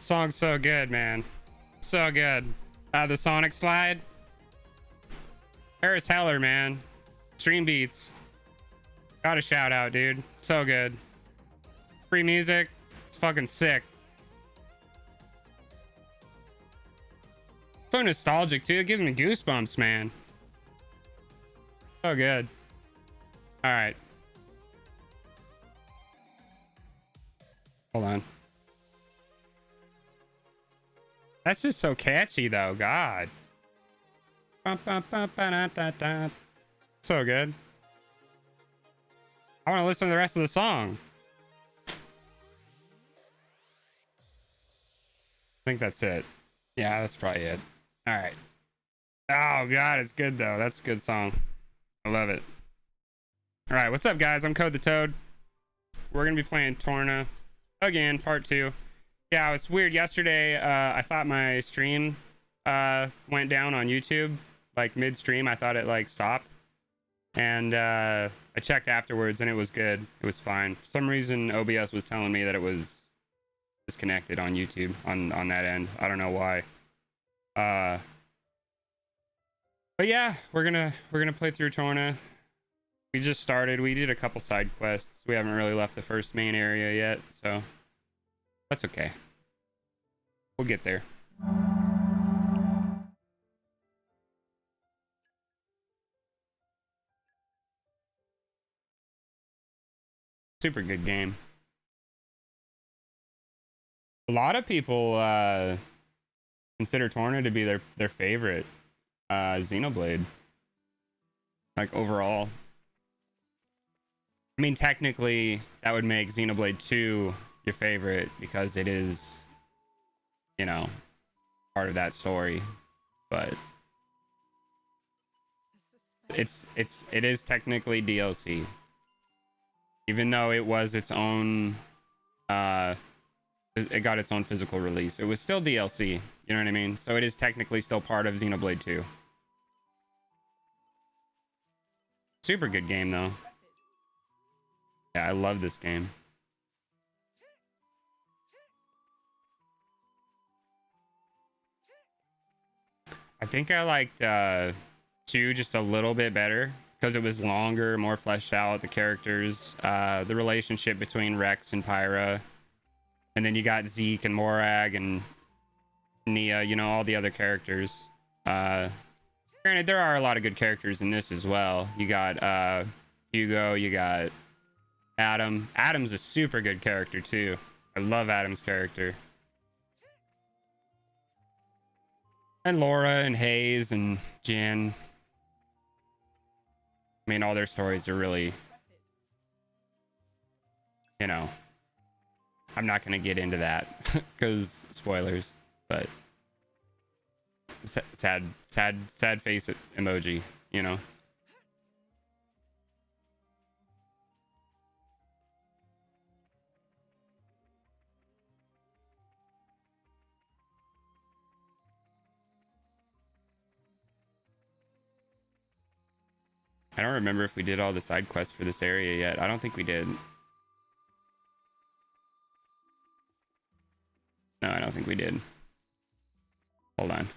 song's so good, man. So good. The Sonic slide. Harris Heller, man. Stream beats. Got a shout out, dude. So good. Free music. It's fucking sick. So nostalgic too. It gives me goosebumps, man. So good. All right. Hold on. That's just so catchy though. God. So good. I want to listen to the rest of the song. I think that's it. Yeah, that's probably it. All right. Oh God, it's good though. That's a good song. I love it. All right, what's up, guys? I'm CodeTheToad. We're gonna be playing Torna again, part 2. Yeah, it was weird yesterday. I thought my stream went down on YouTube, like mid-stream. I thought it like stopped, and I checked afterwards, and it was good. It was fine. For some reason, OBS was telling me that it was disconnected on YouTube on that end. I don't know why. But yeah, we're gonna play through Torna. We just started. We did a couple side quests. We haven't really left the first main area yet, so that's okay. We'll get there. Super good game. A lot of people consider Torna to be their favorite Xenoblade, like overall. I mean, technically that would make Xenoblade 2 your favorite because it is, you know, part of that story, but it is technically DLC, even though it was its own it got its own physical release. It was still DLC, you know what I mean? So it is technically still part of Xenoblade 2. Super good game though. Yeah, I love this game. I think I liked 2 just a little bit better because it was longer, more fleshed out, the characters, the relationship between Rex and Pyra, and then you got Zeke and Morag and Nia, you know, all the other characters. Granted, there are a lot of good characters in this as well. You got Hugo, you got Adam. Adam's a super good character too. I love Adam's character. And Laura and Hayes and Jen. I mean, all their stories are really, you know, I'm not going to get into that because spoilers, but sad face emoji, you know. I don't remember if we did all the side quests for this area yet. I don't think we did. No, I don't think we did. Hold on.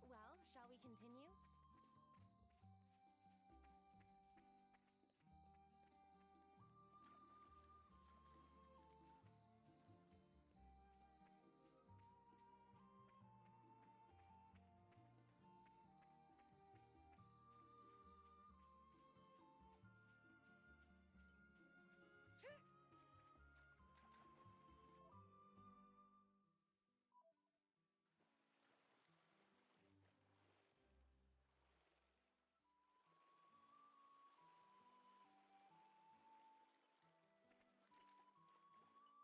Well, shall we continue?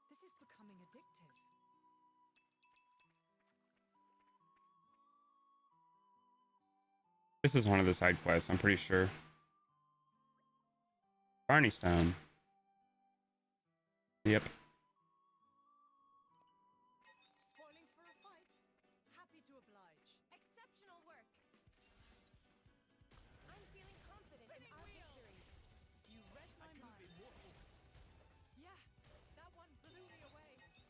This is becoming addictive. This is one of the side quests, I'm pretty sure. Barney Stone. Yep. Happy to oblige. Exceptional work. I'm feeling confident in Spinning our wheel. victory. You read my mind. More focused. Yeah, that one blew me away. This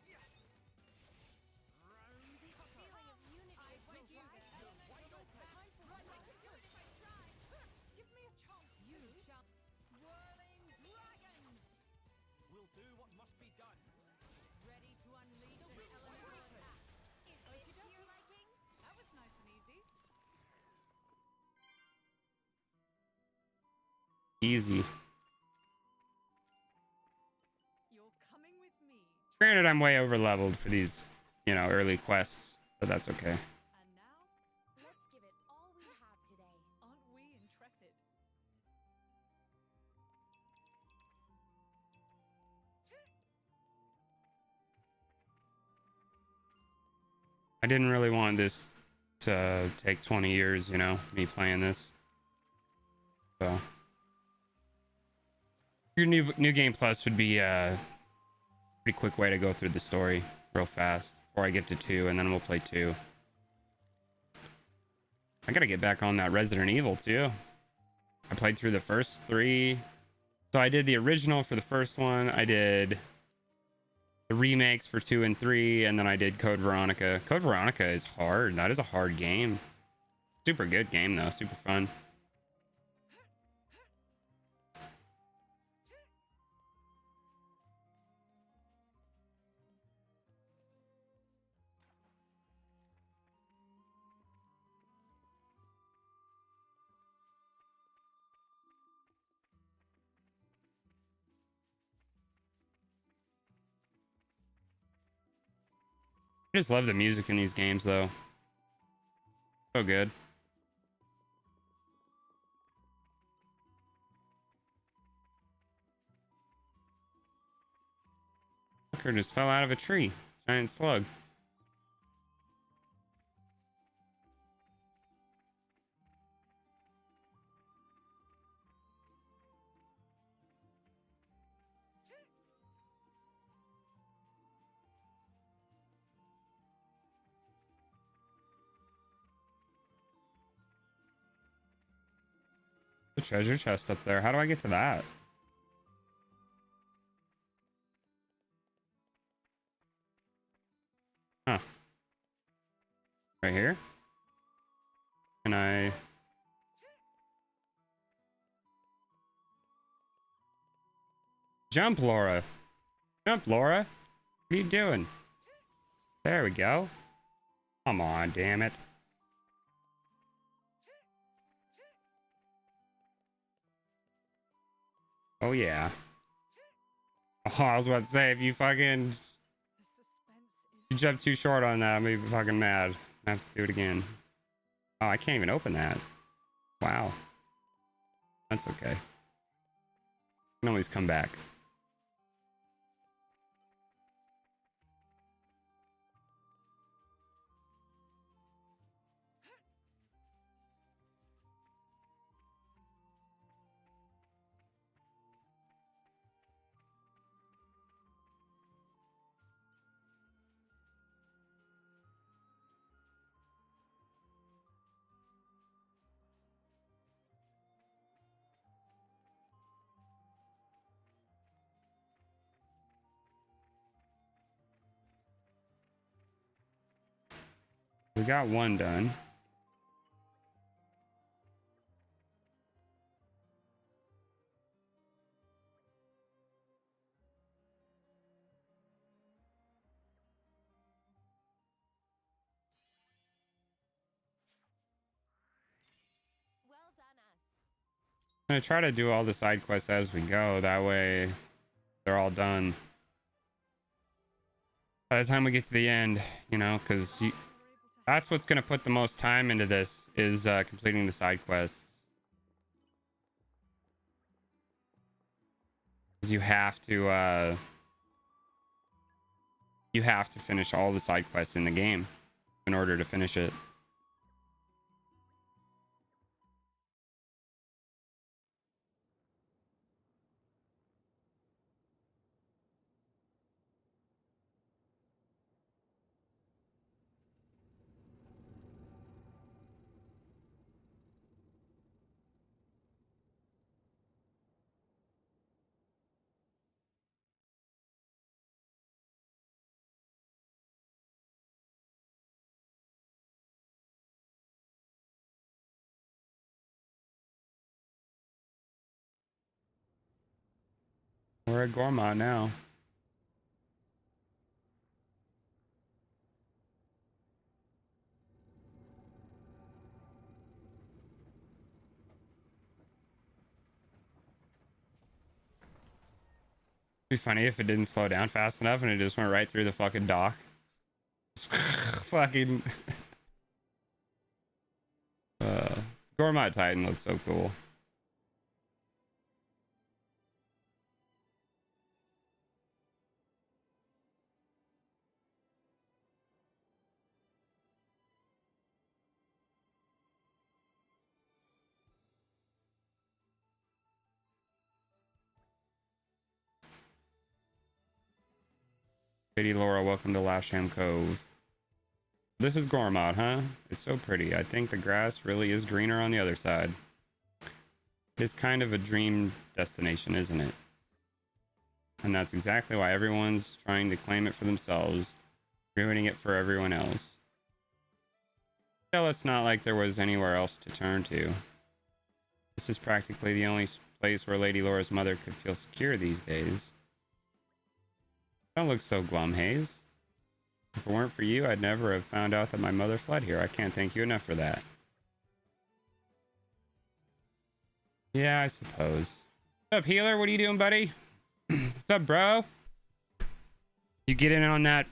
feeling of unity I'm is with you right there. element Wide of open. time for I one. can do it if I try. Give me a chance. You shall. Swirling dragon. We'll do what must be done. Ready to unleash an elemental attack. Is this to your liking? That was nice and easy. Easy. You're coming with me. Granted, I'm way over leveled for these, you know, early quests, but that's okay. And now, Let's give it all we have today. aren't we intrepid? I didn't really want this to take 20 years, you know, me playing this. So your new game plus would be a pretty quick way to go through the story real fast before I get to 2, and then we'll play 2. I gotta get back on that Resident Evil too. I played through the first 3. So I did the original for the first one. I did the remakes for 2 and 3, and then I did Code Veronica. Code Veronica is hard. That is a hard game. Super good game though, super fun. I just love the music in these games though. So good. Fucker just fell out of a tree. Giant slug. The treasure chest up there. How do I get to that? Huh. Right here? Can I... Jump, Laura. Jump, Laura. What are you doing? There we go. Come on, damn it. Oh, yeah. Oh, I was about to say, if you fucking... The suspense You is. jumped too short on that, I'm gonna be fucking mad. I have to do it again. Oh, I can't even open that. Wow. That's okay. I can always come back. We got one done. Well done, us. I'm gonna try to do all the side quests as we go. That way, they're all done by the time we get to the end. You know, because that's what's gonna put the most time into this is completing the side quests. Because you have to finish all the side quests in the game in order to finish it. We're at Gormott now. It'd be funny if it didn't slow down fast enough and it just went right through the fucking dock. Fucking Gormott Titan looks so cool. Lady Laura, welcome to Lasham Cove. This is Gormott, huh? It's so pretty. I think the grass really is greener on the other side. It's kind of a dream destination, isn't it? And that's exactly why everyone's trying to claim it for themselves, ruining it for everyone else. Still, it's not like there was anywhere else to turn to. This is practically the only place where Lady Laura's mother could feel secure these days. Don't look so glum, Hayes. If it weren't for you, I'd never have found out that my mother fled here. I can't thank you enough for that. Yeah, I suppose. What's up, healer? What are you doing, buddy? What's up, bro? You get in on that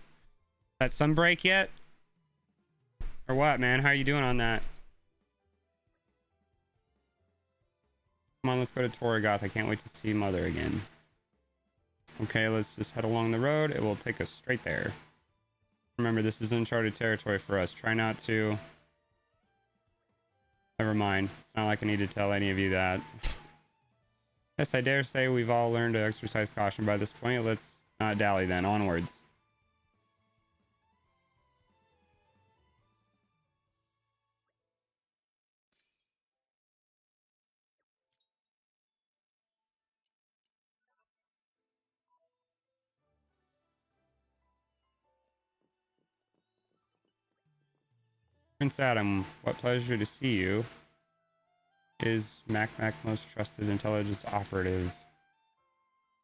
sunbreak yet? Or what, man? How are you doing on that? Come on, let's go to Torgoth. I can't wait to see Mother again. Okay, let's just head along the road. It will take us straight there. Remember, this is uncharted territory for us. Try not to... Never mind. It's not like I need to tell any of you that. Yes, I dare say we've all learned to exercise caution by this point. Let's not dally then. Onwards. Prince Adam, what pleasure to see you. Is Mac most trusted intelligence operative?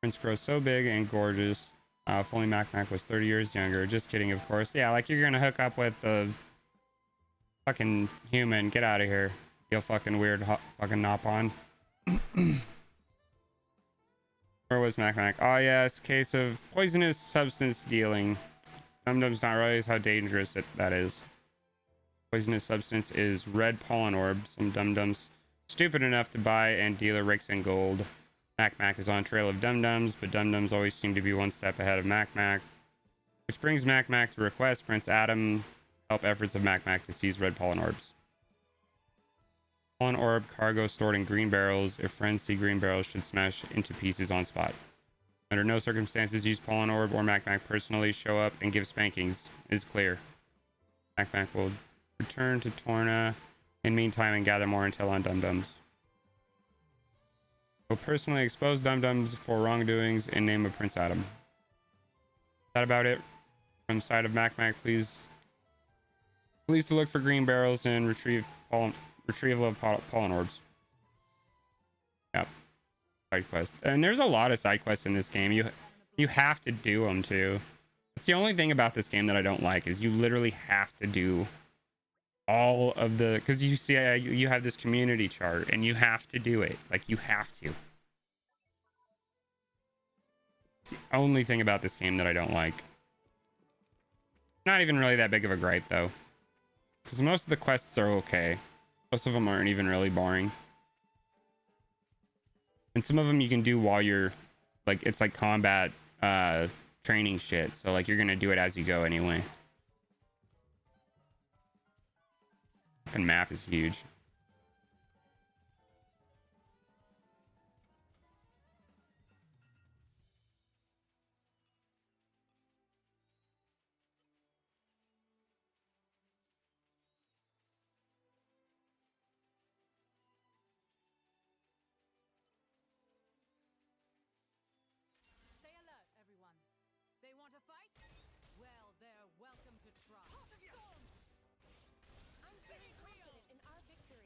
Prince grows so big and gorgeous. If only Mac was 30 years younger. Just kidding, of course. Yeah, like you're gonna hook up with the fucking human. Get out of here. You fucking weird fucking nop-on. Where was Mac? Oh yes, case of poisonous substance dealing. Dum-Dums not realize how dangerous that is. Poisonous substance is red pollen orb. Some Dum-Dums stupid enough to buy and dealer rakes in gold. Mac is on trail of Dum-Dums, but Dum-Dums always seem to be one step ahead of Mac. Which brings Mac to request Prince Adam help efforts of Mac to seize red pollen orbs. Pollen orb cargo stored in green barrels. If friends see green barrels, should smash into pieces on spot. Under no circumstances use pollen orb or Mac personally. Show up and give spankings. Is clear. Mac will return to Torna in meantime and gather more intel on Dum-Dums. Will personally expose Dum-Dums for wrongdoings in name of Prince Adam. Is that about it? From side of Mac, please to look for green barrels and retrieval of pollen orbs. Yep. Side quest. And there's a lot of side quests in this game. You have to do them too. It's the only thing about this game that I don't like is you literally have to do all of the, because you see you have this community chart and you have to do it. Like you have to. It's the only thing about this game that I don't like. Not even really that big of a gripe though, because most of the quests are okay. Most of them aren't even really boring, and some of them you can do while you're like, it's like combat training shit, so like you're gonna do it as you go anyway. And map is huge. Stay alert, everyone. They want to fight? Well, they're welcome to try. I'm very confident in our victory.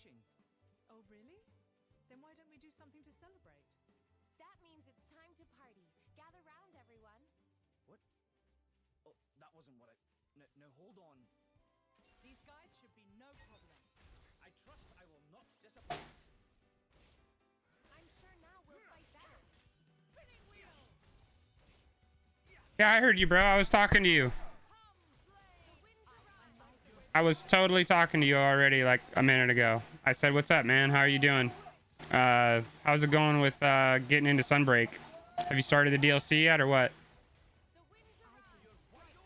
finishing. Oh, really? Then why don't we do something to celebrate? That means it's time to party. Gather round, everyone. What? Oh, that wasn't what I... No, hold on. These guys should be no problem. I trust I will not disappoint. I'm sure now we'll fight better. Spinning wheel! Yeah, I heard you, bro. I was talking to you. I was totally talking to you already like a minute ago. I said, what's up, man? How are you doing? How's it going with getting into Sunbreak? Have you started the DLC yet or what? The winds arrive.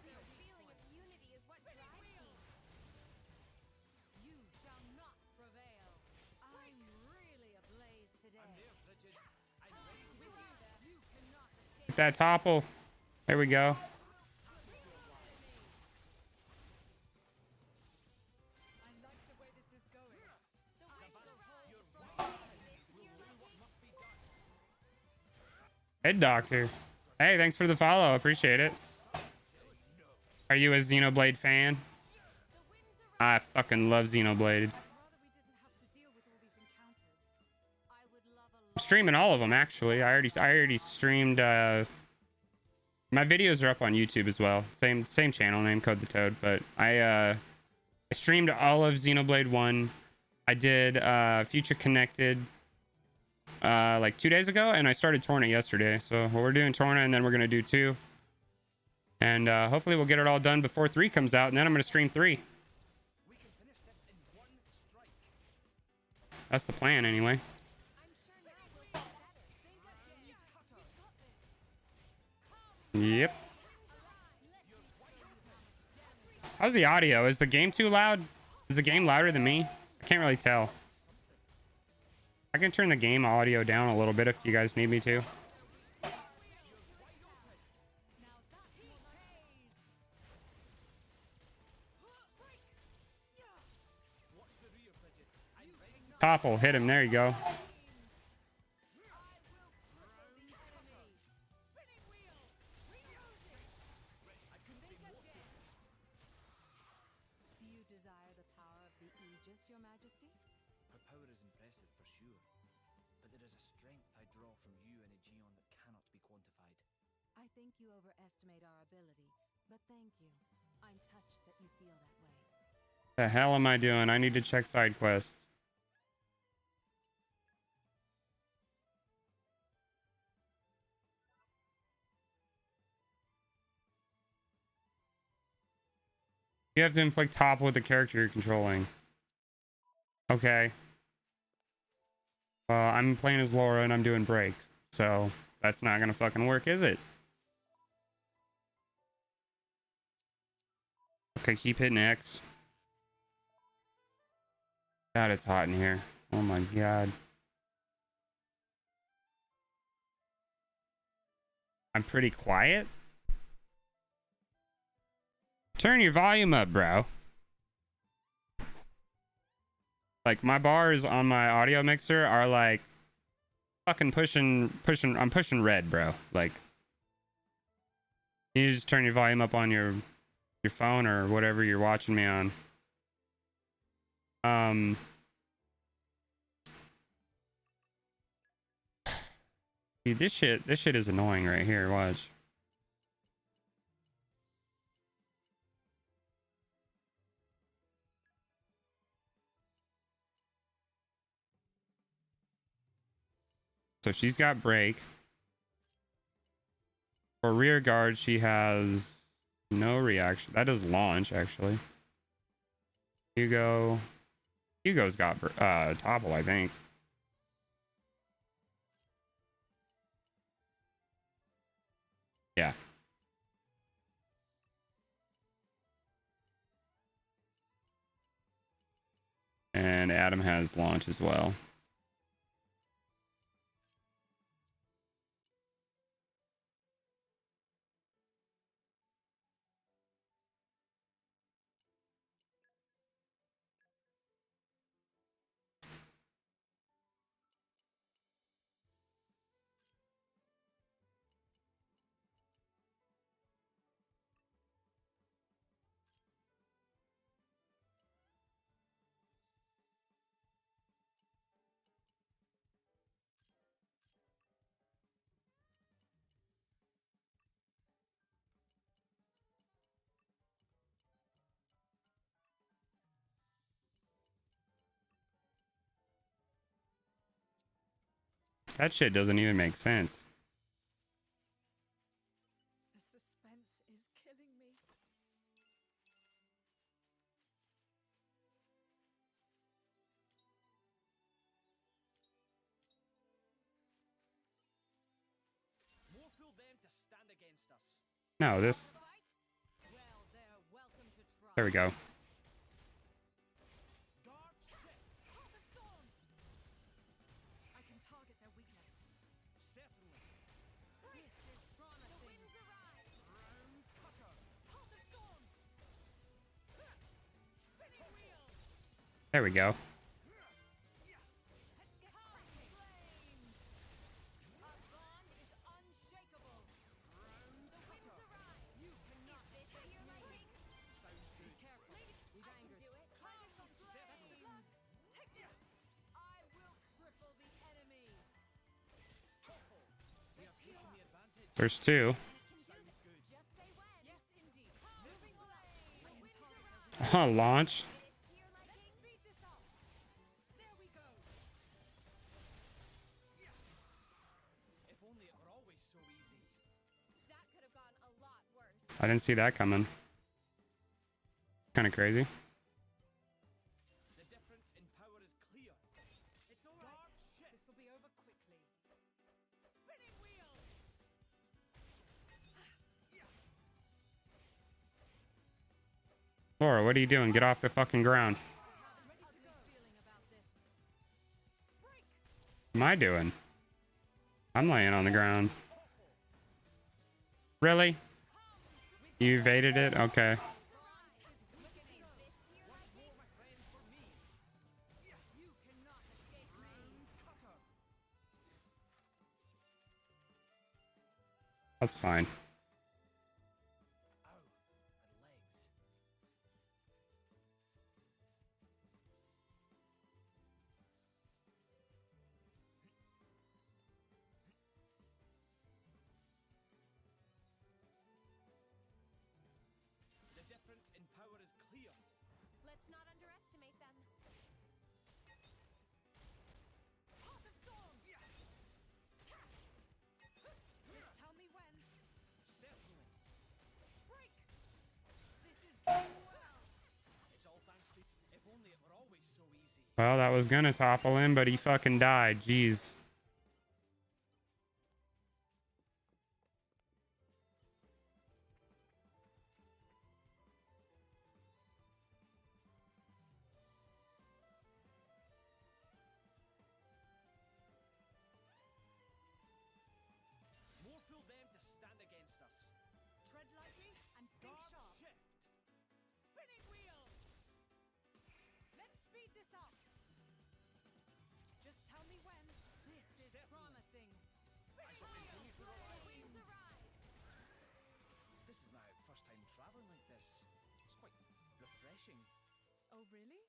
This feeling of unity is what drives me. You shall not prevail. I'm really ablaze today. I'm there, Bridget. I'm ready to With go. you there, you cannot escape. Get that topple. There we go. I like the way this is going. The winds arrive. Head doctor. Hey, thanks for the follow. Appreciate it. Are you a Xenoblade fan? I fucking love Xenoblade. I'd rather we didn't have to deal with all these encounters. I would love a I'm streaming all of them actually. I already streamed my videos are up on YouTube as well. Same channel name, CodeTheToad, but I streamed all of Xenoblade 1. I did Future Connected like 2 days ago, and I started Torna yesterday. So we're doing Torna, and then we're gonna do 2. And hopefully we'll get it all done before 3 comes out, and then I'm gonna stream 3. We can finish this in one strike. That's the plan anyway. I'm sure now we'll fight better. Think again. We've got this. Yep. How's the audio? Is the game too loud? Is the game louder than me? I can't really tell. I can turn the game audio down a little bit if you guys need me to. Watch the rear, Bridget. I'm ready to Topple, hit him. There you go. spinning wheel. Reuse it. Think again. Do you desire the power of the Aegis, Your Majesty? Her power is impressive for sure, but there is a strength I draw from you and Aegeon that cannot be quantified. I think you overestimate our ability, but thank you. I'm touched that you feel that way. The hell am I doing? I need to check side quests. You have to inflict topple with the character you're controlling. Okay. Well, I'm playing as Laura and I'm doing breaks. So that's not gonna fucking work, is it? Okay, keep hitting X. God, it's hot in here. Oh my god. I'm pretty quiet. Turn your volume up, bro. Like, my bars on my audio mixer are like fucking pushing. I'm pushing red, bro. Like, you just turn your volume up on your phone or whatever you're watching me on. See, this shit is annoying right here. Watch. So she's got break. For rear guard, she has no reaction. That does launch, actually. Hugo's got topple, I think. Yeah. And Adam has launch as well. That shit doesn't even make sense. The suspense is killing me. More fool them to stand against us. No, this. Well, they're welcome to try. There we go. Guard shift. Heart of Thorns! I can target their weakness. Certainly. This is promising. The winds arise! Round cutter. Heart of Thorns! Spinning wheel! There we go. Let's get cracking! Flames! Our bond is unshakable. The winds arise! You cannot escape your lighting! Sounds Be good. careful. We've I can angered. do it. Try this on Best of luck. Take this! I will cripple the enemy. Topple. We are taking the advantage. There's two. Sounds good. Just say when. Yes, indeed. Moving flame. The winds arise. Launch. It is to your liking. Let's speed this up. There we go. If only it were always so easy. That could have gone a lot worse. I didn't see that coming. Kind of crazy. The difference in power is clear. It's all right. This will be over quickly. Spinning wheel. Laura, what are you doing? Get off the fucking ground. Ready to go. Feeling about this. Break. What am I doing? I'm laying on the ground. Really? You evaded it? Okay. You cannot escape me. Cutter. That's fine. Ow. My legs. The difference in power is clear. Let's not underestimate them. Heart of Thorns. Just tell me when. Certainly. Break. This is going well. It's all thanks to. If only it were always so easy. Well, that was gonna topple him, but he fucking died. Jeez. More fool them to stand against us. Tread lightly and think Guard sharp. shift. Spinning wheel. Let's speed this up. Just tell me when. This is Certainly. promising. I shall Spinning continue to wheel. rely The on winds you. arise. This is my first time traveling like this. It's quite refreshing. Oh, really?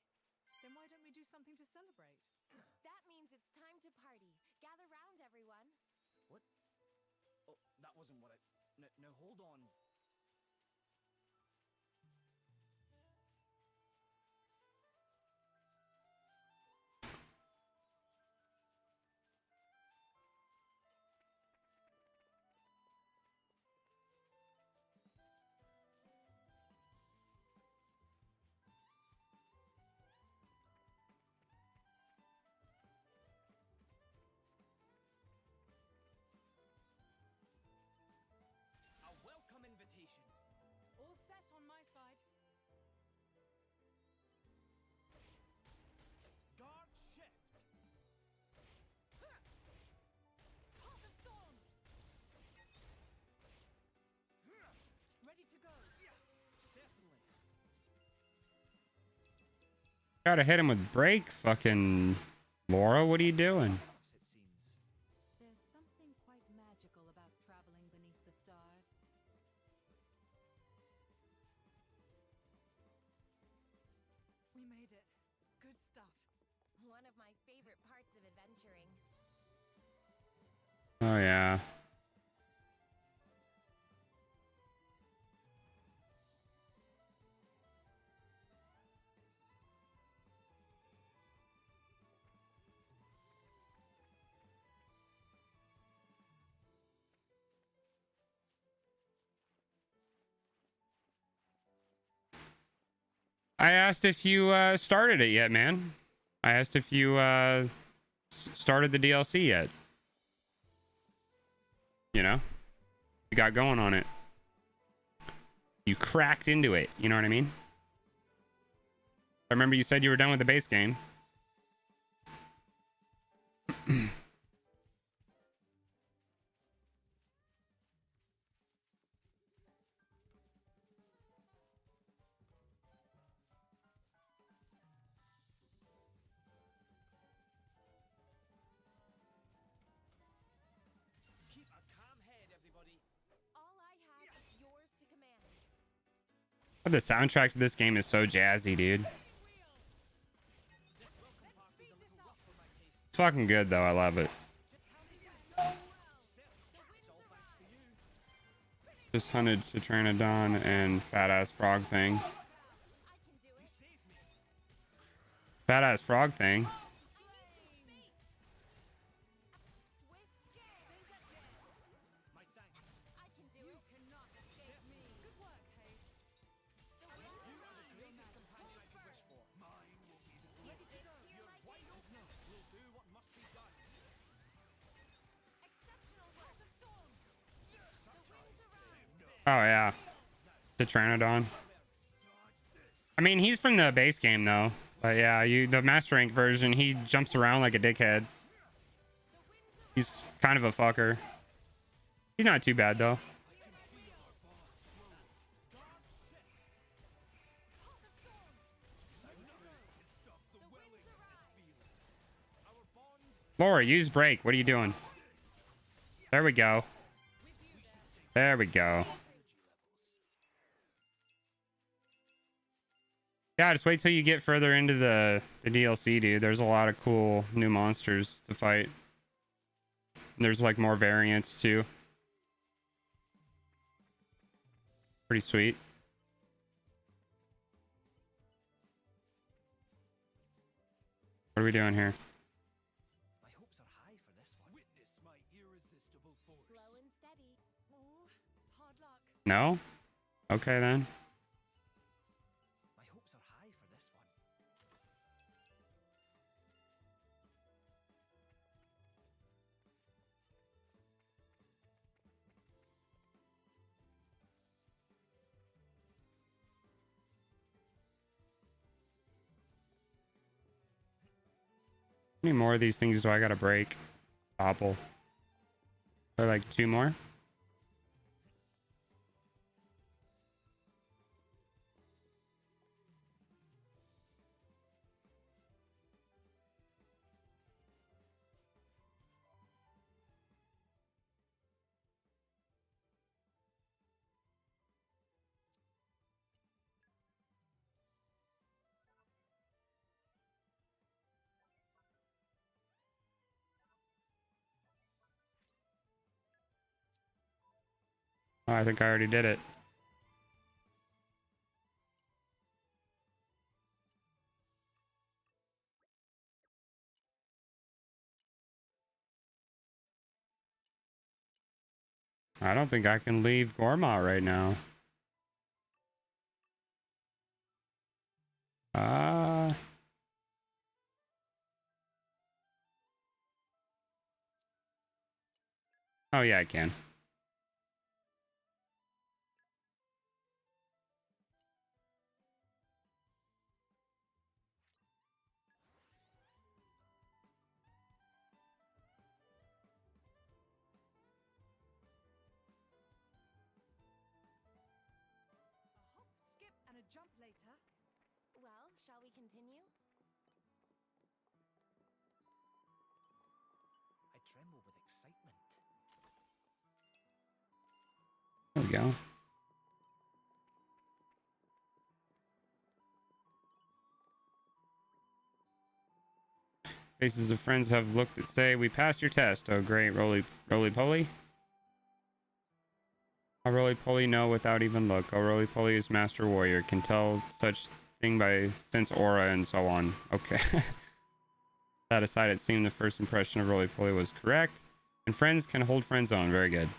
Then why don't we do something to celebrate? That means it's time to party. Gather round, everyone. What? Oh, that wasn't what I. Now hold on. A welcome invitation. All set on my side. Guard shift. Heart of Thorns. Ready to go. Certainly. Gotta hit him with break, fucking Laura. What are you doing? It seems. There's something quite magical about traveling beneath the stars. We made it. Good stuff. One of my favorite parts of adventuring. Oh, yeah. I asked if you started it yet, man. I asked if you started the DLC yet. You know? You got going on it. You cracked into it. You know what I mean? I remember you said you were done with the base game. Keep a calm head, everybody. All I have is yours to command. The soundtrack to this game is so jazzy, dude. This welcome party's a little rough for my taste. It's fucking good, though. I love it. It's all thanks to you. Just hunted to Pteranodon and fat ass frog thing. I can do it. Fat ass frog thing. Swift My thanks. I can do it. Cannot escape me. Good work, Hayes. The winds You are the arise, greatest companion I could wish for. Mine will be the Ready to go. You're wide open. We'll do what must be done. Exceptional work. The thorns. The winds arise. Oh, yeah. The Pteranodon. I mean, he's from the base game, though. But yeah, the Master Rank version, he jumps around like a dickhead. He's kind of a fucker. He's not too bad, though. Laura, use brake. What are you doing? There we go. There we go. Yeah, just wait till you get further into the DLC, dude. There's a lot of cool new monsters to fight. There's like more variants too. Pretty sweet. What are we doing here? My hopes are high for this one. Witness my irresistible force. Slow and steady. Oh, hard luck. No? Okay then. My hopes are high for this one. How many more of these things do I gotta break? Topple. Or like 2 more? Oh, I think I already did it. I don't think I can leave Gorma right now. Oh yeah, I can. A hop, skip, and a jump later. Well, shall we continue? I tremble with excitement. There we go. Faces of friends have looked at say, we passed your test. Oh great, roly-poly. How roly-poly know without even look. Oh roly-poly is master warrior. Can tell such thing by sense aura and so on. Okay. That aside, it seemed the first impression of roly-poly was correct. And friends can hold friends on. Very good.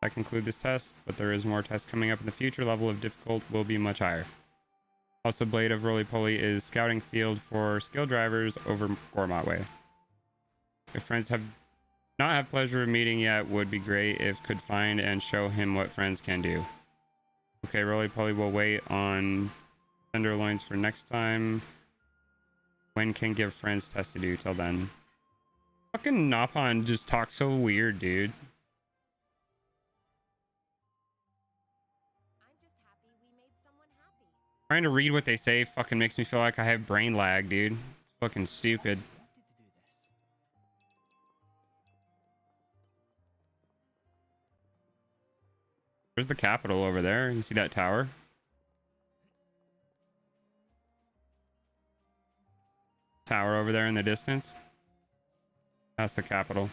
I conclude this test, but there is more tests coming up in the future. Level of difficult will be much higher. Also, Blade of Roly Poly is scouting field for skill drivers over Gormott Way. If friends have not had pleasure of meeting yet, would be great if could find and show him what friends can do. Okay, Roly Poly will wait on tenderloins for next time. When can give friends test to do till then? Fucking Napon just talks so weird, dude. I'm just happy we made someone happy. Trying to read what they say fucking makes me feel like I have brain lag, dude. It's fucking stupid. Wanted to do this. Where's the capital over there? You see that tower? Tower over there in the distance. That's the capital.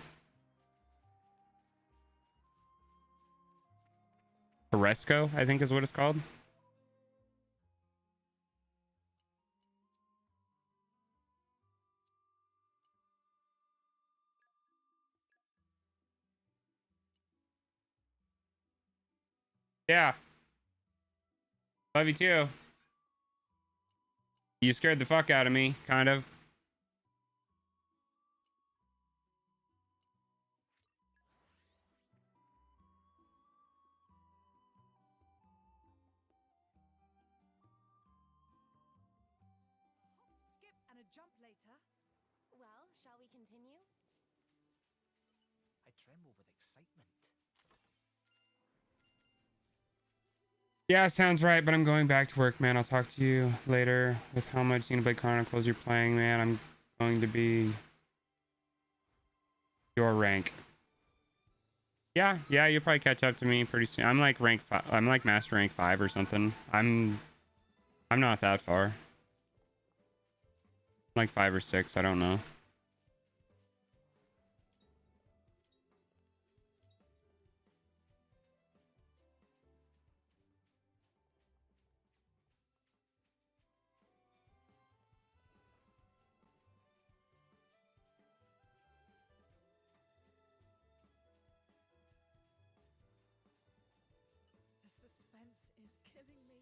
Peresco, I think is what it's called. Yeah. Love you too. You scared the fuck out of me, kind of. Skip and a jump later. Well, shall we continue? I tremble with excitement. Yeah, sounds right, but I'm going back to work, man. I'll talk to you later with how much Xenoblade Chronicles you're playing, man. I'm going to be your rank. Yeah, you'll probably catch up to me pretty soon. I'm like rank 5. I'm like master rank 5 or something. I'm not that far. Like 5 or 6, I don't know. The suspense is killing me.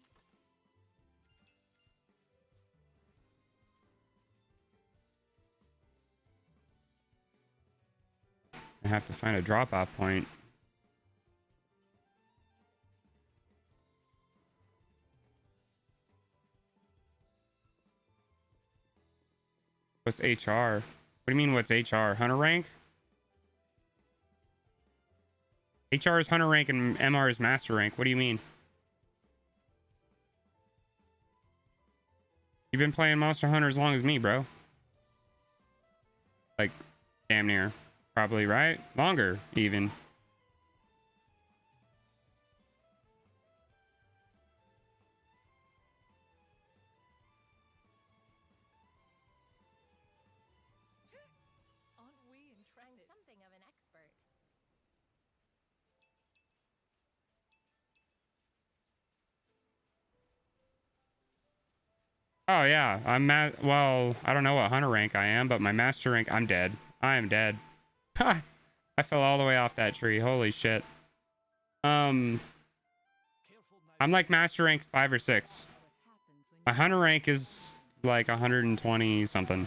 I have to find a drop-off point. What's HR? What do you mean what's HR? Hunter rank? HR is hunter rank and MR is master rank. What do you mean? You've been playing Monster Hunter as long as me, bro. Like, damn near. Probably, right? Longer, even. Aren't we I'm intrepid? something of an expert. Oh, yeah. Well, I don't know what hunter rank I am, but my master rank, I'm dead. I am dead. Ha! I fell all the way off that tree. Holy shit. Careful now. I'm like master rank 5 or 6. What happens when My hunter rank is like 120 something.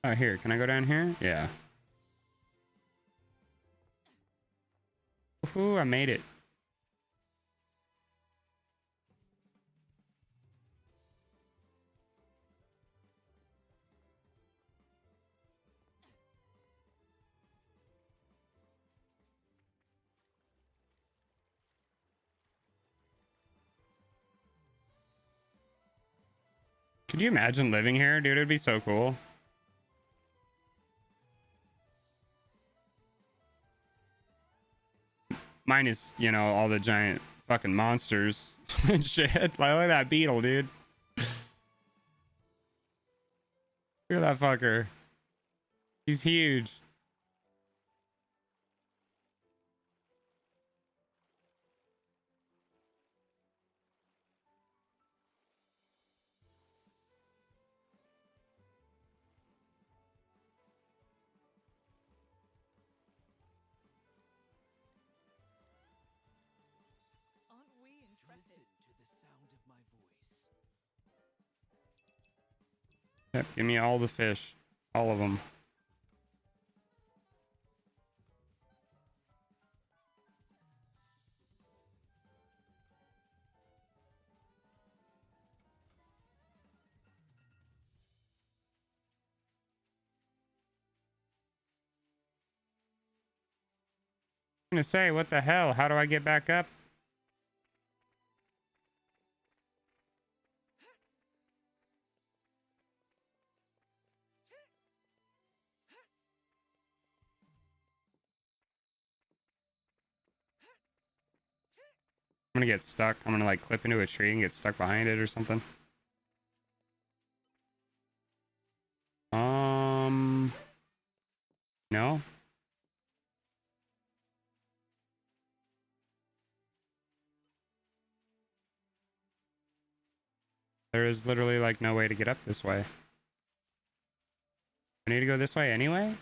Oh, here. Can I go down here? Yeah. Woohoo, I made it. Could you imagine living here, dude? It'd be so cool. Minus, you know, all the giant fucking monsters and shit. Like, look at that beetle, dude. Look at that fucker. He's huge. Aren't we intrepid? Listen to the sound of my voice. Yep, give me all the fish. All of them. I'm gonna say, what the hell? How do I get back up? I'm gonna get stuck. I'm gonna like clip into a tree and get stuck behind it or something. No. There is literally like no way to get up this way. I need to go this way anyway?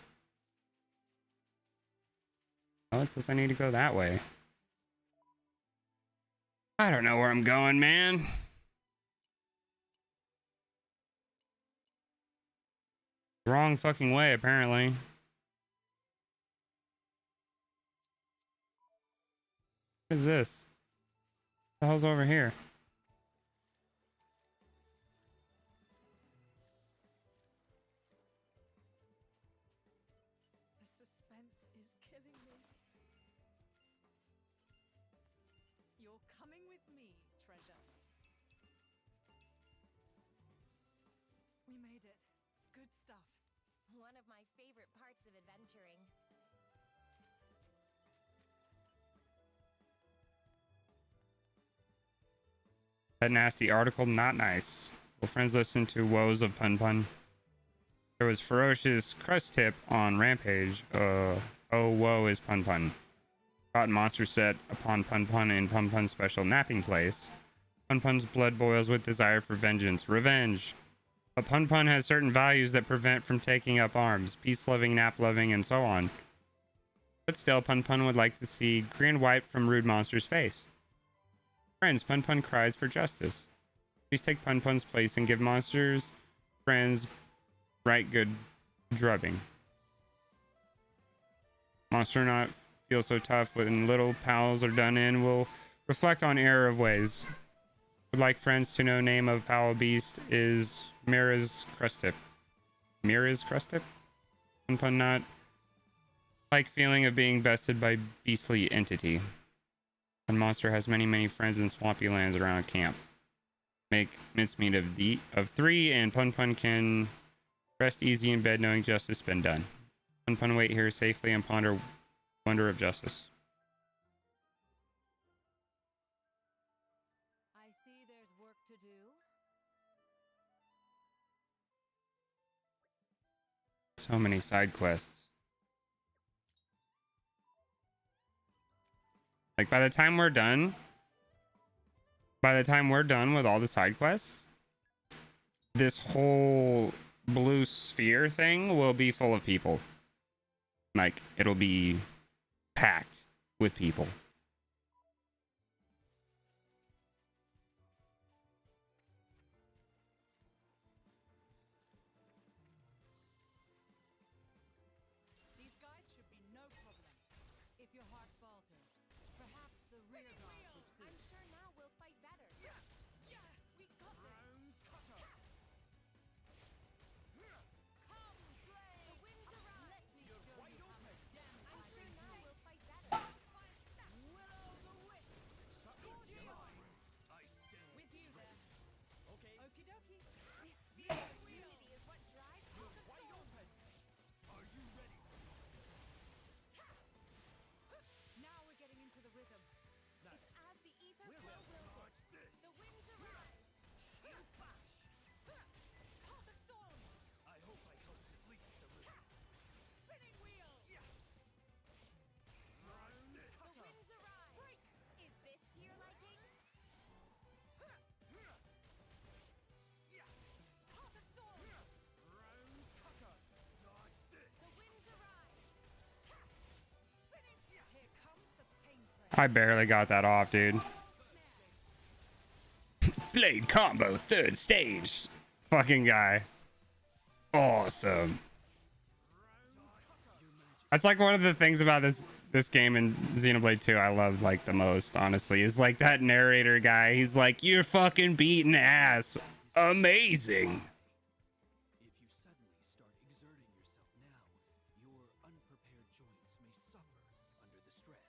Oh, it says I need to go that way. I don't know where I'm going, man. Wrong fucking way, apparently. What is this? What the hell's over here? The suspense is killing me. You're coming with me, treasure. We made it. Good stuff. One of my favorite parts of adventuring. That nasty article, not nice. Will friends listen to woes of Pun Pun? There was ferocious crust tip on Rampage. Oh, woe is Pun Pun. Caught monster set upon Pun Pun in Pun Pun's special napping place. Pun Pun's blood boils with desire for vengeance. Revenge. But Pun Pun has certain values that prevent from taking up arms. Peace-loving, nap-loving, and so on. But still, Pun Pun would like to see grin wiped from rude monster's face. Friends, Pun Pun cries for justice. Please take Pun Pun's place and give monsters, friends, right good drubbing. Monster not feel so tough when little pals are done in. Will reflect on error of ways. Would like friends to know name of foul beast is Mira's Crustip. Mira's Crustip? Pun Pun not like feeling of being bested by beastly entity. And monster has many friends in swampy lands around camp. Make mincemeat of 3, and Pun Pun can rest easy in bed knowing justice been done. Pun Pun wait here safely and ponder wonder of justice. I see there's work to do. So many side quests. Like by the time we're done with all the side quests, this whole blue sphere thing will be full of people. Like it'll be packed with people. These guys should be no problem. If your heart falters, perhaps the rear guard will see. I'm sure now we'll fight better. Yeah, we got this. Come, Slay! The winds arise. Let me show you how much damage I'm I sure can now do. we'll fight better. I barely got that off, dude. Blade combo, third stage. Fucking guy. Awesome. That's like one of the things about this game in Xenoblade 2 I love like the most, honestly, is like that narrator guy. He's like, you're fucking beating ass. Amazing. If you suddenly start exerting yourself now, your unprepared joints may suffer under the stress.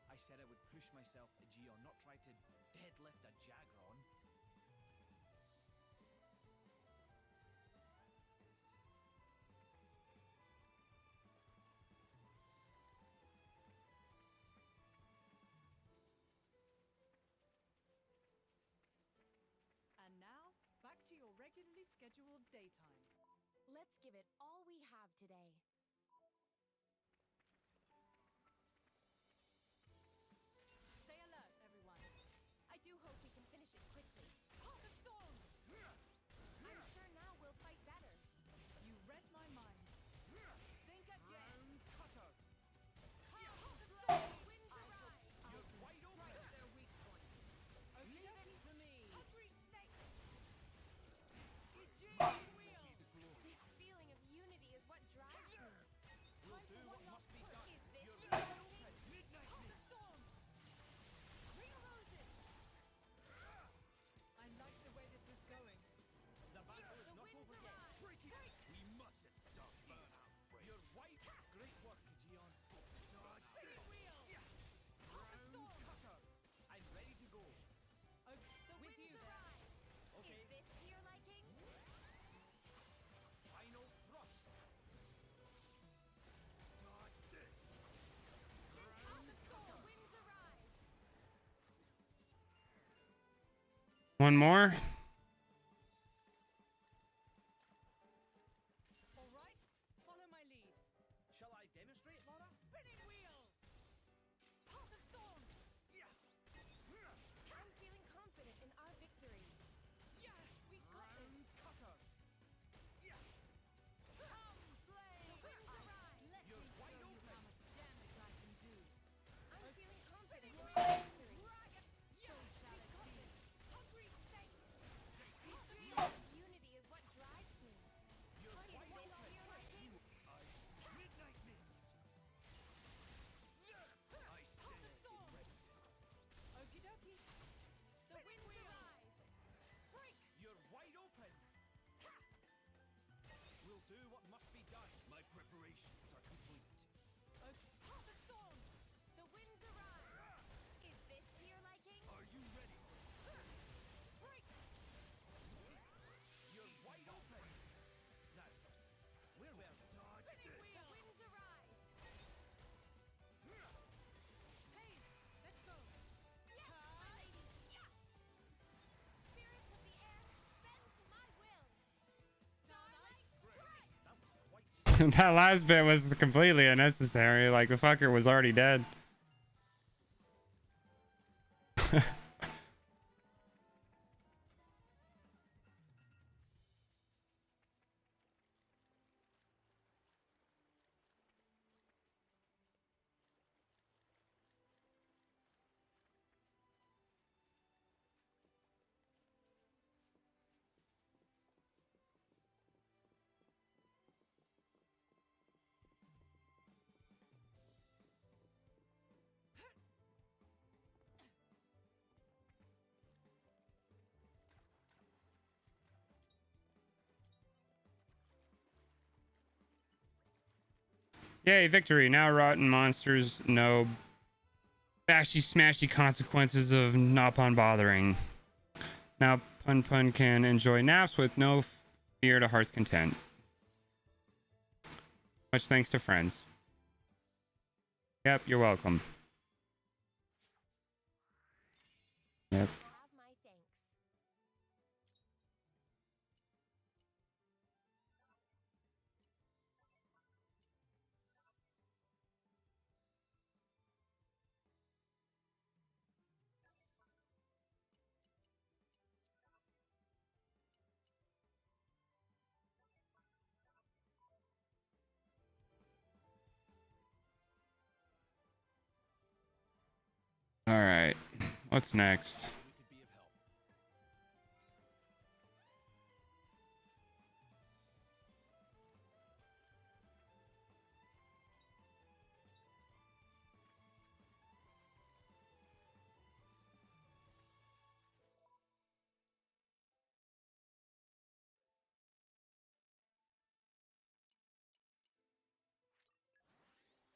I said I would push myself, Aegeon, not try to deadlift a Jagron. And now, back to your regularly scheduled daytime. Let's give it all we have today. Stay alert, everyone. I do hope we can finish it quickly. Heart of Thorns! I'm sure now we'll fight better. You read my mind. Think again. Cutter! Heart of Thorns! Winds arise! You're wide open! Strike their weak point. Leave it to me. Hungry snake! Aegean wheel! This feeling of unity is what drives me. We'll do what must be done. Is this You're your wide king? open! Midnight Heart of mist! Thorns! Ring of Roses! I like the way this is going. The battle is The not winds over yet. arise. Break it! We mustn't stop here. You're white. Great work, Aegeon. Dodge Snake this. wheel! Heart of Round Thorns! cutter. I'm ready to go. Oh, The with winds you then. arise. Okay. Is this to your liking? Final thrust. Dodge this. Heart of Thorns. The winds arise. One more. All right, follow my lead. Shall I demonstrate, Laura? Spinning wheel! Heart of Thorns! Yeah. I'm feeling confident in our victory. Yeah, we got Round this. cutter. Yeah. Come, play! The winds arise. Let You're me show wide you open. how much damage I can do. I'm feeling confident in Spinning our wheel! victory. Dragon! So shall it be. Hungry snake. This feeling of unity is what drives me. You're Is wide this open. to your liking? Midnight mist. I stand in readiness. Okie dokie. The winds arise. Break! You're wide open. We'll do what must be done. My preparations are complete. Heart of Thorns! The winds arise. Is this to your liking? Are you ready? Break! You're wide open. Now, where will dodge Spinning this? The wheel! winds arise. Hey, let's go. Yes, my lady. Yeah. Spirits of the air, bend to my will. Starlight strike. That was quite That last bit was completely unnecessary. Like the fucker was already dead. Yay, victory. Now rotten monsters know bashy smashy consequences of not pun bothering. Now Pun Pun can enjoy naps with no fear to heart's content. Much thanks to friends. Yep, you're welcome. Yep. You have my thanks. All right. What's next? We could be of help.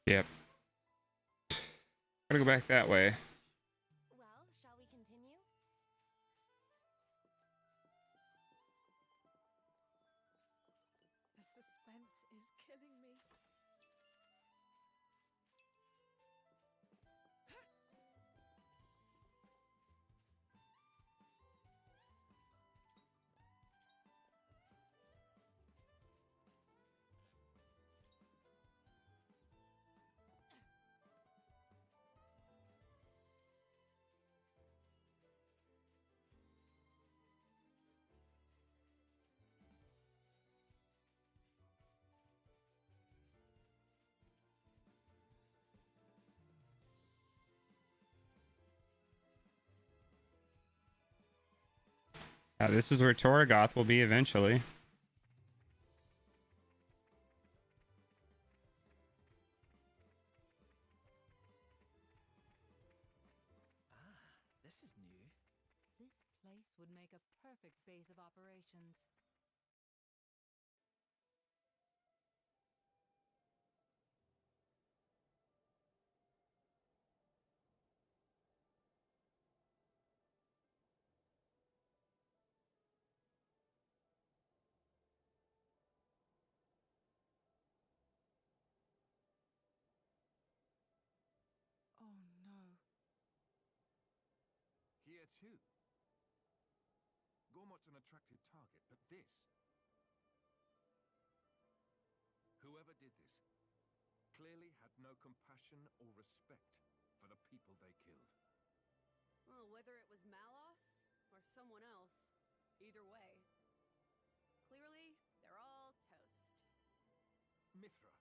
Yep. Gotta go back that way. Well, shall we continue? The suspense is killing me. This is where Torgoth will be eventually. This is new. This place would make a perfect base of operations. Oh no. Here too. Gormot's an attractive target, but this... Whoever did this clearly had no compassion or respect for the people they killed. Well, whether it was Malos or someone else, either way, clearly they're all toast. Mithra.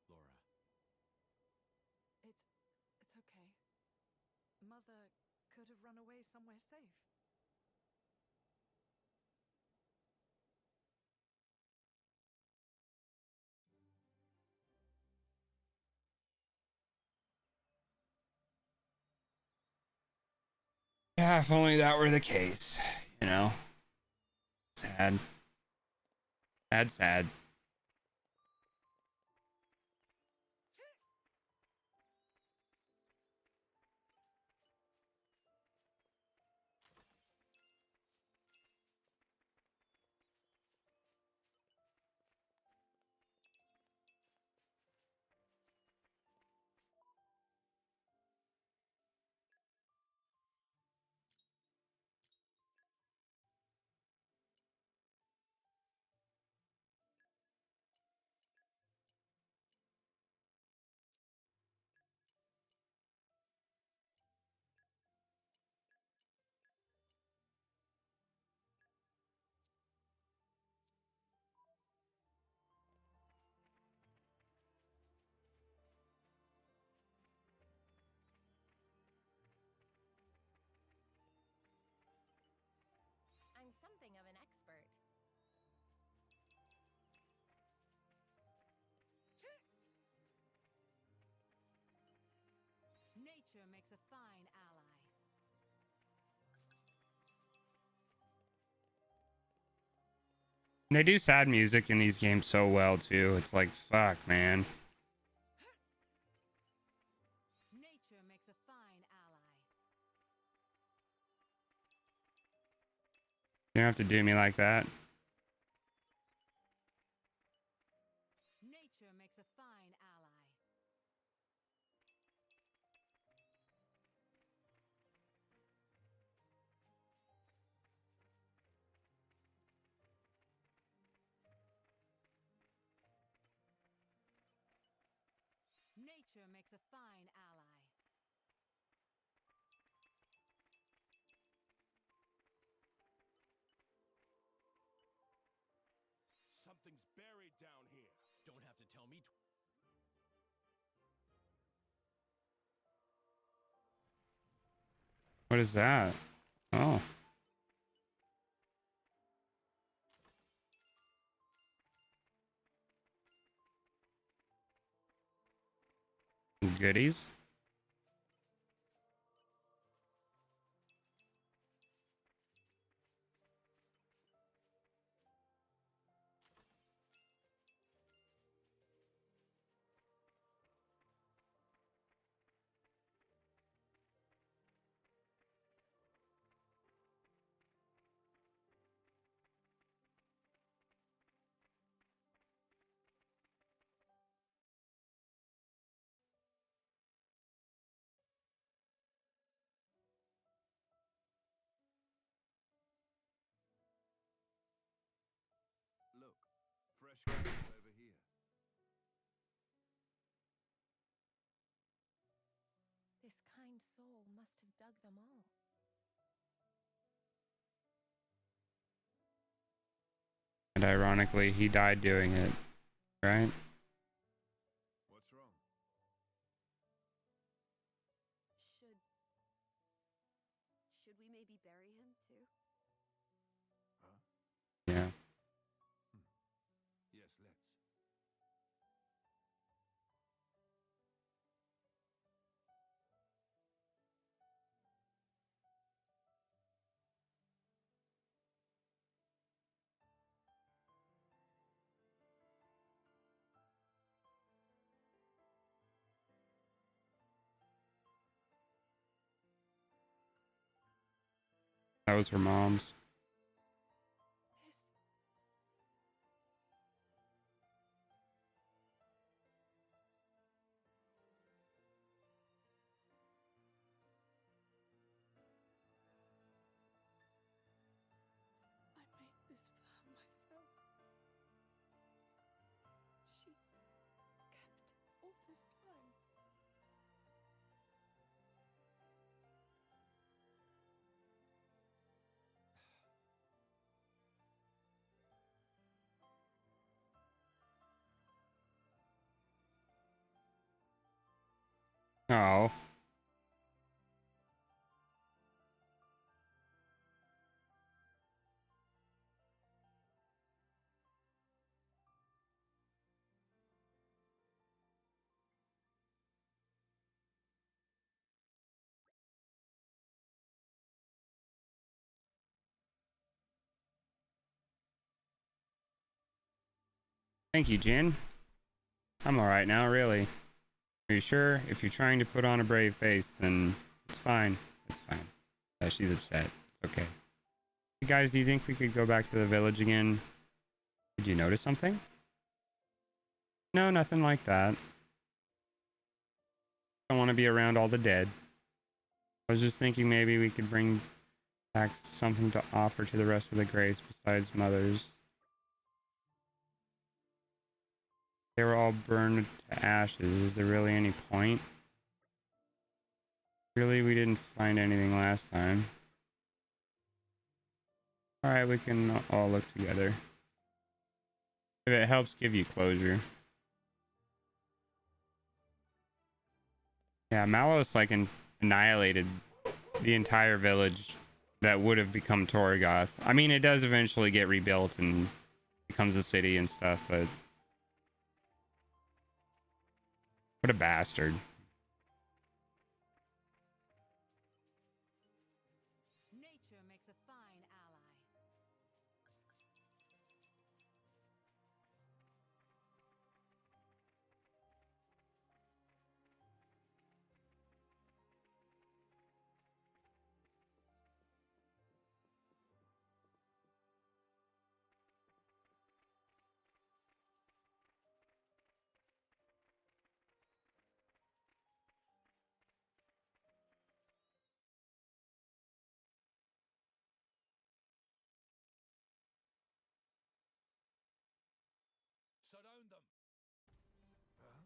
Laura. It's okay. Mother could have run away somewhere safe. Yeah, if only that were the case. You know? Sad. Sad, sad. I'm something of an expert. Nature makes a fine ally. And they do sad music in these games so well too. It's like, fuck, man. Nature makes a fine ally. You don't have to do me like that. Nature makes a fine ally. Nature makes a fine ally. Something's buried down here. What is that? Oh. Goodies. Look, fresh grass over here. This kind soul must have dug them all. And ironically, he died doing it, right? What's wrong? Should we maybe bury him too? Huh? Yeah. Yes, let's. That was her mom's. This. I made this for myself. She kept all this time. Oh. Thank you, Jin. I'm alright now, really. Are you sure? If you're trying to put on a brave face, then it's fine. It's fine. She's upset. It's okay. Hey guys, do you think we could go back to the village again? Did you notice something? No, nothing like that. Don't want to be around all the dead. I was just thinking maybe we could bring back something to offer to the rest of the Grays besides mothers. They were all burned to ashes. Is there really any point? Really, we didn't find anything last time. Alright, we can all look together. If it helps give you closure. Yeah, Malos like annihilated the entire village that would have become Torgoth. I mean, it does eventually get rebuilt and becomes a city and stuff, but what a bastard. Nature makes a fine ally. Surround them. Huh?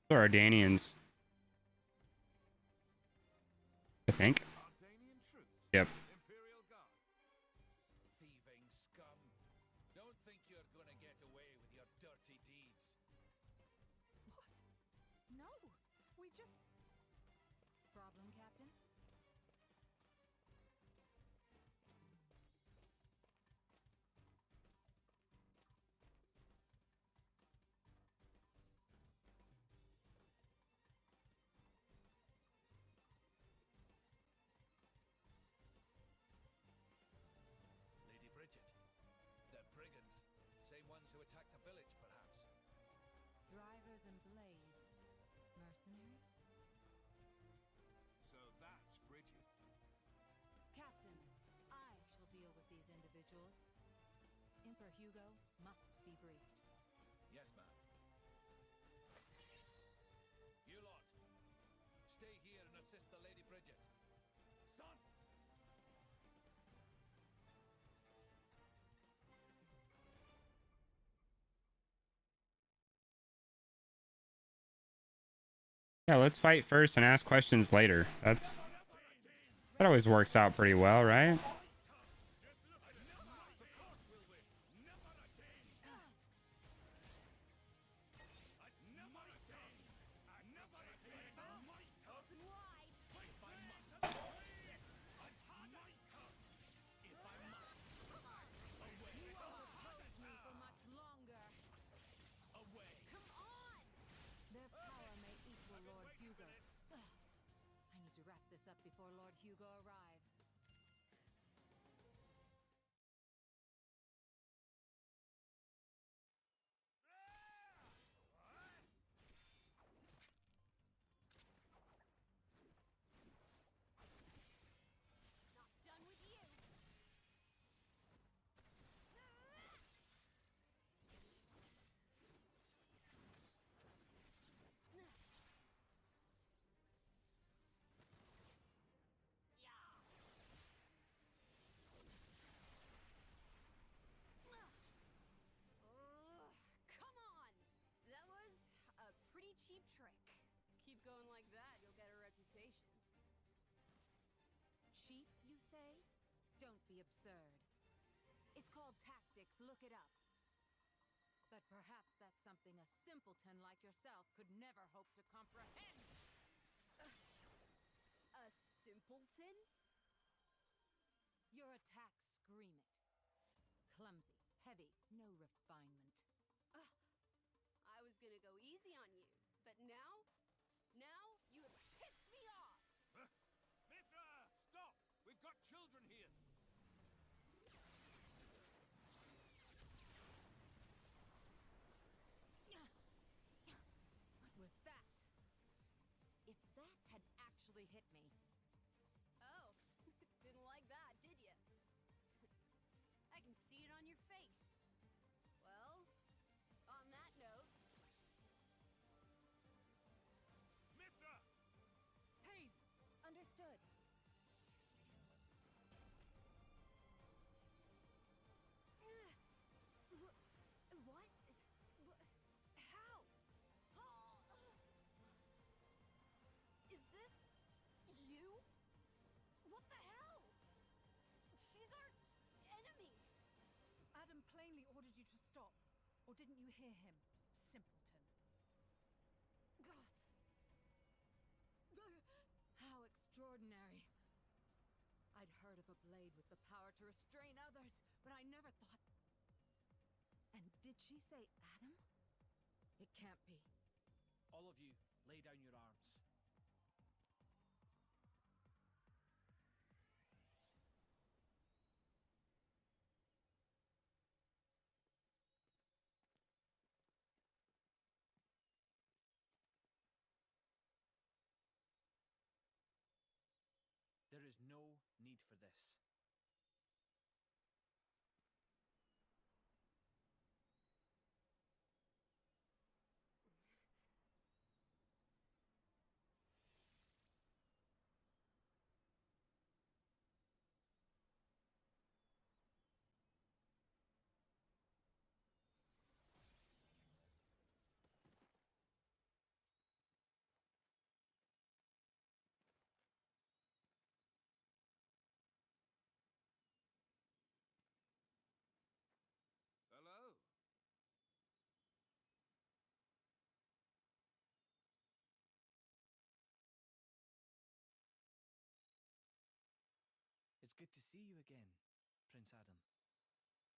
Those are Ardanians, I think. Ardanian troops? Yep. Imperial Guard? Thieving scum. Don't think you're gonna get away with your dirty deeds. What? No, we just... Problem, Captain? Lady Bridget, they're brigands. Same ones who attacked the village, perhaps. Drivers and blades. Mercenaries? So that's Bridget. Captain, I shall deal with these individuals. Emperor Hugo must be briefed. Yes, ma'am. You lot, stay here and assist the Lady Bridget. Son! Yeah, let's fight first and ask questions later. That always works out pretty well, right? Their power may equal Lord Hugo's. I need to wrap this up before Lord Hugo arrives. Not done with you. Come on! That was a pretty cheap trick. Keep going like that, you'll get a reputation. Cheap, you say? Don't be absurd. It's called tactics, look it up. But perhaps that's something a simpleton like yourself could never hope to comprehend. A simpleton? Your attacks scream it. Clumsy, heavy, no refinement. I was gonna go easy on you, but now you have pissed me off! Mithra! Stop! We've got children here! What was that? If that had actually hit me, Oh, didn't like that, did you? I can see it on your face. Well, on that note... Mithra! Hayes, understood. What? How? Is this you? What the hell? She's our enemy. Adam plainly ordered you to stop. Or didn't you hear him, simpleton? How extraordinary. I'd heard of a blade with the power to restrain others, but I never thought... And did she say Adam? It can't be. All of you, lay down your arms. There is no need for this. see you again, Prince Adam.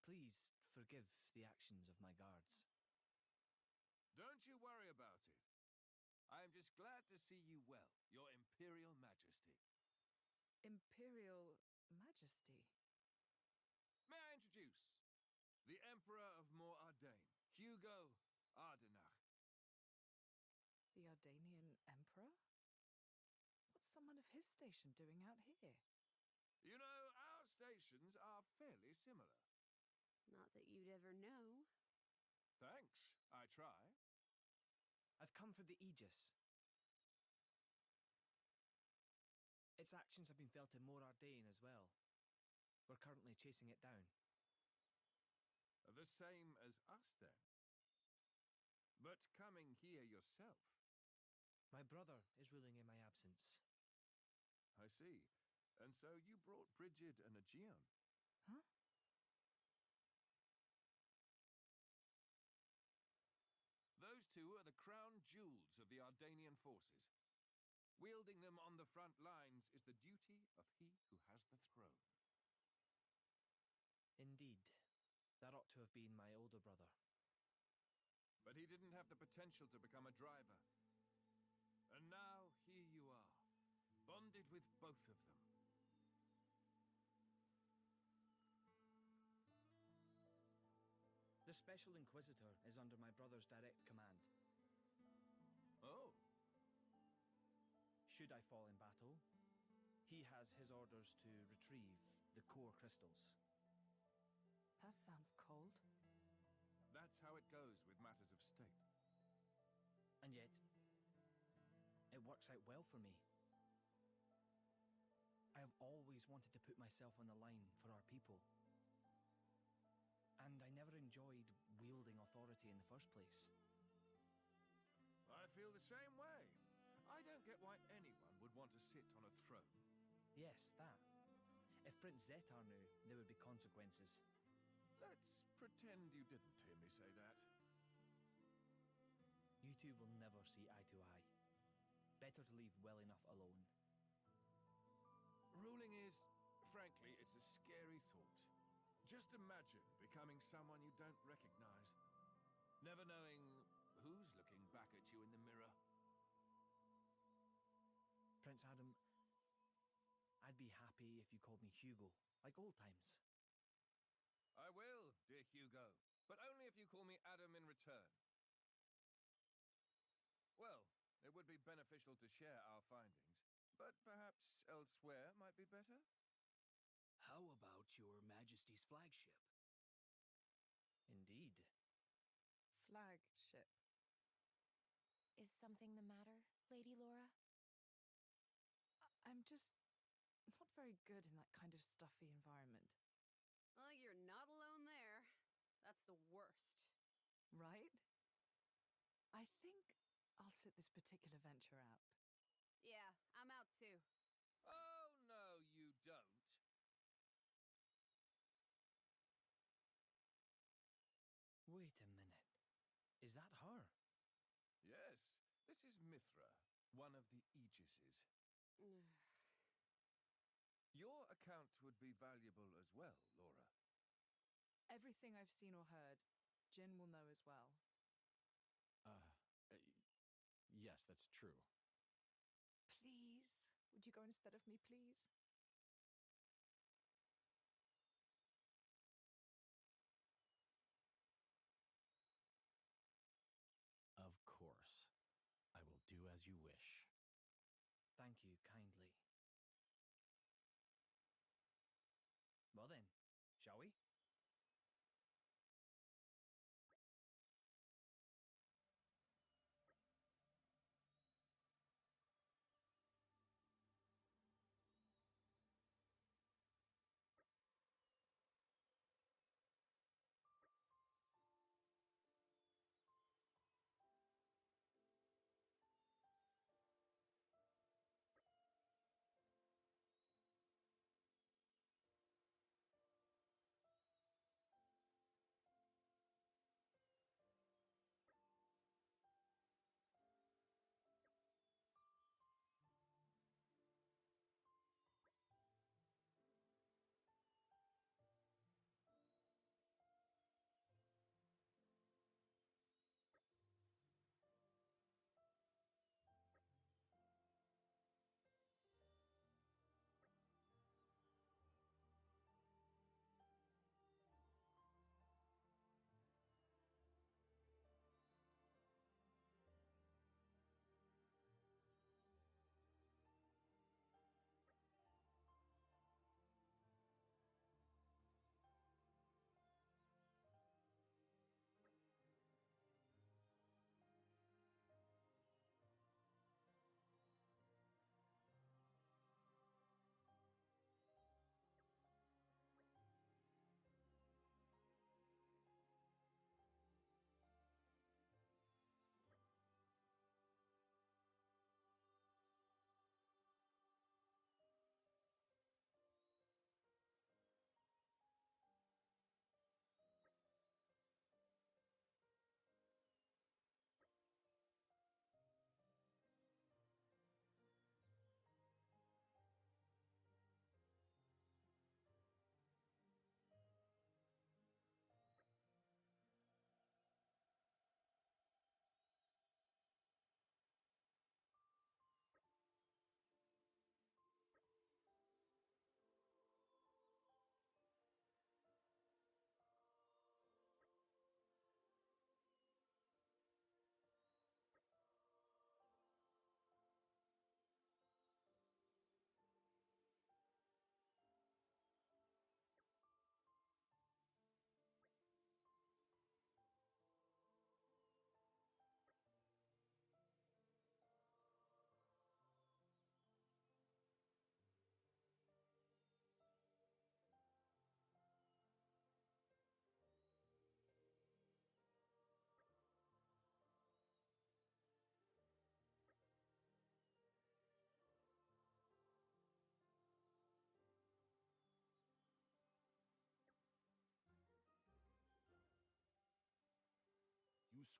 Please forgive the actions of my guards. Don't you worry about it. I am just glad to see you well, Your Imperial Majesty. Imperial Majesty? May I introduce the Emperor of Mor Ardain, Hugo Ardenach. The Ardanian Emperor? What's someone of his station doing out here? You know, our stations are fairly similar. Not that you'd ever know. Thanks, I try. I've come for the Aegis. Its actions have been felt in Mor Ardain as well. We're currently chasing it down. The same as us, then. But coming here yourself. My brother is ruling in my absence. I see. And so you brought Brigid and Aegeon. Huh? Those two are the crown jewels of the Ardanian forces. Wielding them on the front lines is the duty of he who has the throne. Indeed. That ought to have been my older brother. But he didn't have the potential to become a driver. And now, here you are, bonded with both of them. The Special Inquisitor is under my brother's direct command. Oh. Should I fall in battle, he has his orders to retrieve the core crystals. That sounds cold. That's how it goes with matters of state. And yet, it works out well for me. I have always wanted to put myself on the line for our people. And I never enjoyed wielding authority in the first place. I feel the same way. I don't get why anyone would want to sit on a throne. Yes, that. If Prince Zetar knew, there would be consequences. Let's pretend you didn't hear me say that. You two will never see eye to eye. Better to leave well enough alone. Ruling is, frankly, it's a scary thought. Just imagine becoming someone you don't recognize. Never knowing who's looking back at you in the mirror. Prince Adam, I'd be happy if you called me Hugo, like old times. I will, dear Hugo, but only if you call me Adam in return. Well, it would be beneficial to share our findings, but perhaps elsewhere might be better? How about your Majesty's flagship? Indeed. Flagship. Is something the matter, Lady Laura? I'm just not very good in that kind of stuffy environment. Well, you're not alone there. That's the worst. Right? I think I'll sit this particular venture out. Yeah, I'm out too. Oh, no, you don't. Wait a minute. Is that her? Yes, this is Mithra, one of the Aegises. Your account would be valuable as well, Laura. Everything I've seen or heard, Jin will know as well. Yes, that's true. Please? Would you go instead of me, please? Of course. I will do as you wish. Thank you kindly. Well then, shall we?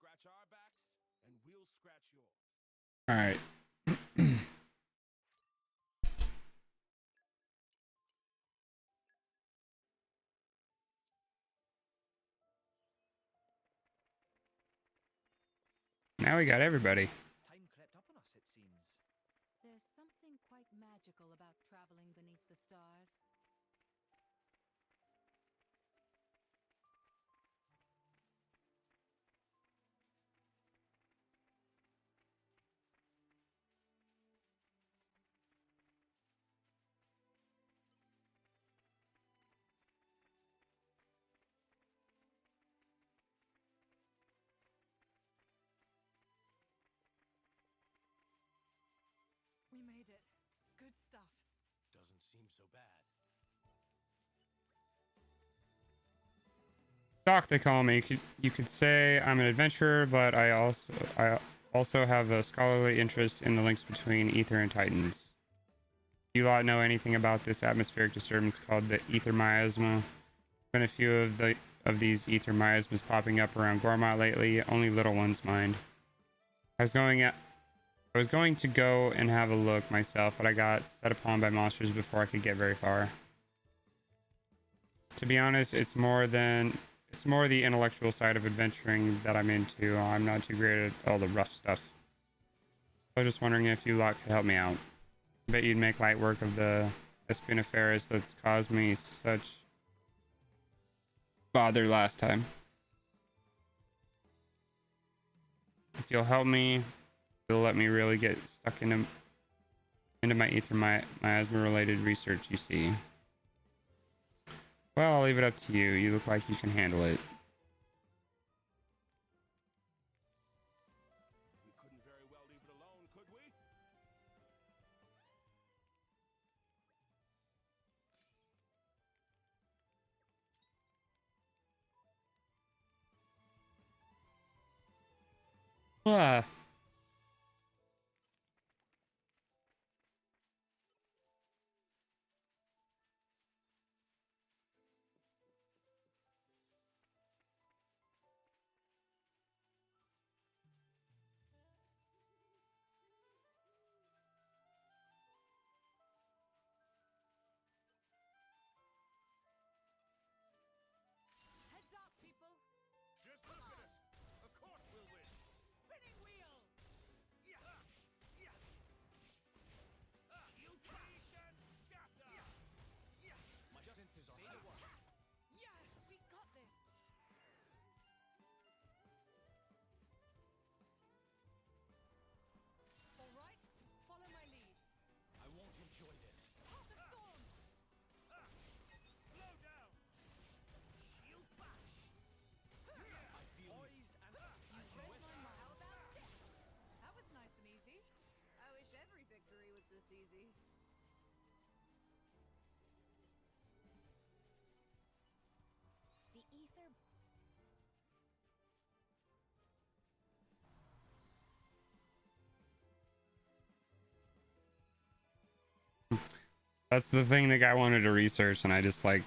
scratch our backs, and we'll scratch yours. All right. Now we got everybody. Time crept up on us, it seems. There's something quite magical about traveling beneath the stars. We made it. Good stuff. Doesn't seem so bad. Doc, they call me. You could say I'm an adventurer, but I also have a scholarly interest in the links between ether and titans. Do you lot know anything about this atmospheric disturbance called the ether miasma? Been a few of these ether miasmas popping up around Gormott lately. Only little ones, mind. I was going to go and have a look myself, but I got set upon by monsters before I could get very far. To be honest, it's more the intellectual side of adventuring that I'm into. I'm not too great at all the rough stuff. I was just wondering if you lot could help me out. I bet you'd make light work of the Espiniferous that's caused me such bother last time. If you'll help me, it'll let me really get stuck into my ether miasma related research, you see. Well, I'll leave it up to you. You look like you can handle it. We couldn't very well leave it alone, could we? Ah. Heads up, people! Just look at us. Of course we'll win. Spinning wheel! Yeah. Yeah. You and scatter. Yeah. My senses are Say the heightened. word. Yeah, we got this! All right, follow my lead. I won't enjoy this. Path of thorns! Slow down. Shield bash. I feel Poised and You read my mind. How about this? That was nice and easy. I wish every victory was this easy. The ether. That's the thing the guy wanted to research, and I just like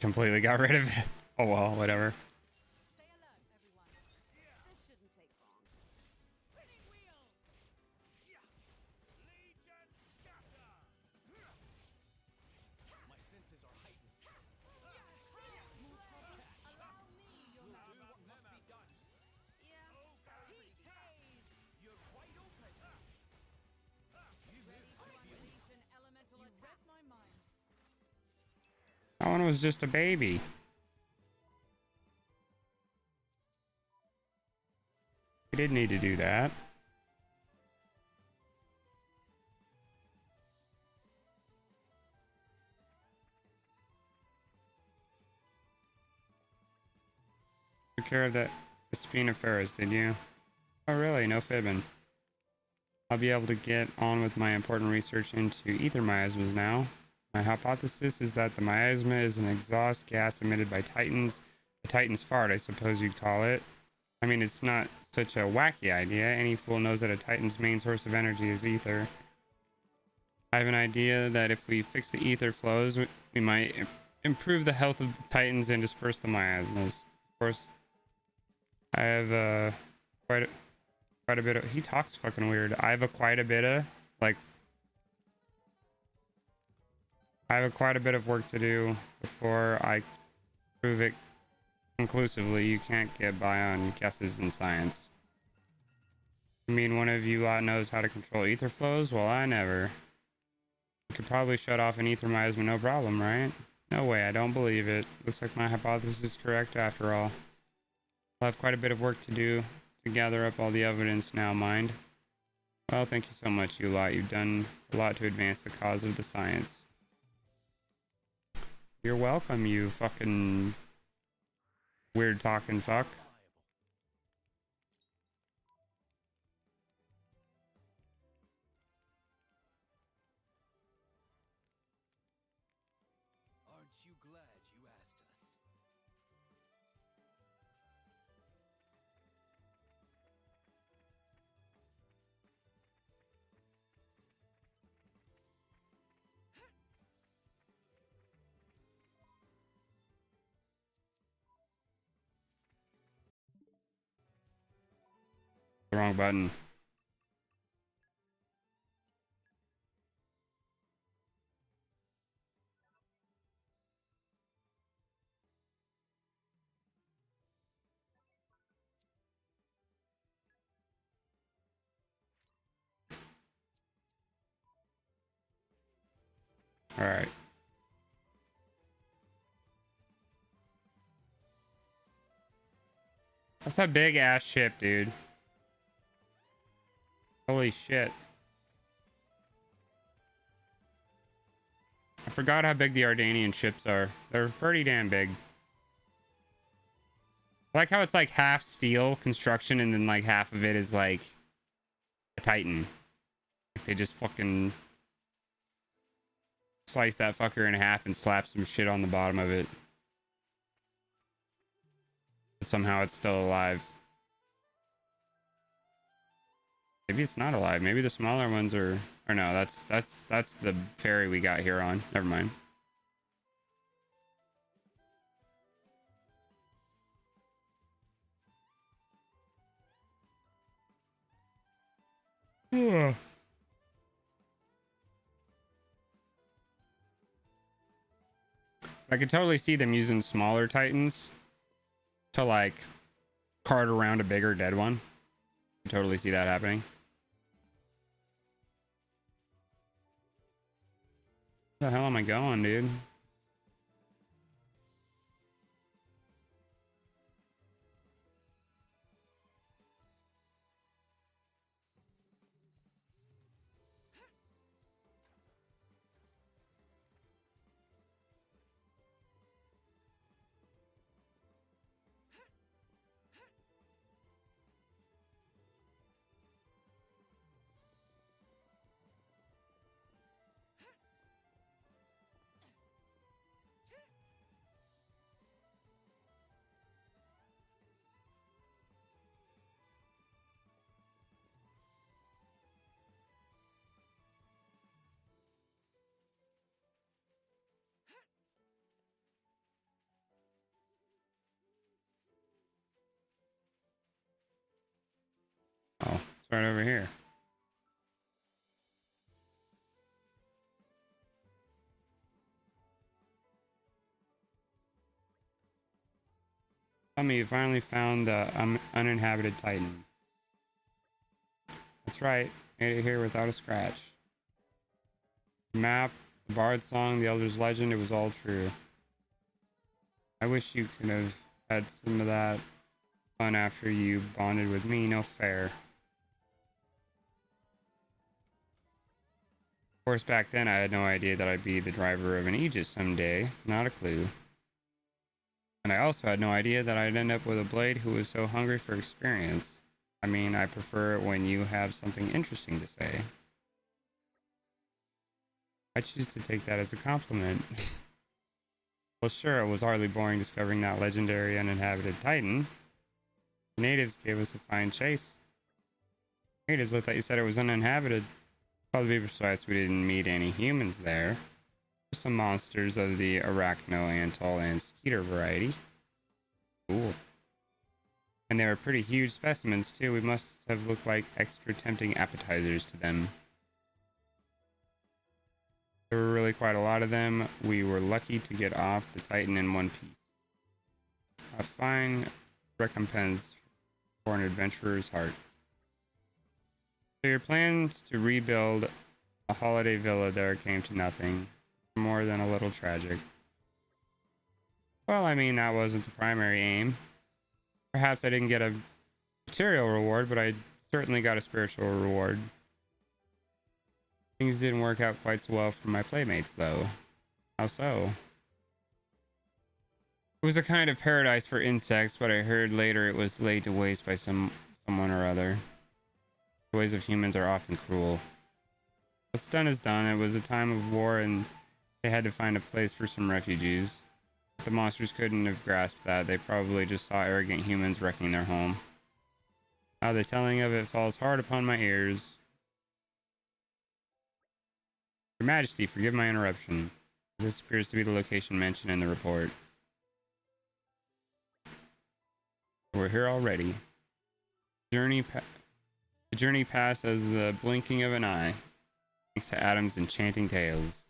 completely got rid of it. Oh well, whatever. Stay alert, everyone. This shouldn't take long. Spinning wheel! Legion scatter. my senses are heightened. Allow me your do majesty. what must be done. Yeah, that was pretty Heat decent. haze! You're quite open. Ready to unleash an elemental attack. Read my mind. That one was just a baby. We didn't need to do that. Took care of that Espiniferous, did you? Oh really? No fibbing. I'll be able to get on with my important research into ether miasmas now. My hypothesis is that the miasma is an exhaust gas emitted by titans. A titan's fart, I suppose you'd call it. I mean, it's not such a wacky idea. Any fool knows that a titan's main source of energy is ether. I have an idea that if we fix the ether flows, we might improve the health of the titans and disperse the miasmas. Of course, I have quite a bit of. He talks fucking weird. I have quite a bit of like. I have quite a bit of work to do before I prove it conclusively. You can't get by on guesses in science. You mean one of you lot knows how to control ether flows? Well, I never. You could probably shut off an ether miasma, no problem, right? No way, I don't believe it. Looks like my hypothesis is correct after all. I'll have quite a bit of work to do to gather up all the evidence now, mind. Well, thank you so much, you lot. You've done a lot to advance the cause of the science. You're welcome, you fucking weird talking fuck. Aren't you glad you asked us? The wrong button. Alright. That's a big ass ship, dude. Holy shit. I forgot how big the Ardanian ships are. They're pretty damn big. I like how it's like half steel construction and then like half of it is like a Titan. Like they just fucking slice that fucker in half and slap some shit on the bottom of it. But somehow it's still alive. Maybe it's not alive. Maybe the smaller ones are... Or no, that's the ferry we got here on. Never mind. I could totally see them using smaller Titans to like cart around a bigger dead one. I could totally see that happening. Where the hell am I going, dude? Oh, it's right over here. Tell me you finally found the uninhabited Titan. That's right. Made it here without a scratch. The map, the bard song, the elder's legend, it was all true. I wish you could have had some of that fun after you bonded with me. No fair. Of course, back then I had no idea that I'd be the driver of an Aegis someday. Not a clue. And I also had no idea that I'd end up with a blade who was so hungry for experience. I mean, I prefer it when you have something interesting to say. I choose to take that as a compliment. Well, sure, it was hardly boring discovering that legendary uninhabited Titan. The natives gave us a fine chase. Natives looked like you said it was uninhabited. Well, to be precise, we didn't meet any humans there. Some monsters of the arachno, antal, and skeeter variety. Cool. And they were pretty huge specimens too. We must have looked like extra tempting appetizers to them. There were really quite a lot of them. We were lucky to get off the Titan in one piece. A fine recompense for an adventurer's heart. So your plans to rebuild a holiday villa there came to nothing. More than a little tragic. Well, I mean, that wasn't the primary aim. Perhaps I didn't get a material reward, but I certainly got a spiritual reward. Things didn't work out quite so well for my playmates, though. How so? It was a kind of paradise for insects, but I heard later it was laid to waste by someone or other. The ways of humans are often cruel. What's done is done. It was a time of war, and they had to find a place for some refugees. The monsters couldn't have grasped that. They probably just saw arrogant humans wrecking their home. Now the telling of it falls hard upon my ears. Your Majesty, forgive my interruption. This appears to be the location mentioned in the report. We're here already. The journey passed as the blinking of an eye, thanks to Adam's enchanting tales.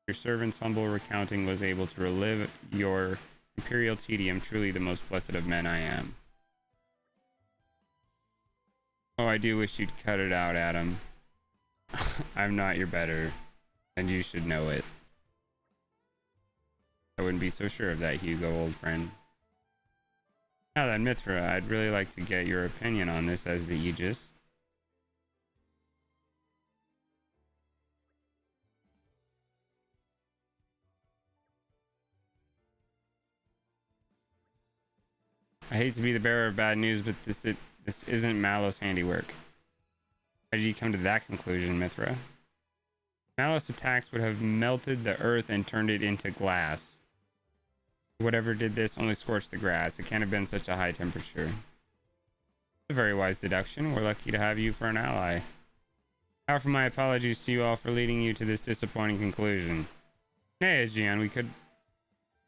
Your servant's humble recounting was able to relive your imperial tedium. Truly the most blessed of men I am. Oh, I do wish you'd cut it out, Adam. I'm not your better, and you should know it. I wouldn't be so sure of that, Hugo, old friend. Now then, Mithra, I'd really like to get your opinion on this as the Aegis. I hate to be the bearer of bad news, but this isn't Malos' handiwork. How did you come to that conclusion, Mithra? Malos' attacks would have melted the earth and turned it into glass. Whatever did this only scorched the grass. It can't have been such a high temperature. A very wise deduction. We're lucky to have you for an ally. I offer my apologies to you all for leading you to this disappointing conclusion. Nay, Aegeon,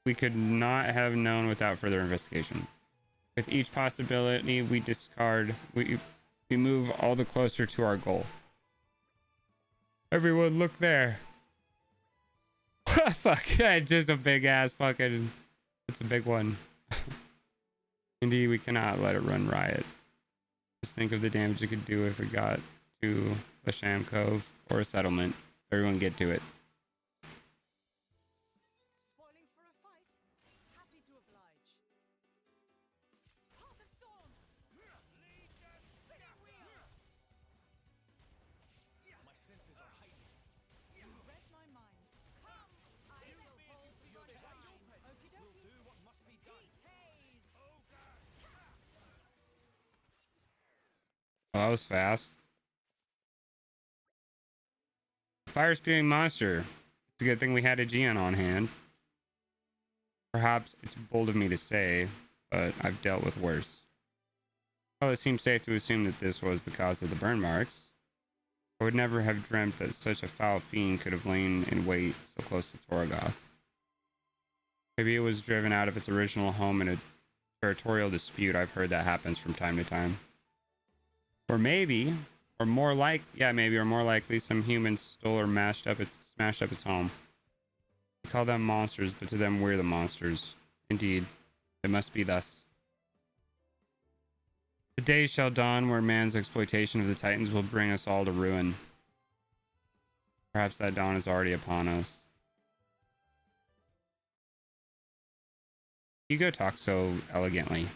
we could not have known without further investigation. With each possibility we discard, we move all the closer to our goal. Everyone, look there. Fuck, just a big ass fucking... It's a big one. Indeed, we cannot let it run riot. Just think of the damage it could do if it got to a sham cove or a settlement. Everyone get to it. Spoiling for a fight? Happy to oblige. Path of Thorns! My senses are heightened. You read my mind. Come, I will hold your line. Okie We'll dokie. do what must be done. Haze! Oh, that was fast. Fire spewing monster. It's a good thing we had a Gian on hand. Perhaps it's bold of me to say, but I've dealt with worse. Well, it seems safe to assume that this was the cause of the burn marks. I would never have dreamt that such a foul fiend could have lain in wait so close to Torgoth. Maybe it was driven out of its original home in a territorial dispute. I've heard that happens from time to time. Or maybe, or more likely, some humans stole or smashed up its home. We call them monsters, but to them we're the monsters. Indeed, it must be thus. The day shall dawn where man's exploitation of the Titans will bring us all to ruin. Perhaps that dawn is already upon us. Hugo talks so elegantly.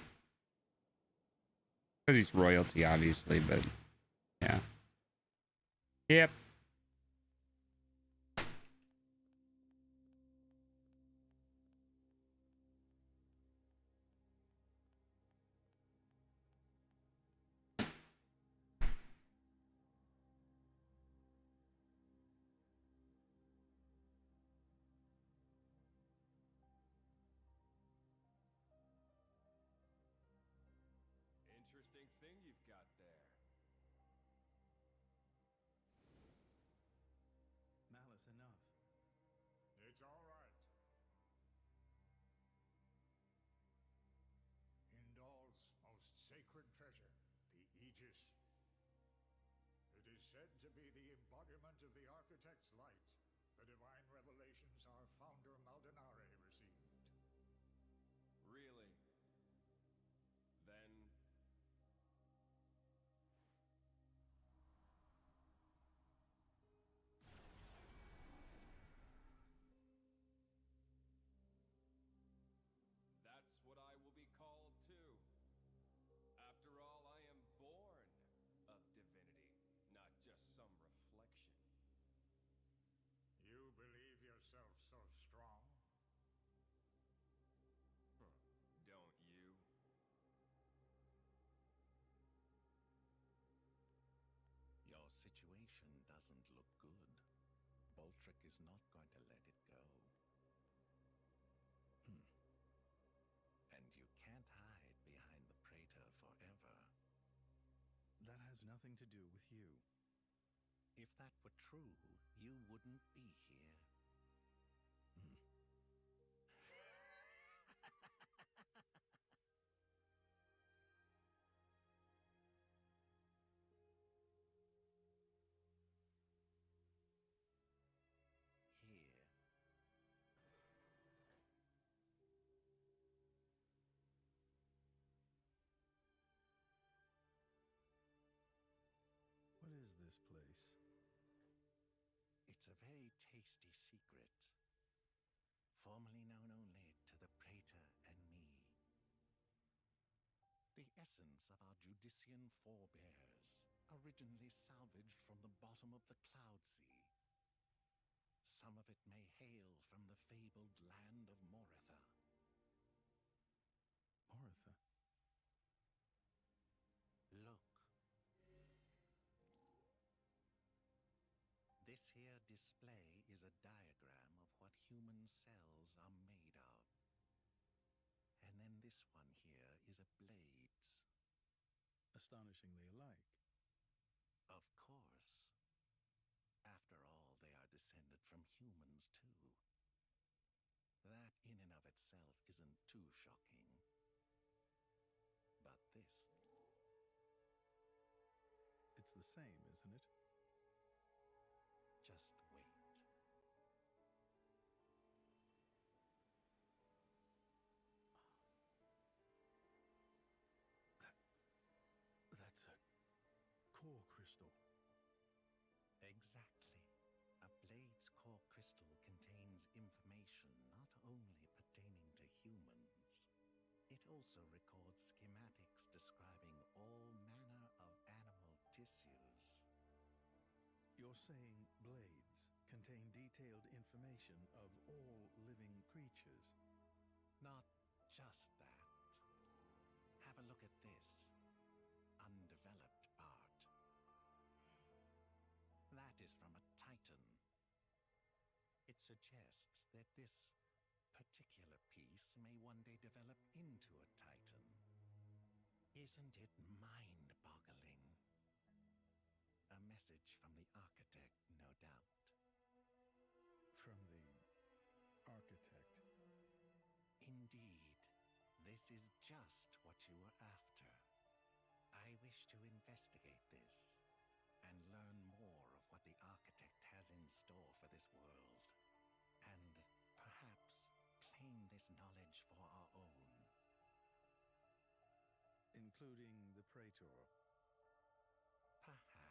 Because he's royalty, obviously, but yeah. Yep. Interesting thing you've got there. said to be the embodiment of the architect's light, the divine revelations our founder Maldonare received. Really? Then... that's what I will be called too. After all, I am born of divinity, not just some reflection. You believe yourself so strong? Huh. Don't you? Your situation doesn't look good. Boltrick is not going to let it go. And you can't hide behind the Praetor forever. That has nothing to do with you. If that were true, you wouldn't be here. Here. What is this place? It's a very tasty secret, formerly known only to the Praetor and me. The essence of our Judician forebears, originally salvaged from the bottom of the Cloud Sea. Some of it may hail from the fabled land of Moritha. Moritha? Look. This here display is a diagram of what human cells are made of. And then this one here is a blade's. Astonishingly alike. Of course. After all, they are descended from humans, too. That in and of itself isn't too shocking. But this... It's the same, isn't it? Just wait. That's a core crystal. Exactly. A blade's core crystal contains information not only pertaining to humans, it also records schematics describing all manner of animal tissues. You're saying blades contain detailed information of all living creatures? Not just that. Have a look at this undeveloped part. That is from a titan. It suggests that this particular piece may one day develop into a titan. Isn't it mind-boggling? A message from the architect, no doubt. From the architect? Indeed. This is just what you were after. I wish to investigate this and learn more of what the architect has in store for this world, and perhaps claim this knowledge for our own. Including the Praetor? Perhaps.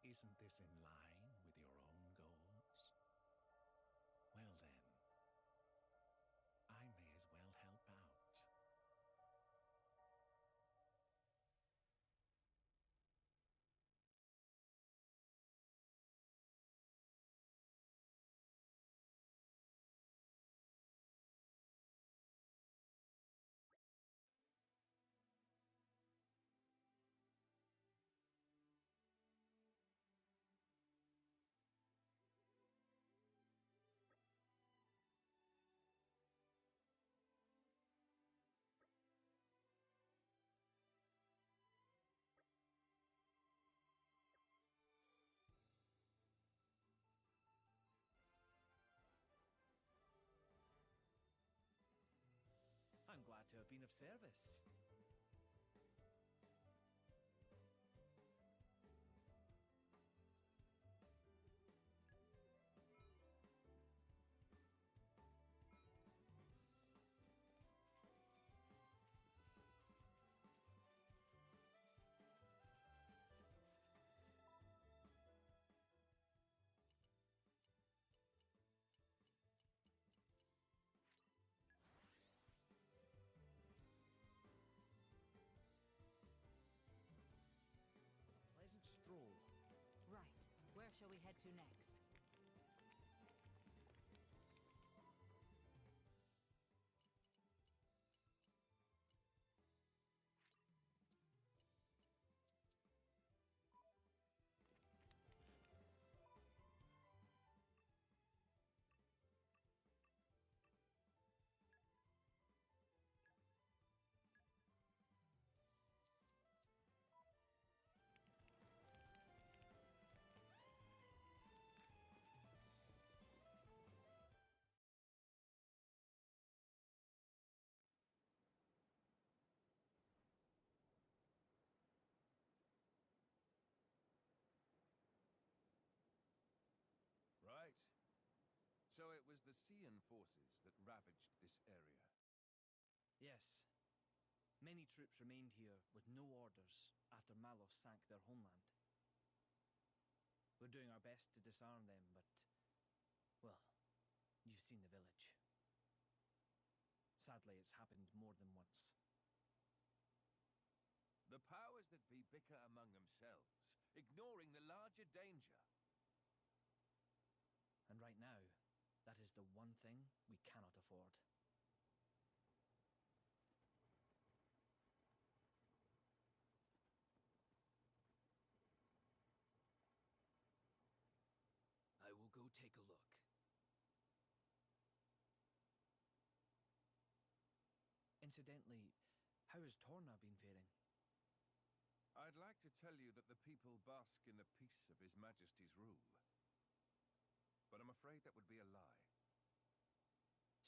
Isn't this in line with your own goals? Well then, I may as well help out. I'm glad to have been of service. we head to next? Right. So it was the Cian forces that ravaged this area. Yes. Many troops remained here with no orders after Malos sank their homeland. We're doing our best to disarm them, but, well, you've seen the village. Sadly, it's happened more than once. The powers that be bicker among themselves, ignoring the larger danger. And right now, that is the one thing we cannot afford. I will go take a look. Incidentally, how has Torna been faring? I'd like to tell you that the people bask in the peace of His Majesty's rule. But I'm afraid that would be a lie.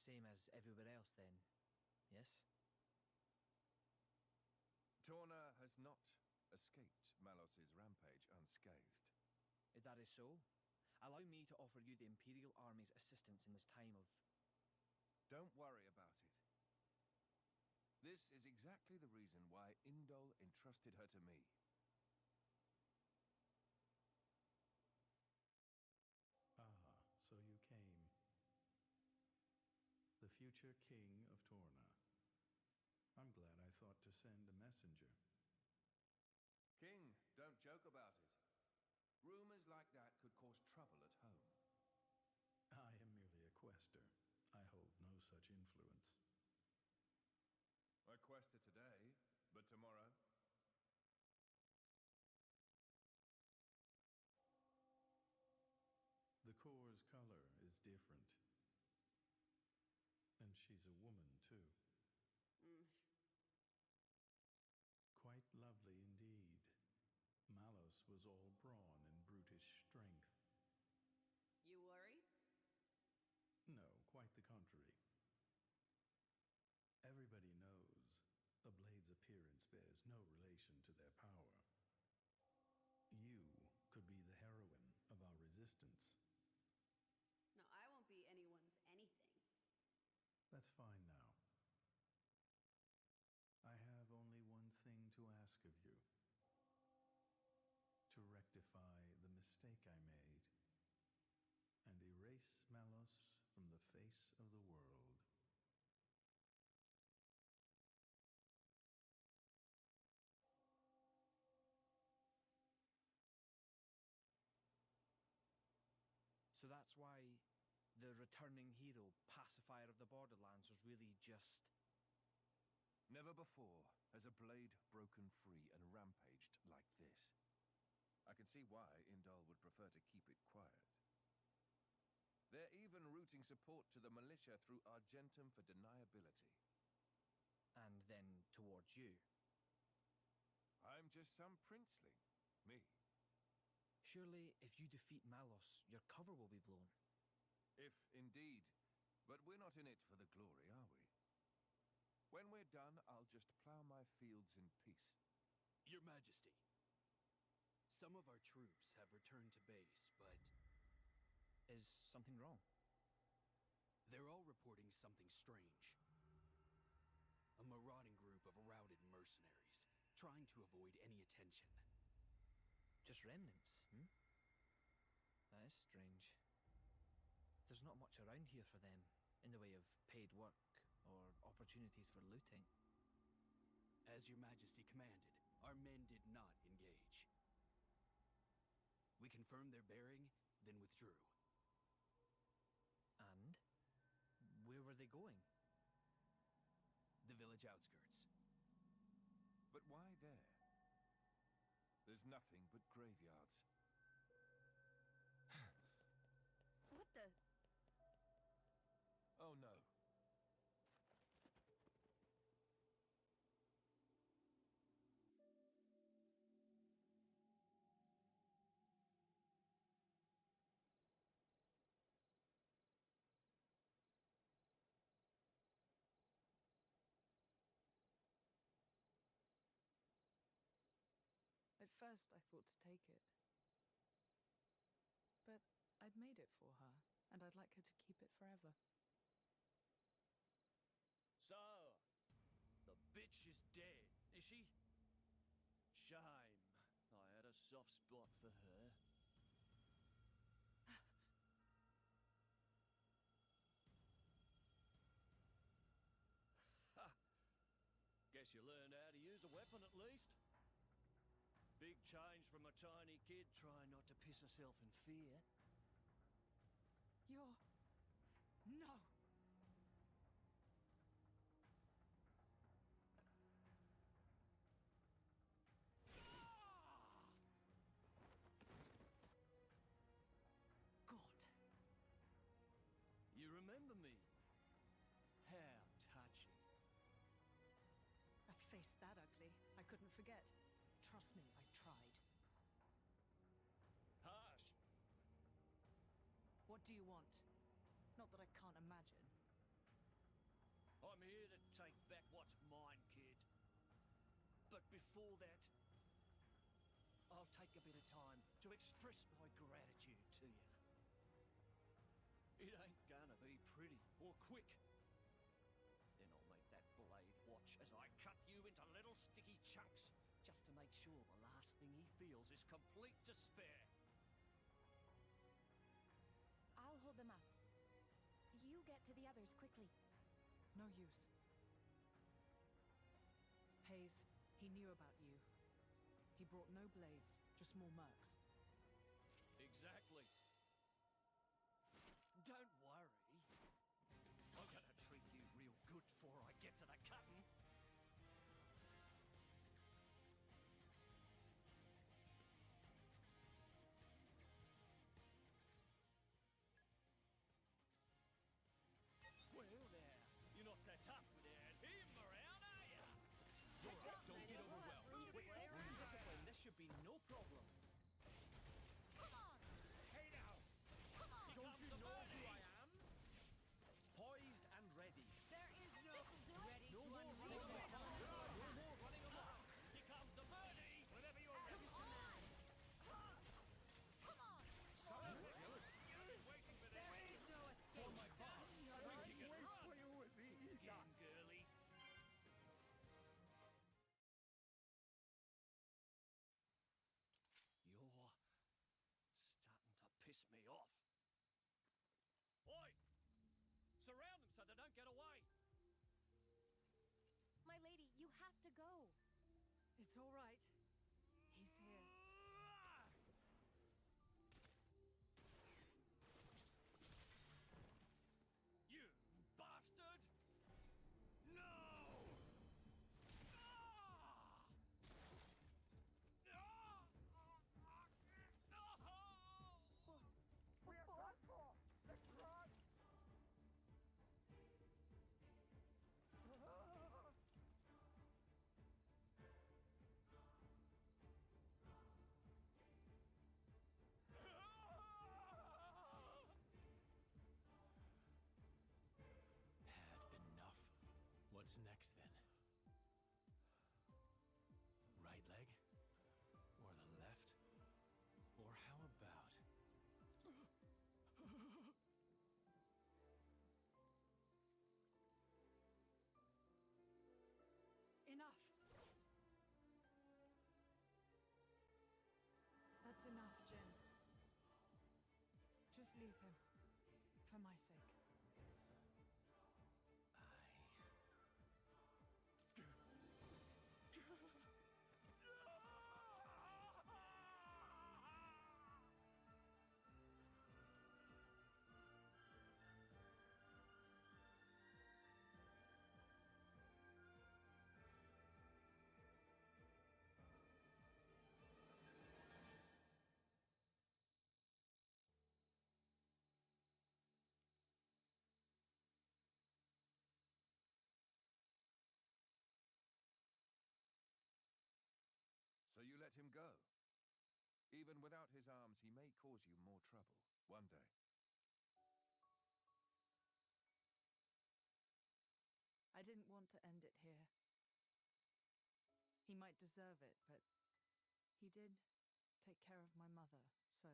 Same as everywhere else, then, yes? Torna has not escaped Malos's rampage unscathed. If that is so, allow me to offer you the Imperial Army's assistance in this time of... Don't worry about it. This is exactly the reason why Indol entrusted her to me. Ah, so you came. The future king of Torna. I'm glad I thought to send a messenger. King, don't joke about it. Rumors like that could cause trouble at home. I am merely a quester. I hold no such influence. I quester today, but tomorrow? The core's color is different. And she's a woman, too. Quite lovely indeed. Malos was all brawn and brutish strength. You worry? No, quite the contrary. Everybody knows a blade's appearance bears no relation to their power. You could be the heroine of our resistance. No, I won't be anyone's anything. That's fine now. I have only one thing to ask of you. To rectify the mistake I made and erase Malos from the face of the world. So that's why the returning hero, pacifier of the Borderlands, was really just... Never before has a blade broken free and rampaged like this. I can see why Indol would prefer to keep it quiet. They're even routing support to the militia through Argentum for deniability. And then towards you. I'm just some princeling. Me. Surely, if you defeat Malos, your cover will be blown. If indeed. But we're not in it for the glory, are we? When we're done, I'll just plow my fields in peace. Your Majesty, some of our troops have returned to base, but Is something wrong? they're all reporting something strange. A marauding group of routed mercenaries, trying to avoid any attention. Just remnants, hmm? That is strange. There's not much around here for them, in the way of paid work or opportunities for looting. As your Majesty commanded, our men did not engage. We confirmed their bearing, then withdrew. And? Where were they going? The village outskirts. But why there? There's nothing but graveyards. What the? Oh no. At first, I thought to take it. But I'd made it for her, and I'd like her to keep it forever. So, the bitch is dead, is she? Shame. I had a soft spot for her. Ha! Guess you learned how to use a weapon at least. Big change from a tiny kid trying not to piss herself in fear. You're... No! God. You remember me? How touching. A face that ugly, I couldn't forget. Trust me, I tried. Harsh. What do you want? Not that I can't imagine. I'm here to take back what's mine, kid. But before that, I'll take a bit of time to express my gratitude to you. It ain't gonna be pretty or quick. Then I'll make that blade watch as I cut you into little sticky chunks, just to make sure the last thing he feels is complete despair. I'll hold them up. You get to the others quickly. No use. Hayes, he knew about you. He brought no blades, just more mercs. Exactly. Don't worry. I'm gonna treat you real good before I get to the cutting. Well now, you're not so tough without him around, are you? You're right, don't get overwhelmed. With focus and discipline, this should be no problem. Come on! Hey now! Come on! Don't you know who I am? Poised and ready. There is no ready No to more unleash running the amok. power. No more running amok. Here comes the birdie! Whenever you're ready. Come on! Come on! Such agility. Waiting for this. There is no For escape. my part. Drinking and Wait run. for you with me. Again, girly. You're starting to piss me off. Oi! Surround them so they don't get away. My lady, you have to go. It's all right. He's here. You bastard! No! Ah! Ah! No! We are done for. Let's run. Had enough. What's next then? Right leg? Or the left? Or how about... Enough! That's enough, Jin. Just leave him. For my sake. him go. Even without his arms, he may cause you more trouble one day. I didn't want to end it here. He might deserve it, but he did take care of my mother, so...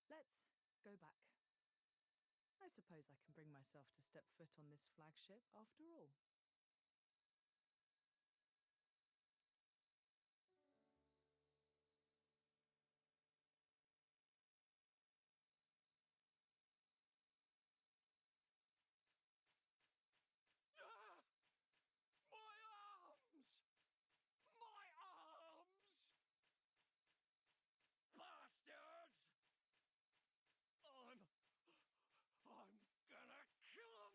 Let's go back. I suppose I can bring myself to step foot on this flagship after all. Ah! My arms! My arms! Bastards! I'm gonna kill them!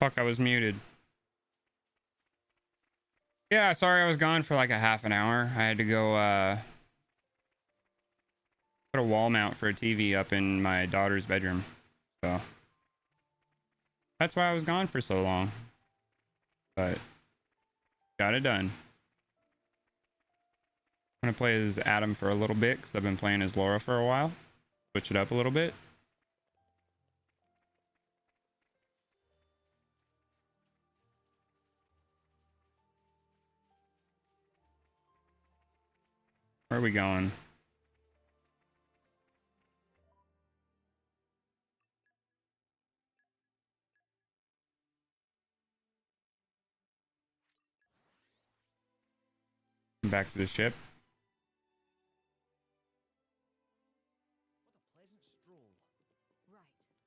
Fuck, I was muted. Yeah, sorry I was gone for like a half an hour. I had to go put a wall mount for a TV up in my daughter's bedroom. So that's why I was gone for so long. But got it done. I'm gonna play as Adam for a little bit because I've been playing as Laura for a while. Switch it up a little bit. Where are we going? Back to the ship. What a pleasant stroll. Right.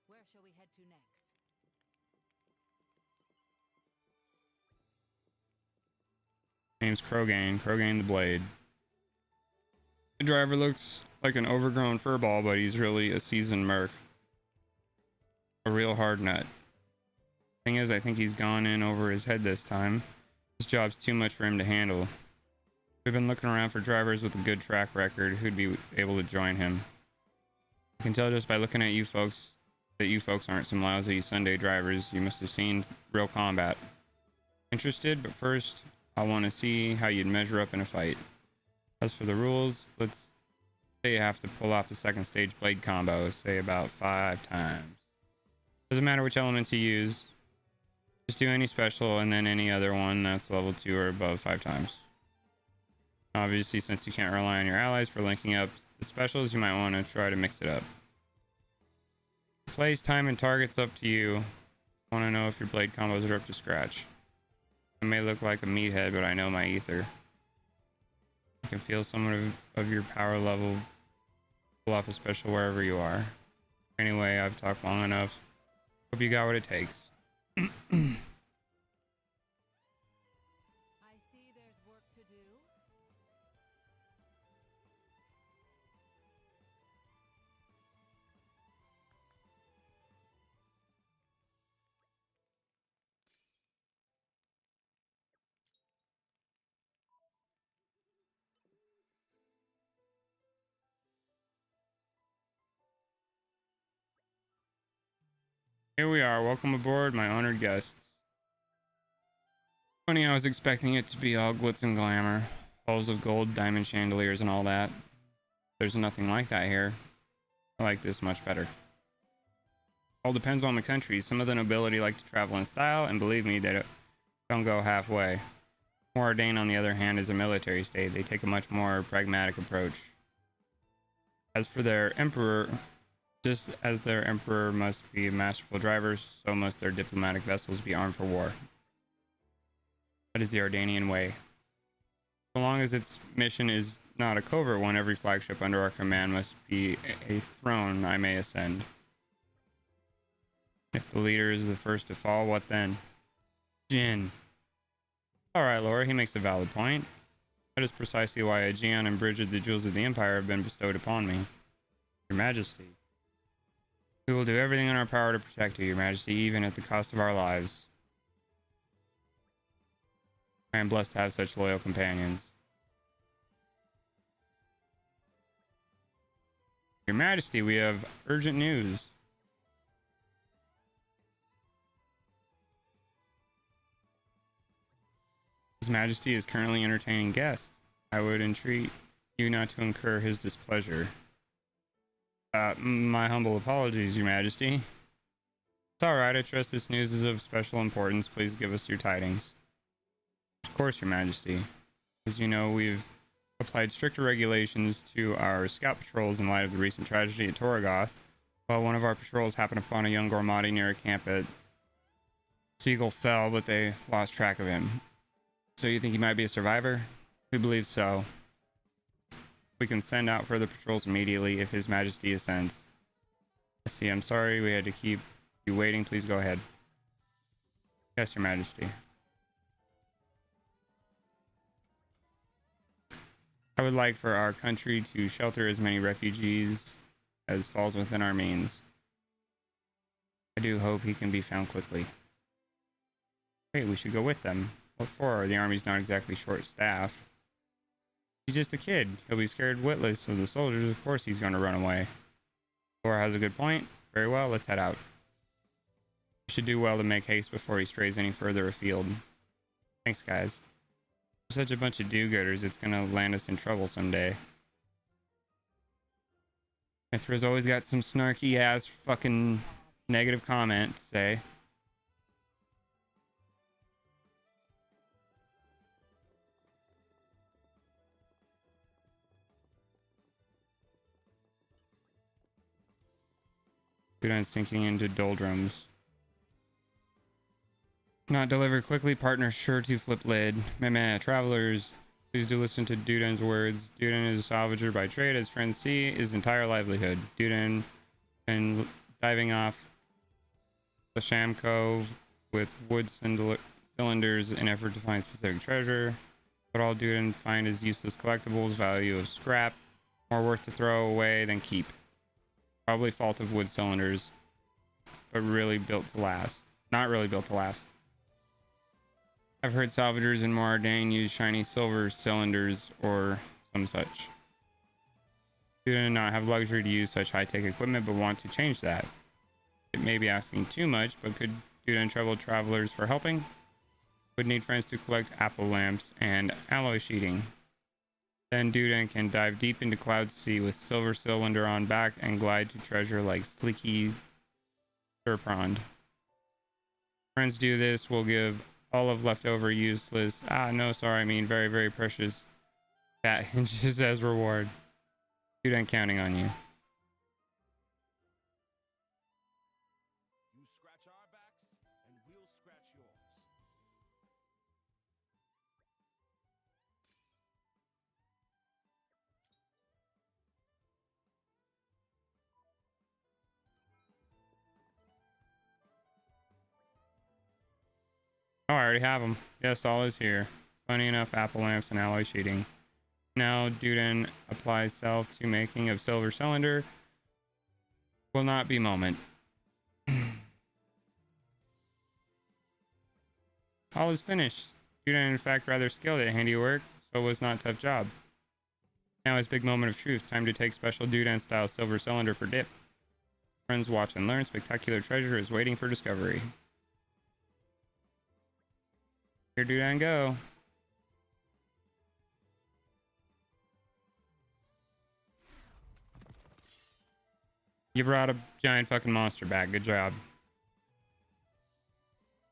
Where shall we head to next? Name's Krogan. Krogan the Blade. The driver looks like an overgrown furball, but he's really a seasoned merc. A real hard nut. Thing is, I think he's gone in over his head this time. This job's too much for him to handle. We've been looking around for drivers with a good track record who'd be able to join him. I can tell just by looking at you folks that you folks aren't some lousy Sunday drivers. You must have seen real combat. Interested? But first, I want to see how you'd measure up in a fight. As for the rules, let's say you have to pull off a second stage blade combo, say about 5 times. Doesn't matter which elements you use. Just do any special and then any other one that's level 2 or above 5 times. Obviously, since you can't rely on your allies for linking up the specials, you might want to try to mix it up. Place, time, and target's up to you. Want to know if your blade combos are up to scratch. I may look like a meathead, but I know my ether. You can feel somewhat of your power level. Pull off a special wherever you are. Anyway, I've talked long enough. Hope you got what it takes. I see there's work to do. Here we are. Welcome aboard, my honored guests. Funny, I was expecting it to be all glitz and glamour. Halls of gold, diamond chandeliers, and all that. There's nothing like that here. I like this much better. All depends on the country. Some of the nobility like to travel in style, and believe me, they don't go halfway. Moradane, on the other hand, is a military state. They take a much more pragmatic approach. As for their emperor, just as their emperor must be masterful drivers, so must their diplomatic vessels be armed for war. That is the Ardanian way. So long as its mission is not a covert one, every flagship under our command must be a throne I may ascend. If the leader is the first to fall, what then? Jin. Alright, Laura, he makes a valid point. That is precisely why Aegeon and Bridget, the jewels of the Empire, have been bestowed upon me. Your Majesty. We will do everything in our power to protect you, Your Majesty, even at the cost of our lives. I am blessed to have such loyal companions. Your Majesty, we have urgent news. His Majesty is currently entertaining guests. I would entreat you not to incur his displeasure. My humble apologies, Your Majesty. It's alright, I trust this news is of special importance. Please give us your tidings. Of course, Your Majesty. As you know, we've applied stricter regulations to our scout patrols in light of the recent tragedy at Torgoth. Well, one of our patrols happened upon a young Gormati near a camp at Seagull Fell, but they lost track of him. So you think he might be a survivor? We believe so. We can send out further patrols immediately if His Majesty ascends. I see. I'm sorry we had to keep you waiting. Please go ahead. Yes, Your Majesty. I would like for our country to shelter as many refugees as falls within our means. I do hope he can be found quickly. Wait, we should go with them. What for? The army's not exactly short-staffed. He's just a kid. He'll be scared witless of the soldiers. Of course he's going to run away. Thor has a good point. Very well, let's head out. We should do well to make haste before he strays any further afield. Thanks, guys. We're such a bunch of do-gooders, it's going to land us in trouble someday. Mithra's always got some snarky-ass fucking negative comment to say. Good on sinking into doldrums. Not delivered quickly, partner sure to flip lid. Meh, travelers, please do listen to Duden's words. Duden is a salvager by trade, as friends see, his entire livelihood. Duden been diving off the Sham Cove with wood cylinders in effort to find specific treasure. But all Duden find is useless collectibles, value of scrap, more worth to throw away than keep. Probably fault of wood cylinders, but really built to last. Not really built to last. I've heard salvagers in Moradane use shiny silver cylinders or some such. Do not have luxury to use such high-tech equipment, but want to change that. It may be asking too much, but could Duden trouble travelers for helping? Would need friends to collect apple lamps and alloy sheeting. Then Duden can dive deep into Cloud Sea with silver cylinder on back and glide to treasure like Sleeky Serpond. Friends do this, will give all of leftover useless, I mean very, very precious fat hinges as reward. Duden counting on you. You scratch our backs, and we'll scratch yours. Oh, I already have them. Yes, all is here. Plenty enough apple lamps and alloy sheeting. Now Duden applies self to making of silver cylinder. Will not be moment. All is finished. Duden in fact rather skilled at handiwork, so it was not a tough job. Now is big moment of truth. Time to take special Duden style silver cylinder for dip. Friends watch and learn. Spectacular treasure is waiting for discovery. Here, Duden, go. You brought a giant fucking monster back. Good job.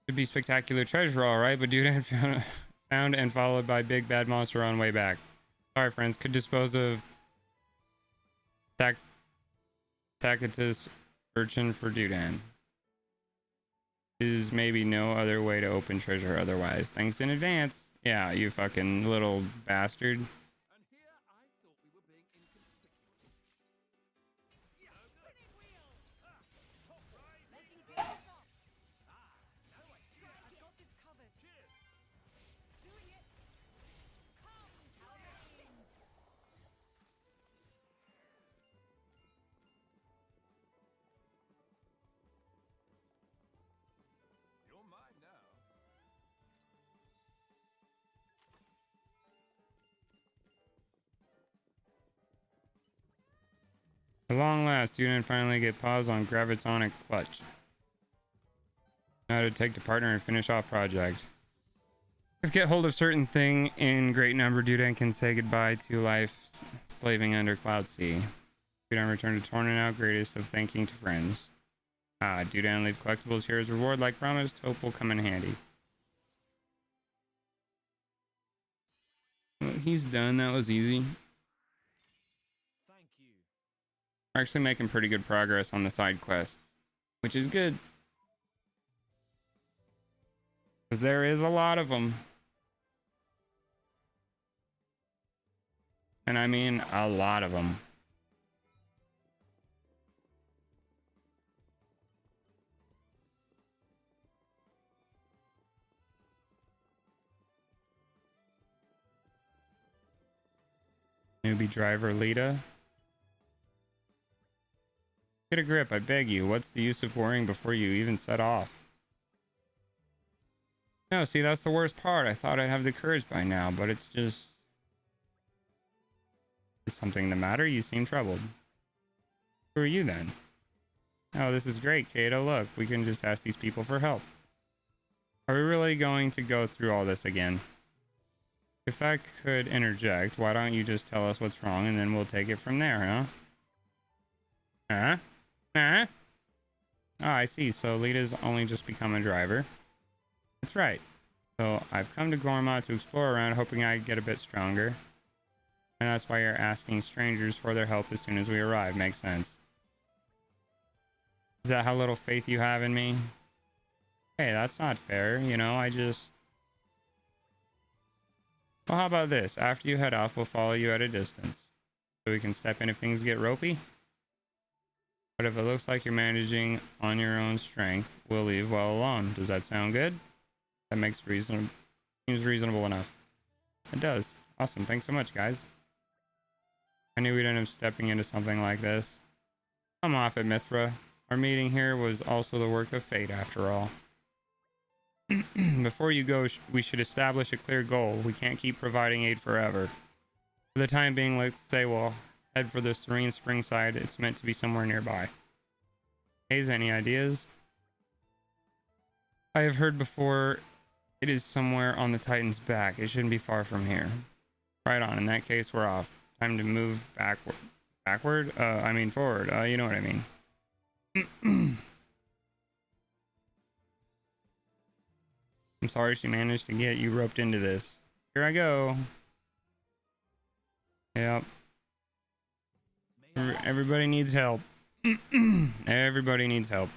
Could be spectacular treasure, all right, but Duden found and followed by big bad monster on way back. Sorry, friends. Could dispose of Tacitus urchin for Duden. Is maybe no other way to open treasure otherwise. Thanks in advance. Yeah, you fucking little bastard. And here I thought we were being inconspicuous. Yeah, spinning wheel! Top rise! Making progress up. Now I see it. I've got this covered. Cheers! Doing it. Come, Paladins. You're mine now. At long last, Duden finally get pause on gravitonic clutch. Now to take the partner and finish off project. If get hold of certain thing in great number, Duden can say goodbye to life slaving under Cloud Sea. Duden return to Torna now, greatest of thanking to friends. Duden leave collectibles here as reward like promised. Hope will come in handy. Well, he's done. That was easy. Thank you. We're actually making pretty good progress on the side quests, which is good. Because there is a lot of them. And I mean a lot of them. Newbie driver Lita. Get a grip, I beg you. What's the use of worrying before you even set off? No, see, that's the worst part. I thought I'd have the courage by now, but it's just... Is something the matter? You seem troubled. Who are you then? Oh, this is great, Kato. Look, we can just ask these people for help. Are we really going to go through all this again? If I could interject, why don't you just tell us what's wrong and then we'll take it from there, huh? Huh? Huh? Oh, I see. So Lita's only just become a driver. That's right. So I've come to Gorma to explore around, hoping I get a bit stronger. And that's why you're asking strangers for their help as soon as we arrive. Makes sense. Is that how little faith you have in me? Hey, that's not fair. You know, I just... Well, how about this? After you head off, we'll follow you at a distance. So we can step in if things get ropey. But if it looks like you're managing on your own strength, we'll leave well alone. Does that sound good? That seems reasonable enough. It does. Awesome. Thanks so much, guys. I knew we'd end up stepping into something like this. I'm off it, Mithra. Our meeting here was also the work of fate, after all. Before you go, we should establish a clear goal. We can't keep providing aid forever. For the time being, let's say we'll head for the serene spring side. It's meant to be somewhere nearby. Hayes, any ideas? I have heard before it is somewhere on the Titan's back. It shouldn't be far from here. Right on. In that case, we're off. Time to move backward. Backward? I mean forward. You know what I mean. I'm sorry she managed to get you roped into this. Here I go. Yep. Everybody needs help. Everybody needs help.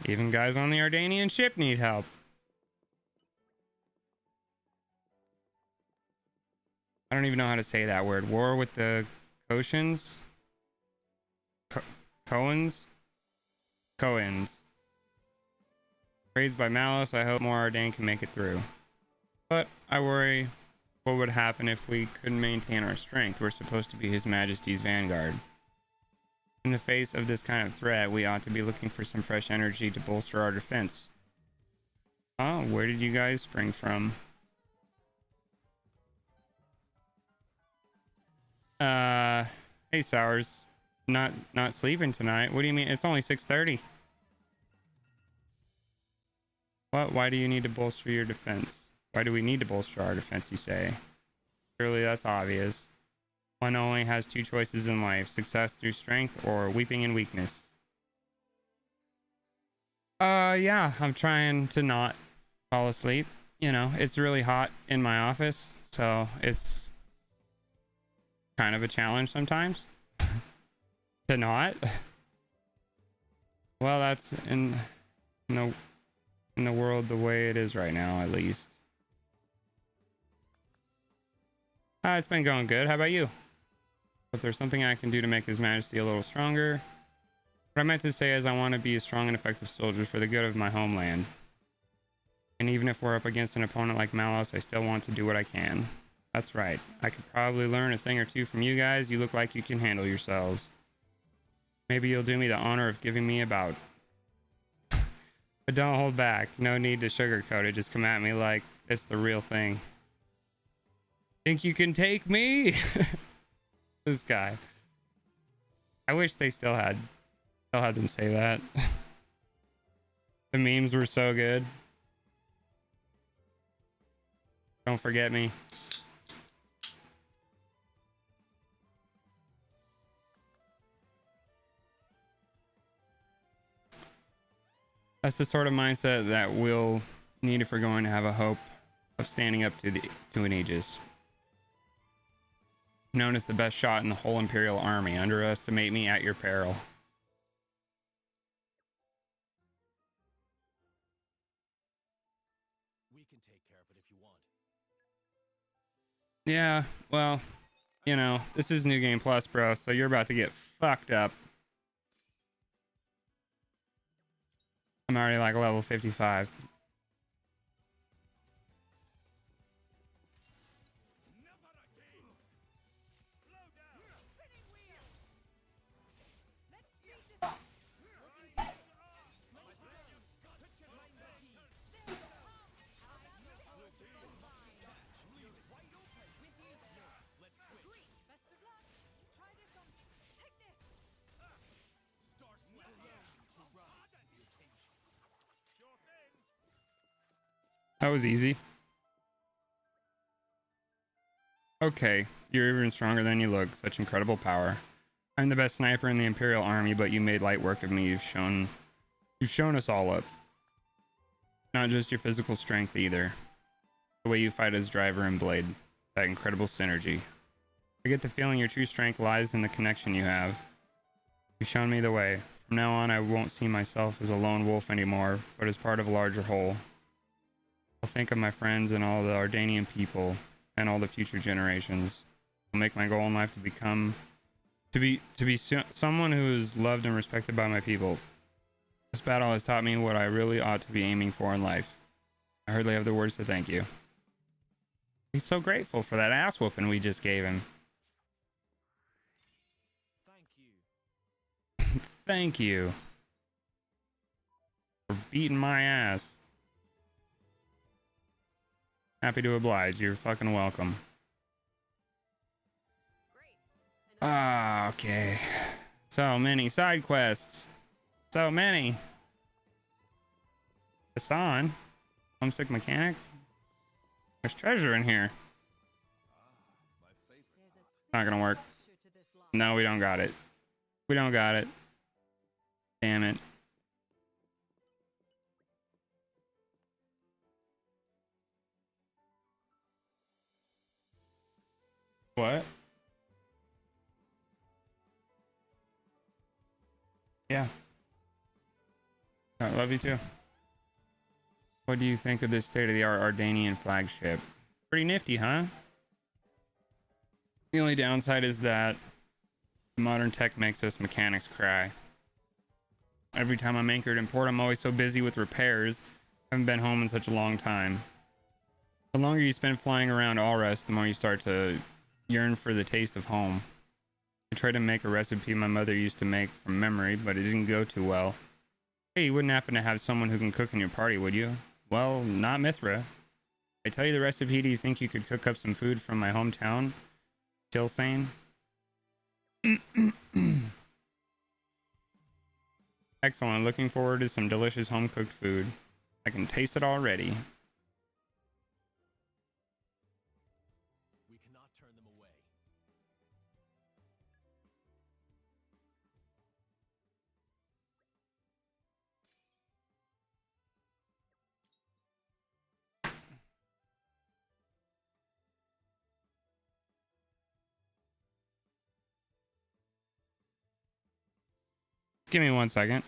Even guys on the Ardanian ship need help. I don't even know how to say that word. War with the Koshans? Cohens? Cohens. Raids by Malice. I hope more Ardane can make it through. But I worry what would happen if we couldn't maintain our strength. We're supposed to be His Majesty's vanguard. In the face of this kind of threat, we ought to be looking for some fresh energy to bolster our defense. Oh, where did you guys spring from? Hey Sours. Not sleeping tonight. What do you mean? It's only 6:30. What? Why do you need to bolster your defense? Why do we need to bolster our defense, you say? Surely that's obvious. One only has two choices in life, success through strength or weeping in weakness. Yeah, I'm trying to not fall asleep. You know, it's really hot in my office, so it's kind of a challenge sometimes to not. Well, that's in the world the way it is right now, at least. It's been going good. How about you? If there's something I can do to make His Majesty a little stronger. What I meant to say is I want to be a strong and effective soldier for the good of my homeland. And even if we're up against an opponent like Malos, I still want to do what I can. That's right. I could probably learn a thing or two from you guys. You look like you can handle yourselves. Maybe you'll do me the honor of giving me a bout. But don't hold back. No need to sugarcoat it. Just come at me like it's the real thing. Think you can take me? This guy. I wish they still had I'll have them say that. The memes were so good. Don't forget me. That's the sort of mindset that we'll need if we're going to have a hope of standing up to the Twin Aegis. Known as the best shot in the whole Imperial Army. Underestimate me at your peril. We can take care of it if you want. Yeah, well, you know, this is New Game Plus, bro, so you're about to get fucked up. I'm already like level 55. That was easy. Okay, you're even stronger than you look. Such incredible power. I'm the best sniper in the Imperial Army, but you made light work of me. You've shown us all up. Not just your physical strength either. The way you fight as driver and blade. That incredible synergy. I get the feeling your true strength lies in the connection you have. You've shown me the way. From now on, I won't see myself as a lone wolf anymore, but as part of a larger whole. I'll think of my friends and all the Ardanian people and all the future generations. I'll make my goal in life to be someone who is loved and respected by my people. This battle has taught me what I really ought to be aiming for in life. I hardly have the words to thank you. He's so grateful for that ass whooping we just gave him. Thank you. Thank you for beating my ass. Happy to oblige. You're fucking welcome. Ah, okay. So many side quests. So many. Hassan. Homesick mechanic. There's treasure in here. Not gonna work. No, we don't got it. We don't got it. Damn it. What? Yeah. I love you too. What do you think of this state-of-the-art Ardanian flagship? Pretty nifty, huh? The only downside is that modern tech makes us mechanics cry. Every time I'm anchored in port, I'm always so busy with repairs. I haven't been home in such a long time. The longer you spend flying around Allrest, the more you start to yearn for the taste of home. I tried to make a recipe my mother used to make from memory, but it didn't go too well. Hey, you wouldn't happen to have someone who can cook in your party, would you? Well, not Mithra. I tell you the recipe, do you think you could cook up some food from my hometown? Tilsane? Excellent. Looking forward to some delicious home-cooked food. I can taste it already. We cannot turn them away. Give me 1 second.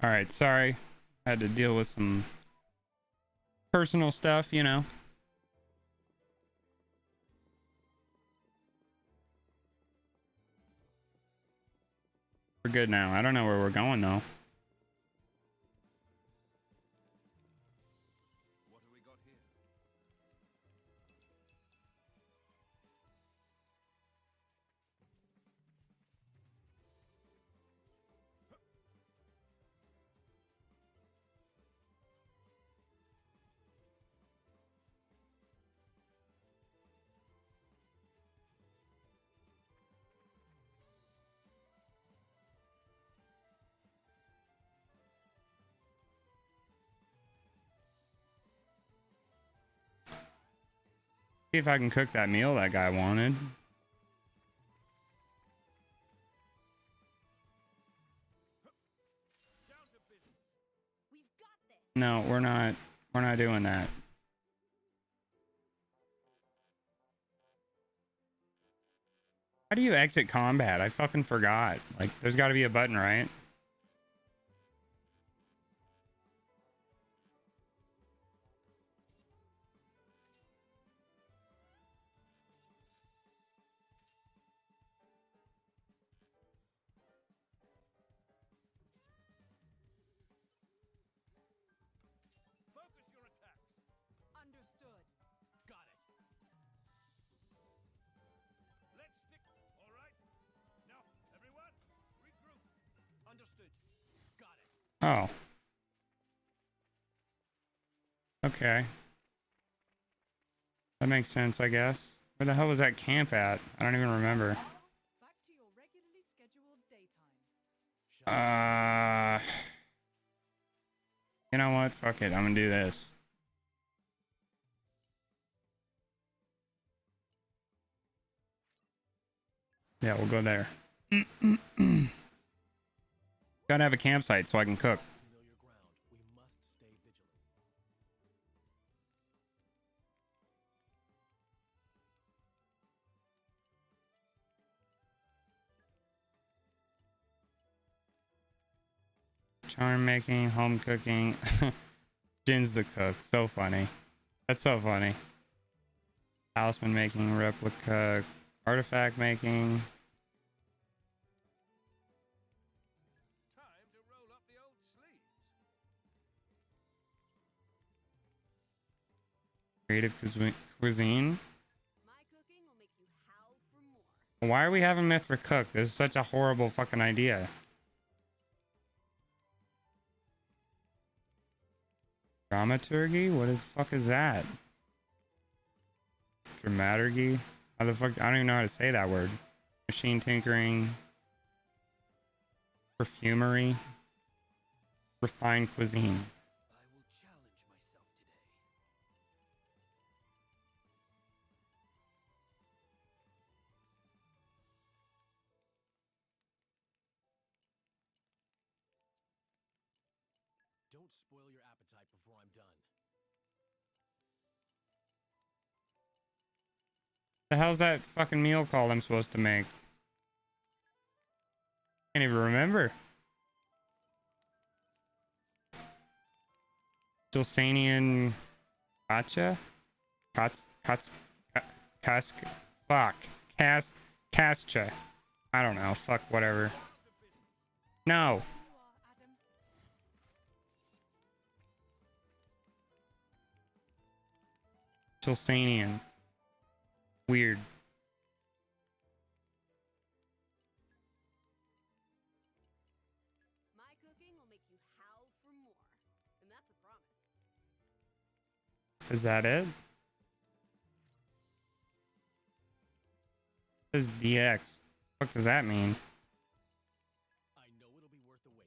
All right, sorry. I had to deal with some personal stuff, you know. We're good now. I don't know where we're going though. What have we got here? See if I can cook that meal that guy wanted. We've got this. No, we're not. We're not doing that. How do you exit combat? I fucking forgot. Like, there's got to be a button, right? Focus your attacks. Understood. Got it. Let's stick. All right. Now, everyone, regroup. Understood. Got it. Oh. Okay. That makes sense, I guess. Where the hell was that camp at? I don't even remember. Back to your regularly scheduled daytime. You know what? Fuck it. I'm gonna do this. Yeah, we'll go there. Gotta have a campsite so I can cook. Familiar ground. We must stay vigilant. Charm making, home cooking. Jin's the cook. So funny. That's so funny. Talisman making, replica, artifact making. Time to roll up the old sleeves. Creative cuisine. My cooking will make you howl for more. Why are we having Mithra cook? This is such a horrible fucking idea. Dramaturgy? What the fuck is that? Dramaturgy? How the fuck? I don't even know how to say that word. Machine tinkering. Perfumery. Refined cuisine. I will challenge myself today. Don't spoil your appetite before I'm done. The hell's that fucking meal called I'm supposed to make? Can't even remember. Jilsanian Gotcha? Cascha. I don't know. Fuck, whatever. No. You are, Adam. Jilsanian. Weird. My cooking will make you howl for more. And that's a promise. Is that it? It says DX. What does that mean? I know it'll be worth the wait.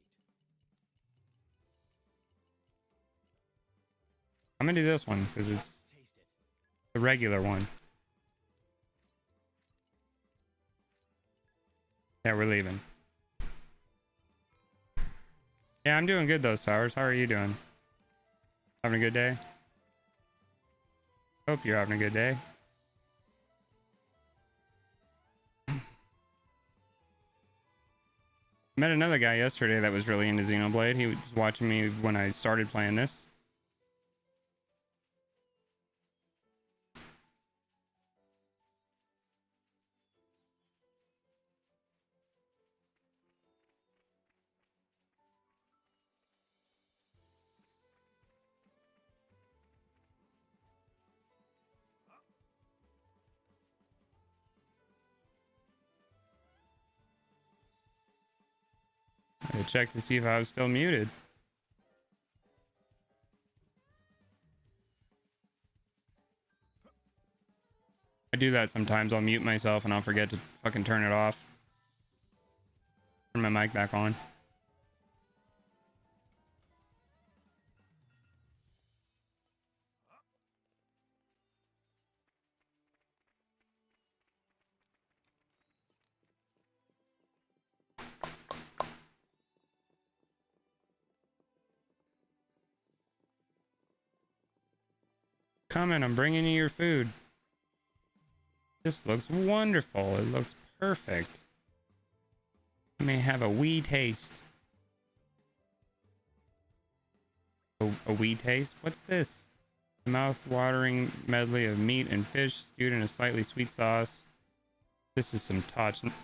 I'm gonna do this one because it's Taste it. the regular one. Yeah, we're leaving. Yeah, I'm doing good though, Sours. How are you doing? Having a good day? Hope you're having a good day. Met another guy yesterday that was really into Xenoblade. He was watching me when I started playing this. I checked to see if I was still muted. I do that sometimes. I'll mute myself and I'll forget to fucking turn it off. Turn my mic back on. Coming, I'm bringing you your food. This looks wonderful. It looks perfect. I may have a wee taste. A wee taste? What's this? A mouth-watering medley of meat and fish stewed in a slightly sweet sauce. This is some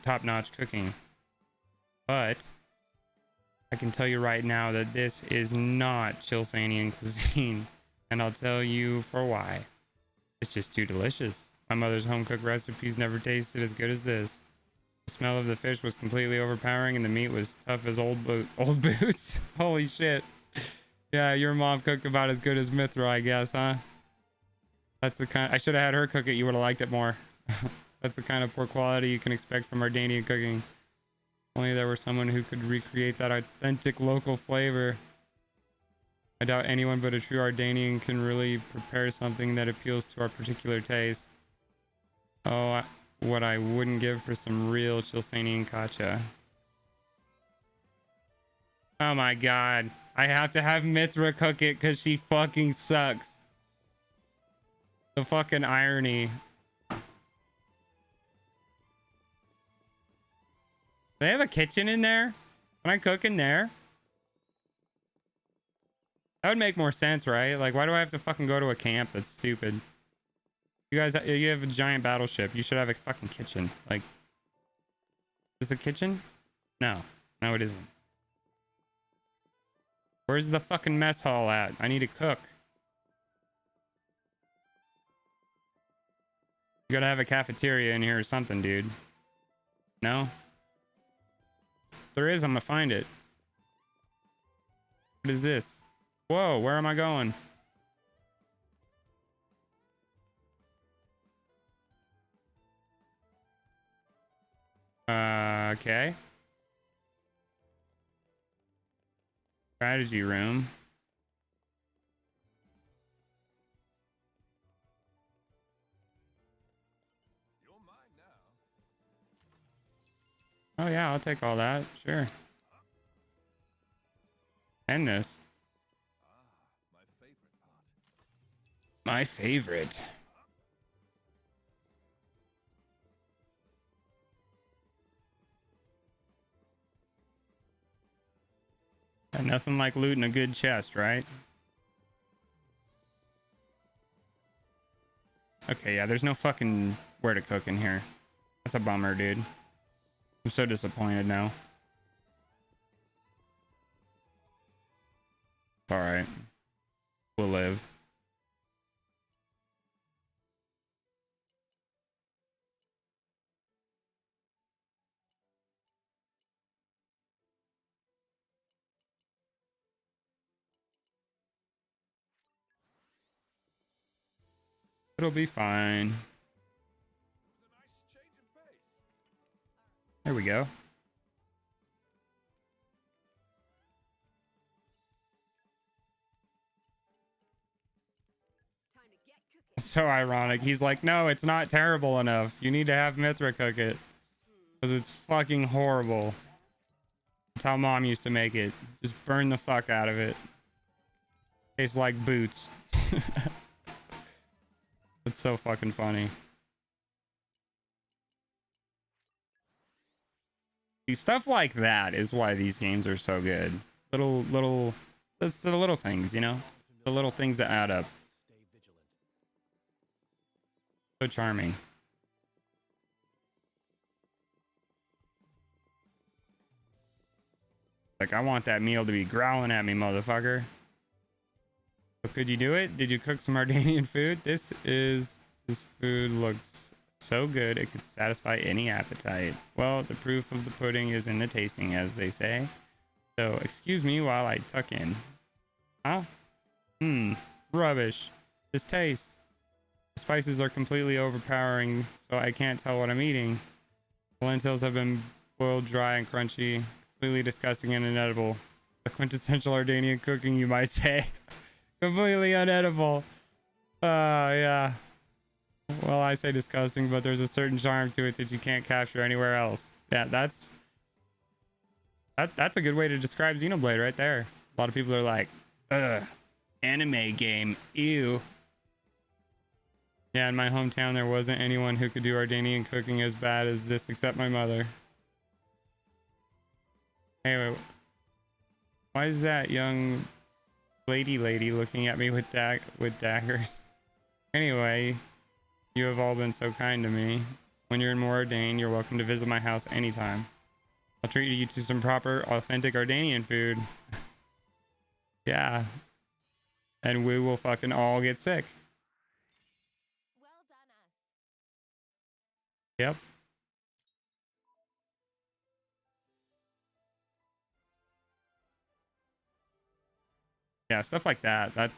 top-notch cooking. But I can tell you right now that this is not Chilsanian cuisine. And I'll tell you for why. It's just too delicious. My mother's home-cooked recipes never tasted as good as this. The smell of the fish was completely overpowering and the meat was tough as old boots. Holy shit. Yeah, your mom cooked about as good as Mithra, I guess, huh? That's the kind... I should have had her cook it. You would have liked it more. That's the kind of poor quality you can expect from Ardanian cooking. Only there was someone who could recreate that authentic local flavor. I doubt anyone but a true Ardanian can really prepare something that appeals to our particular taste. Oh, what I wouldn't give for some real Chilsanian kacha. Oh my god. I have to have Mithra cook it because she fucking sucks. The fucking irony. They have a kitchen in there? Can I cook in there? That would make more sense, right? Like, why do I have to fucking go to a camp? That's stupid. You guys, you have a giant battleship. You should have a fucking kitchen. Like, is this a kitchen? No. No, it isn't. Where's the fucking mess hall at? I need to cook. You gotta have a cafeteria in here or something, dude. No? If there is, I'm gonna find it. What is this? Whoa, where am I going? Okay. Strategy room. You're mine now. Oh yeah, I'll take all that. Sure. And this. My favorite part. My favorite. And nothing like looting a good chest, right? Okay, yeah, there's no fucking where to cook in here. That's a bummer, dude. I'm so disappointed now. Alright. We'll live. It'll be fine. There we go. It's so ironic. He's like, no, it's not terrible enough. You need to have Mithra cook it. Because it's fucking horrible. That's how mom used to make it. Just burn the fuck out of it. Tastes like boots. It's so fucking funny. See, stuff like that is why these games are so good. Little, it's the little things, you know, the little things that add up. So charming. Like, I want that meal to be growling at me, motherfucker. So could you do it? Did you cook some Ardanian food? This food looks so good it could satisfy any appetite. Well, the proof of the pudding is in the tasting, as they say. So excuse me while I tuck in. Huh? Rubbish. This taste. The spices are completely overpowering, so I can't tell what I'm eating. The lentils have been boiled dry and crunchy. Completely disgusting and inedible. The quintessential Ardanian cooking, you might say. Completely unedible. Yeah. Well, I say disgusting, but there's a certain charm to it that you can't capture anywhere else. Yeah, that's a good way to describe Xenoblade right there. A lot of people are like, ugh, anime game, ew. Yeah, in my hometown, there wasn't anyone who could do Ardanian cooking as bad as this except my mother. Anyway, why is that young lady looking at me with daggers? Anyway, you have all been so kind to me. When you're in Moradane, you're welcome to visit my house anytime. I'll treat you to some proper, authentic Ardanian food. Yeah. And we will fucking all get sick. Well done, us. Yep. Yeah, stuff like that. That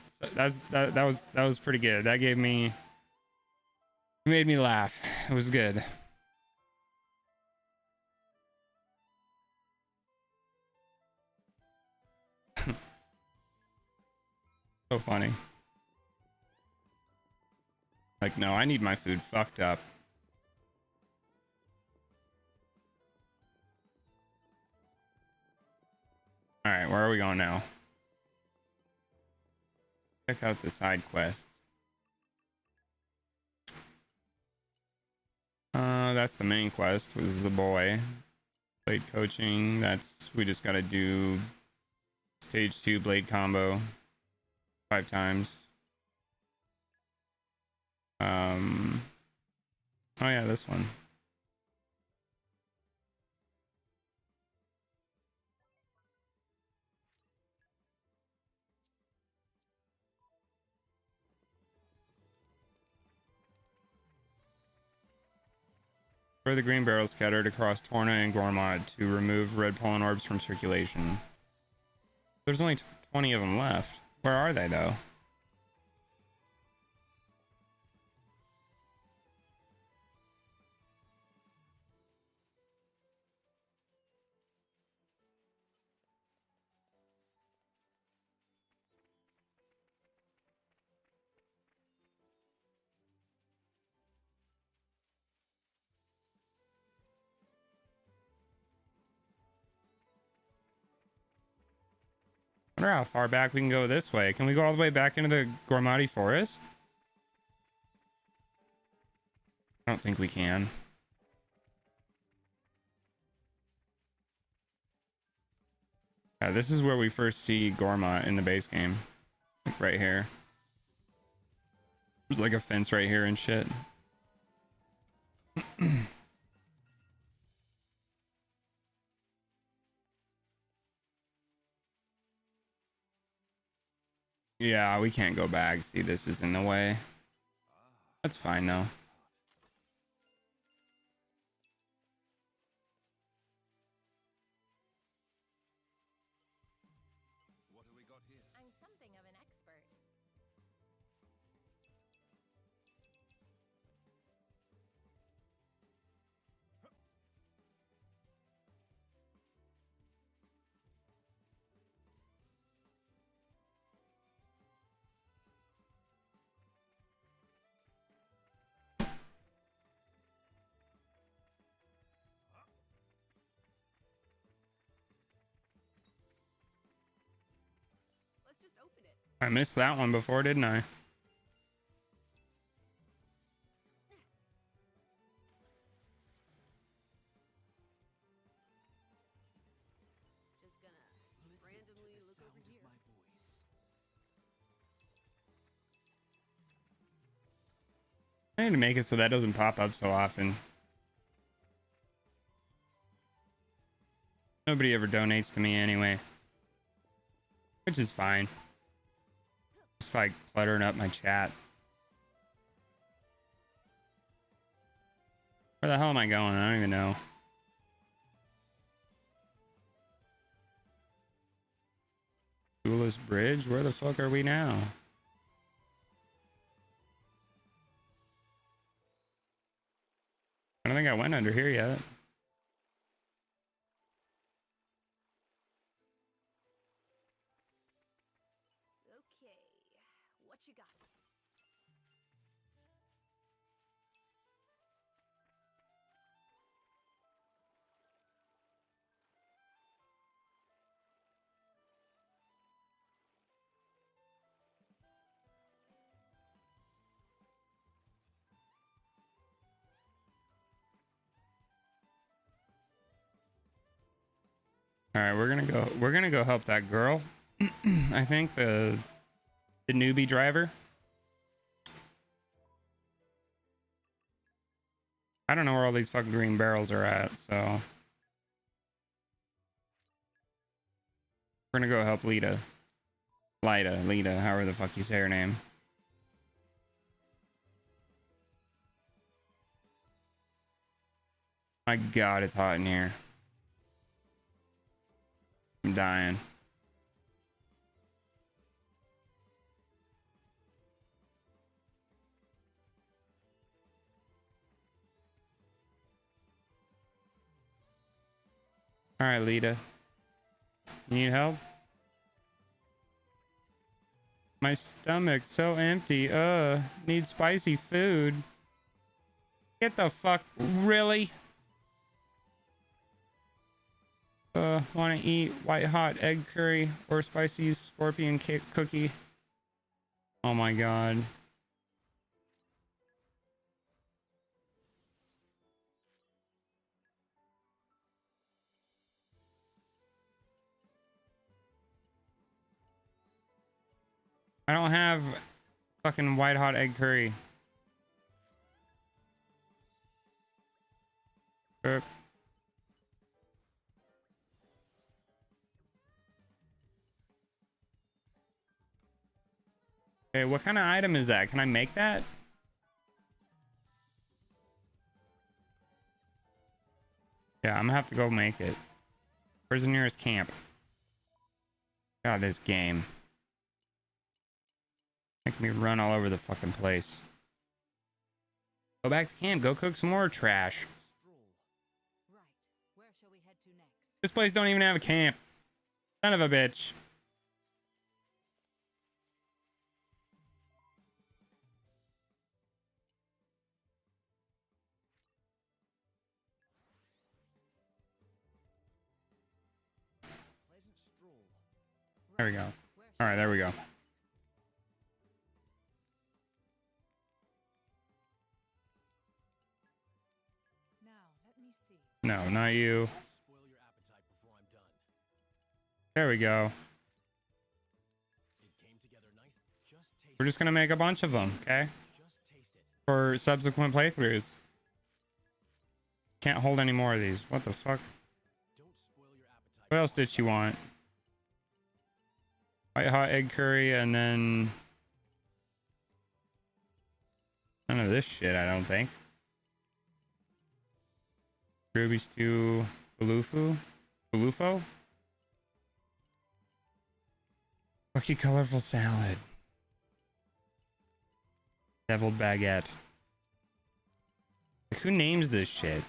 was pretty good. That gave me, it made me laugh. It was good. So funny. Like, no, I need my food fucked up. All right, where are we going now? Check out the side quests. That's the main quest, was the boy. Blade coaching, we just gotta do stage 2 blade combo 5 times. Oh yeah, this one. Throw the green barrel scattered across Torna and Gormod to remove red pollen orbs from circulation. There's only 20 of them left. Where are they, though? I wonder how far back we can go this way. Can we go all the way back into the Gormadi forest? I don't think we can. Yeah, this is where we first see Gorma in the base game. Like right here. There's like a fence right here and shit. Yeah, we can't go back. See, this is in the way. That's fine though. What do we got here? I'm something of an expert. Let's just open it. I missed that one before, didn't I? I need to make it so that doesn't pop up so often. Nobody ever donates to me anyway, which is fine. Just like cluttering up my chat. Where the hell am I going? I don't even know. Coolest bridge? Where the fuck are we now? I don't think I went under here yet. Okay, what you got? All right, we're gonna go help that girl. I think the newbie driver. I don't know where all these fucking green barrels are at, so we're gonna go help Lita, however the fuck you say her name. My God, it's hot in here. I'm dying. All right, Lita. You need help? My stomach's so empty. Need spicy food. Get the fuck, really? Want to eat white hot egg curry or spicy scorpion cake cookie? Oh my God. I don't have fucking white hot egg curry. Burp. Okay, what kind of item is that? Can I make that? Yeah, I'm gonna have to go make it. Where's the nearest camp? God, this game. Making me run all over the fucking place. Go back to camp. Go cook some more trash. Right. Where shall we head to next? This place don't even have a camp. Son of a bitch. There we go. All right, there we go. Now, let me see. No, not you. There we go. We're just gonna make a bunch of them, okay? For subsequent playthroughs. Can't hold any more of these. What the fuck? What else did she want? White hot egg curry and then none of this shit, I don't think. Ruby stew, Balufo? Lucky colorful salad. Deviled baguette. Like, who names this shit?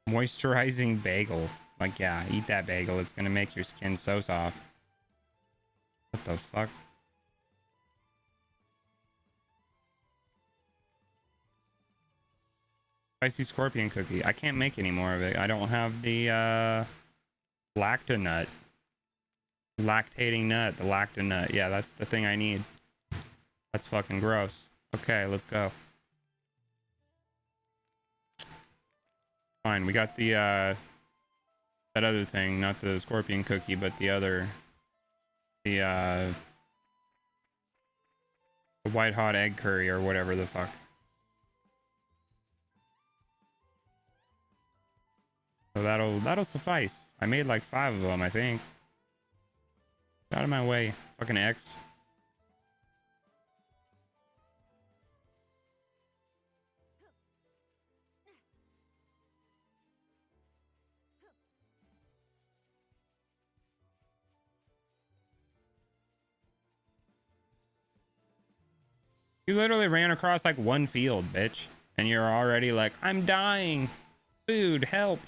Moisturizing bagel. Like, yeah, eat that bagel. It's gonna make your skin so soft. What the fuck? Spicy scorpion cookie. I can't make any more of it. I don't have the lactonut. Lactating nut. The lactonut. Yeah, that's the thing I need. That's fucking gross. Okay, let's go. Fine, we got the that other thing, not the scorpion cookie, but the other, the white hot egg curry or whatever the fuck. So that'll suffice. I made like 5 of them, I think. Get out of my way, fucking X. You literally ran across like one field, bitch. And you're already like, I'm dying. Food, help.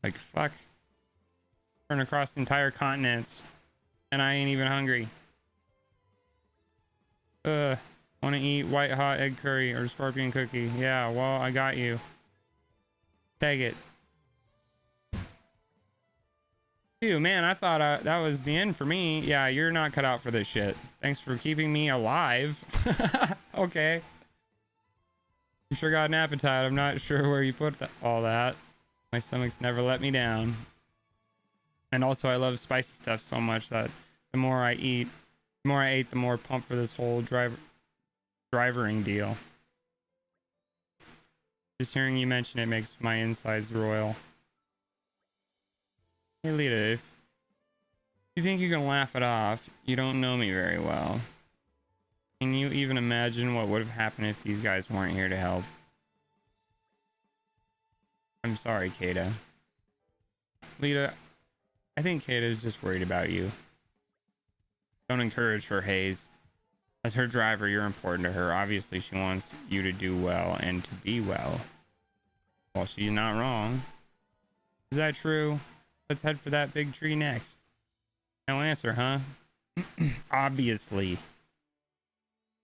Like, fuck. Run across entire continents. And I ain't even hungry. Want to eat white hot egg curry or scorpion cookie. Yeah, well, I got you. Take it. Ew, man, I thought that was the end for me. Yeah, you're not cut out for this shit. Thanks for keeping me alive. Okay. You sure got an appetite. I'm not sure where you put all that. My stomach's never let me down. And also, I love spicy stuff so much that the more I ate, the more pumped for this whole drivering deal. Just hearing you mention it makes my insides royal. Hey Lita, if you think you can laugh it off, you don't know me very well. Can you even imagine what would have happened if these guys weren't here to help? I'm sorry, Kata. Lita, I think Kata is just worried about you. Don't encourage her, Hayes. As her driver, you're important to her. Obviously, she wants you to do well and to be well. Well, she's not wrong. Is that true? Let's head for that big tree next. No answer, huh? Obviously.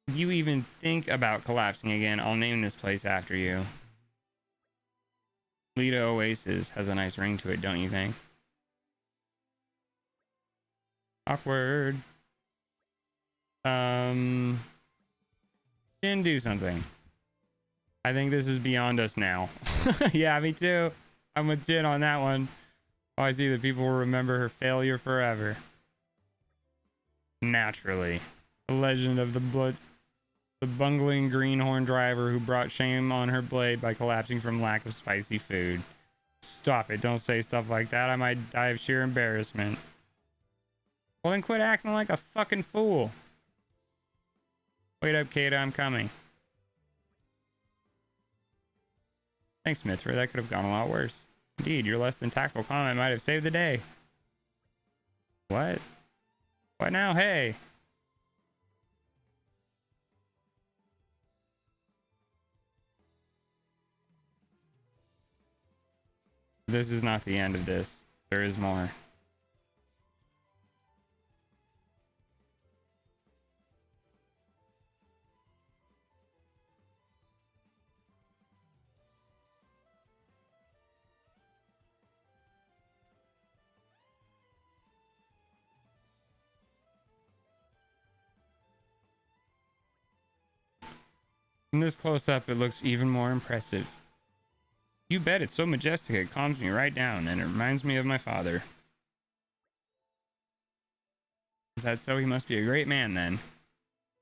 If you even think about collapsing again, I'll name this place after you. Lita Oasis has a nice ring to it, don't you think? Awkward. Didn't do something. I think this is beyond us now. Yeah, me too. I'm with Jin on that one. Oh, I see that people will remember her failure forever. Naturally. The legend of the bungling greenhorn driver who brought shame on her blade by collapsing from lack of spicy food. Stop it. Don't say stuff like that. I might die of sheer embarrassment. Well, then quit acting like a fucking fool. Wait up, Kata. I'm coming. Thanks, Mithra. That could have gone a lot worse. Indeed, your less than tactful comment might have saved the day. What? What now? Hey. This is not the end of this. There is more. From this close up, it looks even more impressive. You bet, it's so majestic it calms me right down, and it reminds me of my father. Is that so? He must be a great man, then.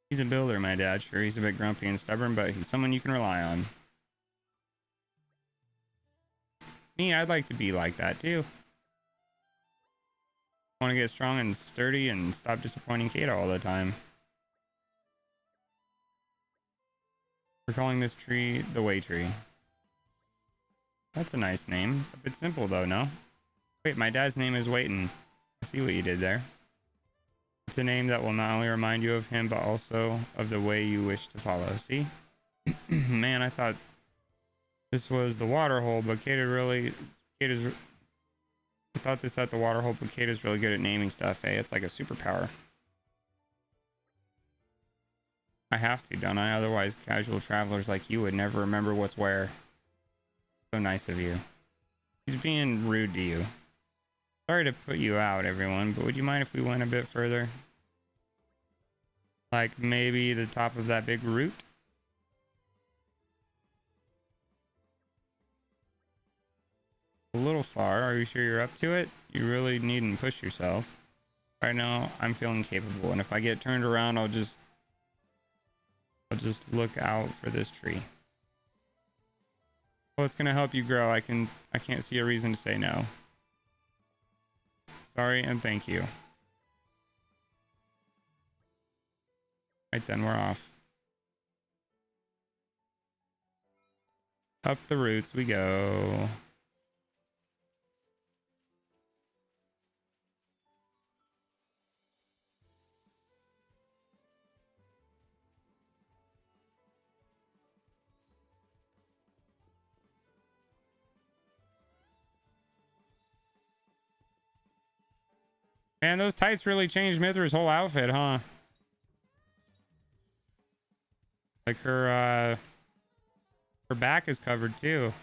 He's a builder, my dad. Sure, he's a bit grumpy and stubborn, but he's someone you can rely on. Me, I'd like to be like that, too. I want to get strong and sturdy and stop disappointing Kata all the time. We're calling this tree the Way Tree. That's a nice name. A bit simple, though, no? Wait, my dad's name is Waitin. I see what you did there. It's a name that will not only remind you of him, but also of the way you wish to follow. See? Man, I thought this was the water hole, but I thought this at the water hole, but Kata's really good at naming stuff, eh? It's like a superpower. I have to, don't I? Otherwise, casual travelers like you would never remember what's where. So nice of you. He's being rude to you. Sorry to put you out, everyone, but would you mind if we went a bit further? Like maybe the top of that big root? A little far. Are you sure you're up to it? You really needn't push yourself. Right now, I'm feeling capable, and if I get turned around, I'll just look out for this tree. Well, it's gonna help you grow. I can't see a reason to say no. Sorry and thank you. Right then, we're off. Up the roots we go. Man, those tights really changed Mithra's whole outfit, huh? Like her back is covered too.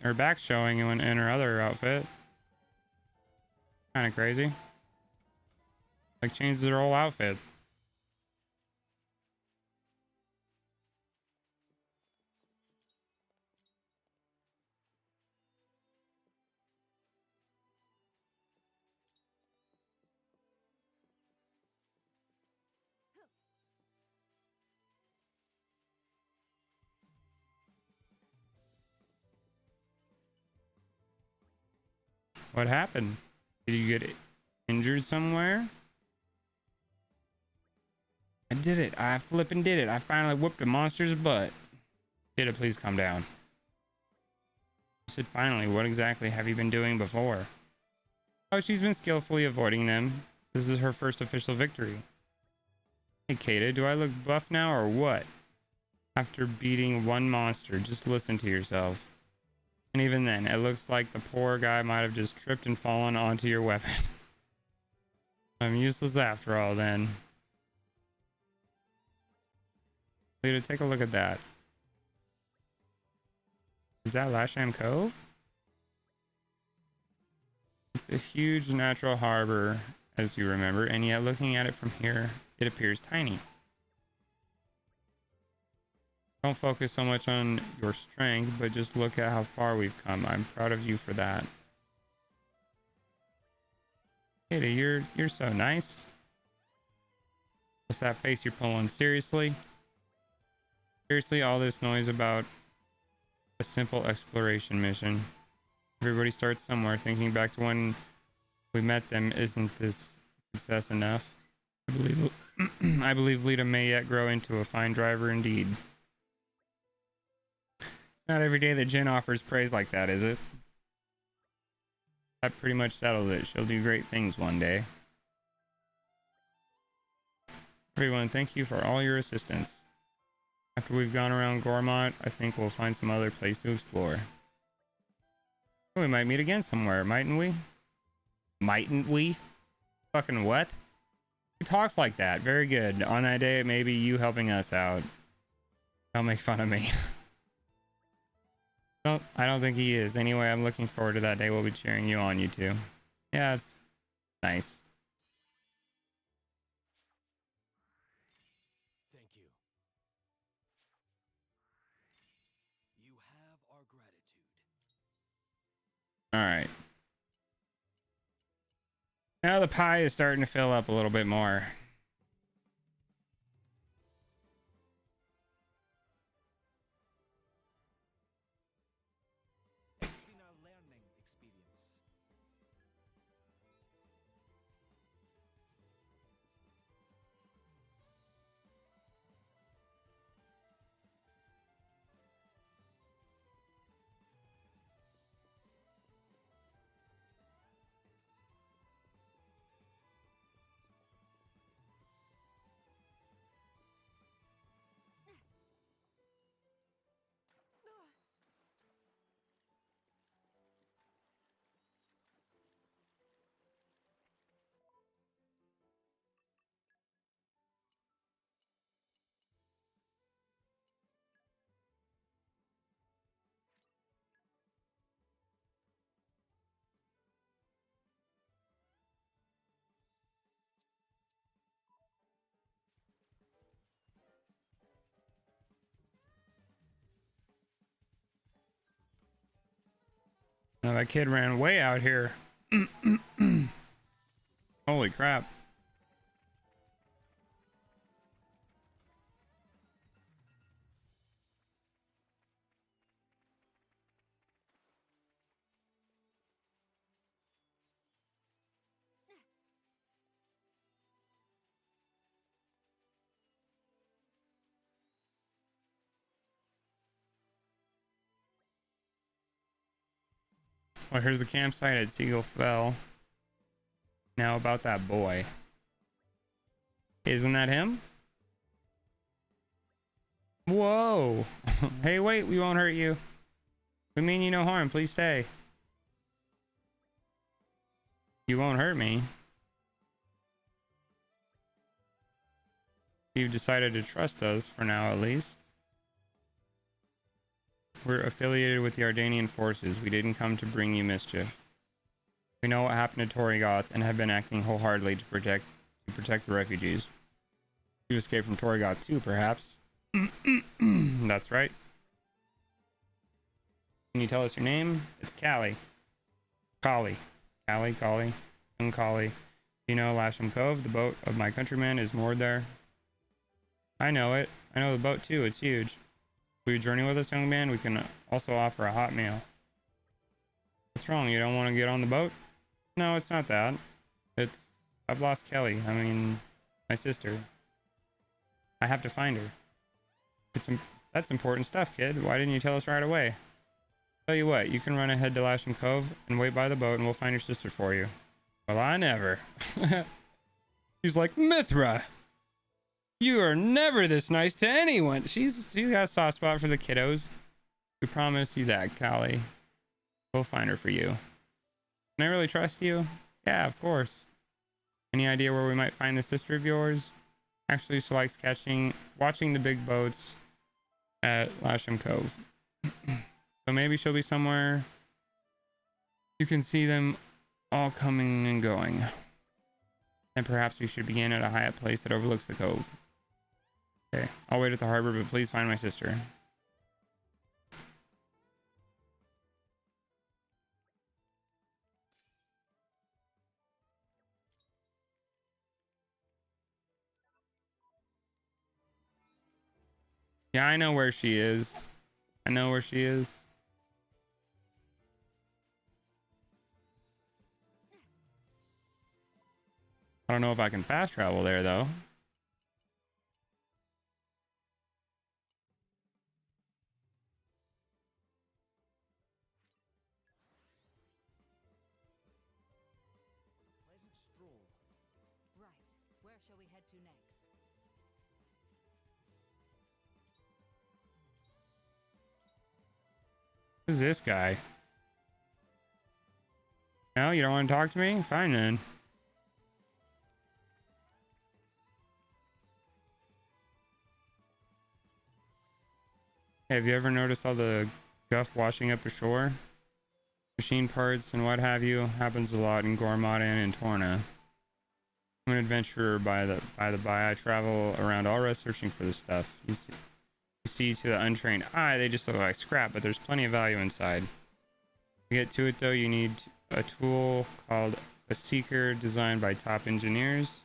Her back's showing in her other outfit. Kind of crazy. Like changes her whole outfit. What happened? Did you get injured somewhere? I did it. I flippin' did it. I finally whooped a monster's butt. Did please calm down. I said finally, what exactly have you been doing before? Oh, she's been skillfully avoiding them. This is her first official victory. Hey, Kata, do I look buff now or what? After beating one monster, just listen to yourself. And even then, it looks like the poor guy might have just tripped and fallen onto your weapon. I'm useless after all, then. Lita, take a look at that. Is that Lasham Cove? It's a huge natural harbor, as you remember, and yet looking at it from here, it appears tiny. Don't focus so much on your strength, but just look at how far we've come. I'm proud of you for that. Ada, you're so nice. What's that face you're pulling? Seriously? Seriously, all this noise about a simple exploration mission. Everybody starts somewhere. Thinking back to when we met them, isn't this success enough? I believe Lita may yet grow into a fine driver indeed. It's not every day that Jin offers praise like that, is it? That pretty much settles it. She'll do great things one day. Everyone, thank you for all your assistance. After we've gone around Gormont, I think we'll find some other place to explore. We might meet again somewhere, mightn't we? Mightn't we? Fucking what? Who talks like that? Very good. On that day, it may be you helping us out. Don't make fun of me. No, I don't think he is. Anyway, I'm looking forward to that day. We'll be cheering you on, you two. Yeah, it's nice. Thank you. You have our gratitude. All right. Now the pie is starting to fill up a little bit more. It's been a learning experience. Now that kid ran way out here. Holy crap. Well, here's the campsite at Seagull Fell. Now about that boy. Isn't that him? Whoa. Hey, wait, we won't hurt you. We mean you no harm. Please stay. You won't hurt me. You've decided to trust us, for now at least. We're affiliated with the Ardanian forces. We didn't come to bring you mischief. We know what happened to Torrigoth and have been acting wholeheartedly to protect the refugees. You escaped from Torrigoth too, perhaps. That's right. Can you tell us your name? It's Callie. Callie. Callie. And Callie. You know Lasham Cove? The boat of my countrymen is moored there. I know it. I know the boat too. It's huge. Will you journey with us, young man? We can also offer a hot meal. What's wrong? You don't want to get on the boat? No, it's not that. I've lost Kelly. I mean, my sister. I have to find her. That's important stuff, kid. Why didn't you tell us right away? Tell you what, you can run ahead to Lasham Cove and wait by the boat and we'll find your sister for you. Well, I never. She's like, Mithra! You are never this nice to anyone. She's got a soft spot for the kiddos. We promise you that, Callie. We'll find her for you. Can I really trust you? Yeah, of course. Any idea where we might find the sister of yours? Actually, she likes watching the big boats at Lasham Cove. So maybe she'll be somewhere you can see them all coming and going. And perhaps we should begin at a high up place that overlooks the cove. Okay, I'll wait at the harbor, but please find my sister. Yeah, I know where she is. I know where she is. I don't know if I can fast travel there, though. Pleasant stroll. Right. Where shall we head to next? Who's this guy? No, you don't want to talk to me? Fine then. Hey, have you ever noticed all the guff washing up ashore? Machine parts and what have you happens a lot in Gormod and in Torna. I'm an adventurer by the by. I travel around Aura searching for this stuff. You see to the untrained eye, they just look like scrap, but there's plenty of value inside. To get to it though, you need a tool called a Seeker designed by top engineers.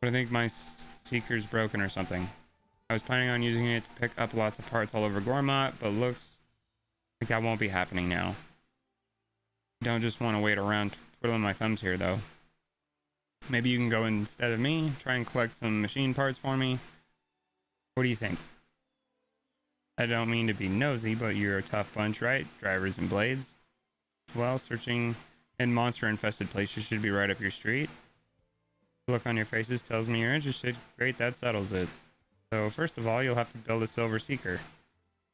But I think my Seeker's broken or something. I was planning on using it to pick up lots of parts all over Gormott, but looks like that won't be happening now. Don't just want to wait around twiddling my thumbs here, though. Maybe you can go instead of me, try and collect some machine parts for me. What do you think? I don't mean to be nosy, but you're a tough bunch, right? Drivers and blades. Well, searching in monster-infested places should be right up your street. The look on your faces tells me you're interested. Great, that settles it. So first of all, you'll have to build a Silver Seeker.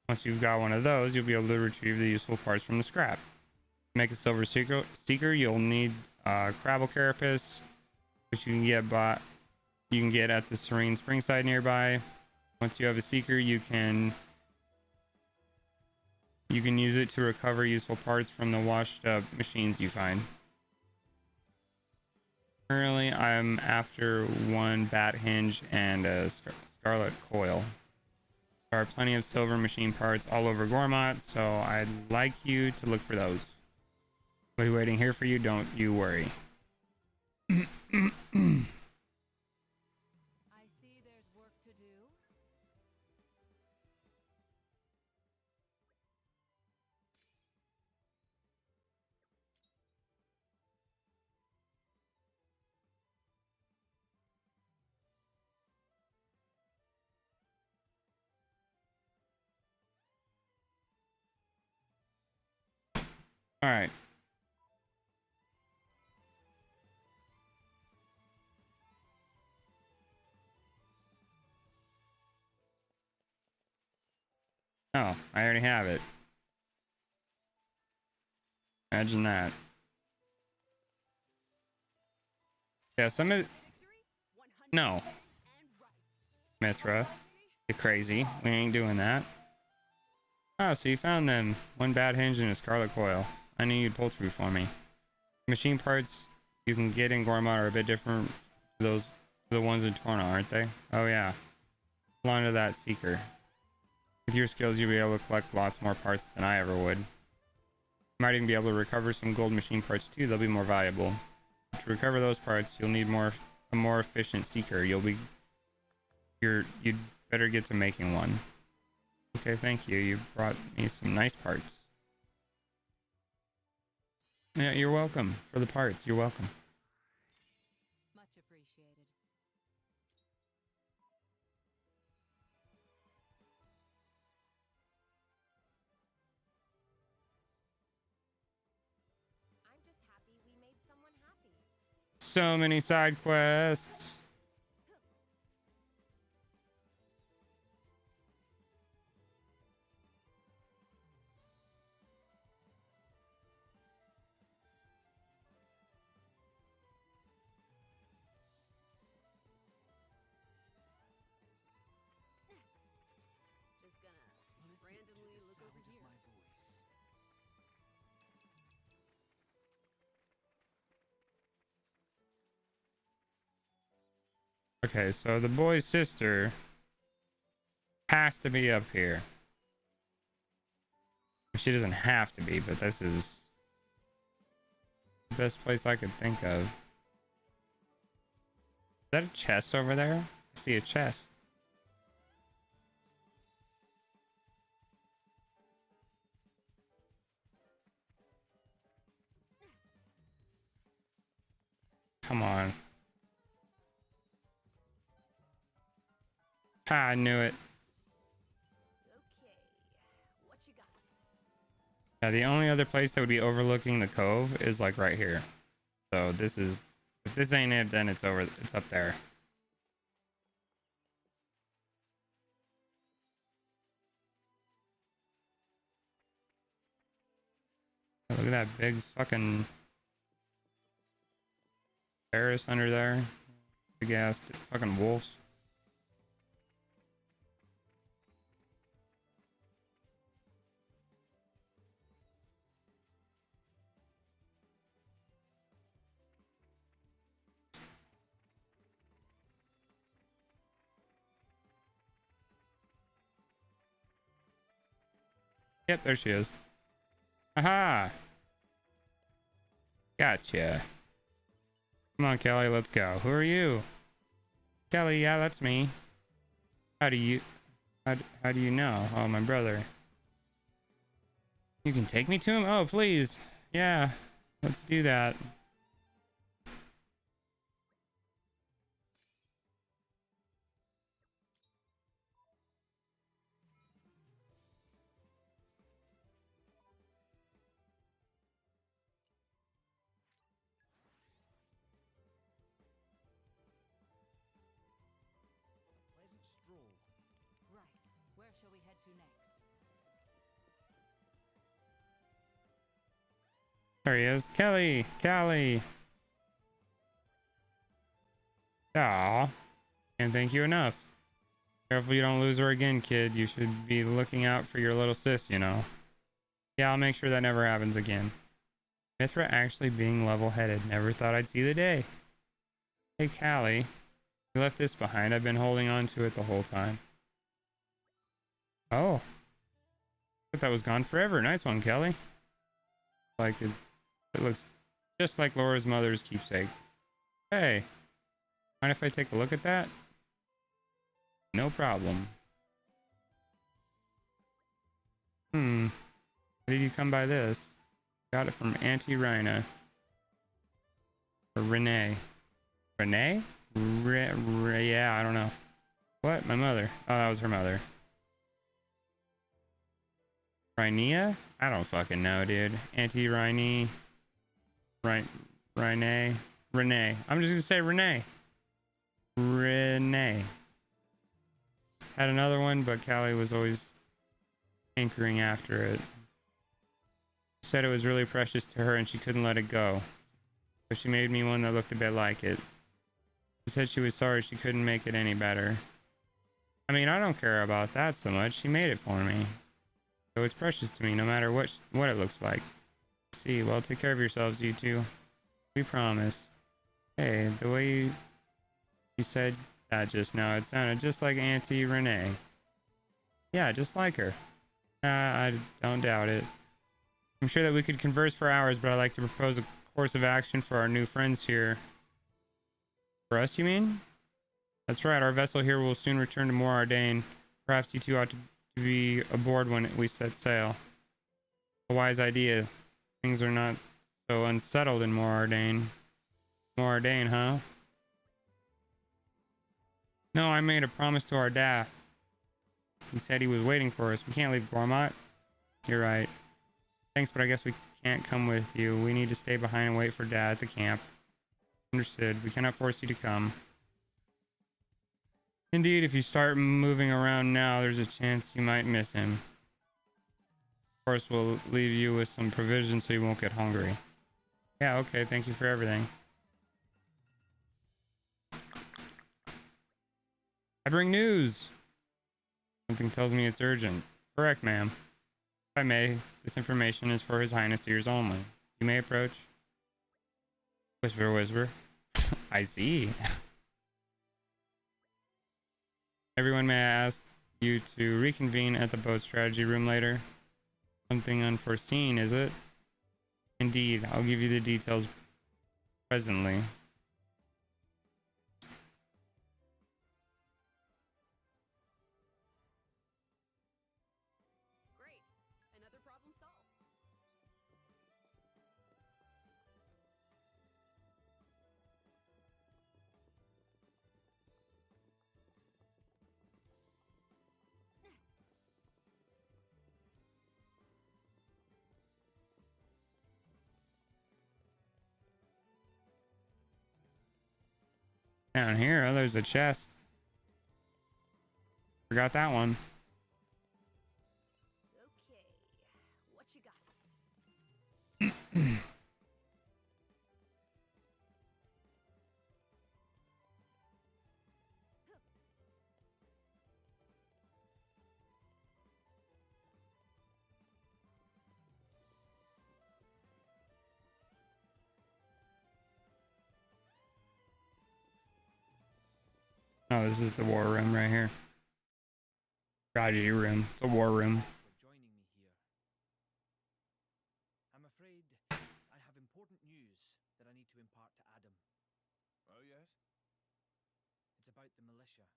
Once you've got one of those, you'll be able to retrieve the useful parts from the scrap. To make a Silver Seeker, you'll need Crabble Carapace, which you can get at the Serene Springside nearby. Once you have a Seeker, you can use it to recover useful parts from the washed up machines you find. Currently, I'm after one bat hinge and a scarlet coil. There are plenty of silver machine parts all over Gormott, so I'd like you to look for those. I'll be waiting here for you, don't you worry. I see there's work to do. All right. Oh, I already have it. Imagine that. Yeah, some of... No. Mithra. You're crazy. We ain't doing that. Oh, so you found them. One bad hinge and a scarlet coil. I knew you'd pull through for me. Machine parts you can get in Gormott are a bit different to those the ones in Torna, aren't they? Oh yeah. Hold on to that seeker. With your skills, you'll be able to collect lots more parts than I ever would. You might even be able to recover some gold machine parts too. They'll be more valuable. To recover those parts, you'll need a more efficient seeker. You'd better get to making one. Okay, thank you. You brought me some nice parts. Yeah, you're welcome for the parts. You're welcome. Much appreciated. I'm just happy we made someone happy. So many side quests. Just gonna randomly look over here. Okay, so the boy's sister has to be up here. She doesn't have to be, but this is the best place I could think of. Is that a chest over there? I see a chest. Come on. Ah, I knew it. Okay, what you got? Yeah, the only other place that would be overlooking the cove is like right here. So this is, if this ain't it, then it's up there. Look at that big fucking Paris under there. Big ass fucking wolves. Yep, there she is. Aha! Gotcha. Come on, Kelly, let's go. Who are you? Kelly, yeah, that's me. How do you know? Oh, my brother. You can take me to him? Oh, please. Yeah, let's do that. Pleasant stroll. Right. Where shall we head to next? There he is. Kelly! Callie! Aw. Can't thank you enough. Careful you don't lose her again, kid. You should be looking out for your little sis, you know. Yeah, I'll make sure that never happens again. Mithra actually being level-headed. Never thought I'd see the day. Hey, Callie. You left this behind. I've been holding on to it the whole time. Oh. I thought that was gone forever. Nice one, Kelly. Like it. It looks just like Laura's mother's keepsake. Hey. Mind if I take a look at that? No problem. How did you come by this? Got it from Auntie Rhina. Or Renee. Renee? Yeah, I don't know. What? My mother. Oh, that was her mother. Rhinea? I don't fucking know, dude. Auntie Rhiney. Renee. Renee. I'm just gonna say Renee. Renee. Had another one, but Callie was always hankering after it. Said it was really precious to her and she couldn't let it go. So she made me one that looked a bit like it. She said she was sorry she couldn't make it any better. I mean, I don't care about that so much. She made it for me. So it's precious to me no matter what it looks like. See, well, take care of yourselves, you two. We promise. Hey, the way you said that just now, it sounded just like Auntie Renee. Yeah, just like her. I don't doubt it. I'm sure that we could converse for hours, but I'd like to propose a course of action for our new friends here. For us, you mean? That's right, our vessel here will soon return to Morardain. Perhaps you two ought to be aboard when we set sail. A wise idea. Things are not so unsettled in Morardain. Morardain, huh? No, I made a promise to our dad. He said he was waiting for us. We can't leave Gormott. You're right. Thanks, but I guess we can't come with you. We need to stay behind and wait for Dad at the camp. Understood. We cannot force you to come. Indeed, if you start moving around now, there's a chance you might miss him. Of course, we'll leave you with some provisions so you won't get hungry. Yeah, okay. Thank you for everything. I bring news. Something tells me it's urgent. Correct, ma'am. If I may, this information is for His Highness' ears only. You may approach. Whisper, whisper. I see. Everyone, may I ask you to reconvene at the boat strategy room later? Something unforeseen, is it? Indeed, I'll give you the details presently. Great. Another problem solved. Down here, oh, there's a chest. Forgot that one. Okay. What you got? Oh, this is the war room right here. Strategy room. It's a war room. For joining me here. I'm afraid I have important news that I need to impart to Adam. Oh, yes? It's about the militia.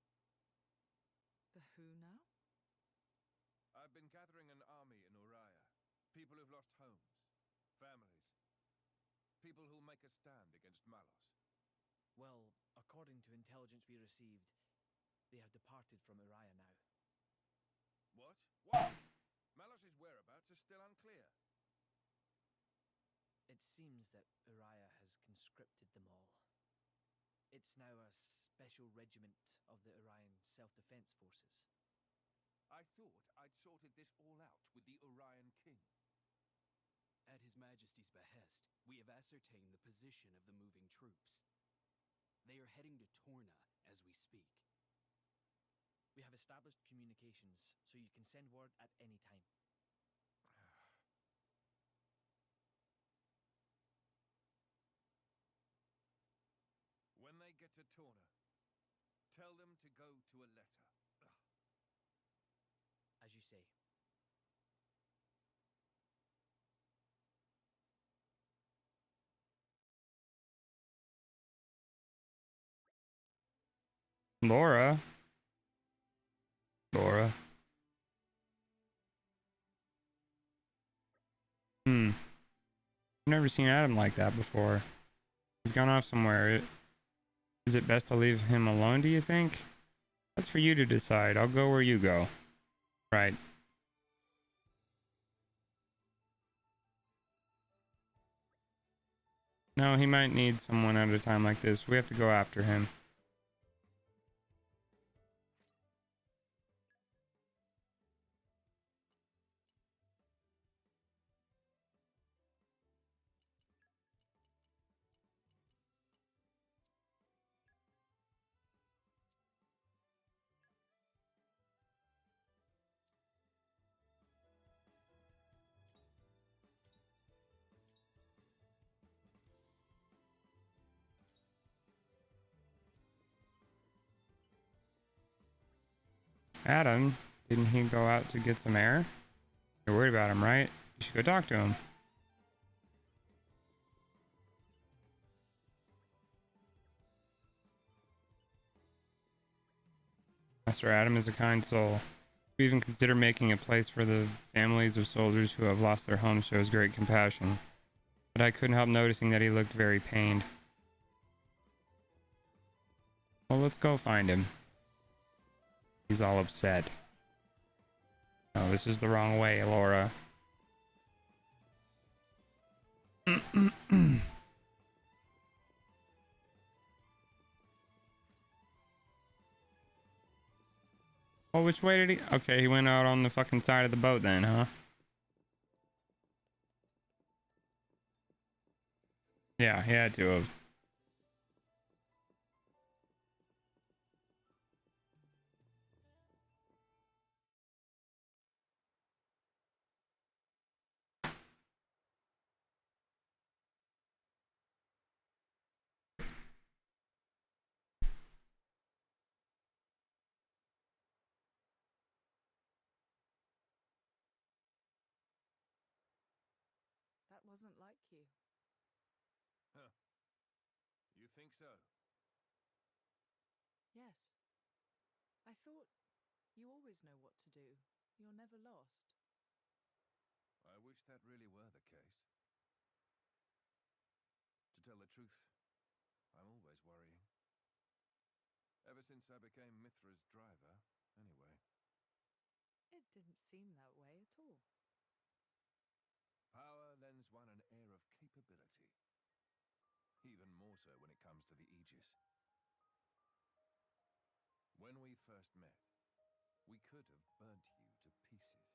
The who now? I've been gathering an army in Uriah. People who've lost homes, families. People who'll make a stand against Malos. Well, according to intelligence we received, they have departed from Uriah now. What? What? Malos's whereabouts are still unclear. It seems that Uriah has conscripted them all. It's now a special regiment of the Urian Self-Defense Forces. I thought I'd sorted this all out with the Urian king. At His Majesty's behest, we have ascertained the position of the moving troops. They are heading to Torna as we speak. We have established communications, so you can send word at any time. When they get to Torna, tell them to go to a letter. As you say. Laura. I've never seen Adam like that before. He's gone off somewhere. Is it best to leave him alone, do you think? That's for you to decide. I'll go where you go. Right. No, he might need someone at a time like this. We have to go after him. Adam, didn't he go out to get some air? You're worried about him, right? You should go talk to him. Master Adam is a kind soul. We even consider making a place for the families of soldiers who have lost their homes shows great compassion. But I couldn't help noticing that he looked very pained. Well, let's go find him. He's all upset. Oh, this is the wrong way, Laura. Oh, which way did he? Okay, he went out on the fucking side of the boat then, huh? Yeah, he had to have. That wasn't like you. Huh. You think so? Yes. I thought you always know what to do. You're never lost. I wish that really were the case. To tell the truth, I'm always worrying. Ever since I became Mithra's driver, anyway. It didn't seem that way at all. Power lends one an air of capability. Even more so when it comes to the Aegis. When we first met, we could have burnt you to pieces.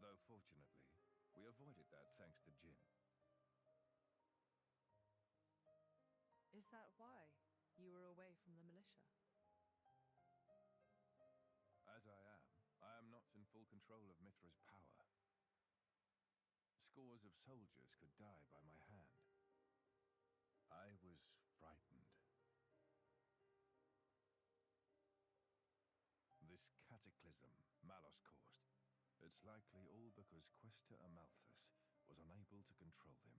Though fortunately, we avoided that thanks to Jin. Is that why you were away from the militia? As I am not in full control of Mithra's power. Scores of soldiers could die by my hand. I was frightened. This cataclysm Malos caused, it's likely all because Questa Amalthus was unable to control him.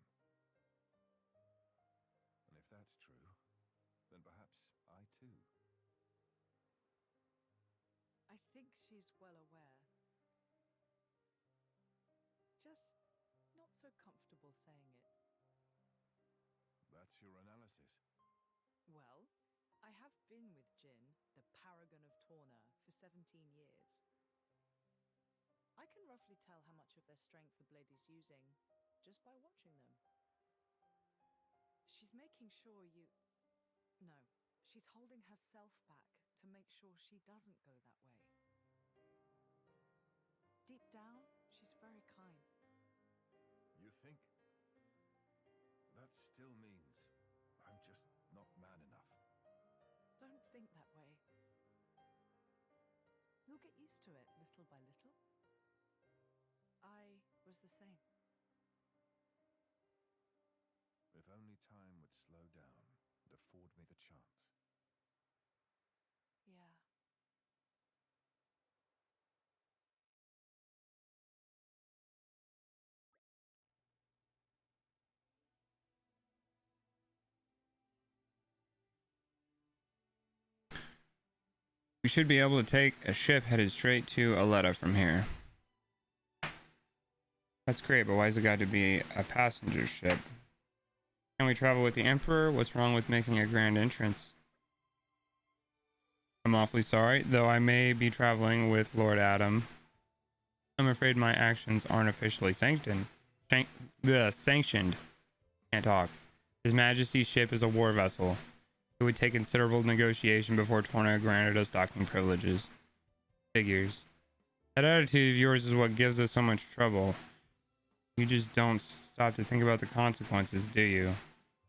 And if that's true, then perhaps I too. I think she's well aware. Just not so comfortable saying it. That's your analysis. Well, I have been with Jin, the paragon of Torna, for 17 years. I can roughly tell how much of their strength the blade is using just by watching them. She's making sure you... No, she's holding herself back to make sure she doesn't go that way. Deep down, she's very kind. You think? That still means I'm just not man enough. Don't think that way. You'll get used to it little by little. I was the same. If only time would slow down and afford allowed me the chance. Yeah. We should be able to take a ship headed straight to Aletta from here. That's great, but why is it got to be a passenger ship? Can we travel with the Emperor? What's wrong with making a grand entrance? I'm awfully sorry, though I may be traveling with Lord Adam. I'm afraid my actions aren't officially sanctioned. Sanctioned. Can't talk. His Majesty's ship is a war vessel. It would take considerable negotiation before Torna granted us docking privileges. Figures. That attitude of yours is what gives us so much trouble. You just don't stop to think about the consequences, do you?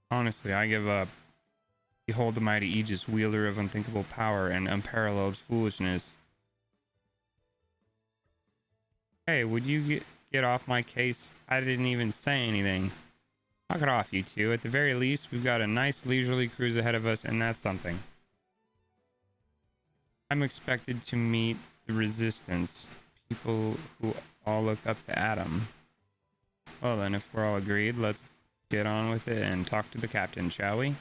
Honestly, I give up. Behold the mighty Aegis, wielder of unthinkable power and unparalleled foolishness. Hey, would you get off my case? I didn't even say anything. Knock it off, you two. At the very least, we've got a nice leisurely cruise ahead of us, and that's something. I'm expected to meet the Resistance, people who all look up to Adam. Well then, if we're all agreed, let's get on with it and talk to the captain, shall we?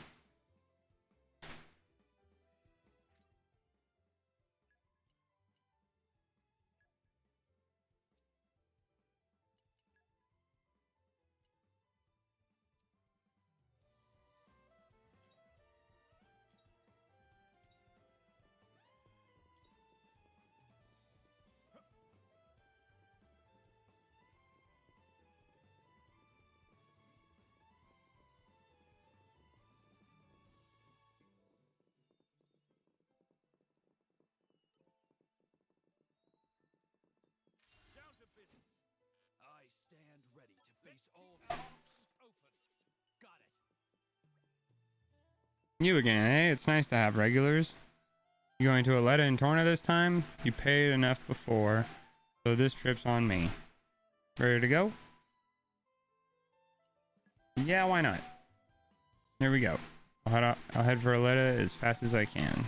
Down to business. I stand ready to face all options open. Got it. You again, eh? It's nice to have regulars. You going to Aletta and Torna this time? You paid enough before, so this trip's on me. Ready to go? Yeah, why not? There we go. I'll head for Aletta as fast as I can.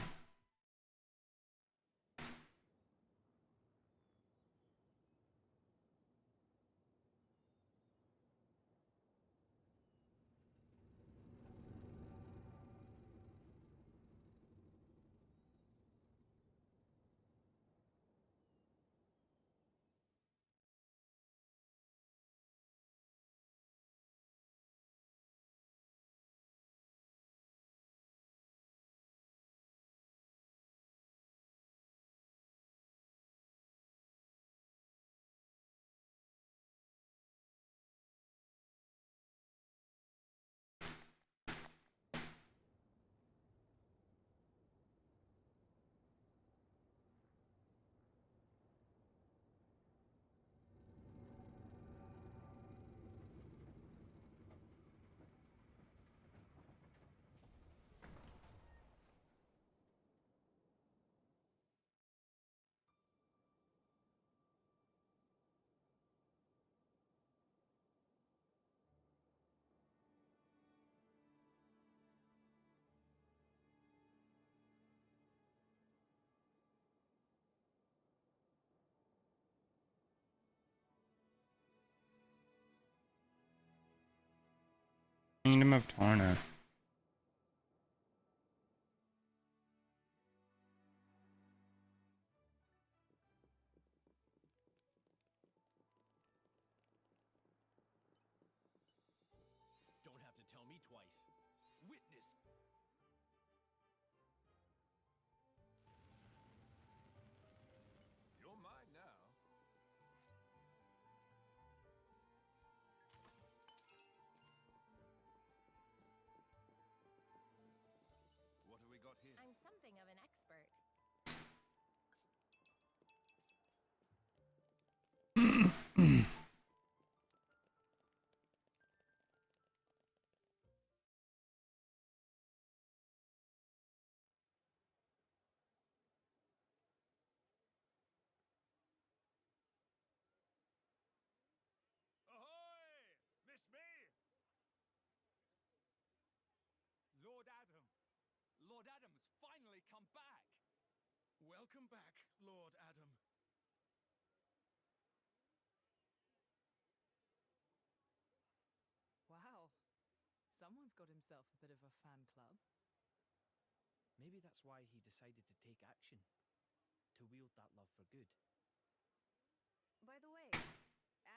Kingdom of Torna. Don't have to tell me twice. Witness. You're mine now. What have we got here? I'm something of an expert. Ahoy! Miss me? Lord Adam, Lord Adam's finally come back! Welcome back, Lord Adam. Wow. Someone's got himself a bit of a fan club. Maybe that's why he decided to take action. To wield that love for good. By the way,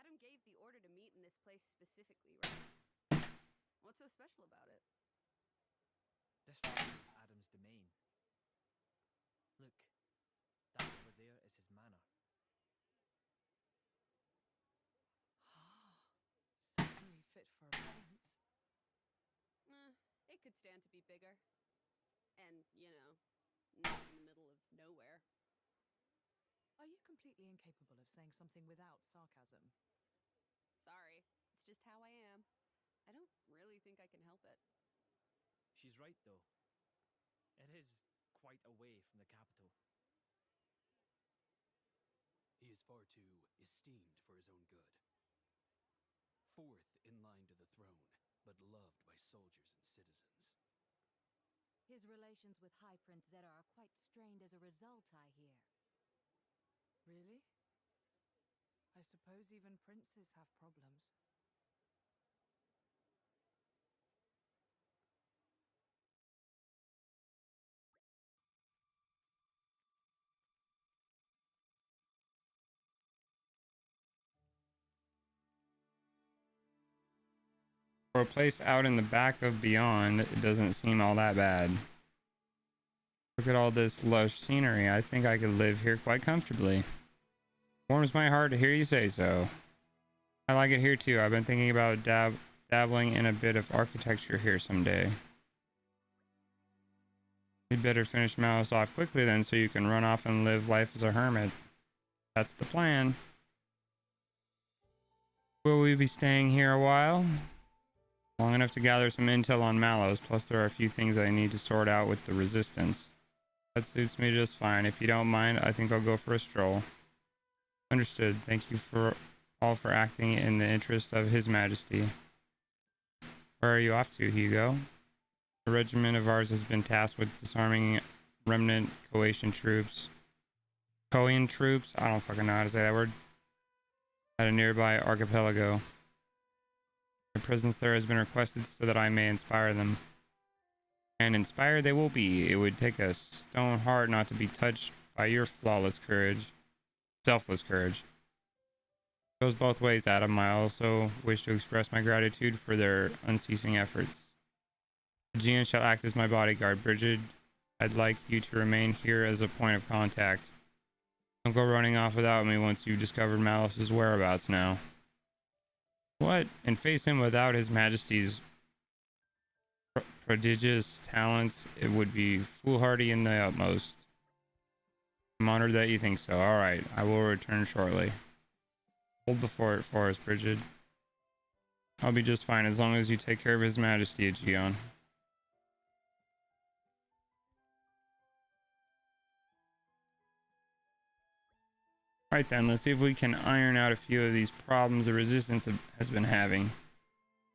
Adam gave the order to meet in this place specifically, right? What's so special about it? This land is Adam's domain. Look, that over there is his manor. Certainly fit for a prince. It could stand to be bigger. And, you know, not in the middle of nowhere. Are you completely incapable of saying something without sarcasm? Sorry, it's just how I am. I don't really think I can help it. She's right, though. It is quite away from the capital. He is far too esteemed for his own good. Fourth in line to the throne, but loved by soldiers and citizens. His relations with High Prince Zeta are quite strained as a result, I hear. Really? I suppose even princes have problems. For a place out in the back of Beyond, it doesn't seem all that bad. Look at all this lush scenery. I think I could live here quite comfortably. Warms my heart to hear you say so. I like it here too. I've been thinking about dabbling in a bit of architecture here someday. You'd better finish Malice off quickly then so you can run off and live life as a hermit. That's the plan. Will we be staying here a while? Long enough to gather some intel on Mallows, plus there are a few things I need to sort out with the Resistance. That suits me just fine. If you don't mind, I think I'll go for a stroll. Understood. Thank you for acting in the interest of His Majesty. Where are you off to, Hugo? A regiment of ours has been tasked with disarming remnant Coatian troops. Coatian troops? I don't fucking know how to say that word. At a nearby archipelago. My presence there has been requested so that I may inspire them. And inspired they will be. It would take a stone heart not to be touched by your flawless courage. Selfless courage. Goes both ways, Adam. I also wish to express my gratitude for their unceasing efforts. Gian shall act as my bodyguard. Bridget, I'd like you to remain here as a point of contact. Don't go running off without me once you've discovered Malice's whereabouts now. What? And face him without His Majesty's prodigious talents? It would be foolhardy in the utmost. I'm honored that you think so. Alright, I will return shortly. Hold the fort for us, Bridget. I'll be just fine as long as you take care of His Majesty, Gian. Alright then, let's see if we can iron out a few of these problems the Resistance has been having.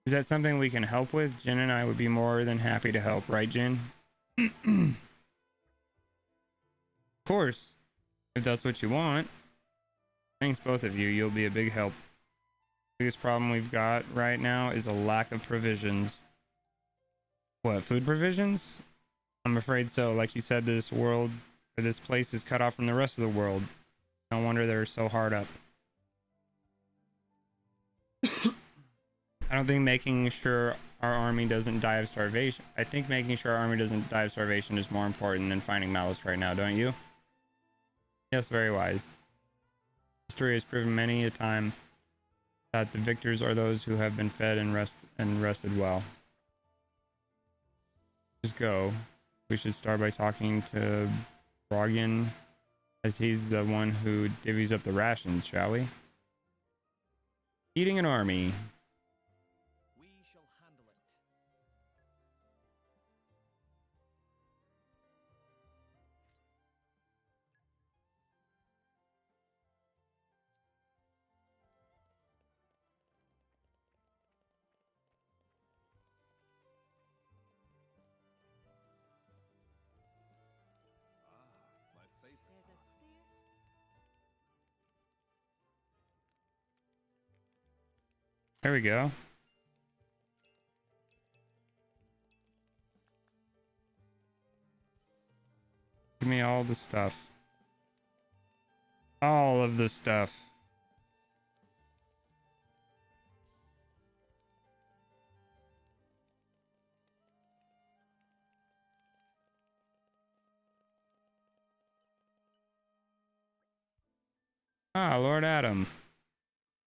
Is that something we can help with? Jin and I would be more than happy to help, right, Jin? Of course, if that's what you want. Thanks, both of you. You'll be a big help. The biggest problem we've got right now is a lack of provisions. What, food provisions? I'm afraid so. Like you said, this world, or this place is cut off from the rest of the world. No wonder they're so hard up. I don't think making sure our army doesn't die of starvation. I think making sure our army doesn't die of starvation is more important than finding Malice right now, don't you? Yes, very wise. History has proven many a time that the victors are those who have been fed and rested well. Just go. We should start by talking to Brogan, as he's the one who divvies up the rations, shall we? Eating an army. We shall handle it. There we go. Give me all the stuff. All of the stuff. Ah, Lord Adam.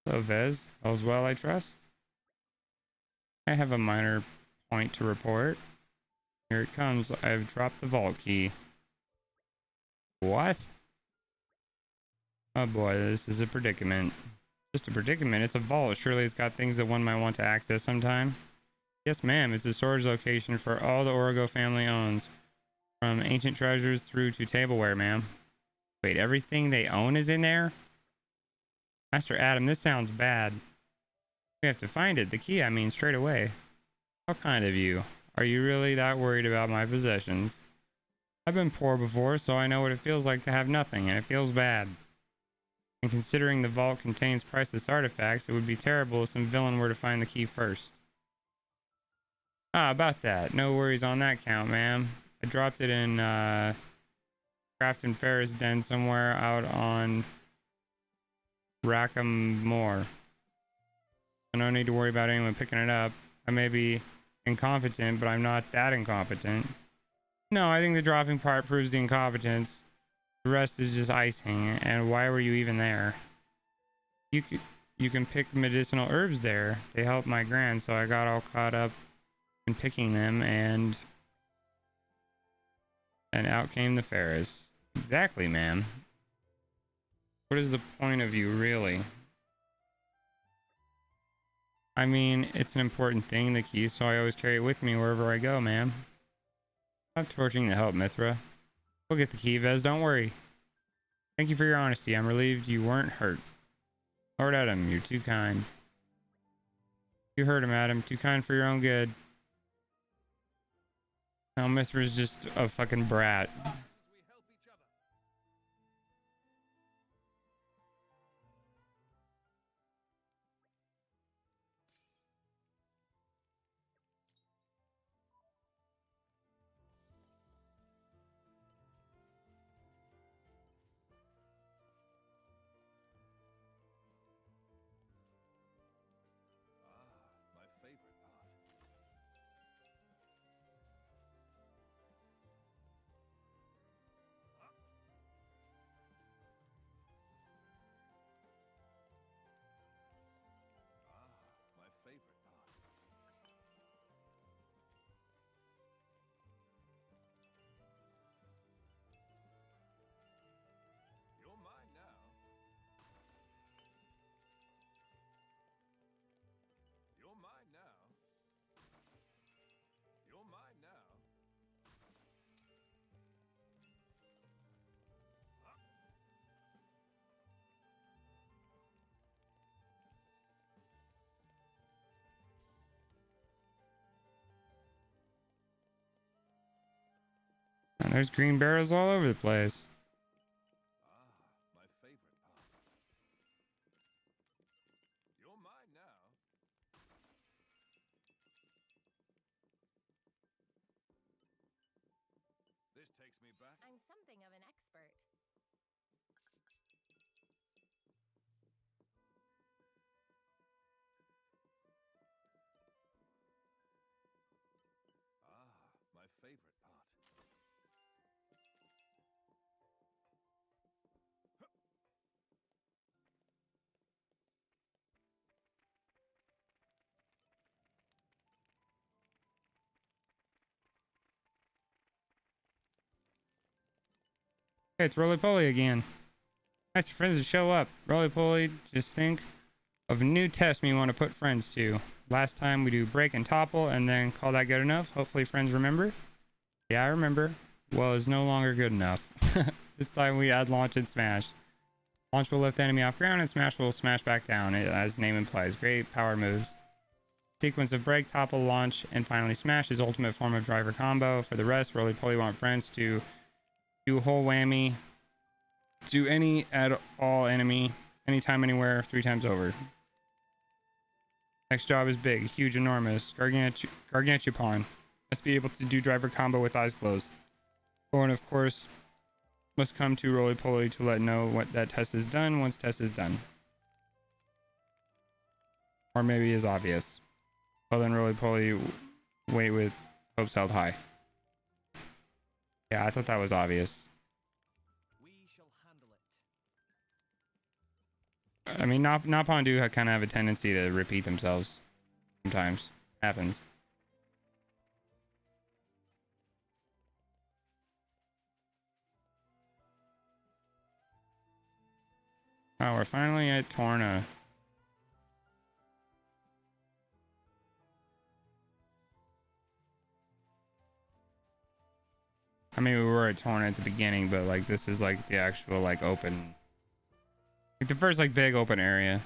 Hello, Vez. All's well, I trust. I have a minor point to report. Here it comes. I've dropped the vault key. What? Oh boy, this is a predicament. Just a predicament. It's a vault. Surely it's got things that one might want to access sometime. Yes, ma'am. It's a storage location for all the Origo family owns. From ancient treasures through to tableware, ma'am. Wait, everything they own is in there? Master Adam, this sounds bad. We have to find it. The key, I mean, straight away. How kind of you. Are you really that worried about my possessions? I've been poor before, so I know what it feels like to have nothing, and it feels bad. And considering the vault contains priceless artifacts, it would be terrible if some villain were to find the key first. Ah, about that. No worries on that count, ma'am. I dropped it in, Craft and Ferris Den somewhere out on Rackham Moor. So no need to worry about anyone picking it up. I may be incompetent, but I'm not that incompetent. No, I think the dropping part proves the incompetence. The rest is just icing. And why were you even there? You can pick medicinal herbs there. They help my gran, so I got all caught up in picking them, and out came the Ferris. Exactly, ma'am. What is the point of you, really? I mean, it's an important thing, the key, so I always carry it with me wherever I go, ma'am. Stop torching to help, Mithra. We'll get the key, Vez, don't worry. Thank you for your honesty. I'm relieved you weren't hurt. Lord Adam, you're too kind. You hurt him, Adam. Too kind for your own good. Now Mithra's just a fucking brat. My favorite part. My favorite part. You're mine now. You're mine now. You're mine now. And there's green barrels all over the place. My favorite part. You're mine now. This takes me back. I'm something of an expert. My favorite part. Hey, it's Roly Poly again. Nice for friends to show up. Roly Poly, just think of a new test we want to put friends to. Last time we do break and topple and then call that good enough. Hopefully friends remember. Yeah, I remember. Well, it's no longer good enough. This time we add launch and smash. Launch will lift enemy off ground and smash will smash back down, as name implies. Great power moves. Sequence of break, topple, launch, and finally smash is ultimate form of driver combo. For the rest, Roly Poly want friends to do a whole whammy to any at all enemy, anytime, anywhere, 3 times over. Next job is big, huge, enormous. Gargantuan. Must be able to do driver combo with eyes closed. Lauren, of course, must come to Roly Poly to let know what that test is done once test is done. Or maybe is obvious. Well then Roly Poly wait with hopes held high. Yeah, I thought that was obvious. We shall handle it. I mean, Napon do kind of have a tendency to repeat themselves. Sometimes. Happens. Oh, we're finally at Torna. I mean, we were at Torna at the beginning, but like this is like the actual like open, like the first like big open area.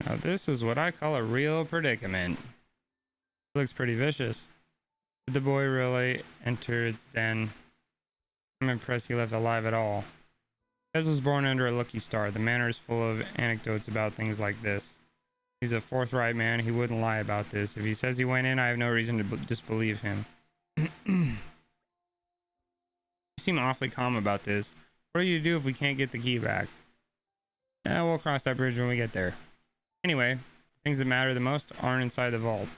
Now this is what I call a real predicament. Looks pretty vicious. Did the boy really enter its den? I'm impressed he left alive at all. Fez was born under a lucky star. The manor is full of anecdotes about things like this. He's a forthright man. He wouldn't lie about this. If he says he went in, I have no reason to disbelieve him. You seem awfully calm about this. What do you do if we can't get the key back? We'll cross that bridge when we get there. Anyway, things that matter the most aren't inside the vault.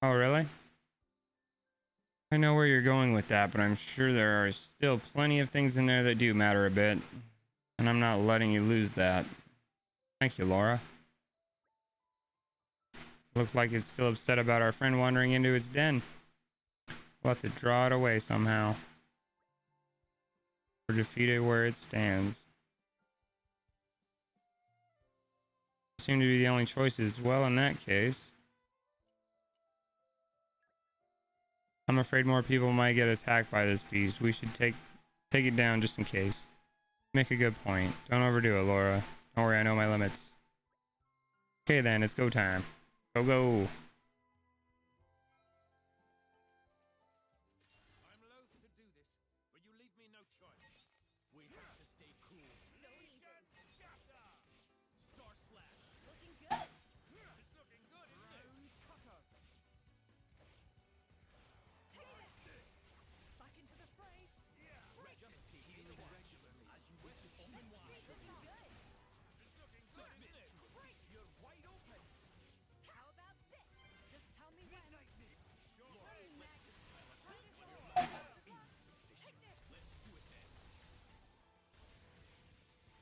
Oh, really? I know where you're going with that, but I'm sure there are still plenty of things in there that do matter a bit. And I'm not letting you lose that. Thank you, Laura. Looks like it's still upset about our friend wandering into its den. We'll have to draw it away somehow. Or defeat it where it stands. Seem to be the only choices. Well, in that case, I'm afraid more people might get attacked by this beast. We should take it down just in case. Make a good point. Don't overdo it, Laura. Don't worry, I know my limits. Okay then, it's go time. Go go. I'm loath to do this, but you leave me no choice. We have to stay cool. Don't even. Star Slash. Looking good. It's looking good, isn't it? Cutter. Take this! Back into the fray. Break. Just heal regularly as you wish. Looking good. It's looking good, isn't it? Great. You're wide open. How about this? Just tell me when. Midnight Miss. Sure. Let me magnify. Try this Take this. Let's do it then.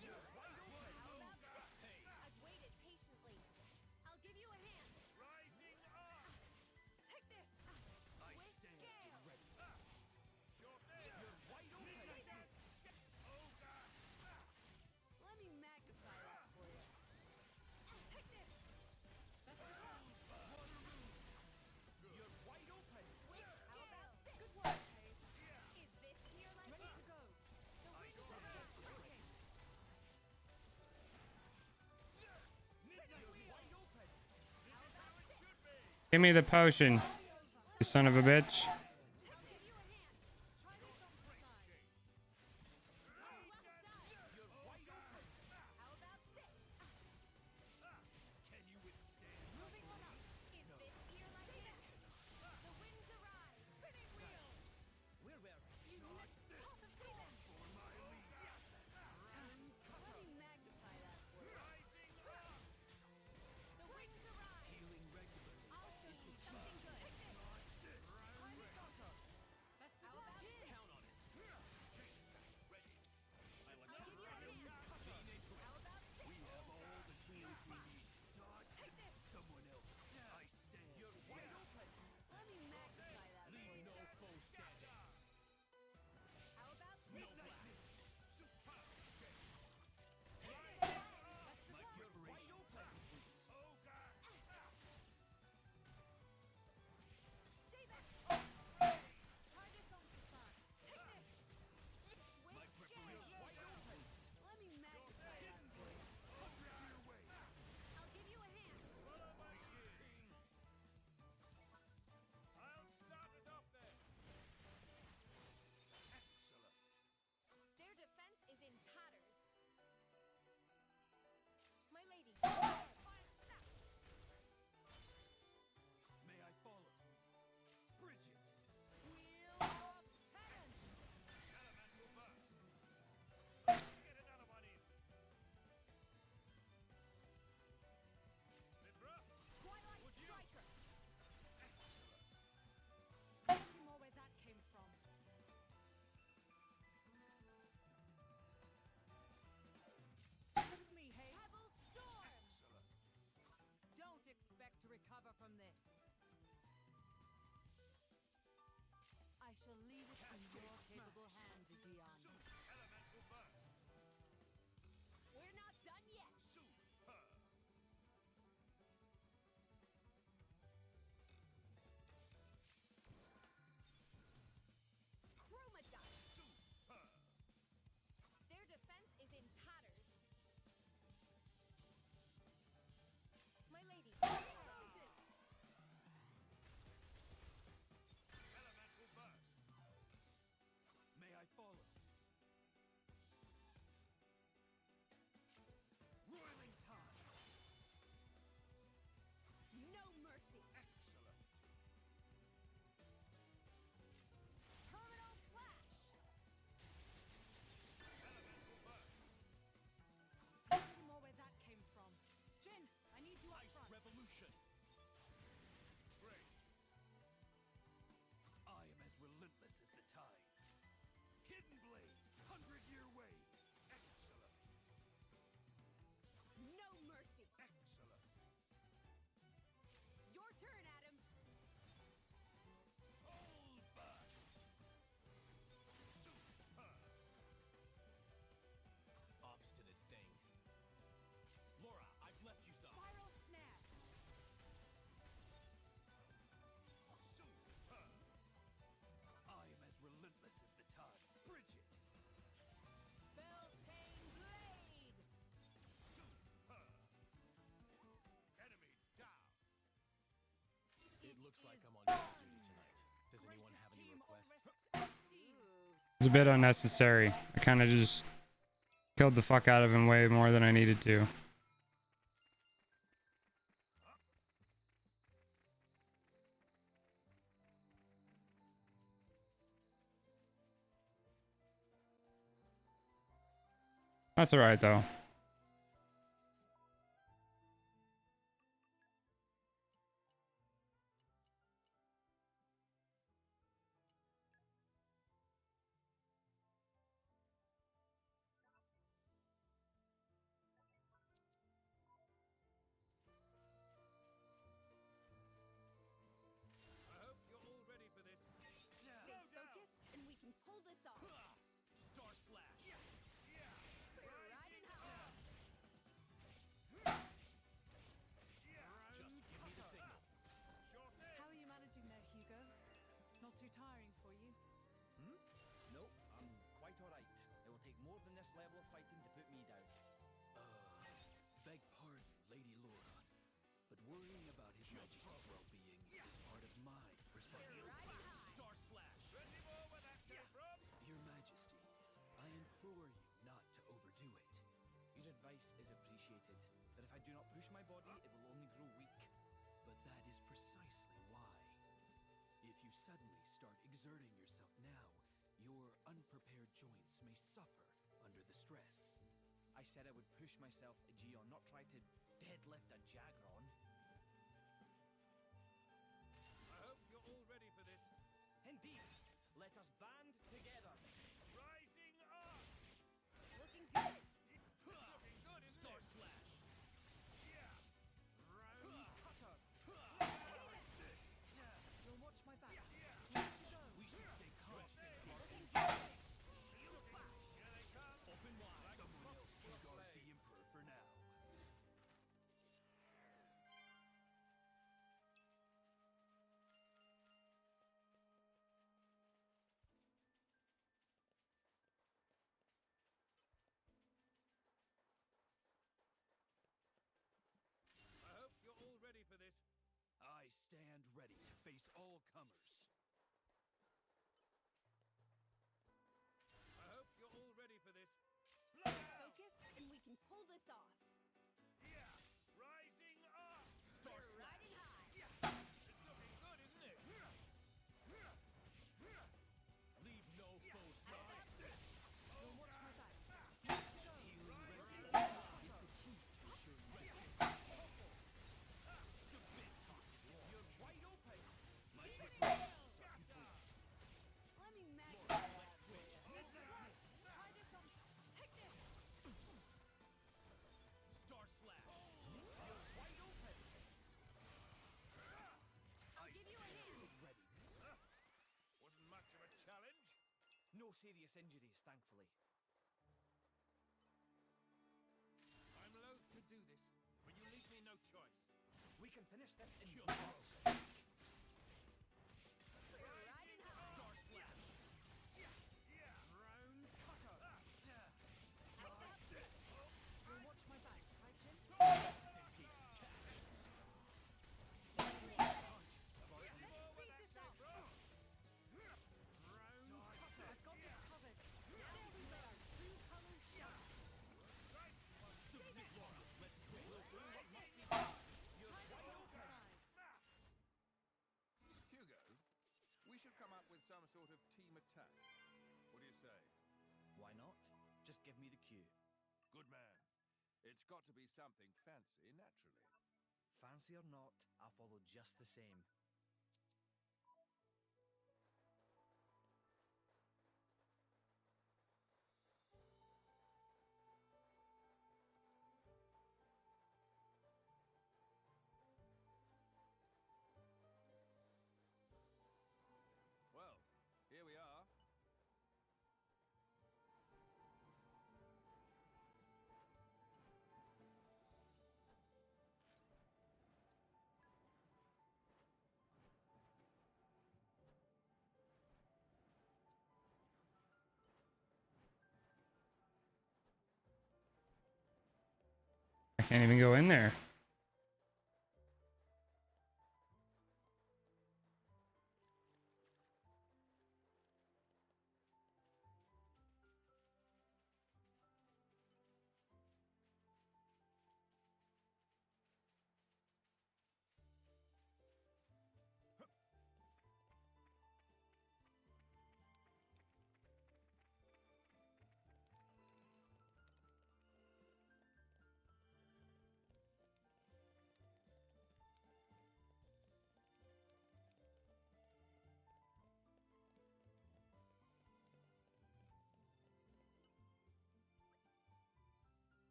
You're wide open. How about this? I've waited patiently. I'll give you a hand. Rising up. Take this! I With stand scale. ready. Sure thing. You're wide open. Oh God. Let me magnify that for you. Take this! Best of luck. You're wide open. How about this? Good work, Hayes. Is this here like Ready it? to go. The wind is breaking. You're wide open. How about this? Give me the potion, you son of a bitch. I'll give you a hand. Try this on the side. Well done. You're wide open. How about this? Can you withstand? Moving on up. Is this here like it? The winds arise. Spinning wheel. We're where You missed this. Off the them. for my leash. And recover from this. I shall leave it in your capable hands, Dion. Elemental burst. We're not done yet. Super. Chroma dust. Super. Their defense is in tatters. My lady. Roses. Elemental burst. May I follow? Roiling tide. No mercy. Excellent. Terminal flash. Elemental burst. Ask you more where that came from. Jin, I need you up Ice front. revolution. Great. I am as relentless as the tides. Hidden blade. 100-year wave. Excellent. No mercy. Excellent. Your turn, Adam. Soul burst. Super. Obstinate thing. Laura, I've left you some. Spiral snare. Super. I am as relentless as the tide. Bridget. Beltane blade. Super. Enemy down. It looks like I'm on guard duty tonight. Does anyone have any requests? It's a bit unnecessary. I kind of just killed the fuck out of him way more than I needed to. That's alright though. I hope you're all ready for this. Stay focused, and we can pull this off. Star slash. We're riding high. Just give me the signal. Sure thing. How are you managing there, Hugo? Not too tiring for you? No, I'm quite alright. It will take more than this level of fighting to put me down. Beg pardon, Lady Laura, but worrying about His Majesty's well-being is part of my responsibility. Star slash! Ready more when that came from? Your Majesty, I implore you not to overdo it. Your advice is appreciated, but if I do not push my body, it will only grow weak. But that is precisely why. If you suddenly start exerting yourself now, your unprepared joints may suffer under the stress. I said I would push myself, Gion, not try to deadlift a Jagron. I hope you're all ready for this. Indeed, let us band together. Rising up. Looking good. Looking good, isn't Star it? slash! Yeah. Round cutter! You'll watch my back. We should stay constant. Here they come. Open wide. Someone else can guard the Emperor for now. I hope you're all ready for this. I stand ready to face all comers. I hope you're all ready for this. Focus, and we can pull this off. Yeah. Rising up. Star We're slash. riding high. It's looking good, isn't it? Leave no foe I side. got this. You'll watch my back. Healing regularly is the key to ensuring rest. Submit. You're wide open! My preparations are complete. Let me magnify that for you. Try this on. Take this. No serious injuries, thankfully. I'm loath to do this, but you leave me no choice. We can finish this in Sure. tomorrow's. Riding high. Star slash. Round cutter. You'll watch my back, right, Jin? Speed this up. I've got this covered. Now we let our true colors shine. Hugo, we should come up with some sort of team attack. What do you say? Why not? Just give me the cue. Good man. It's got to be something fancy, naturally. Fancy or not, I'll follow just the same. Well, here we are. I can't even go in there.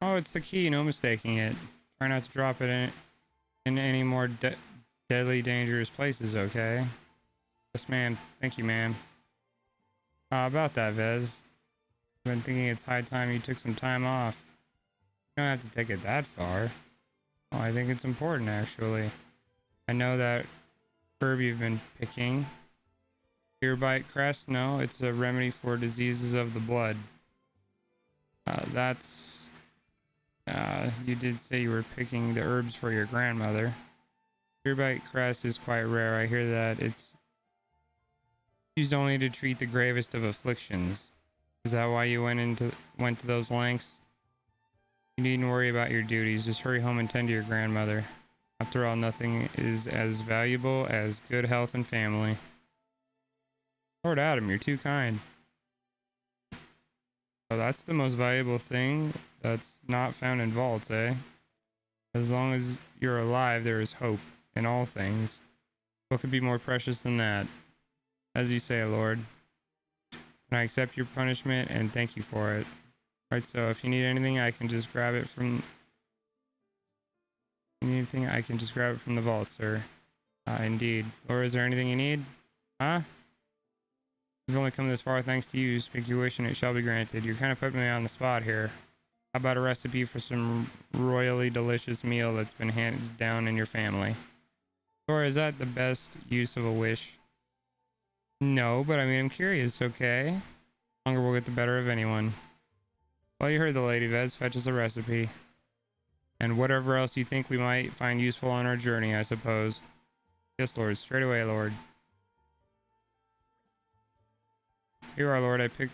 Oh, it's the key. No mistaking it. Try not to drop it in any more deadly, dangerous places, okay? Yes, ma'am. Thank you, ma'am. About that, Vez. I've been thinking it's high time you took some time off. You don't have to take it that far. Oh, I think it's important, actually. I know that herb you've been picking. Ear bite crest? No, it's a remedy for diseases of the blood. You did say you were picking the herbs for your grandmother. Earbite crest is quite rare. I hear that it's used only to treat the gravest of afflictions. Is that why you went to those lengths? You needn't worry about your duties. Just hurry home and tend to your grandmother. After all, nothing is as valuable as good health and family. Lord Adam, you're too kind. Oh, that's the most valuable thing that's not found in vaults, eh? As long as you're alive, there is hope in all things. What could be more precious than that? As you say, Lord. And I accept your punishment and thank you for it. Alright, so if you need anything, I can just grab it from... the vault, sir. Indeed. Lord, is there anything you need? Huh? We've only come this far thanks to you. Speak your wish and it shall be granted. You're kind of putting me on the spot here. How about a recipe for some royally delicious meal that's been handed down in your family? Or is that the best use of a wish? No, but I mean, I'm curious, okay? The longer will get the better of anyone. Well, you heard the lady, Vez. Fetch us a recipe. And whatever else you think we might find useful on our journey, I suppose. Yes, Lord. Straight away, Lord. Here are, Lord. I picked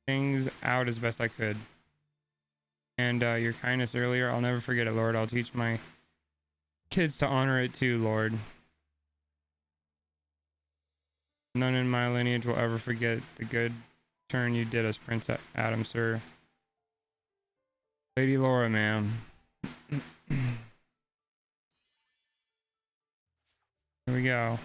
things out as best I could. And your kindness earlier, I'll never forget it, Lord. I'll teach my kids to honor it too, Lord. None in my lineage will ever forget the good turn you did us, Prince Adam, sir. Lady Laura, ma'am. Here we go.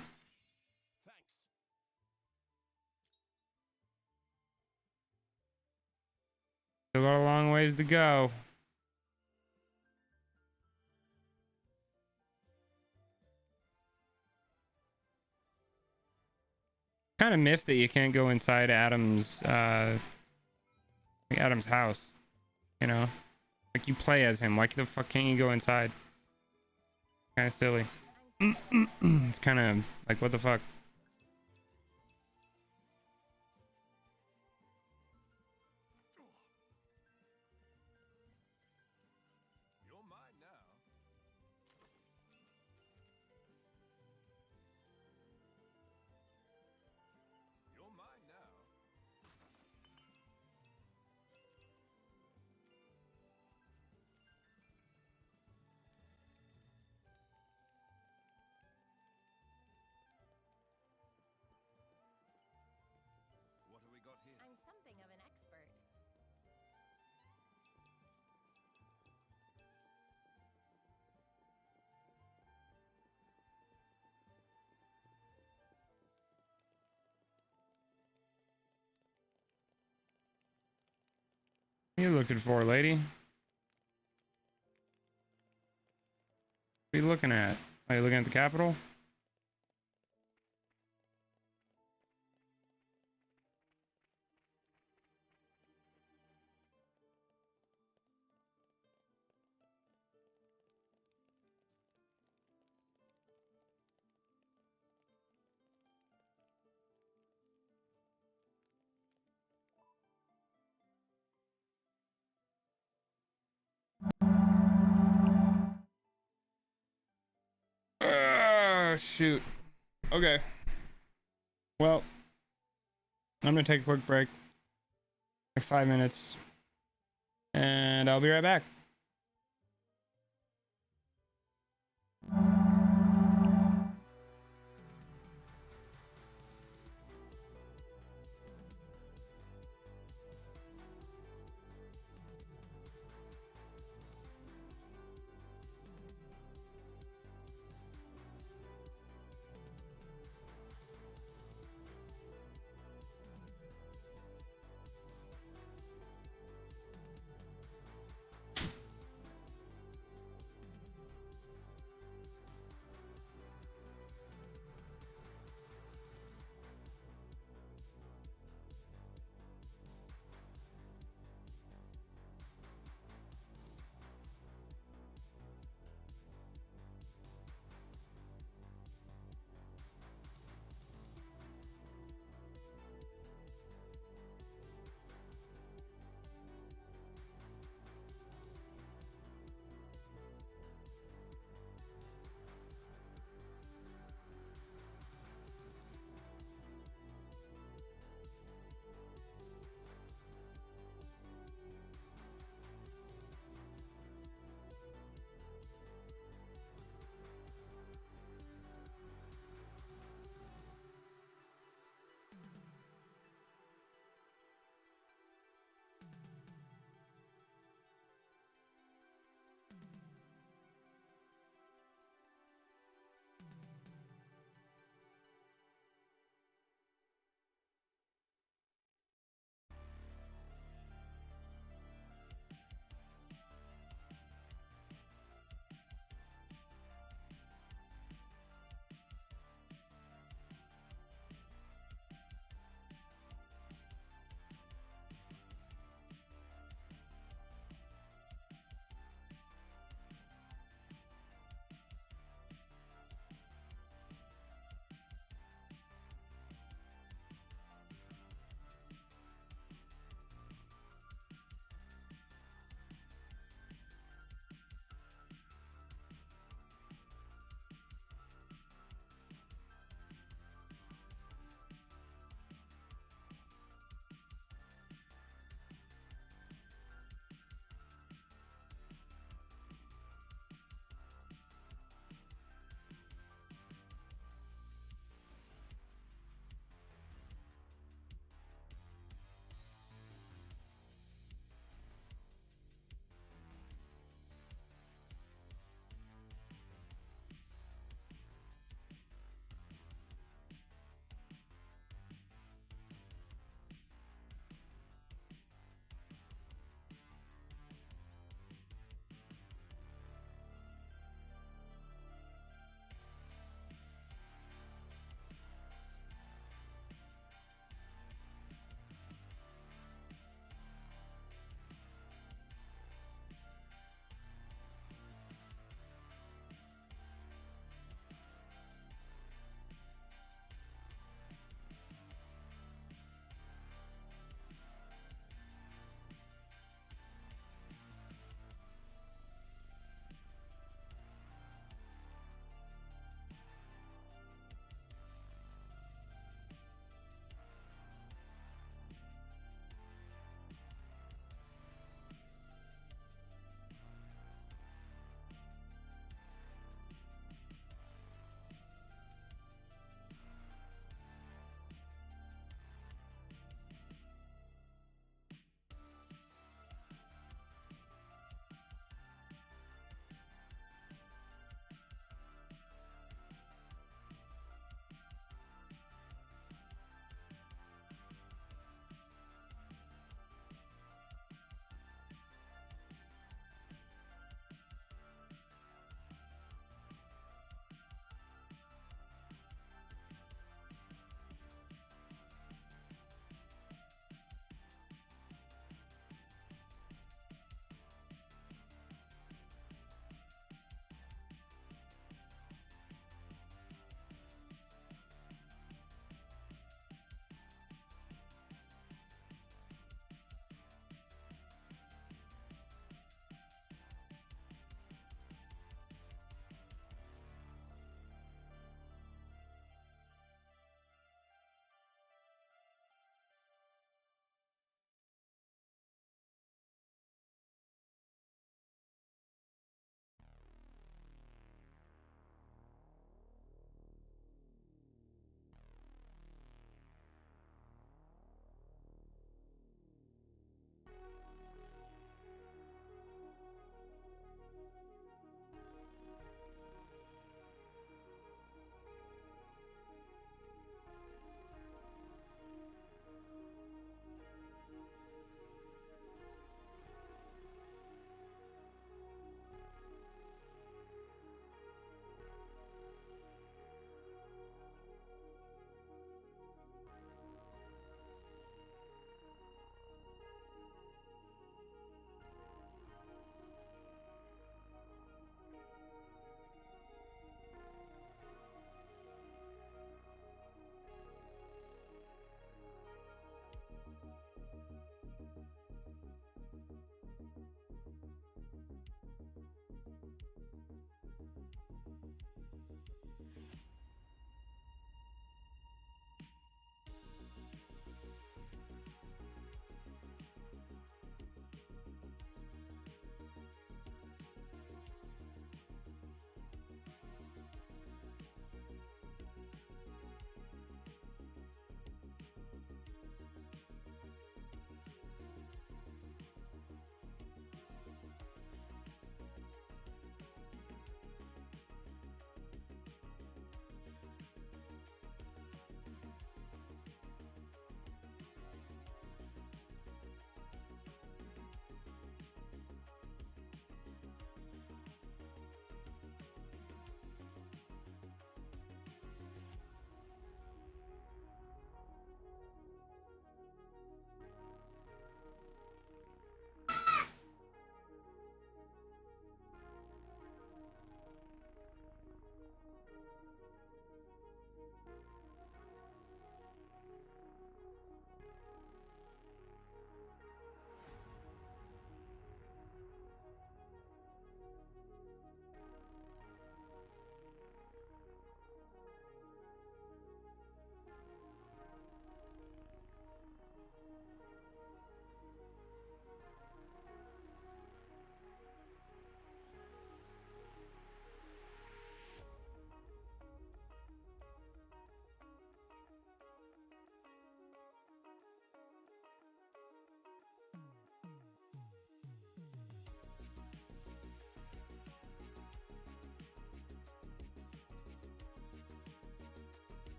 Still got a long ways to go. Kind of miffed that you can't go inside Adam's house. You know, like you play as him. Why the fuck can't you go inside? Kind of silly. It's kind of like, what the fuck? You're mine now. You're mine now. What have we got here? I'm something of an expert. What are you looking for, lady? What are you looking at? Are you looking at the Capitol? Shoot. Okay. Well, I'm gonna take a quick break, like 5 minutes, and I'll be right back.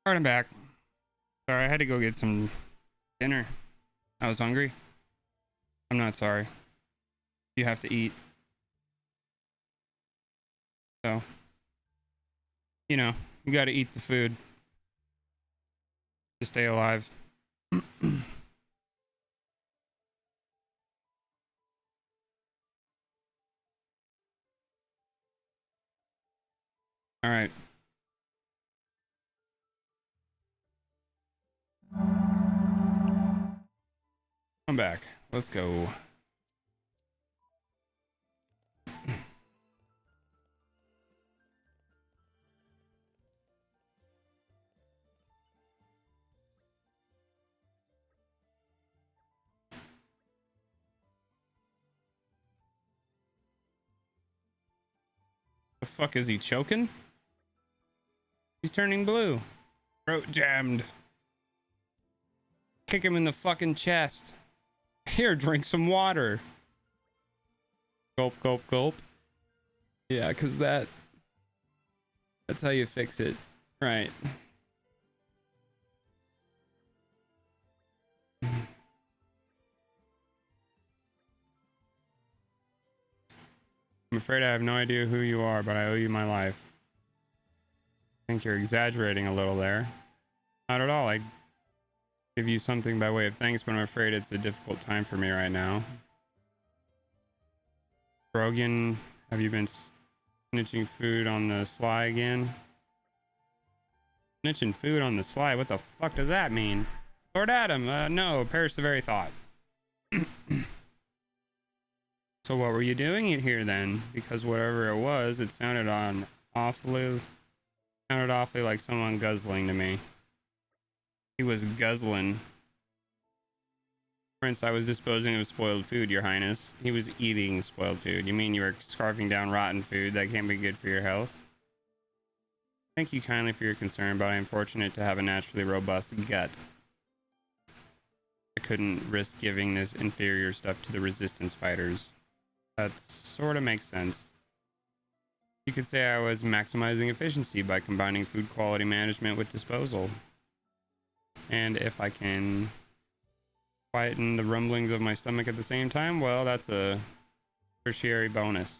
Alright, I'm back. Sorry, I had to go get some dinner. I was hungry. I'm not sorry. You have to eat. So, you know, you gotta eat the food to stay alive. Alright. I'm back. Let's go. The fuck is he choking? He's turning blue. Throat jammed. Kick him in the fucking chest. Here, drink some water. Gulp, gulp, gulp. Yeah, cause that's how you fix it. Right. I'm afraid I have no idea who you are, but I owe you my life. I think you're exaggerating a little there. Not at all. I give you something by way of thanks, but I'm afraid it's a difficult time for me right now. Brogan, have you been snitching food on the sly again? Snitching food on the sly? What the fuck does that mean? Lord Adam, no, perish the very thought. So what were you doing it here then? Because whatever it was, it sounded awfully like someone guzzling to me. He was guzzling. Prince, I was disposing of spoiled food, Your Highness. He was eating spoiled food. You mean you were scarfing down rotten food? That can't be good for your health. Thank you kindly for your concern, but I am fortunate to have a naturally robust gut. I couldn't risk giving this inferior stuff to the resistance fighters. That sort of makes sense. You could say I was maximizing efficiency by combining food quality management with disposal. And if I can quieten the rumblings of my stomach at the same time, well, that's a tertiary bonus.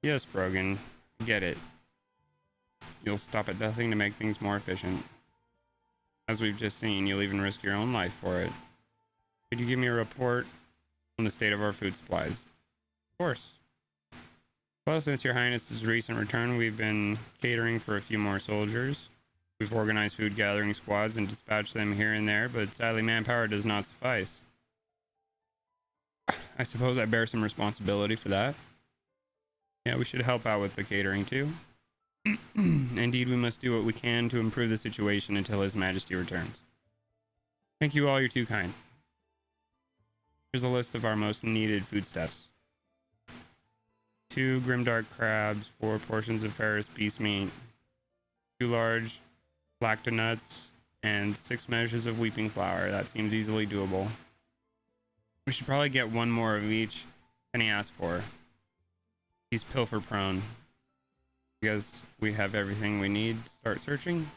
Yes, Brogan, get it. You'll stop at nothing to make things more efficient. As we've just seen, you'll even risk your own life for it. Could you give me a report on the state of our food supplies? Of course. Well, since Your Highness's recent return, we've been catering for a few more soldiers. We've organized food gathering squads and dispatched them here and there, but sadly manpower does not suffice. I suppose I bear some responsibility for that. Yeah, we should help out with the catering too. Indeed, we must do what we can to improve the situation until His Majesty returns. Thank you all, you're too kind. Here's a list of our most needed foodstuffs. 2 grimdark crabs, 4 portions of Ferris beast meat, 2 large lactonuts, and 6 measures of weeping flour. That seems easily doable. We should probably get 1 more of each than he asked for. He's pilfer prone. I guess we have everything we need to start searching.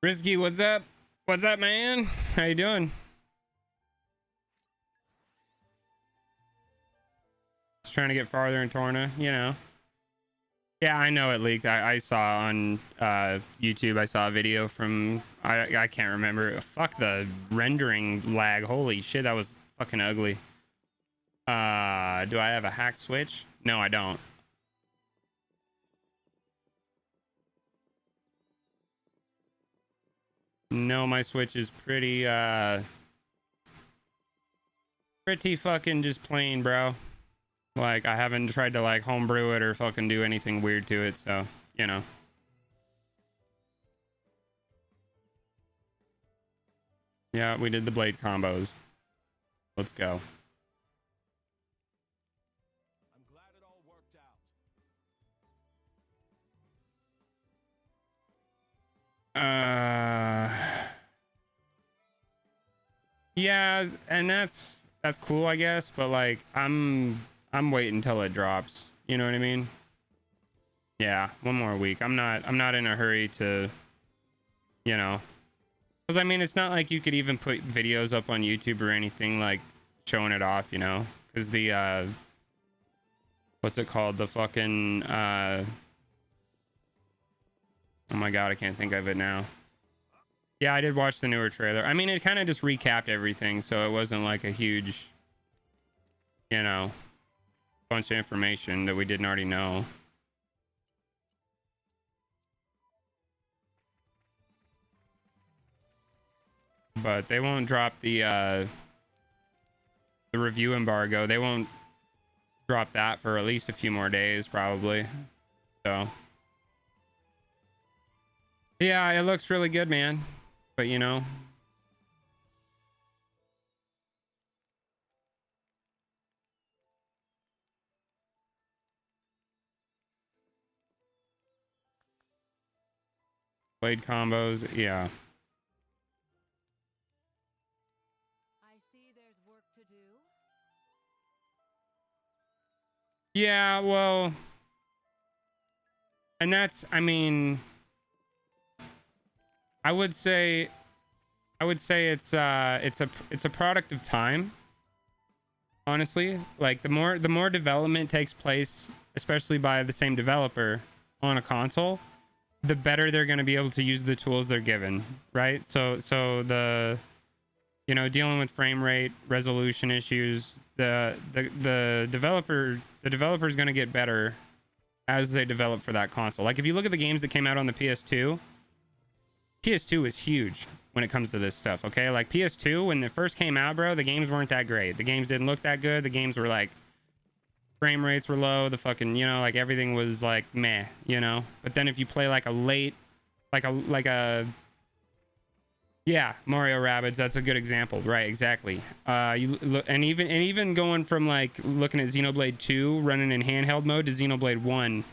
Risky, what's up? What's up, man? How you doing? Just trying to get farther in Torna, you know. Yeah, I know it leaked. I saw on YouTube, I saw a video from, I can't remember. Fuck the rendering lag. Holy shit, that was fucking ugly. Do I have a hack switch? No, I don't. No, my Switch is pretty Pretty fucking just plain, bro. Like, I haven't tried to like homebrew it or fucking do anything weird to it, so, you know. Yeah, we did the blade combos. Let's go. I'm glad it all worked out. Yeah, and that's cool, I guess, but like I'm waiting until it drops. You know what I mean? Yeah, one more week. I'm not in a hurry to, you know, because I mean it's not like you could even put videos up on YouTube or anything like showing it off, you know, because the what's it called, the fucking oh my god, I can't think of it now. Yeah, I did watch the newer trailer. I mean, it kind of just recapped everything, so it wasn't like a huge, you know, bunch of information that we didn't already know. But they won't drop the review embargo. They won't drop that for at least a few more days, probably. So, yeah, it looks really good, man. But you know, blade combos, yeah. I see there's work to do. Yeah, well, and that's, I mean, I would say it's a product of time. Honestly, like the more development takes place, especially by the same developer on a console, the better they're going to be able to use the tools they're given, right? So the, you know, dealing with frame rate, resolution issues, the developer is going to get better as they develop for that console. Like if you look at the games that came out on the PS2 is huge when it comes to this stuff, okay? Like PS2, when it first came out, bro, the games weren't that great. The games didn't look that good. The games were like, frame rates were low. The fucking, you know, like everything was like meh, you know? But then if you play like a late, like a yeah, Mario Rabbids, that's a good example, right? Exactly. You look, and even going from like looking at Xenoblade 2 running in handheld mode to Xenoblade 1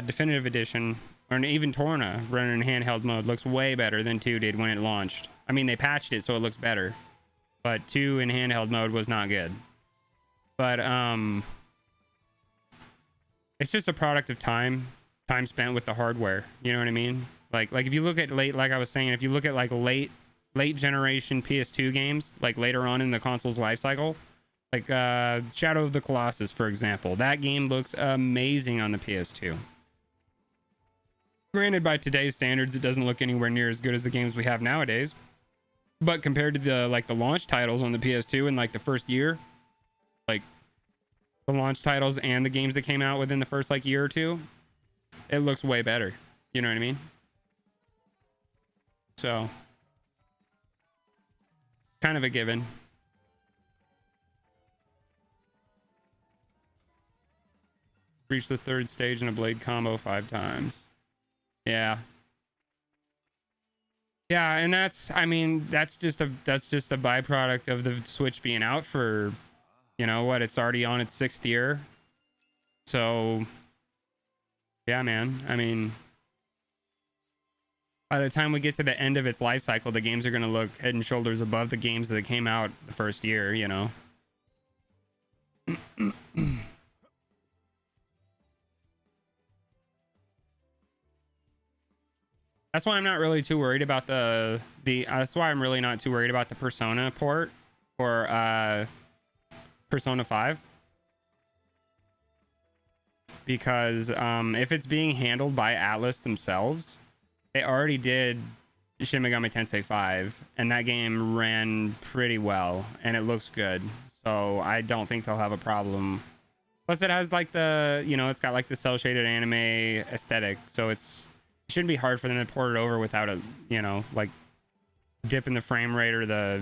definitive edition, or even Torna running in handheld mode looks way better than 2 did when it launched. I mean, they patched it so it looks better, but 2 in handheld mode was not good. But it's just a product of time spent with the hardware. You know what I mean? Like if you look at like I was saying, if you look at like late generation PS2 games, like later on in the console's life cycle, like Shadow of the Colossus, for example, that game looks amazing on the PS2. Granted, by today's standards, it doesn't look anywhere near as good as the games we have nowadays. But compared to the launch titles on the PS2 in like the first year, like the launch titles and the games that came out within the first like year or two, it looks way better. You know what I mean? So, kind of a given. Reach the 3rd stage in a blade combo 5 times. Yeah. Yeah, and that's, I mean, that's just a byproduct of the Switch being out for, you know what, it's already on its 6th year. So, yeah, man. I mean, by the time we get to the end of its life cycle, the games are going to look head and shoulders above the games that came out the first year, you know. That's why I'm not really too worried about that's why I'm really not too worried about the Persona port for Persona 5. Because if it's being handled by Atlas themselves, they already did Shin Megami Tensei 5, and that game ran pretty well, and it looks good. So I don't think they'll have a problem. Plus, it has like the, you know, it's got like the cel-shaded anime aesthetic, so it shouldn't be hard for them to port it over without a, you know, like dip in the frame rate or the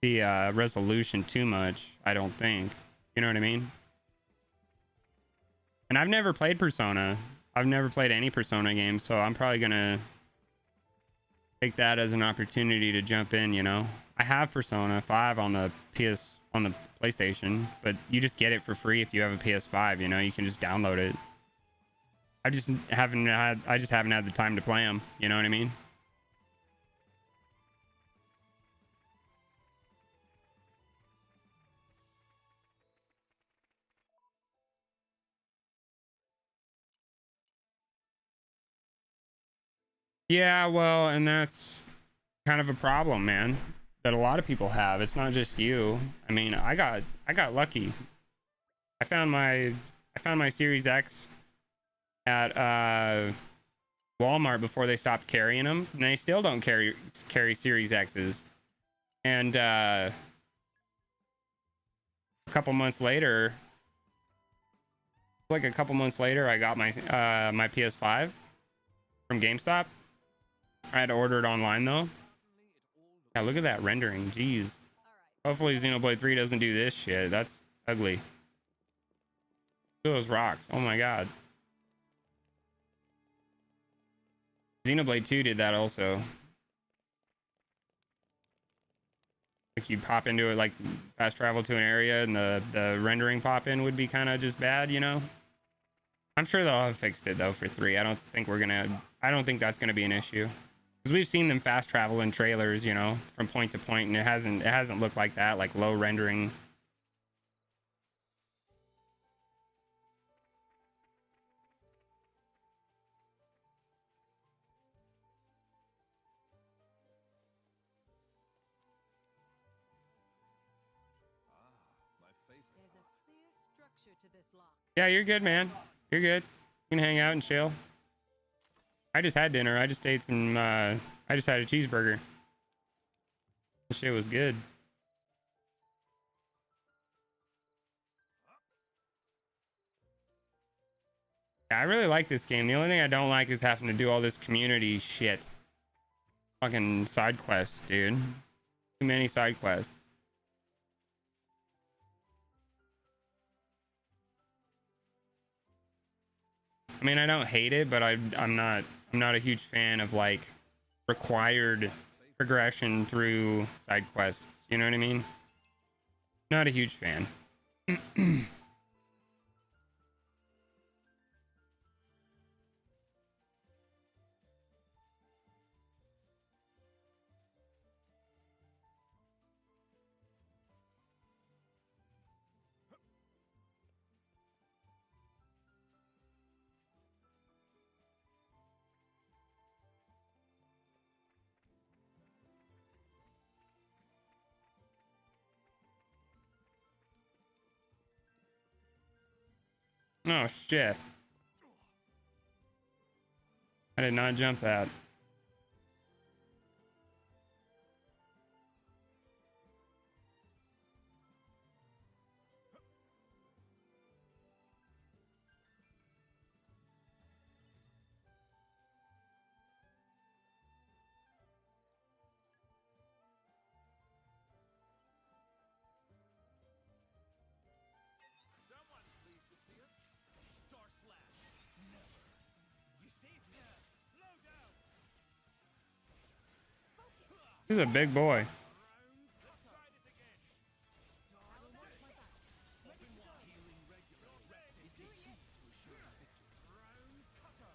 the resolution too much, I don't think. You know what I mean? And I've never played Persona. I've never played any Persona game, so I'm probably gonna take that as an opportunity to jump in, you know. I have Persona 5 on the PlayStation, but you just get it for free if you have a PS5, you know. You can just download it. I just haven't had the time to play them, you know what I mean? Yeah, well, and that's kind of a problem, man, that a lot of people have. It's not just you. I mean, I got lucky. I found my Series X at Walmart before they stopped carrying them, and they still don't carry Series X's. And a couple months later, I got my my PS5 from GameStop. I had to order it online though. Yeah, look at that rendering. Jeez. Hopefully Xenoblade 3 doesn't do this shit. That's ugly. Look at those rocks. Oh my god. Xenoblade 2 did that also. Like you pop into it, like fast travel to an area, and the rendering pop in would be kind of just bad, you know. I'm sure they'll have fixed it though for 3. I don't think that's gonna be an issue. Because we've seen them fast travel in trailers, you know, from point to point, and it hasn't looked like that, like low rendering. There's a clear structure to this lock. Yeah, you're good, man. You're good. You can hang out and chill. I just had dinner. I just ate some I just had a cheeseburger. This shit was good. Yeah, I really like this game. The only thing I don't like is having to do all this community shit. Fucking side quests, dude. Too many side quests. I mean, I don't hate it, but I'm not a huge fan of like required progression through side quests. You know what I mean? Not a huge fan. Oh shit. I did not jump that. Someone please to see us. Star Slash. Never. You saved me. Slow down. This is a big boy. Let's try this again. Open wide. Healing regular. Rest is the key to assuring victory. Round cutter.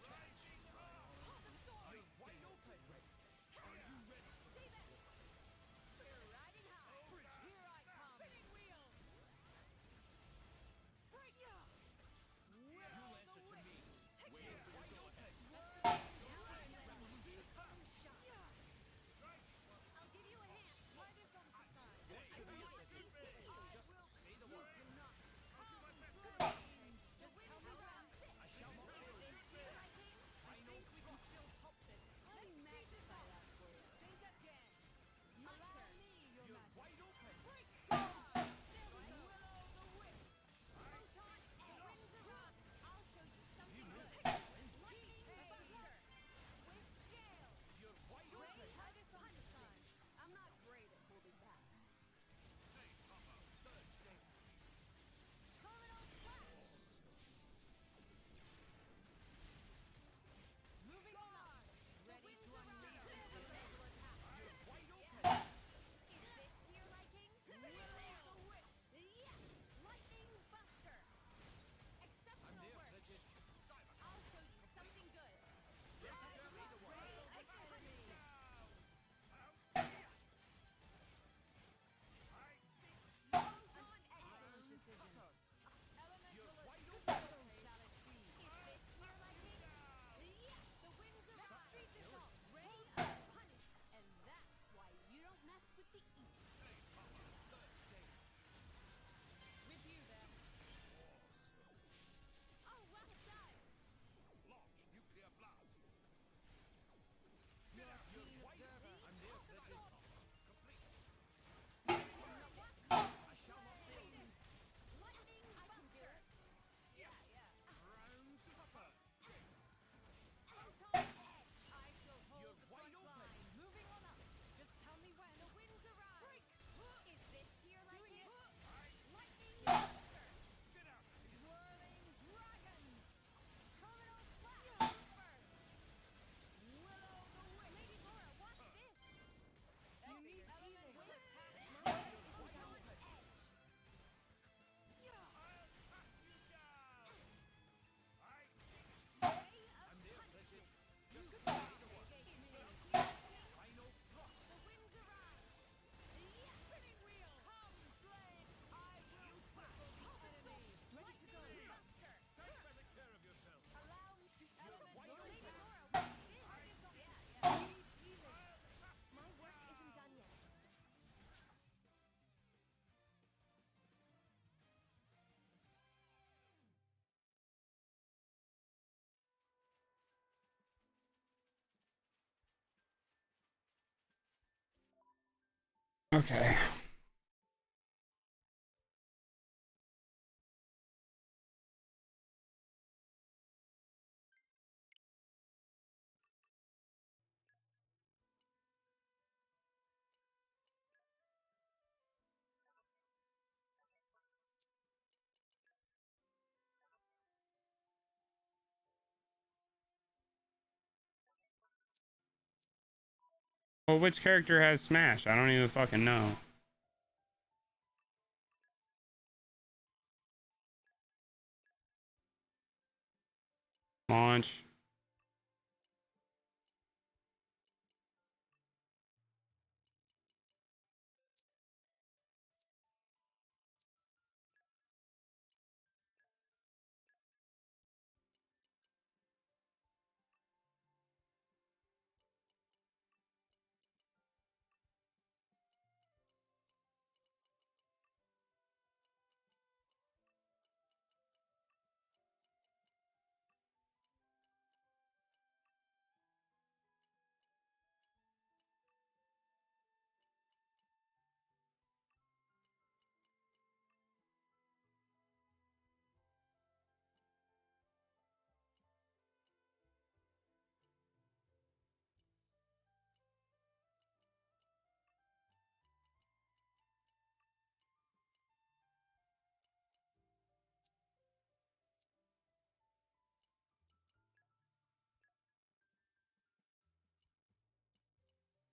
Raging hard. Eyes wide open. Are you ready? Stay back. We're riding high. Here I come. Spinning wheel. Right ya. You answer to me. Wait for your go ahead. I'll give Okay. Well, which character has Smash? I don't even fucking know. Launch.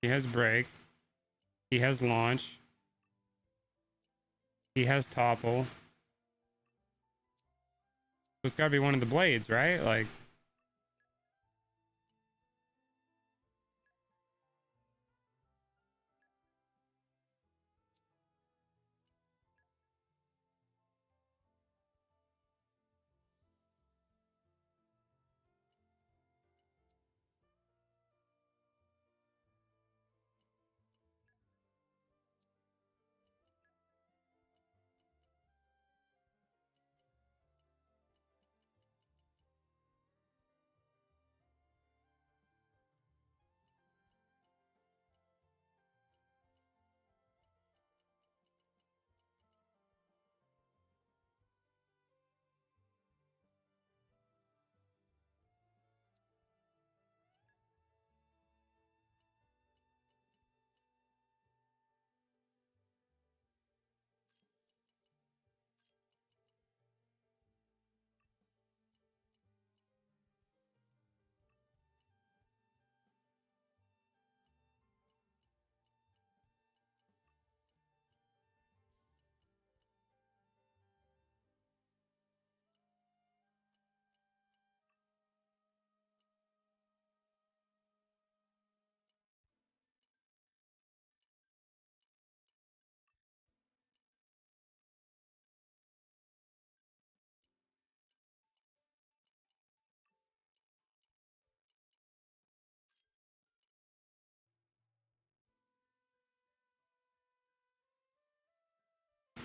He has break. He has launch. He has topple. So it's gotta be one of the blades, right? Like,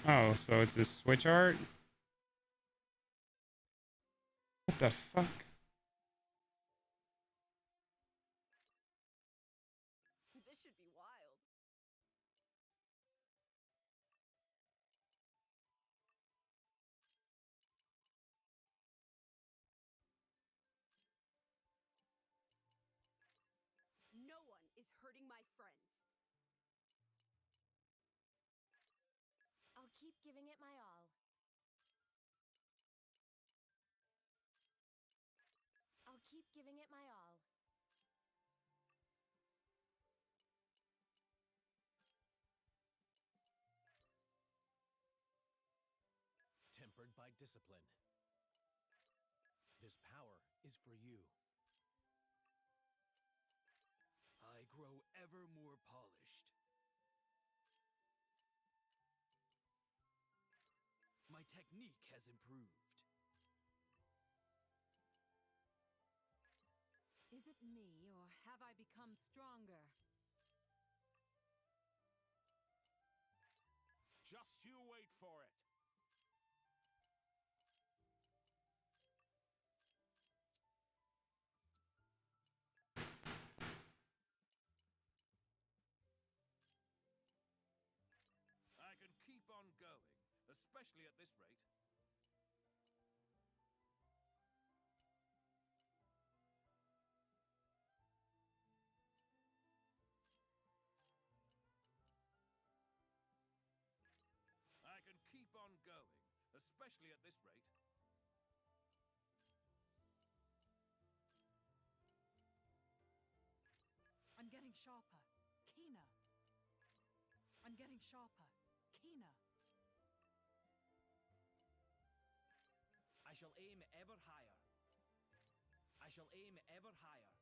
oh, so it's a switch art? What the fuck? This should be wild. No one is hurting my friends. I'll keep giving it my all. I'll keep giving it my all. Tempered by discipline. This power is for you. I grow ever more polished. My technique has improved. Is it me, or have I become stronger? Just you wait for it. especially at this rate. I can keep on going, especially at this rate. I'm getting sharper, keener. I'm getting sharper, keener. I shall aim ever higher. I shall aim ever higher.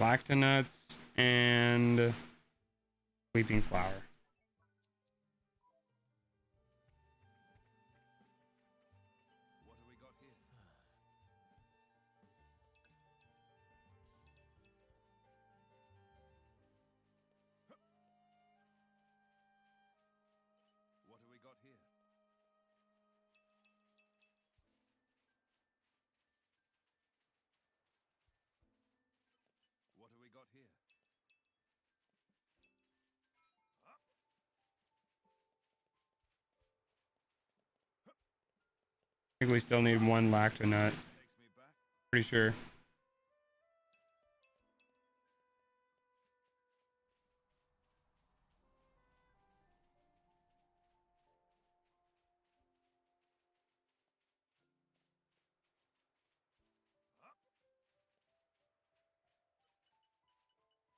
Lactonuts and weeping flower. What do we got here? What do we got here? What do we got here? I think we still need one lactonut. Takes me back. Pretty sure.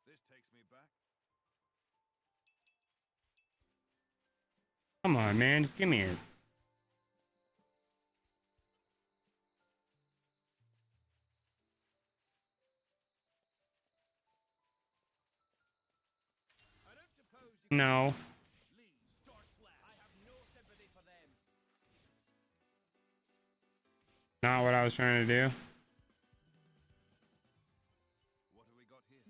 This takes me back. Come on, man. Just give me it. I don't suppose you No. Lee, Star Slash. I have no sympathy for them. Not what I was trying to do. What do we got here?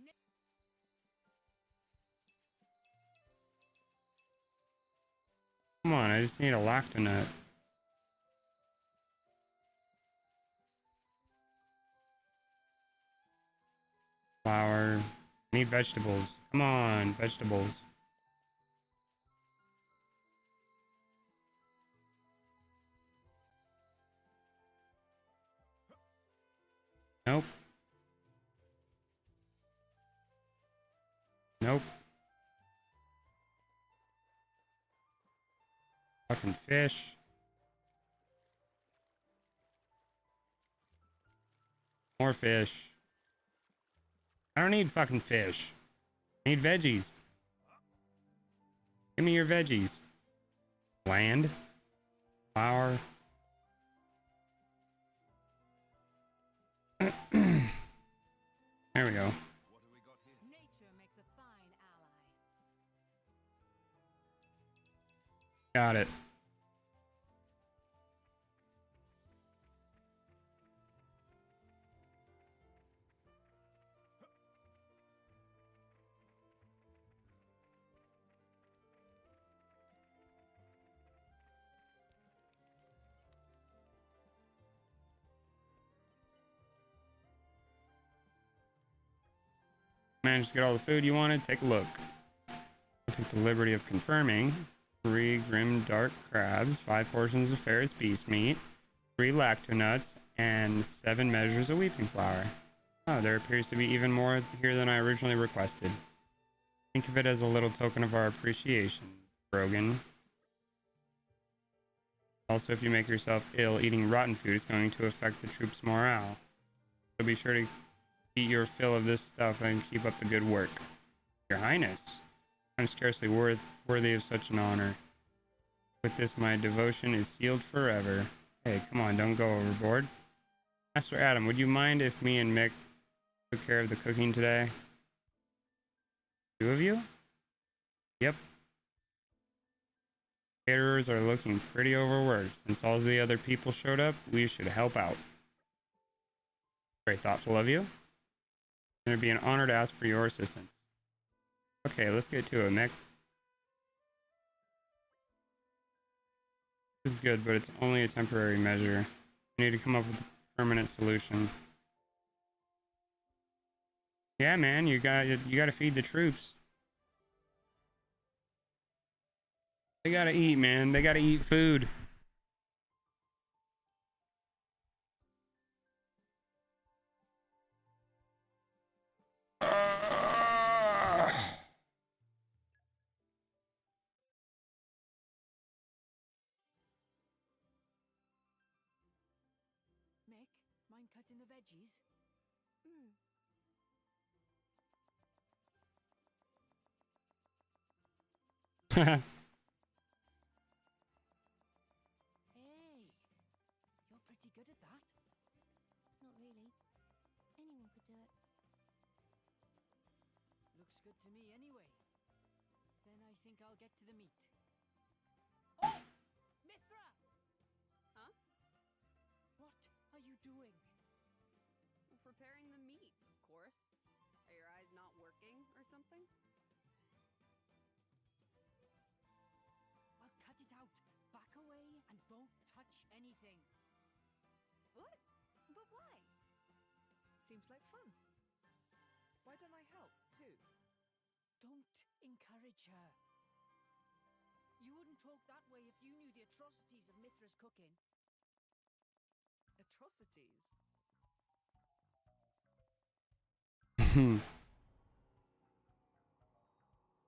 Come on, I just need a lactonut. Flour. Need vegetables. Come on, vegetables. Nope. Nope. Fucking fish. More fish. I don't need fucking fish. I need veggies. Give me your veggies. Land. Flour. There we go. What do we got here? Nature makes a fine ally. Got it. Managed to get all the food you wanted. Take a look. I'll take the liberty of confirming. 3 grim dark crabs, 5 portions of Ferris beast meat, 3 lactonuts, and 7 measures of weeping flour. Oh, there appears to be even more here than I originally requested. Think of it as a little token of our appreciation, Brogan. Also, if you make yourself ill, eating rotten food is going to affect the troops' morale. So be sure to eat your fill of this stuff and keep up the good work. Your Highness, I'm scarcely worthy of such an honor. With this, my devotion is sealed forever. Hey, come on, don't go overboard. Master Adam, would you mind if me and Mick took care of the cooking today? 2 of you? Yep. Caterers are looking pretty overworked. Since all the other people showed up, we should help out. Very thoughtful of you. It'd be an honor to ask for your assistance. Okay, let's get to it, Mick. This is good, but it's only a temporary measure. We need to come up with a permanent solution. Yeah, man, you gotta feed the troops. They gotta eat, man. They gotta eat food. Mick, mind cutting the veggies? Hey, you're pretty good at that. Not really. Anyone could do it. Looks good to me anyway. Then I think I'll get to the meat. Oh! Mithra! Huh? What are you doing? I'm preparing the meat, of course. Are your eyes not working or something? I'll cut it out. Back away and don't touch anything. What? But why? Seems like fun. Why don't I help, too? Don't encourage her. You wouldn't talk that way if you knew the atrocities of Mithra's cooking. Atrocities?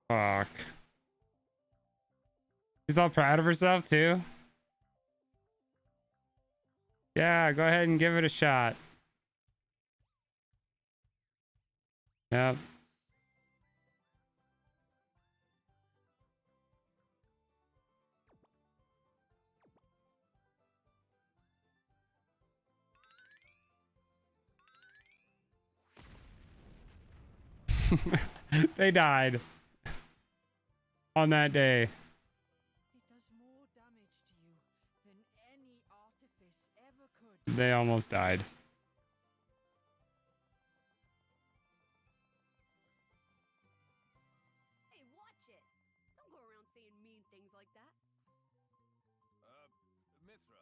Fuck. She's all proud of herself too. Yeah, go ahead and give it a shot. Yep. They died on that day. It does more damage to you than any artifice ever could. They almost died. Hey, watch it! Don't go around saying mean things like that. Mithra.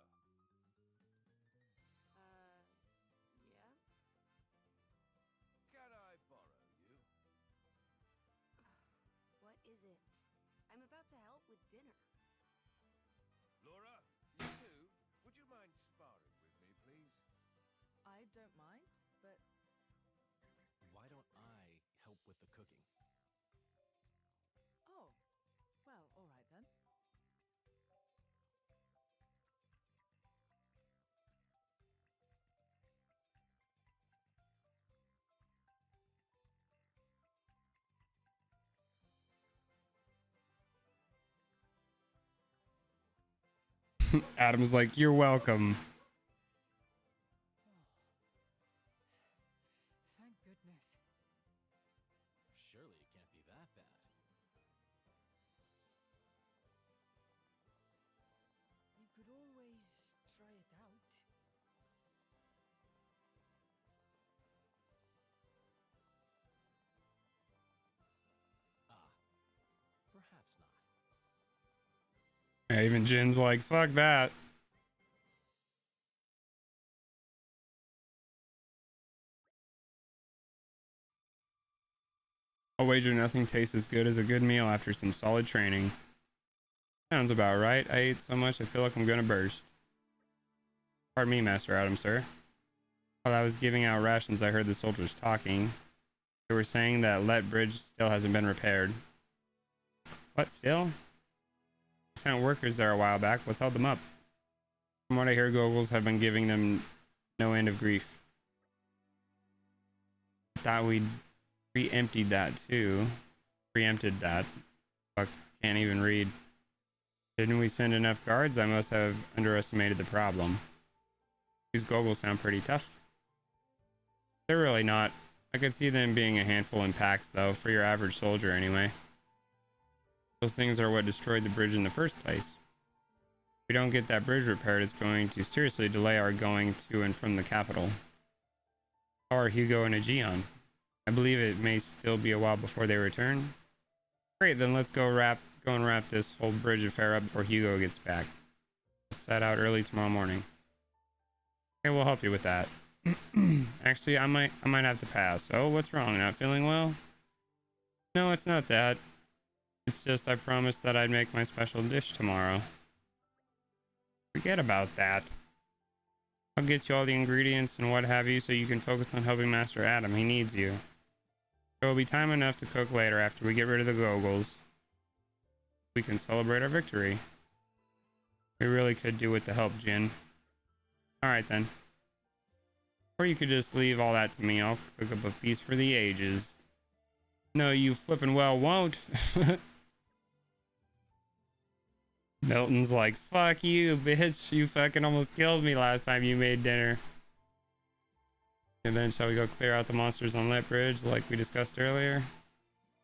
Yeah? Can I borrow you? What is it? I'm about to help with dinner. Laura, you too? Would you mind sparring with me, please? I don't mind, but Why don't I help with the cooking? oh, well, all right then. Adam's like, you're welcome. Thank goodness. Surely it can't be that bad. You could always try it out. Perhaps not. Yeah, even Jin's like, fuck that. I'll wager nothing tastes as good as a good meal after some solid training. Sounds about right. I ate so much I feel like I'm gonna burst. Pardon me, Master Adam, sir. While I was giving out rations, I heard the soldiers talking. They were saying that Let Bridge still hasn't been repaired. What, still? I sent workers there a while back. What's held them up? From what I hear, Goggles have been giving them no end of grief. Thought we'd preempted that too. Preempted that. Fuck, can't even read. Didn't we send enough guards? I must have underestimated the problem. These goggles sound pretty tough. They're really not. I could see them being a handful in packs though, for your average soldier anyway. Those things are what destroyed the bridge in the first place. If we don't get that bridge repaired, it's going to seriously delay our going to and from the capital. How are Hugo and Aegeon? I believe it may still be a while before they return. Great, then let's go and wrap this whole bridge affair up before Hugo gets back. We'll set out early tomorrow morning. Okay, we'll help you with that. Actually, I might have to pass. Oh, what's wrong? Not feeling well? No, it's not that. It's just I promised that I'd make my special dish tomorrow. Forget about that. I'll get you all the ingredients and what have you so you can focus on helping Master Adam. He needs you. There will be time enough to cook later after we get rid of the goggles. We can celebrate our victory. We really could do with the help, Jin. Alright then. Or you could just leave all that to me. I'll cook up a feast for the ages. No, you flippin' well won't. Milton's like, fuck you, bitch. You fucking almost killed me last time you made dinner. And then shall we go clear out the monsters on Lit Bridge like we discussed earlier?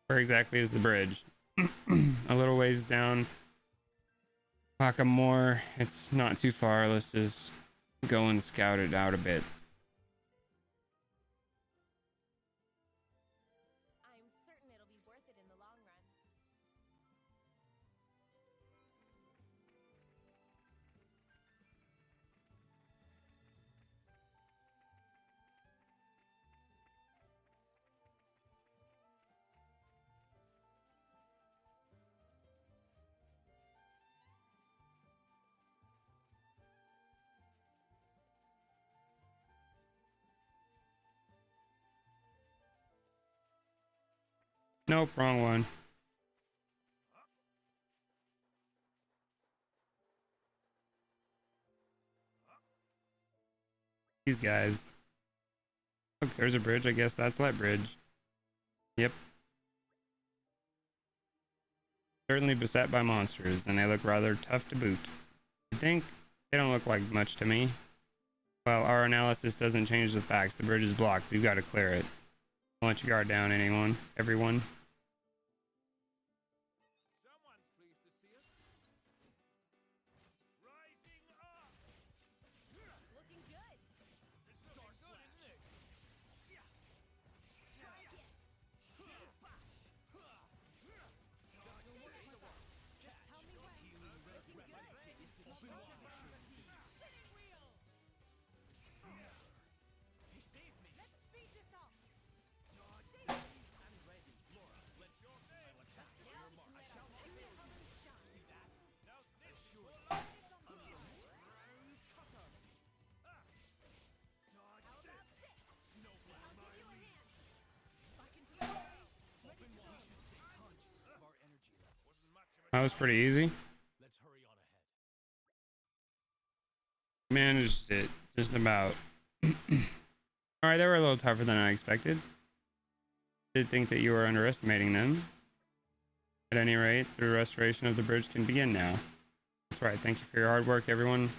Where exactly is the bridge? A little ways down Hockamore. It's not too far. Let's just go and scout it out a bit. I'm certain it'll be worth it in the long run. Nope, wrong one. These guys. Look, there's a bridge. I guess that's that bridge. Yep. Certainly beset by monsters, and they look rather tough to boot. I think they don't look like much to me. Well, our analysis doesn't change the facts. The bridge is blocked. We've got to clear it. Don't let your guard down, everyone. Someone's pleased to see us. Rising up! Looking good. It's looking good, isn't it? Yeah. Try again. Just tell me when. Looking good. Spinning wheel! You saved me. Let's speed this up. I'm ready. Laura, let's Your name! I'll attack Now your we mark. can I let shall our hit true it. colors shine. See that? Now this Sure. will... Cutter. How about this? Snowblower. I'll give you a hand. Back into the fray. Ready to go. We should stay conscious of our energy levels. Wasn't much of a That was pretty easy. Let's hurry on ahead. Managed it, just about. Alright, they were a little tougher than I expected. Did think that you were underestimating them. At any rate, the restoration of the bridge can begin now. That's right, thank you for your hard work, everyone.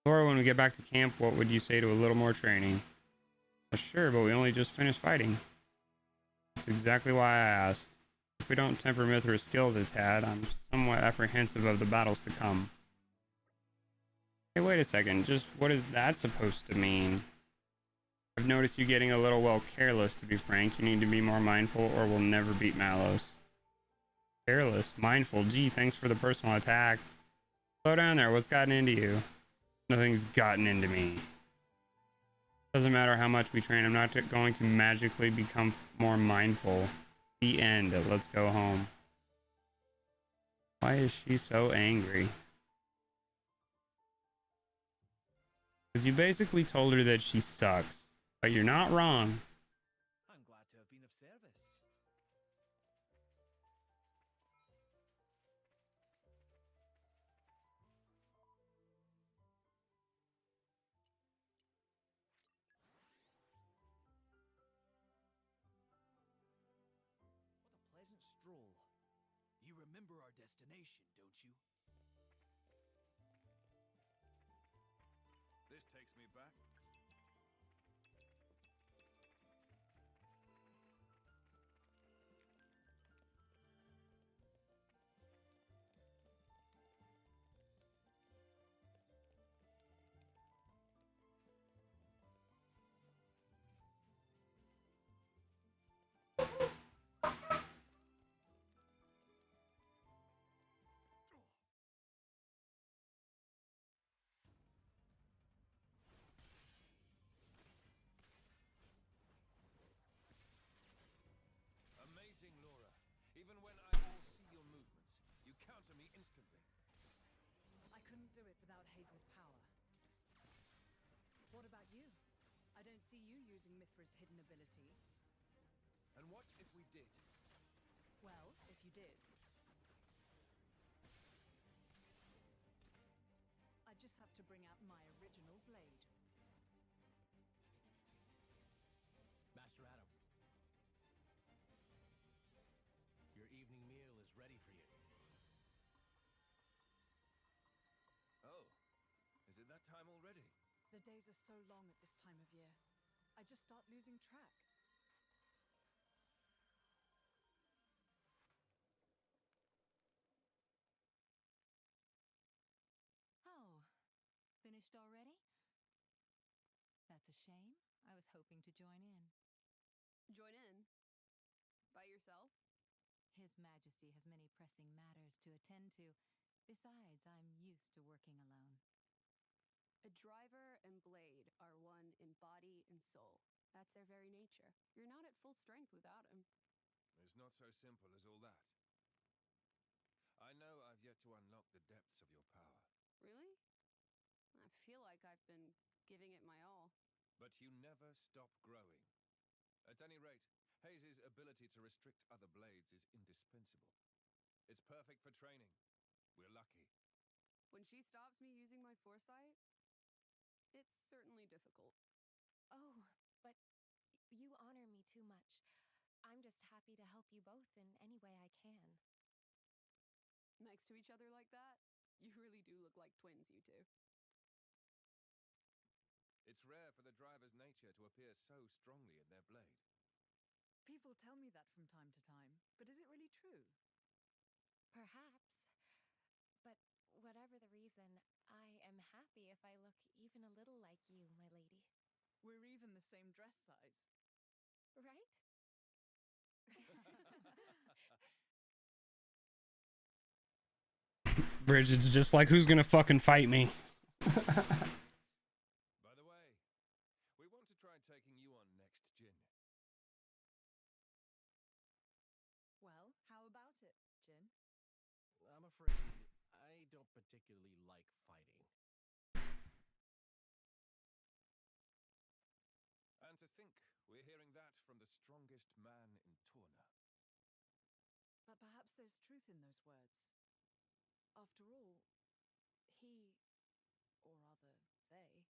Laura, when we get back to camp, what would you say to a little more training? Well, sure, but we only just finished fighting. That's exactly why I asked. If we don't temper Mithra's skills a tad, I'm somewhat apprehensive of the battles to come. Hey, wait a second, just what is that supposed to mean? I've noticed you getting a little, well, careless, to be frank. You need to be more mindful or we'll never beat Malos. Careless? Mindful? Gee, thanks for the personal attack. Slow down there, what's gotten into you? Nothing's gotten into me. Doesn't matter how much we train, I'm not going to magically become more mindful. The end. Let's go home. Why is she so angry? Because you basically told her that she sucks. But you're not wrong. I'm glad to have been of service. What a pleasant stroll. You remember our destination, don't you? This takes me back. What about you? I don't see you using Mithra's hidden ability. And what if we did? Well, if you did, I just have to bring out my original blade. Master Adam, your evening meal is ready for you. Oh, is it that time already? The days are so long at this time of year. I just start losing track. Oh, finished already? That's a shame. I was hoping to join in. Join in? By yourself? His Majesty has many pressing matters to attend to. Besides, I'm used to working alone. A driver and blade are one in body and soul. That's their very nature. You're not at full strength without him. It's not so simple as all that. I know I've yet to unlock the depths of your power. Really? I feel like I've been giving it my all. But you never stop growing. At any rate, Hayes' ability to restrict other blades is indispensable. It's perfect for training. We're lucky. When she stops me using my foresight, it's certainly difficult. Oh, but you honor me too much. I'm just happy to help you both in any way I can. Next to each other like that, you really do look like twins, you two. It's rare for the driver's nature to appear so strongly in their blade. People tell me that from time to time, but is it really true? Perhaps. But whatever the reason, I am happy if I look even a little like you, my lady. We're even the same dress size. Right? Bridget's just like, who's gonna fucking fight me? By the way, we want to try taking you on next, Jin. Well, how about it, Jin? I'm afraid I don't particularly like fighting. And to think we're hearing that from the strongest man in Torna. But perhaps there's truth in those words. After all, he, or rather, they.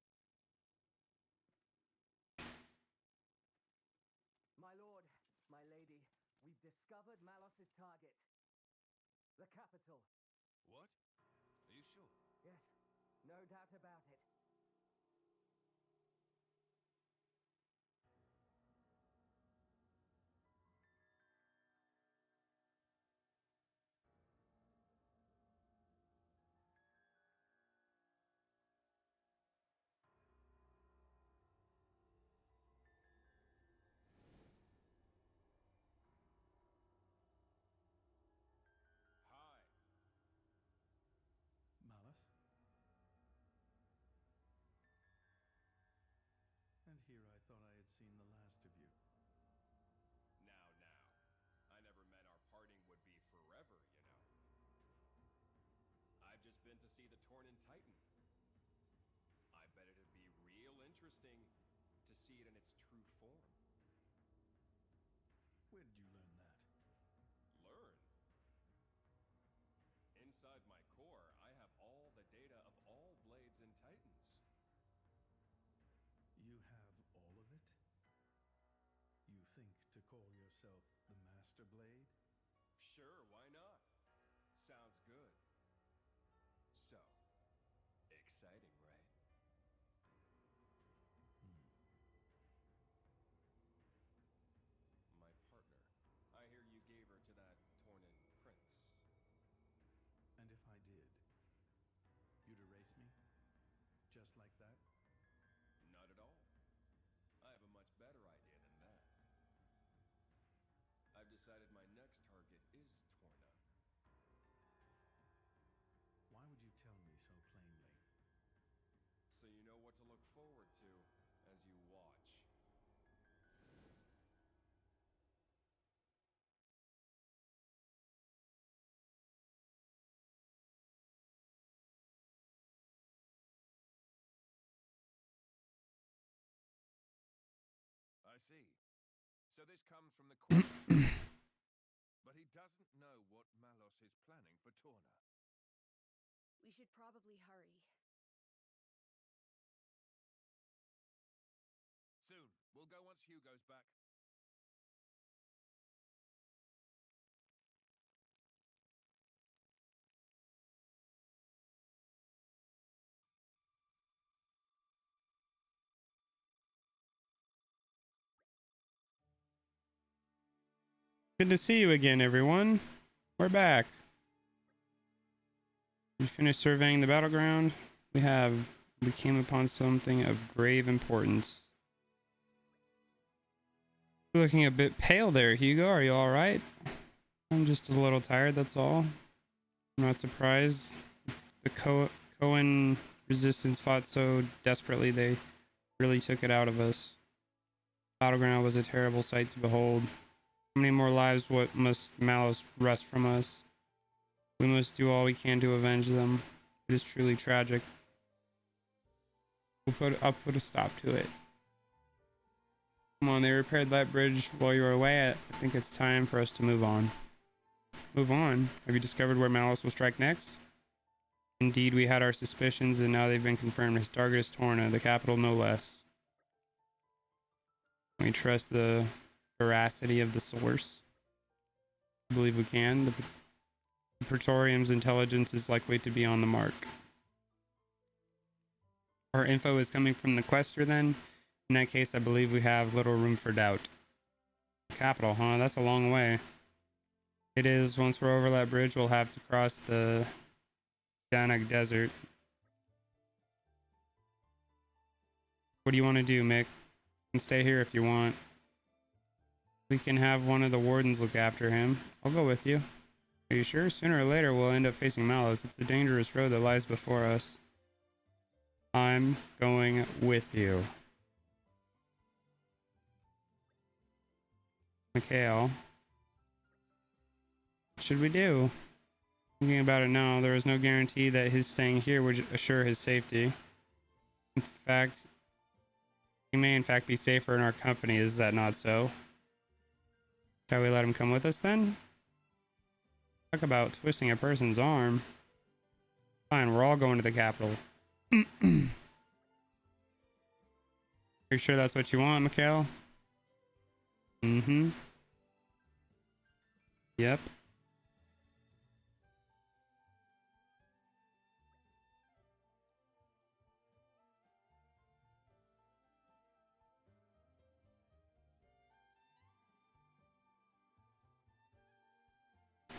My lord, my lady, we've discovered Malos's target. The capital. What? Are you sure? Yes, no doubt about it. Hi. Malice? And here I thought I had seen the last of you. Now. I never meant our parting would be forever, you know. I've just been to see the Tornan Titan. I bet it'd be real interesting to see it in its true form. Where did you learn that? Learn? Inside my core, I have all the data of all blades and titans. You have all of it? You think to call yourself the Master Blade? Sure, why not? Sounds good. So, exciting, right? My partner. I hear you gave her to that Tornan prince. And if I did, you'd erase me? Just like that? Not at all. I have a much better idea than that. I've decided my next target is Torna. Why would you tell me so plainly? So you know what to look forward to as you watch. So this comes from the Queen. But he doesn't know what Malos is planning for Torna. We should probably hurry. Soon. We'll go once Hugo's back. Good to see you again, everyone. We're back. We finished surveying the battleground. We came upon something of grave importance. You're looking a bit pale there, Hugo. Are you all right? I'm just a little tired, that's all. I'm not surprised. The Cohen resistance fought so desperately they really took it out of us. Battleground was a terrible sight to behold. How many more lives must Malos wrest from us? We must do all we can to avenge them. It is truly tragic. I'll put a stop to it. Come on, they repaired that bridge while you were away. I think it's time for us to move on. Move on? Have you discovered where Malos will strike next? Indeed, we had our suspicions, and now they've been confirmed. His target is Torna, the capital no less. Can we trust the veracity of the source? I believe we can. The Praetorium's intelligence is likely to be on the mark. Our info is coming from the Quester then? In that case, I believe we have little room for doubt. Capital, huh? That's a long way. It is. Once we're over that bridge, we'll have to cross the Danak Desert. What do you want to do, Mick? You can stay here if you want. We can have one of the wardens look after him. I'll go with you. Are you sure? Sooner or later, we'll end up facing Malos. It's a dangerous road that lies before us. I'm going with you. Mikhail. What should we do? Thinking about it now, there is no guarantee that his staying here would assure his safety. In fact, he may in fact be safer in our company. Is that not so? Shall we let him come with us then? Talk about twisting a person's arm. Fine, we're all going to the capital. Are you sure that's what you want, Mikhail? Mm-hmm. Yep.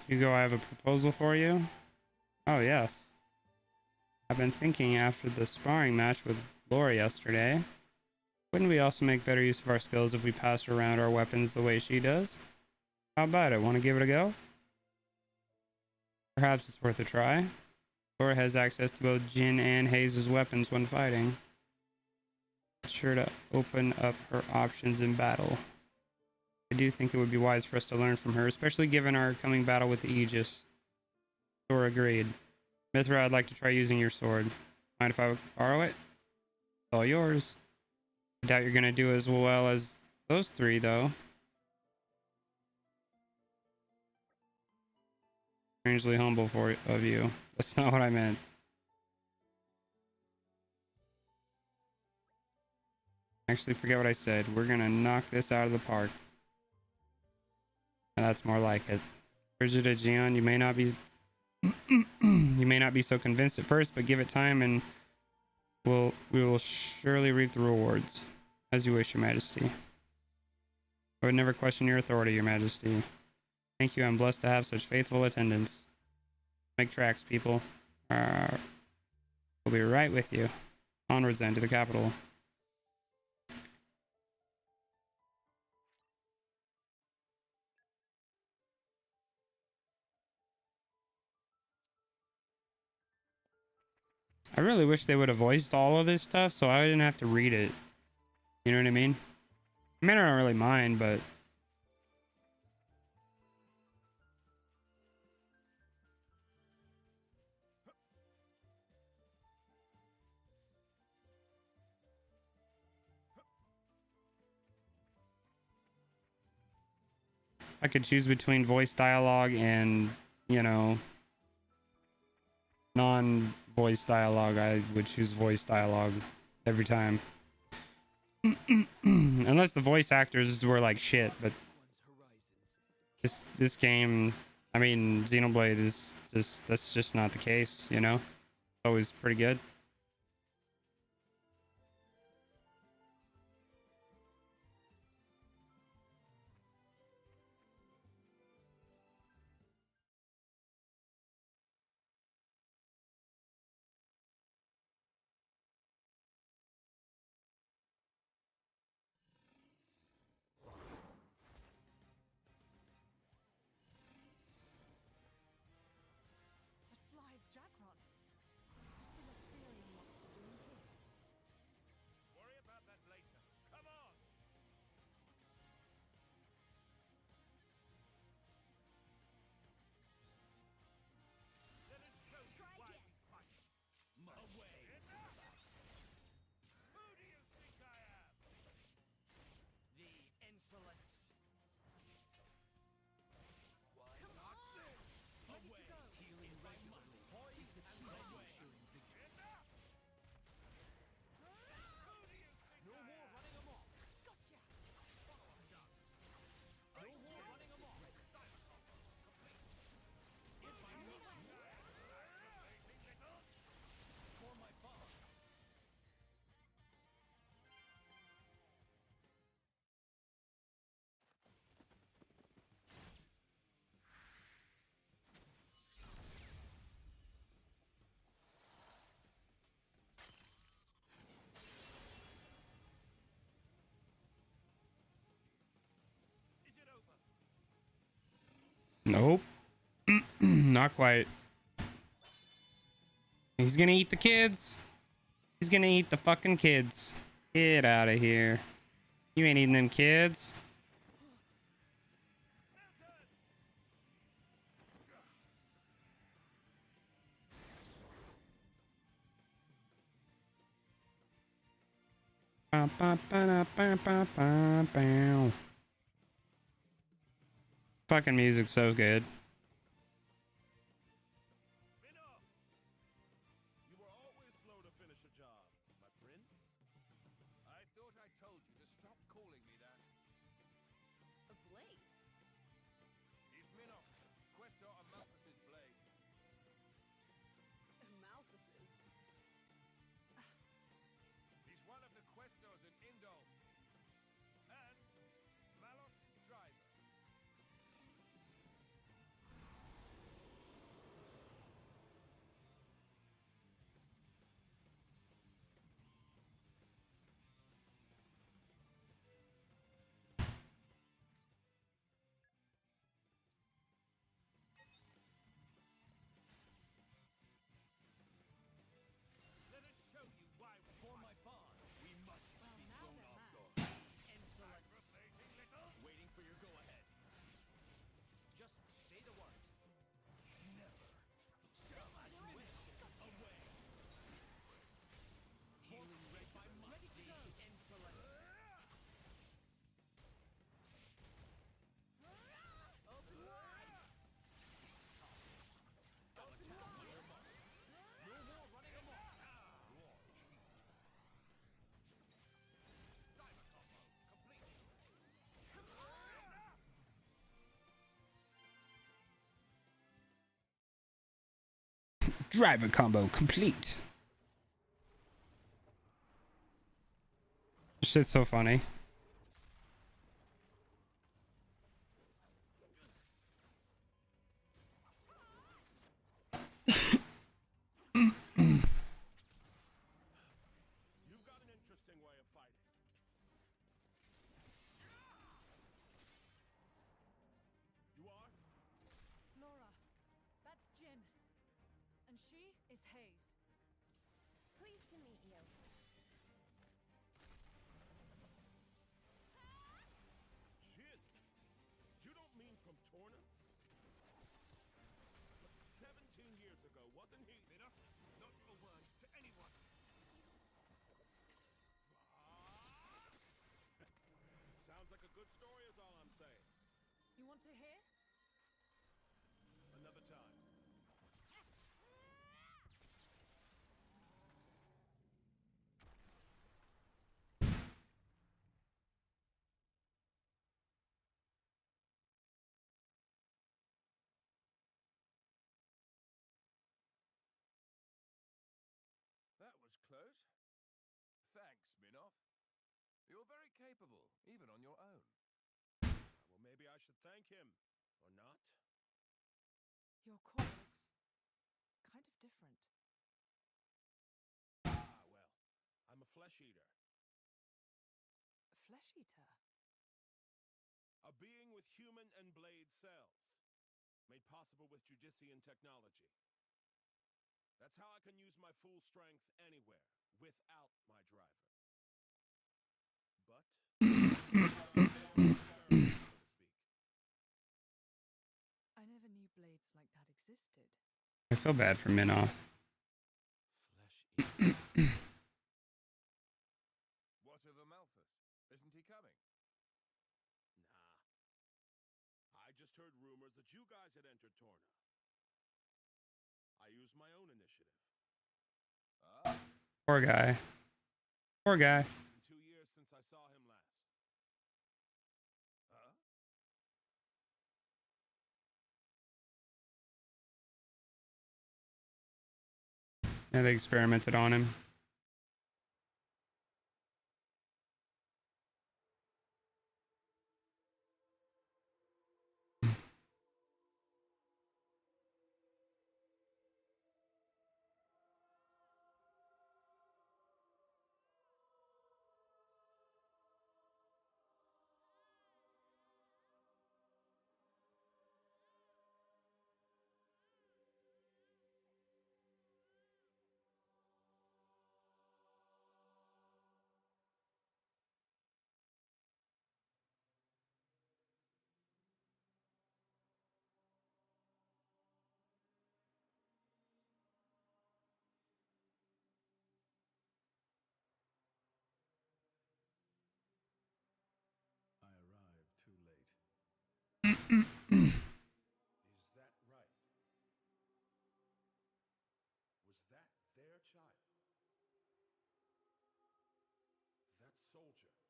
Hugo, I have a proposal for you. Oh, yes. I've been thinking after the sparring match with Laura yesterday, wouldn't we also make better use of our skills if we passed around our weapons the way she does? How about it? Want to give it a go? Perhaps it's worth a try. Laura has access to both Jin and Hayes' weapons when fighting. It's sure to open up her options in battle. I do think it would be wise for us to learn from her, especially given our coming battle with the Aegis. Thor agreed. Mithra, I'd like to try using your sword. Mind if I borrow it? It's all yours. I doubt you're gonna do as well as those three, though. Strangely humble of you. That's not what I meant. Actually, forget what I said. We're gonna knock this out of the park. And that's more like it. Brigida, Gian, you may not be you may not be so convinced at first, but give it time and we will surely reap the rewards. As you wish, Your Majesty. I would never question your authority, Your Majesty. Thank you, I'm blessed to have such faithful attendants. Make tracks, people. We'll be right with you. Onwards then to the capital. I really wish they would have voiced all of this stuff so I didn't have to read it. You know what I mean? I mean, I don't really mind, but... I could choose between voice dialogue and, you know, non-voice dialogue, I would choose voice dialogue every time. Unless the voice actors were like shit, but this game, I mean, Xenoblade is just, that's just not the case, you know? Always pretty good. A Slive Jackron. What's an Ethereum monster doing here? Worry about that later. Come on! Let us show you why we fight. Away! Who do you think I am? The insolence. Why Come not on! this? Ready to go. Healing regularly. Poise and away. Enough! Who do you think No I more am? running amok. Gotcha. Follow up done. No more running amok. Here's my move. For my boss. Is it over? Nope. Not quite. He's gonna eat the kids. He's gonna eat the fucking kids. Get out of here. You ain't eating them kids. Fucking music's so good. You were always slow to finish a job, my prince. I thought I told you to stop calling me that. A blade? He's Minnow, Questor Amalthus's blade. Malthus's. He's one of the Questors in Indol. And Malos's driver. Let us show you why we For fight. my boss. We must Well, be now thrown they're off mad. guard. Insolence. Aggravating little. Waiting for your go-ahead. Just say the word. Never. Slash wisdom. Away. Healing right by Ready to go. insolence. No more running amok. Diver combo complete. Driver combo complete. Shit's so funny. You've got an interesting way of fighting. You are? Laura, that's Jin. And she is Hayes. Pleased to meet you. Jin. You don't mean from Torna? But 17 years ago, wasn't he? Enough. Not a word to anyone. Sounds like a good story is all I'm saying. You want want to hear? Another time. That was close. Thanks, Minoff. You're very capable, even on your own. Well, maybe I should thank him. Or not? Your core looks kind of different. Ah, well. I'm a flesh eater. A flesh eater? A being with human and blade cells. Made possible with Judician technology. That's how I can use my full strength anywhere, without my driver. But, so to speak. I never knew blades like that existed. I feel bad for Minoff. Flesh eater. What of Amalthus? Isn't he coming? Nah. I just heard rumors that you guys had entered Torna. I used my own initiative. Ah, Poor guy. Poor guy. It's been 2 years since I saw him last. huh? Yeah, they experimented on him. I arrived too late. Is that right? Was that their child? That soldier?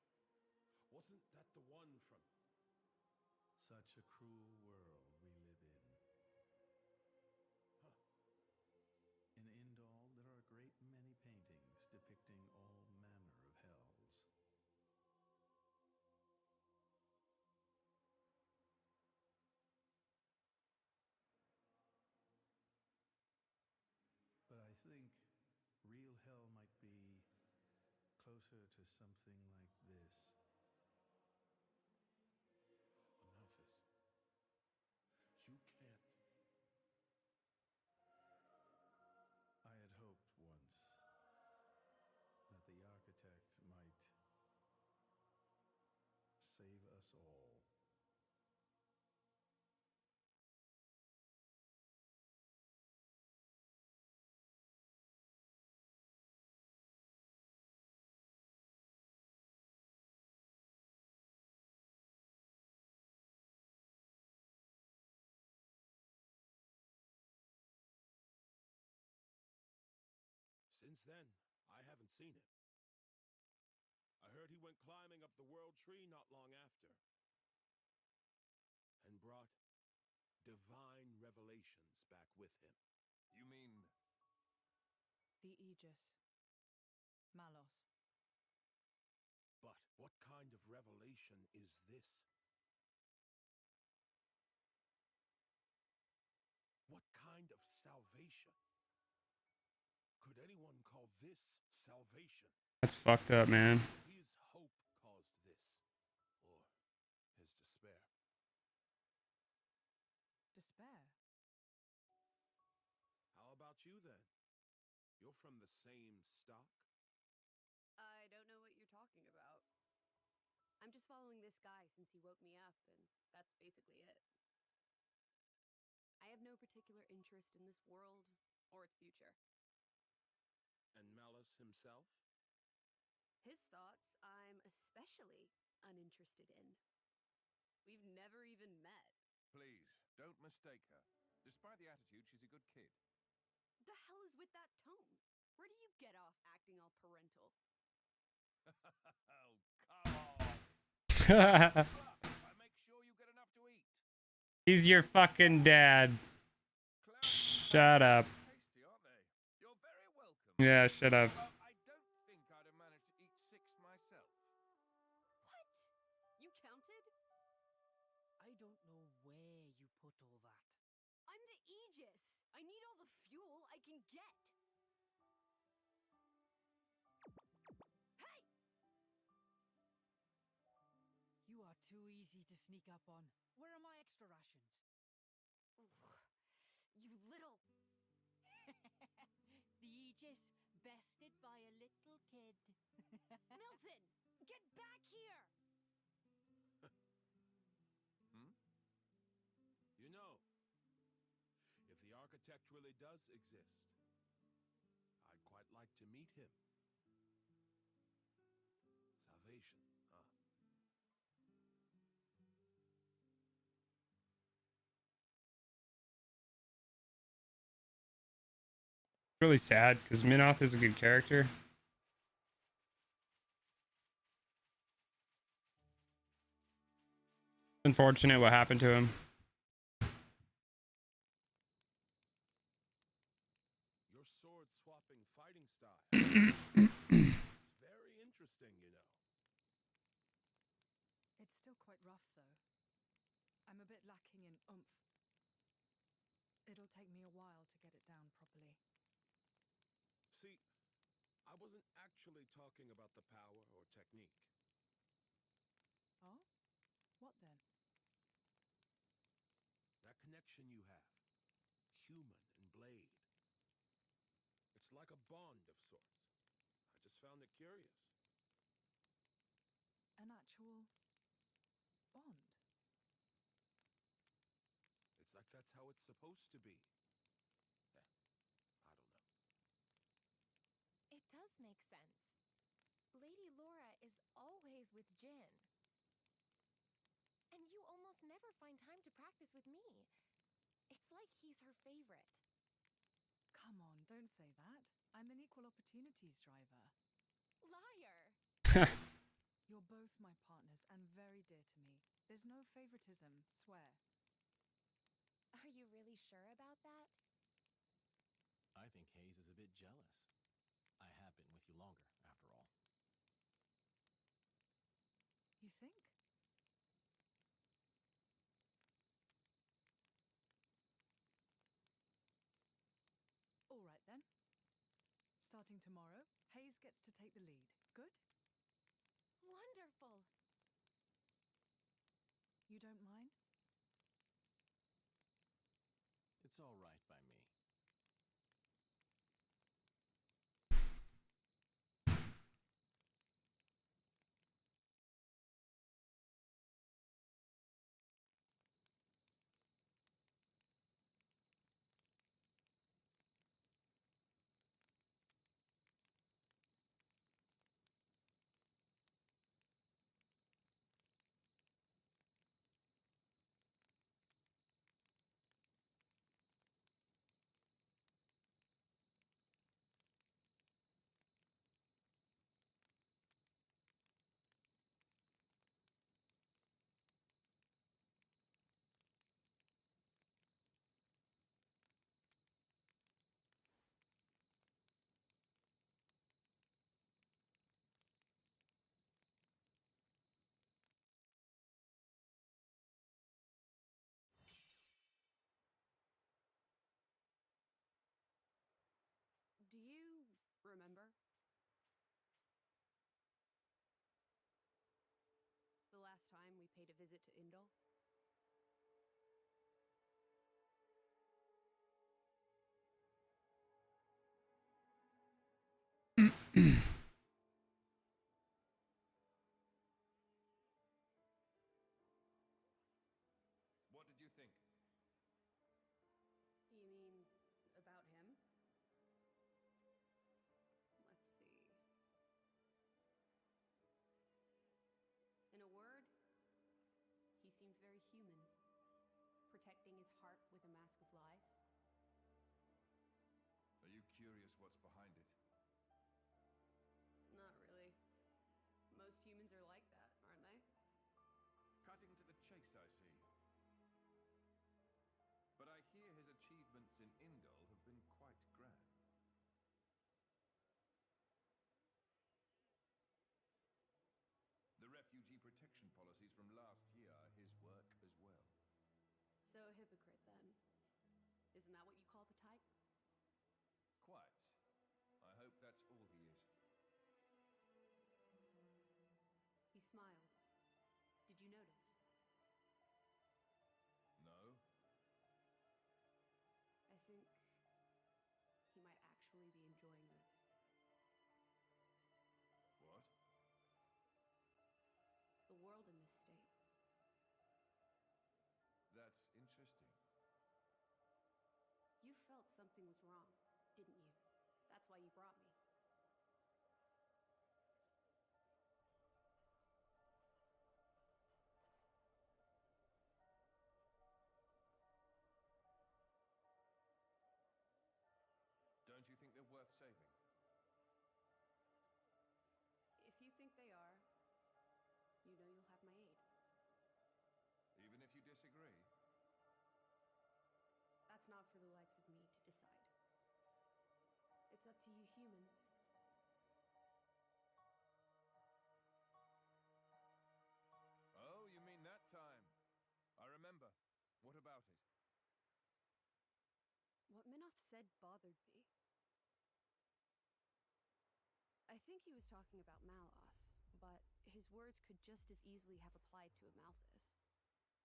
Wasn't that the one from... Such a cruel world we live in. Huh. In Indal, there are a great many paintings depicting all manner of hells. But I think real hell might be closer to something like this. Amalthus, you can't... I had hoped once that the architect might save us all. Since then, I haven't seen him. I heard he went climbing up the World Tree not long after. And brought divine revelations back with him. You mean... The Aegis. Malos. But what kind of revelation is this? What kind of salvation? Could anyone call this salvation? That's fucked up, man. His hope caused this. Or his despair. Despair? How about you then? You're from the same stock? I don't know what you're talking about. I'm just following this guy since he woke me up, and that's basically it. I have no particular interest in this world or its future. And Malus himself? His thoughts I'm especially uninterested in. We've never even met. Please, don't mistake her. Despite the attitude, she's a good kid. The hell is with that tone? Where do you get off acting all parental? Oh, come on. I make sure you get enough to eat. He's your fucking dad. Shut up. Tasty, aren't they? You're very welcome. Yeah, shut up. I don't think I'd have managed to eat 6 myself. What? You counted? I don't know where you put all that. I'm the Aegis. I need all the fuel I can get. Hey! You are too easy to sneak up on. Where are my extra rations? You little... The Aegis, bested by a little kid. Milton! Get back here! You know, if the architect really does exist, I'd quite like to meet him. Salvation, huh? Really sad because Minoth is a good character. Unfortunate what happened to him. Your sword-swapping fighting style. It's very interesting, you know. It's still quite rough, though. I'm a bit lacking in oomph. It'll take me a while to get it down properly. See, I wasn't actually talking about the power or technique. Oh? What then? That connection you have, human and blade. It's like a bond of sorts. I just found it curious. An actual bond? It's like that's how it's supposed to be. Yeah, I don't know. It does make sense. Lady Laura is always with Jin. And you almost never find time to practice with me. It's like he's her favorite. Come on, don't say that. I'm an equal opportunities driver. Liar! You're both my partners and very dear to me. There's no favoritism, swear. Are you really sure about that? I think Hayes is a bit jealous. I have been with you longer, after all. You think? All right then. Starting tomorrow, Hayes gets to take the lead. Good? Wonderful! You don't mind? It's all right by me. Do you remember? The last time we paid a visit to Indal? What did you think? You mean about him? Let's see. In a word, he seemed very human. curious what's behind it. Not really. Most humans are like that, aren't they? Cutting to the chase, I see. But I hear his achievements in Indol have been quite grand. The refugee protection policies from last year are his work as well. So a hypocrite, then. Isn't that what you call the type? Quite. I hope that's all he is. He smiled. Did you notice? No? I think he might actually be enjoying this. What? The world in this state. That's interesting. You felt something was wrong, didn't you? That's why you brought me. Don't you think they're worth saving? If you think they are, you know you'll have my aid. Even if you disagree? That's not for the likes of me to decide. It's up to you humans. Oh, you mean that time? I remember. What about it? What Minoth said bothered me. I think he was talking about Malos, but his words could just as easily have applied to a Malthus.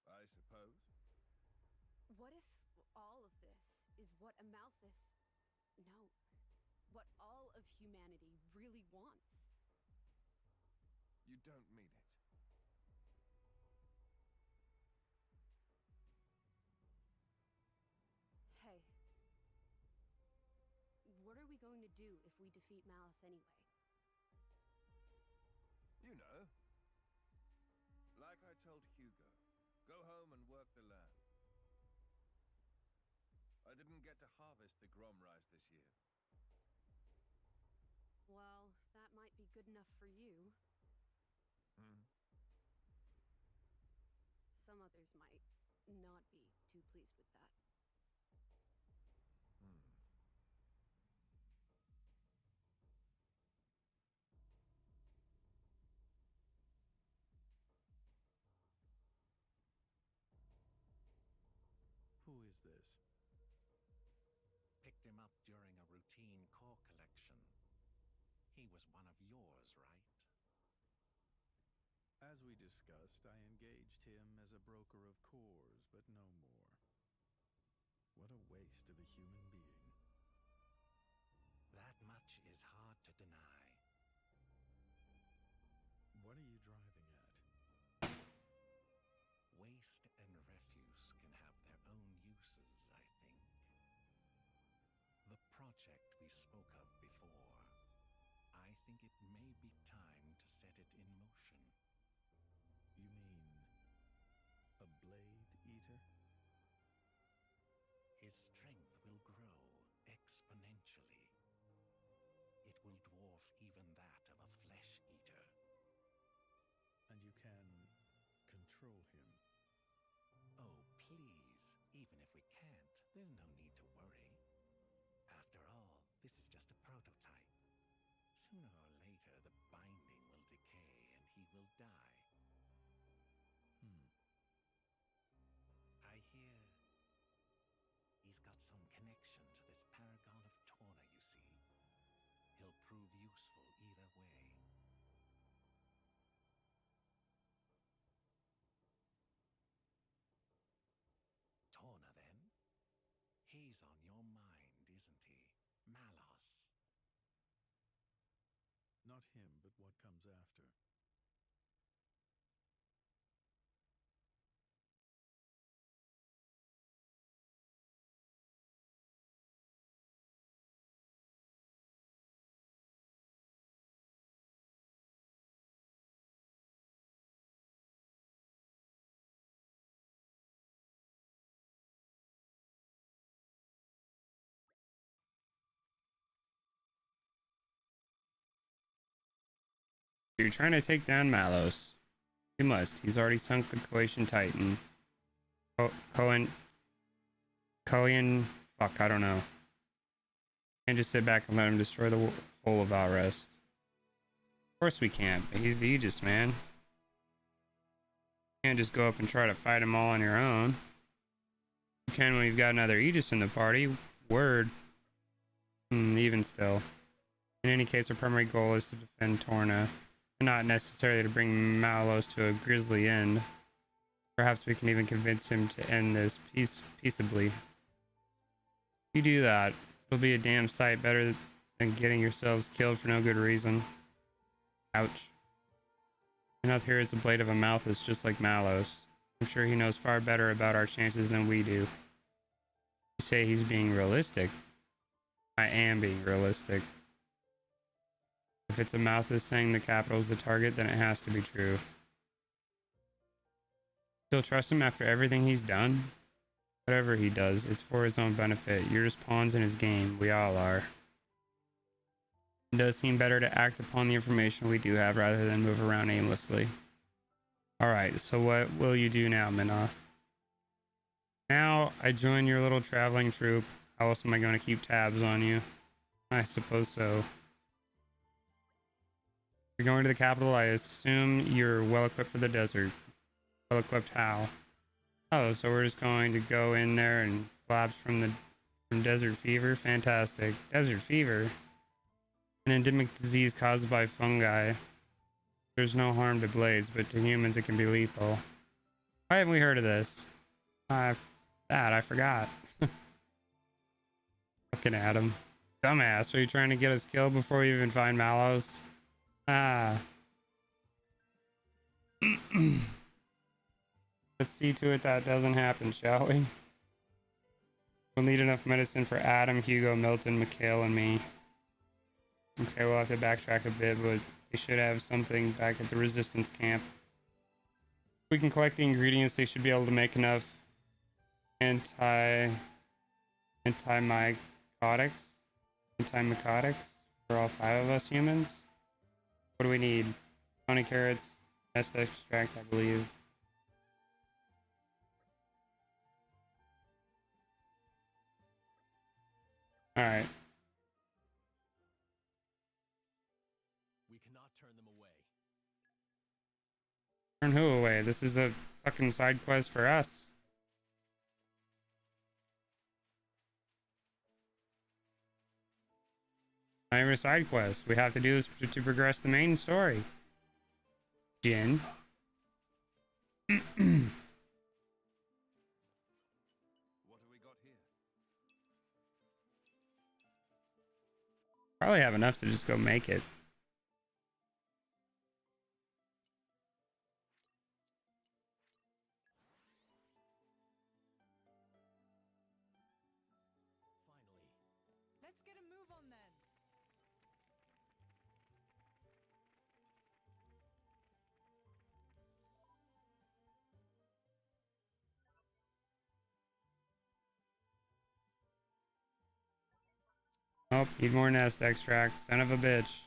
I suppose. What if all of this is what a Malthus... No. What all of humanity really wants? You don't mean it. Hey. What are we going to do if we defeat Malice anyway? You know. Like I told Hugo, go home and work the land. I didn't get to harvest the Grom rice this year. Well, that might be good enough for you. Some others might not be too pleased with that. Who is this? Picked him up during a routine core collection. He was one of yours, right? As we discussed, I engaged him as a broker of cores, but no more. What a waste of a human being. That much is hard to deny. What are you driving at? Waste and refuse can have their own uses, I think. The project we spoke of before, I think it may be time to set it in motion. You mean a blade eater? His strength will grow exponentially. It will dwarf even that of a flesh eater. And you can control him? Oh, please. Even if we can't, there's no need to worry. After all, this is just a prototype. Sooner or later, the binding will decay and he will die. I hear he's got some connection to this Paragon of Torna, you see. He'll prove useful either way. Torna, then? He's on your mind, isn't he? Malos. Not him, but what comes after. You're trying to take down Malos. You must. He's already sunk the Coalition Titan. Cohen. Fuck, I don't know. Can't just sit back and let him destroy the whole of Alrest. Of course we can't, but he's the Aegis, man. You can't just go up and try to fight them all on your own. You can when you've got another Aegis in the party. Word. Even still. In any case, our primary goal is to defend Torna, and not necessarily to bring Malos to a grisly end. Perhaps we can even convince him to end this peaceably. If you do that, it'll be a damn sight better than getting yourselves killed for no good reason. Ouch. Enough here is the blade of a mouth is just like Malos. I'm sure he knows far better about our chances than we do. You say he's being realistic. I am being realistic. If it's a mouth that's saying the capital is the target, then it has to be true. Still trust him after everything he's done? Whatever he does, it's for his own benefit. You're just pawns in his game. We all are. It does seem better to act upon the information we do have rather than move around aimlessly. Alright, so what will you do now, Minoth? Now I join your little traveling troupe. How else am I going to keep tabs on you? I suppose so. You're going to the capital. I assume you're well equipped for the desert. Well equipped how? Oh, so we're just going to go in there and collapse from desert fever? Fantastic. Desert fever? An endemic disease caused by fungi. There's no harm to blades, but to humans it can be lethal. Why haven't we heard of this? I forgot. Fucking Adam. Dumbass, are you trying to get us killed before you even find Malos? Ah. Let's see to it that doesn't happen, shall we? We'll need enough medicine for Adam, Hugo, Milton, Mikhail, and me. Okay, we'll have to backtrack a bit, but they should have something back at the resistance camp. If we can collect the ingredients, they should be able to make enough antimycotics for all 5 of us humans. What do we need? 20 carrots, nest extract, I believe. Alright. We cannot turn them away. Turn who away? This is a fucking side quest for us. Not even a side quest. We have to do this to progress the main story. Jin. What have we got here? Probably have enough to just go make it. Finally. Let's get a move on then. Oh, need more nest extract. Son of a bitch.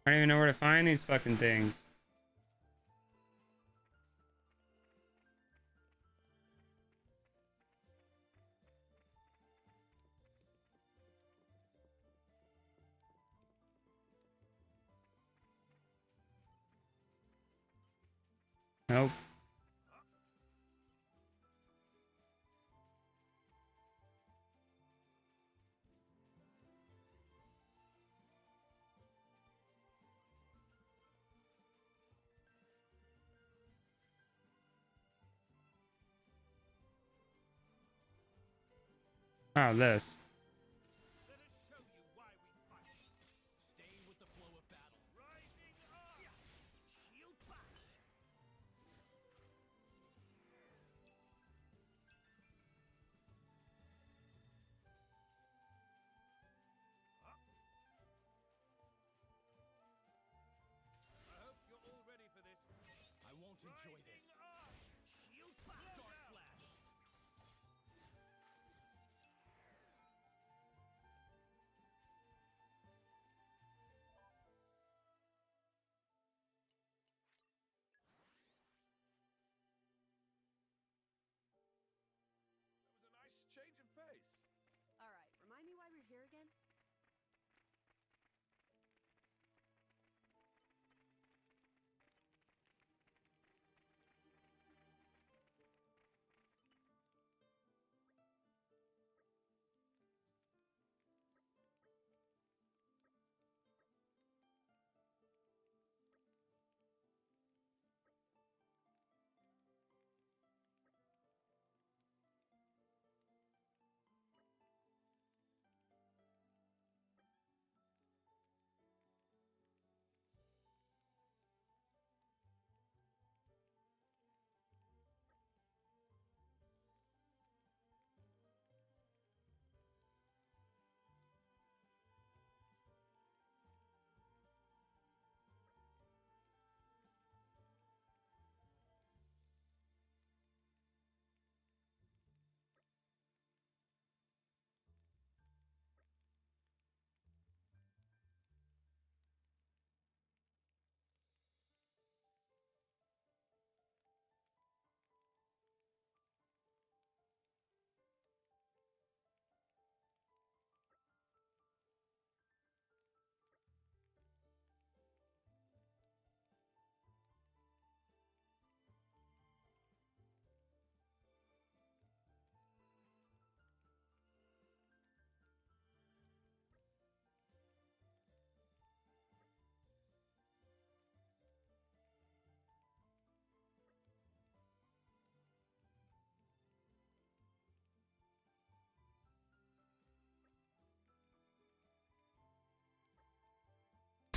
I don't even know where to find these fucking things. Nope. Oh, this. Let us show you why we fight. Stay with the flow of battle. enjoy this. Shield Star Slash. That was a nice change of pace. All right, remind me why we're here again?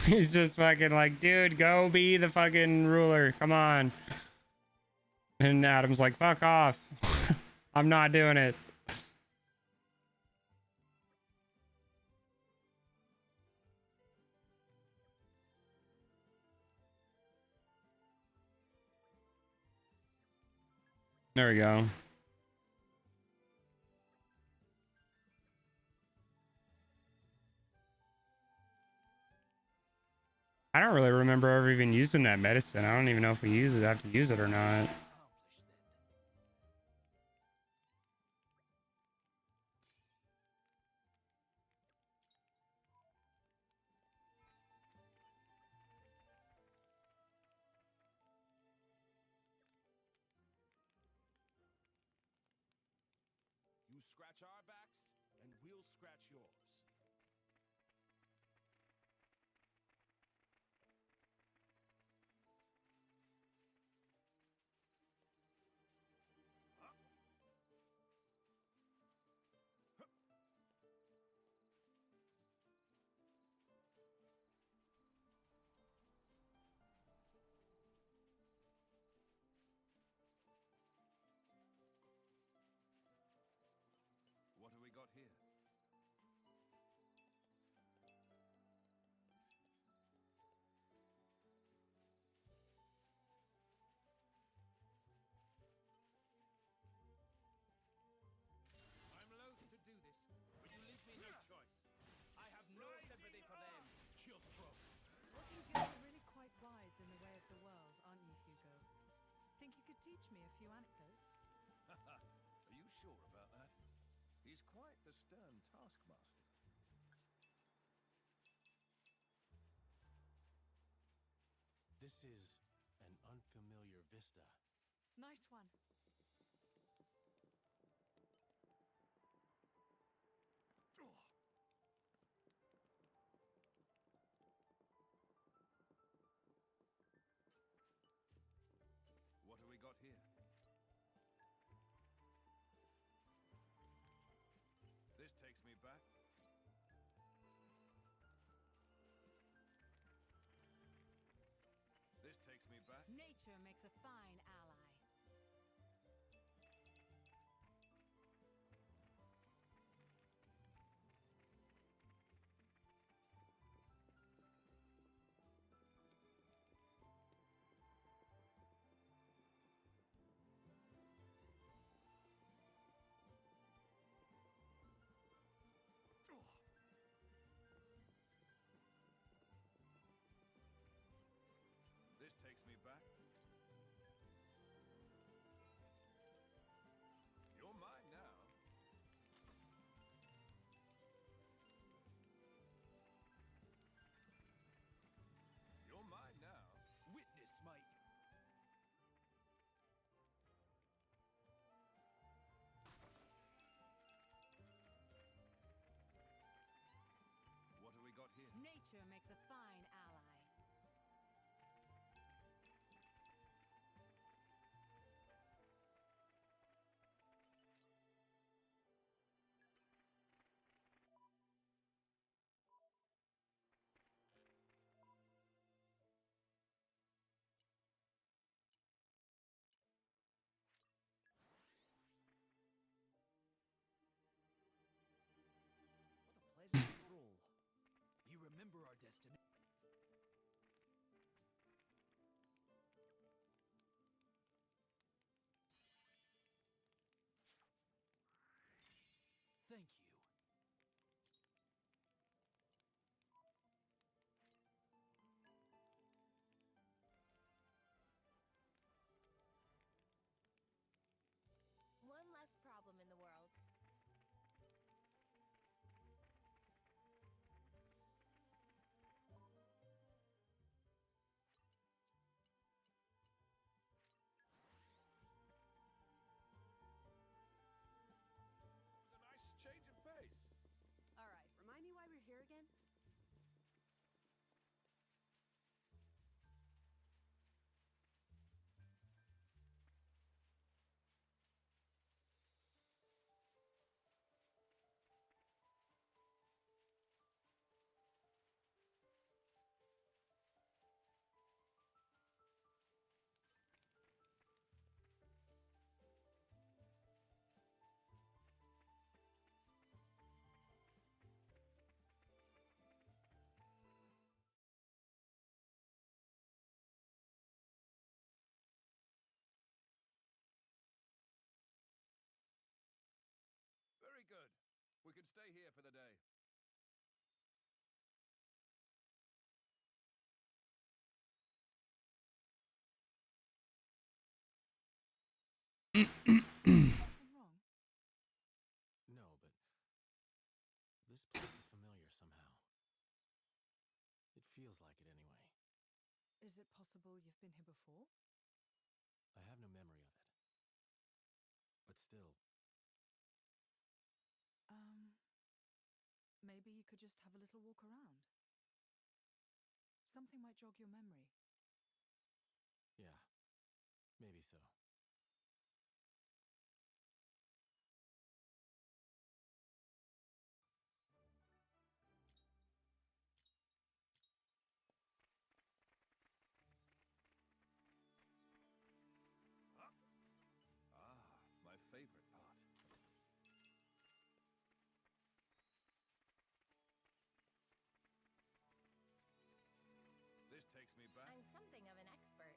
He's just fucking like, dude, go be the fucking ruler. Come on. And Adam's like, fuck off. I'm not doing it. There we go. I don't really remember ever even using that medicine. I don't even know if we use it, have to use it or not. You scratch our backs, and we'll scratch yours. What have we got here? I'm loath to do this, but you leave me no choice. I have no sympathy for them. Chill stroke. Looking good, you're really quite wise in the way of the world, aren't you, Hugo? Think you could teach me a few anecdotes? Are you sure about that? He's quite the stern taskmaster. This is an unfamiliar vista. Nice one. What have we got here? This takes me back. This takes me back. Nature makes a fine ally. Nature makes a fine ally. What a pleasant stroll. You remember our destination? Thank you. One less problem in the world. It's a nice change of pace. All right, remind me why we're here again? Very good. We can stay here for the day. Something wrong? No, but this place is familiar somehow. It feels like it anyway. Is it possible you've been here before? I have no memory of it. But still, Maybe you could just have a little walk around. Something might jog your memory. yeah, maybe so. Ah, my favorite part. This takes me back. I'm something of an expert.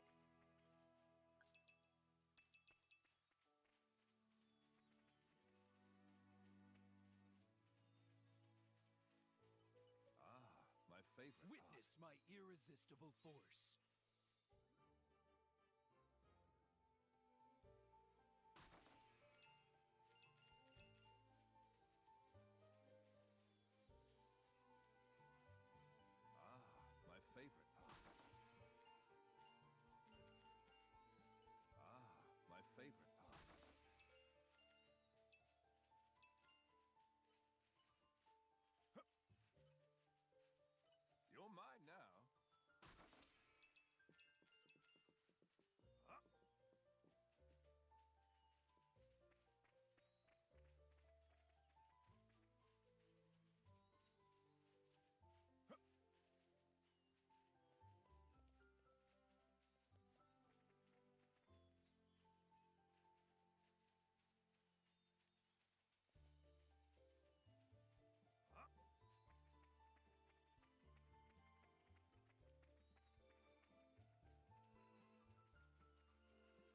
Ah, my favorite Witness my irresistible force. part. Ah, my favorite part. Ah, my favorite part. Hup. You're mine now. Huh? Hup. Huh?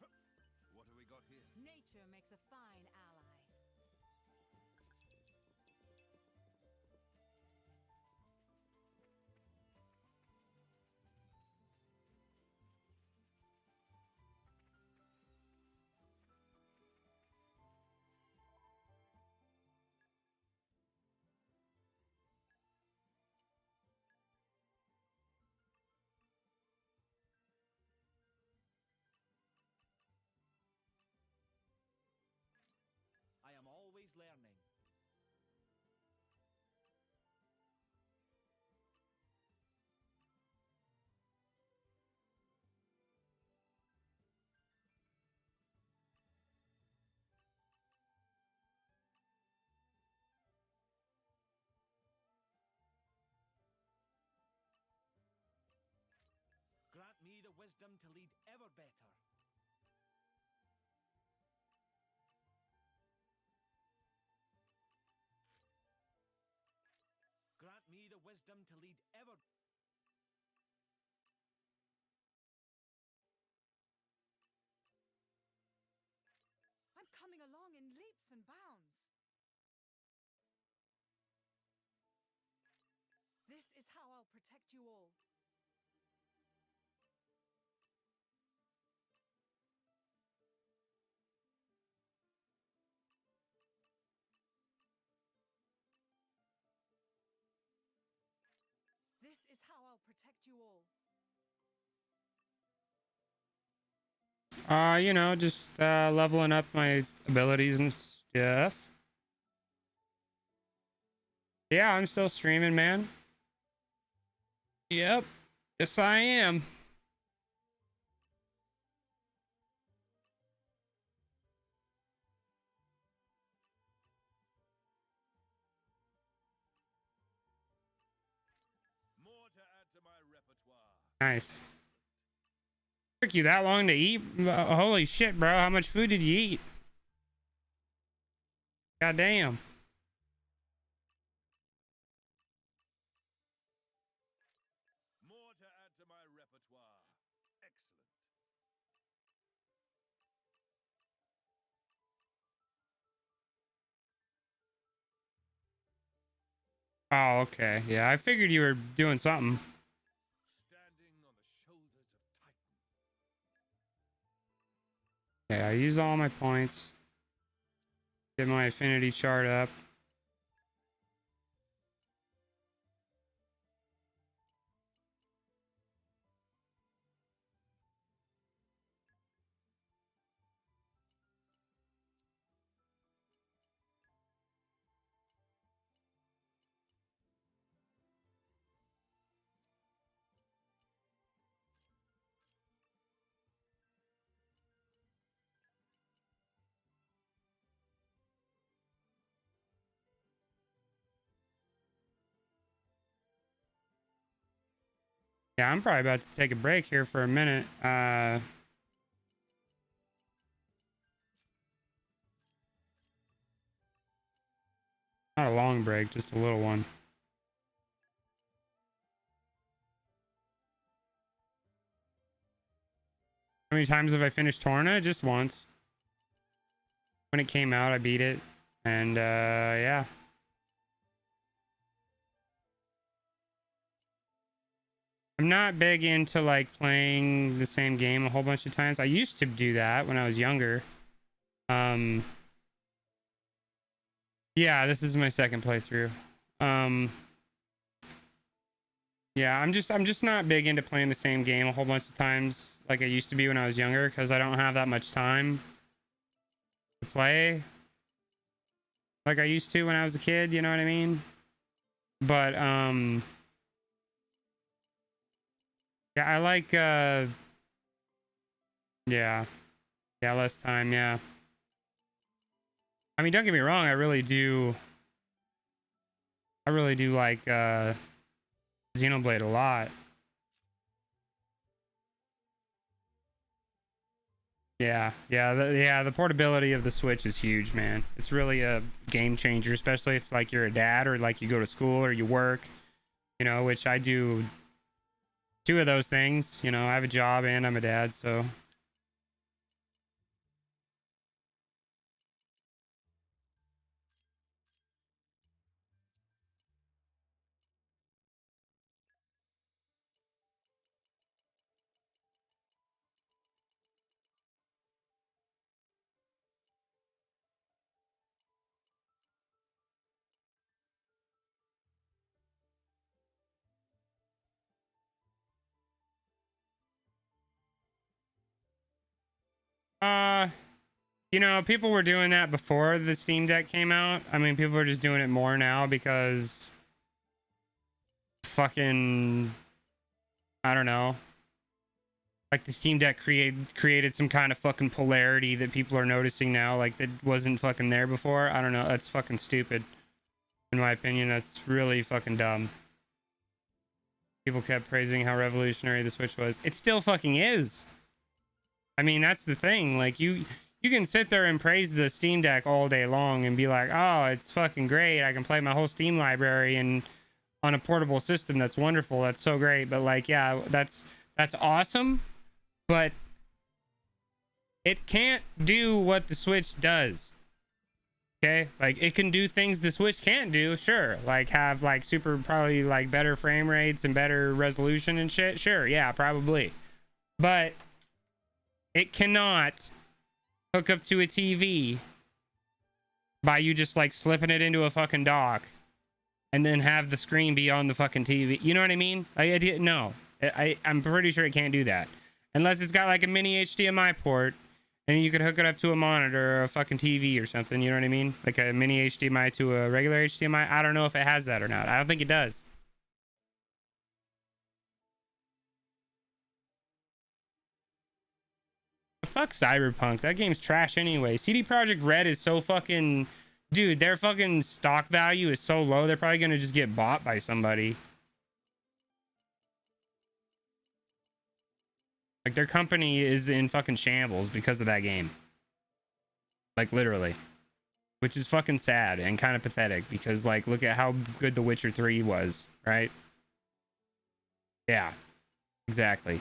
Hup. What do we got here? Nature makes a fine ally. wisdom to lead ever better. Grant me the wisdom to lead ever. I'm coming along in leaps and bounds. This is how I'll protect you all. This is how I'll protect you all. You know, just leveling up my abilities and stuff. Yeah, I'm still streaming, man. Yep. Yes, I am. More to add to my repertoire. Nice. Took you that long to eat? Holy shit, bro. How much food did you eat? God damn. More to add to my repertoire. Excellent. Oh, okay. Yeah, I figured you were doing something. Standing on the shoulders of Titan. Okay, I use all my points. Get my affinity chart up. Yeah, I'm probably about to take a break here for a minute. Not a long break, just a little one. How many times have I finished Torna? Just once. When it came out, I beat it. And, yeah. I'm not big into, like, playing the same game a whole bunch of times. I used to do that when I was younger. Yeah, this is my second playthrough. Yeah, I'm just not big into playing the same game a whole bunch of times like I used to be when I was younger, because I don't have that much time to play like I used to when I was a kid, you know what I mean? But yeah, I like yeah, less time. Yeah, I mean, don't get me wrong, I really do like Xenoblade a lot. Yeah, the portability of the Switch is huge, man. It's really a game changer, especially if like you're a dad or like you go to school or you work, you know, which I do two of those things. You know, I have a job and I'm a dad, so you know, people were doing that before the Steam Deck came out. I mean, people are just doing it more now because fucking, I don't know. Like the Steam Deck created some kind of fucking polarity that people are noticing now, like that wasn't fucking there before. I don't know. That's fucking stupid. In my opinion, that's really fucking dumb. People kept praising how revolutionary the Switch was. It still fucking is. I mean, that's the thing. Like, you can sit there and praise the Steam Deck all day long and be like, oh, it's fucking great. I can play my whole Steam library and on a portable system. That's wonderful. That's so great. But like, yeah, that's awesome. But it can't do what the Switch does. Okay, like it can do things the Switch can't do, sure. Like have like super probably like better frame rates and better resolution and shit, sure, yeah, probably. But it cannot hook up to a TV by you just like slipping it into a fucking dock and then have the screen be on the fucking TV. You know what I mean? I'm pretty sure it can't do that unless it's got like a mini HDMI port. And you could hook it up to a monitor or a fucking TV or something, you know what I mean? Like a mini HDMI to a regular HDMI. I don't know if it has that or not. I don't think it does. Fuck Cyberpunk. That game's trash anyway. CD Projekt Red is so fucking... Dude, their fucking stock value is so low, they're probably gonna just get bought by somebody. Like, their company is in fucking shambles because of that game. Like, literally. Which is fucking sad and kind of pathetic because, like, look at how good The Witcher 3 was, right? Yeah. Exactly.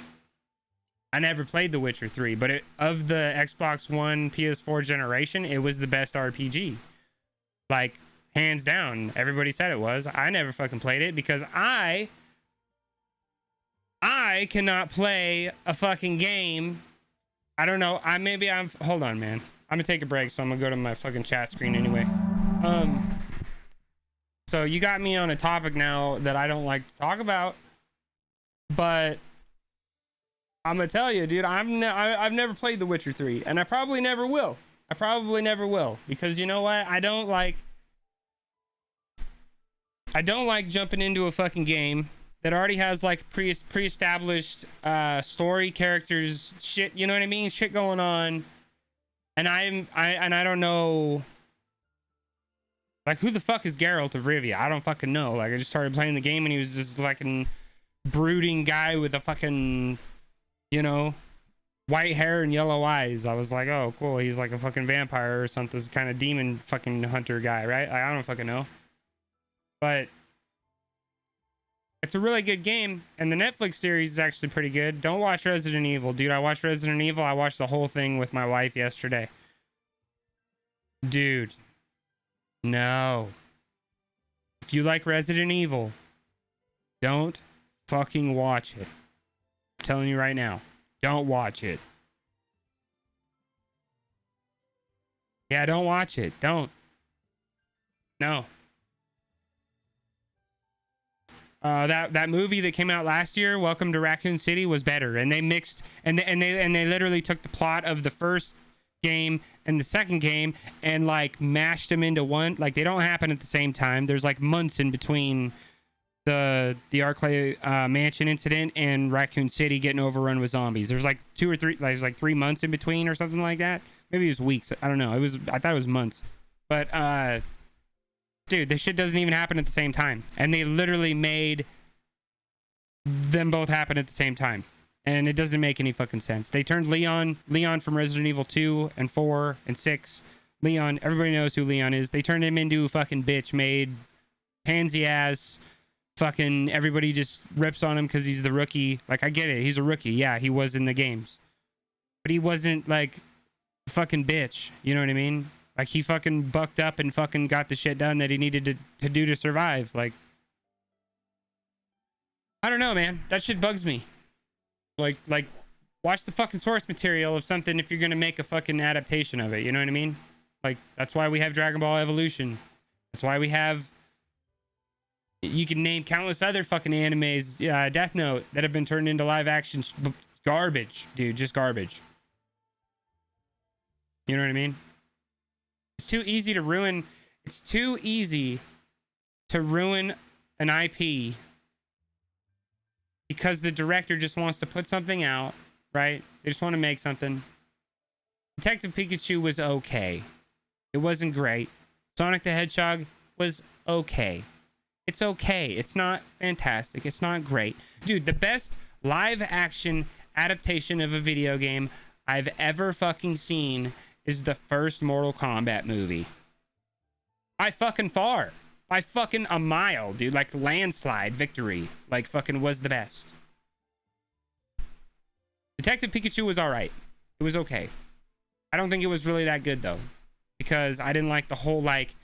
I never played The Witcher 3, but of the Xbox One, PS4 generation, it was the best RPG. Like, hands down. Everybody said it was. I never fucking played it because I cannot play a fucking game. I don't know. Hold on, man. I'm gonna take a break, so I'm gonna go to my fucking chat screen anyway. So you got me on a topic now that I don't like to talk about, but I'm gonna tell you, dude, I've never played The Witcher 3, and I probably never will. Because you know what? I don't like jumping into a fucking game that already has like pre-established story, characters, shit, you know what I mean? Shit going on. And I don't know, like, who the fuck is Geralt of Rivia? I don't fucking know. Like, I just started playing the game and he was just like a brooding guy with a fucking, you know, white hair and yellow eyes. I was like, oh, cool. He's like a fucking vampire or something, this kind of demon fucking hunter guy, right? I don't fucking know. But it's a really good game, and the Netflix series is actually pretty good. Don't watch Resident Evil, dude. I watched Resident Evil. I watched the whole thing with my wife yesterday. Dude. No. If you like Resident Evil, don't fucking watch it. I'm telling you right now. Don't watch it. Yeah, don't watch it. Don't. No. That movie that came out last year, Welcome to Raccoon City, was better, and they mixed and they literally took the plot of the first game and the second game and like mashed them into one. Like, they don't happen at the same time. There's like months in between the Arclay Mansion incident and Raccoon City getting overrun with zombies. There's like 2 or 3, like 3 months in between or something like that. Maybe it was weeks. I don't know. I thought it was months, but dude, this shit doesn't even happen at the same time. And they literally made them both happen at the same time. And it doesn't make any fucking sense. They turned Leon from Resident Evil 2 and 4 and 6. Leon, everybody knows who Leon is. They turned him into a fucking bitch made pansy ass. Fucking everybody just rips on him because he's the rookie. Like, I get it. He's a rookie. Yeah, he was in the games. But he wasn't like a fucking bitch. You know what I mean? Like, he fucking bucked up and fucking got the shit done that he needed to do to survive. Like, I don't know, man. That shit bugs me. Like, watch the fucking source material of something if you're gonna make a fucking adaptation of it. You know what I mean? Like, that's why we have Dragon Ball Evolution. That's why we have... You can name countless other fucking animes, Death Note, that have been turned into live action garbage, dude. Just garbage. You know what I mean? It's too easy to ruin. It's too easy to ruin an IP because the director just wants to put something out, right? They just want to make something. Detective Pikachu was okay. It wasn't great. Sonic the Hedgehog was okay. It's okay. It's not fantastic. It's not great. Dude, the best live action adaptation of a video game I've ever fucking seen is the first Mortal Kombat movie. By fucking far. By fucking a mile, dude. Like landslide victory. Like fucking was the best. Detective Pikachu was alright. It was okay. I don't think it was really that good though. Because I didn't like the whole like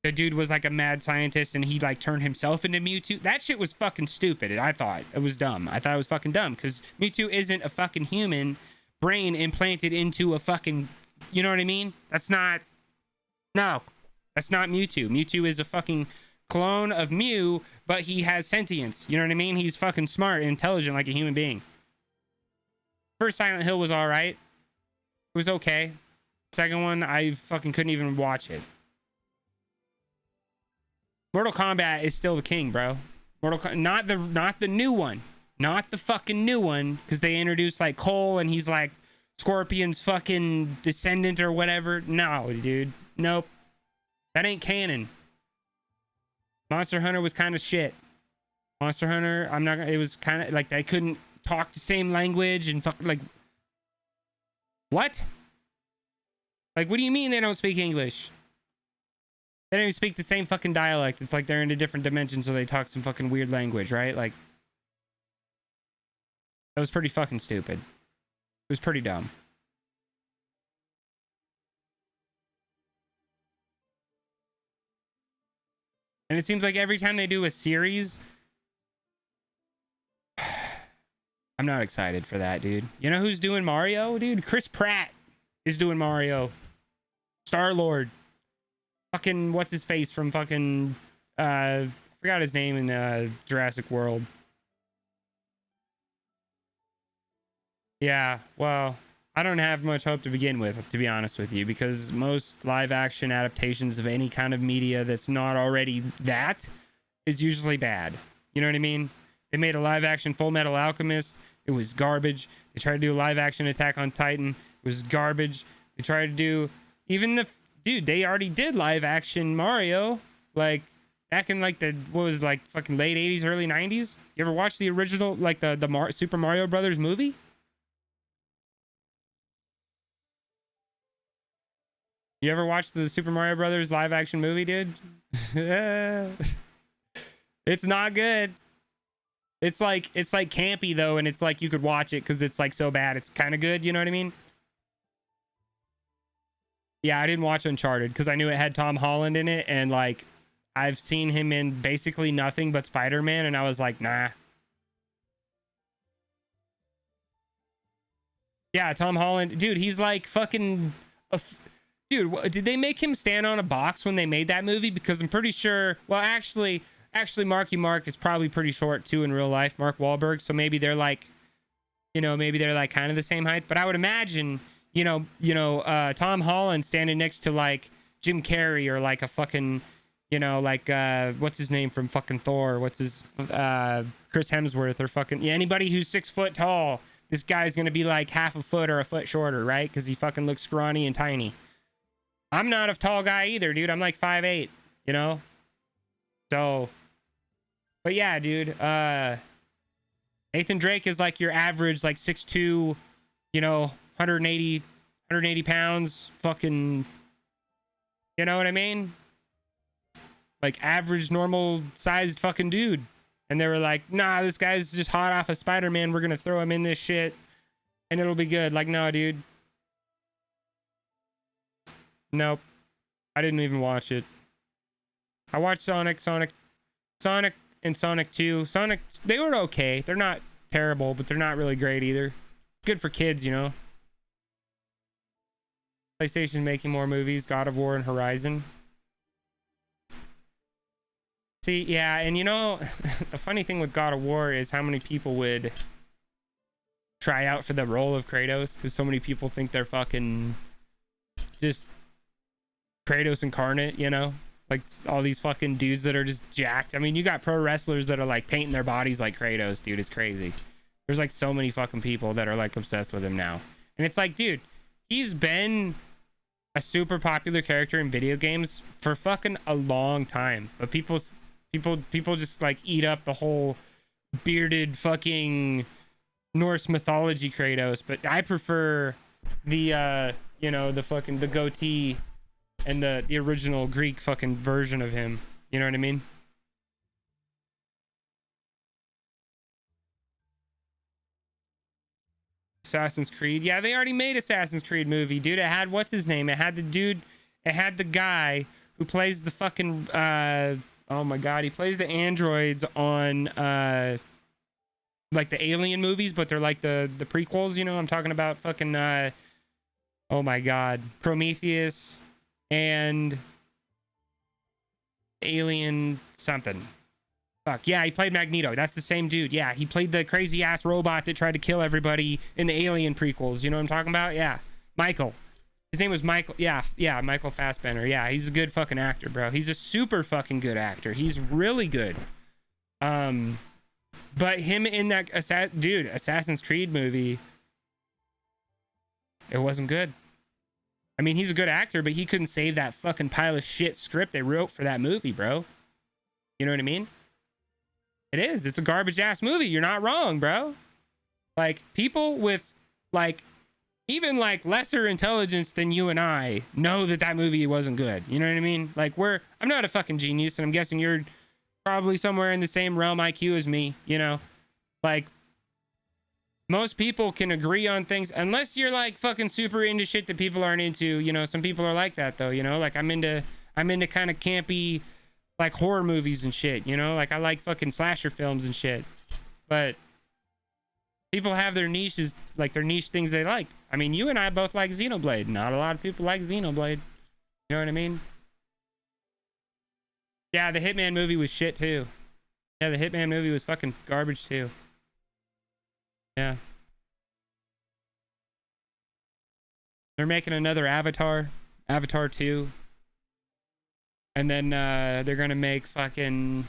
the dude was like a mad scientist and he like turned himself into Mewtwo. That shit was fucking stupid. I thought it was dumb. I thought it was fucking dumb because Mewtwo isn't a fucking human brain implanted into a fucking, you know what I mean? That's not, no, that's not Mewtwo. Mewtwo is a fucking clone of Mew, but he has sentience. You know what I mean? He's fucking smart and intelligent like a human being. First Silent Hill was all right. It was okay. Second one, I fucking couldn't even watch it. Mortal Kombat is still the king, bro. Not the new one. Not the fucking new one. Because they introduced like Cole and he's like Scorpion's fucking descendant or whatever. No, dude. Nope. That ain't canon. Monster Hunter was kind of shit. Monster Hunter, it was kind of like they couldn't talk the same language and fuck like. What? Like, what do you mean they don't speak English? They don't even speak the same fucking dialect. It's like they're in a different dimension, so they talk some fucking weird language, right? Like, that was pretty fucking stupid. It was pretty dumb. And it seems like every time they do a series, I'm not excited for that, dude. You know who's doing Mario, dude? Chris Pratt is doing Mario. Star-Lord. Fucking, what's his face from fucking, forgot his name in Jurassic World. Yeah, well, I don't have much hope to begin with, to be honest with you, because most live-action adaptations of any kind of media that's not already that is usually bad. You know what I mean? They made a live-action Full Metal Alchemist. It was garbage. They tried to do a live-action Attack on Titan. It was garbage. They tried to do even the dude. They already did live-action Mario, like back in like the what was like fucking late 80s, early 90s. You ever watch the original like the Super Mario Brothers movie? You ever watch the Super Mario Brothers live-action movie, dude? It's not good. It's like campy though, and it's like you could watch it because it's like so bad. It's kind of good. You know what I mean? Yeah, I didn't watch Uncharted because I knew it had Tom Holland in it, and like I've seen him in basically nothing but Spider-Man, and I was like, nah. Yeah, Tom Holland, dude, he's like fucking. Dude, did they make him stand on a box when they made that movie? Because I'm pretty sure. Well, actually, Marky Mark is probably pretty short too in real life. Mark Wahlberg, so maybe they're like, maybe they're like kind of the same height. But I would imagine. Tom Holland standing next to like Jim Carrey or like a fucking, like what's his name from fucking Thor? What's his Chris Hemsworth or fucking anybody who's 6 foot tall. This guy's gonna be like half a foot or a foot shorter, right? Because he fucking looks scrawny and tiny. I'm not a tall guy either, dude. I'm like 5'8", So, but yeah, dude. Nathan Drake is like your average like 6'2", 180 pounds, fucking, you know what I mean? Like average, normal sized fucking dude. And they were like, nah, this guy's just hot off of Spider-Man. We're going to throw him in this shit and it'll be good. Like, no, dude. Nope. I didn't even watch it. I watched Sonic and Sonic 2. Sonic, they were okay. They're not terrible, but they're not really great either. Good for kids, PlayStation making more movies, God of War and Horizon. See, yeah, and the funny thing with God of War is how many people would try out for the role of Kratos, because so many people think they're fucking just Kratos incarnate, like all these fucking dudes that are just jacked. I mean, you got pro wrestlers that are like painting their bodies like Kratos, dude. It's crazy. There's like so many fucking people that are like obsessed with him now, and it's like, dude, he's been a super popular character in video games for fucking a long time, but people People just like eat up the whole bearded fucking Norse mythology Kratos, but I prefer the you know, the goatee and the original Greek fucking version of him. You know what I mean? Assassin's Creed. Yeah, they already made Assassin's Creed movie, dude. It had what's his name? It had the guy who plays the fucking oh my god, he plays the androids on like the Alien movies, but they're like the prequels, you know? I'm talking about fucking oh my god, Prometheus and Alien something. Fuck, yeah, he played Magneto. That's the same dude. Yeah, he played the crazy ass robot that tried to kill everybody in the Alien prequels. You know what I'm talking about? Yeah. Michael. His name was Michael. Yeah, Michael Fassbender. Yeah, he's a good fucking actor, bro. He's a super fucking good actor. He's really good. But him in that Assassin's Creed movie, it wasn't good. I mean, he's a good actor, but he couldn't save that fucking pile of shit script they wrote for that movie, bro. You know what I mean? It is. It's a garbage ass movie. You're not wrong, bro. Like, people with like even like lesser intelligence than you and I know that that movie wasn't good. You know what I mean? Like, I'm not a fucking genius, and I'm guessing you're probably somewhere in the same realm IQ as me, you know? Like, most people can agree on things unless you're like fucking super into shit that people aren't into. You know, some people are like that though, you know? Like, I'm into kind of campy like horror movies and shit, you know? Like, I like fucking slasher films and shit. But people have their niches, like their niche things they like. I mean, you and I both like Xenoblade. Not a lot of people like Xenoblade. You know what I mean? Yeah, the Hitman movie was shit too. Yeah, the Hitman movie was fucking garbage too. Yeah. They're making another Avatar 2. And then they're gonna make fucking,